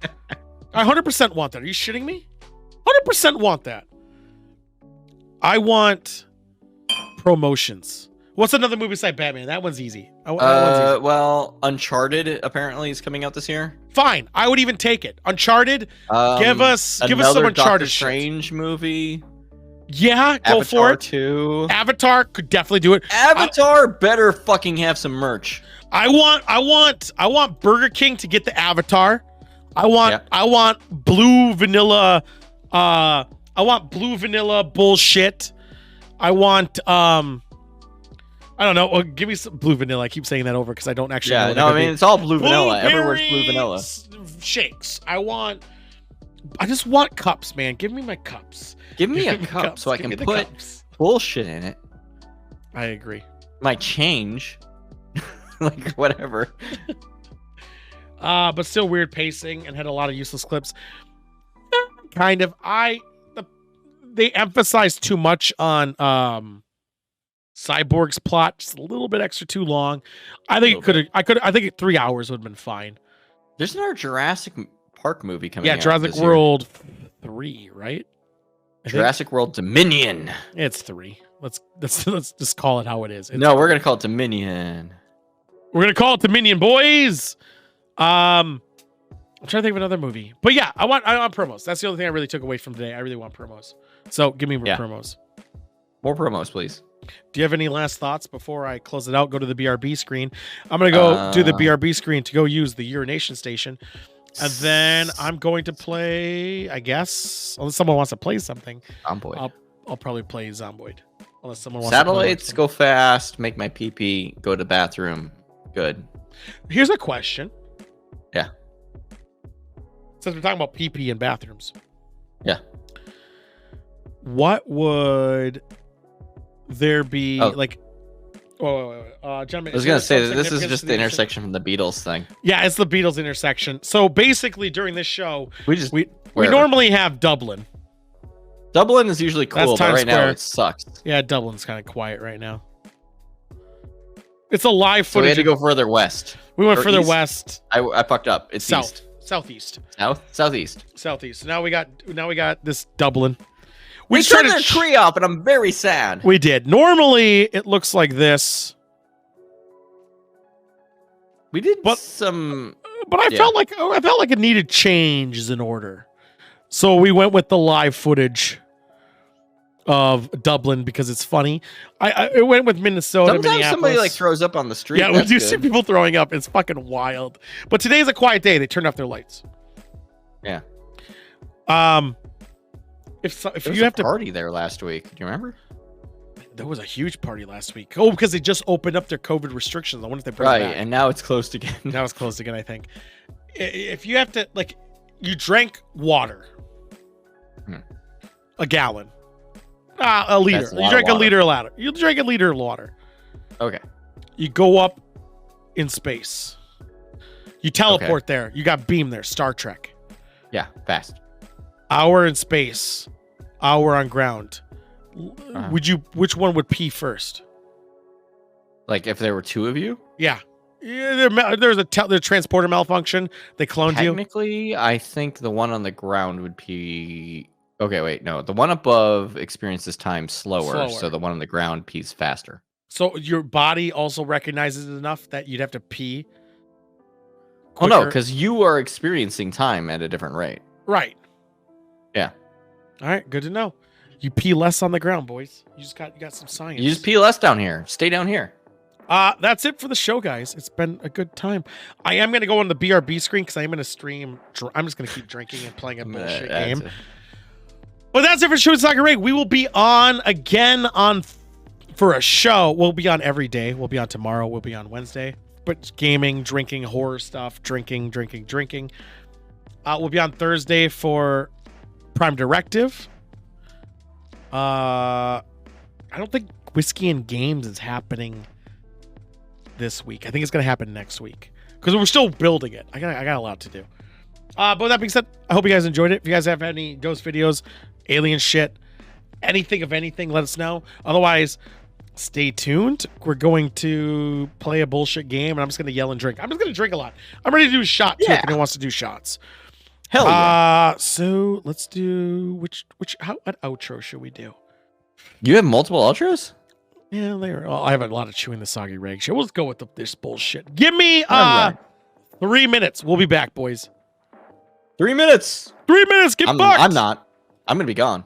I 100% want that. Are you shitting me? 100% want that. I want promotions. What's another movie besides Batman? That one's easy. That one's easy. Well, Uncharted apparently is coming out this year. Fine, I would even take it. Uncharted. Give us some Uncharted. Doctor Strange movie. Yeah, go for it. 2. Avatar could definitely do it. Avatar better fucking have some merch. I want Burger King to get the Avatar. I want blue vanilla. I want blue vanilla bullshit. I want I don't know. Give me some blue vanilla. I keep saying that over because I don't actually know. No, I mean it's all blue vanilla. Everywhere's blue vanilla. Shakes. I just want cups, man. Give me my cups. Give me a cup so I can put bullshit in it. I agree. My change. Like whatever. But still weird pacing and had a lot of useless clips. Kind of. They emphasized too much on Cyborg's plot, just a little bit extra too long. I think I think 3 hours would have been fine. There's another Jurassic Park movie coming out. Yeah, Jurassic World 3, right? Jurassic World Dominion. It's 3. Let's just call it how it is. No, we're gonna call it Dominion. We're gonna call it Dominion, boys. I'm trying to think of another movie, but yeah, I want promos. That's the only thing I really took away from today. I really want promos. So give me more promos. More promos, please. Do you have any last thoughts before I close it out? Go to the BRB screen. I'm gonna go do the BRB screen to go use the urination station, and then I'm going to play. I guess unless someone wants to play something, Zomboid. I'll probably play Zomboid. Unless someone wants Satellites go fast. Make my pee go to the bathroom. Good. Here's a question. Yeah. Since we're talking about pee in bathrooms. Yeah. What would there be like? Gentlemen, I was gonna say this is just the intersection from the Beatles thing. Yeah, it's the Beatles intersection. So basically, during this show, we wherever. normally have Dublin. Dublin is usually cool, but right now it sucks. Yeah, Dublin's kind of quiet right now. It's a live footage. So we had to go further west. We went further east. west. I fucked up. It's south. east. Southeast. Southeast. So now we got this Dublin. We turned the tree up, and I'm very sad. We did. Normally, it looks like this. We did but I felt like it needed changes in order. So we went with the live footage of Dublin because it's funny. I went with Minnesota. Sometimes somebody like throws up on the street. Yeah, when you see people throwing up, it's fucking wild. But today's a quiet day. They turned off their lights. Yeah. If you have to party there last week, do you remember? There was a huge party last week. Oh, because they just opened up their COVID restrictions. I wonder if they bring it back. And now it's closed again. Now it's closed again, I think. If you have to, like, you drank water, a gallon. A liter. That's a You lot drink of a liter of water. You drink a liter of water. Okay. You go up in space. You teleport there. You got beam there. Star Trek. Yeah, fast. Hour in space. Hour on ground. Which one would pee first? Like if there were two of you? Yeah. There's a the transporter malfunction. They cloned you. Technically, I think the one on the ground would pee. Okay, wait, no. The one above experiences time slower, so the one on the ground pees faster. So your body also recognizes it enough that you'd have to pee. Oh no, quicker? because you are experiencing time at a different rate. Right. Yeah. All right. Good to know. You pee less on the ground, boys. You got some science. You just pee less down here. Stay down here. That's it for the show, guys. It's been a good time. I am going to go on the BRB screen because I am going to stream. I'm just going to keep drinking and playing a bullshit game. But that's it for Show Soggy Rag. We will be on again for a show. We'll be on every day. We'll be on tomorrow. We'll be on Wednesday. But gaming, drinking, horror stuff, drinking. We'll be on Thursday for Prime Directive. I don't think Whiskey and Games is happening this week. I think it's going to happen next week because we're still building it. I got a lot to do. But with that being said, I hope you guys enjoyed it. If you guys have any ghost videos, alien shit, anything, let us know. Otherwise, stay tuned. We're going to play a bullshit game, and I'm just going to yell and drink. I'm just going to drink a lot. I'm ready to do a shot, too, if anyone wants to do shots. Hell yeah. So let's do, what outro should we do? You have multiple outros? Yeah, I have a lot of chewing the Soggy Rag Show. Let's go with this bullshit. Give me 3 minutes. We'll be back, boys. 3 minutes. 3 minutes. Get fucked. I'm not. I'm going to be gone.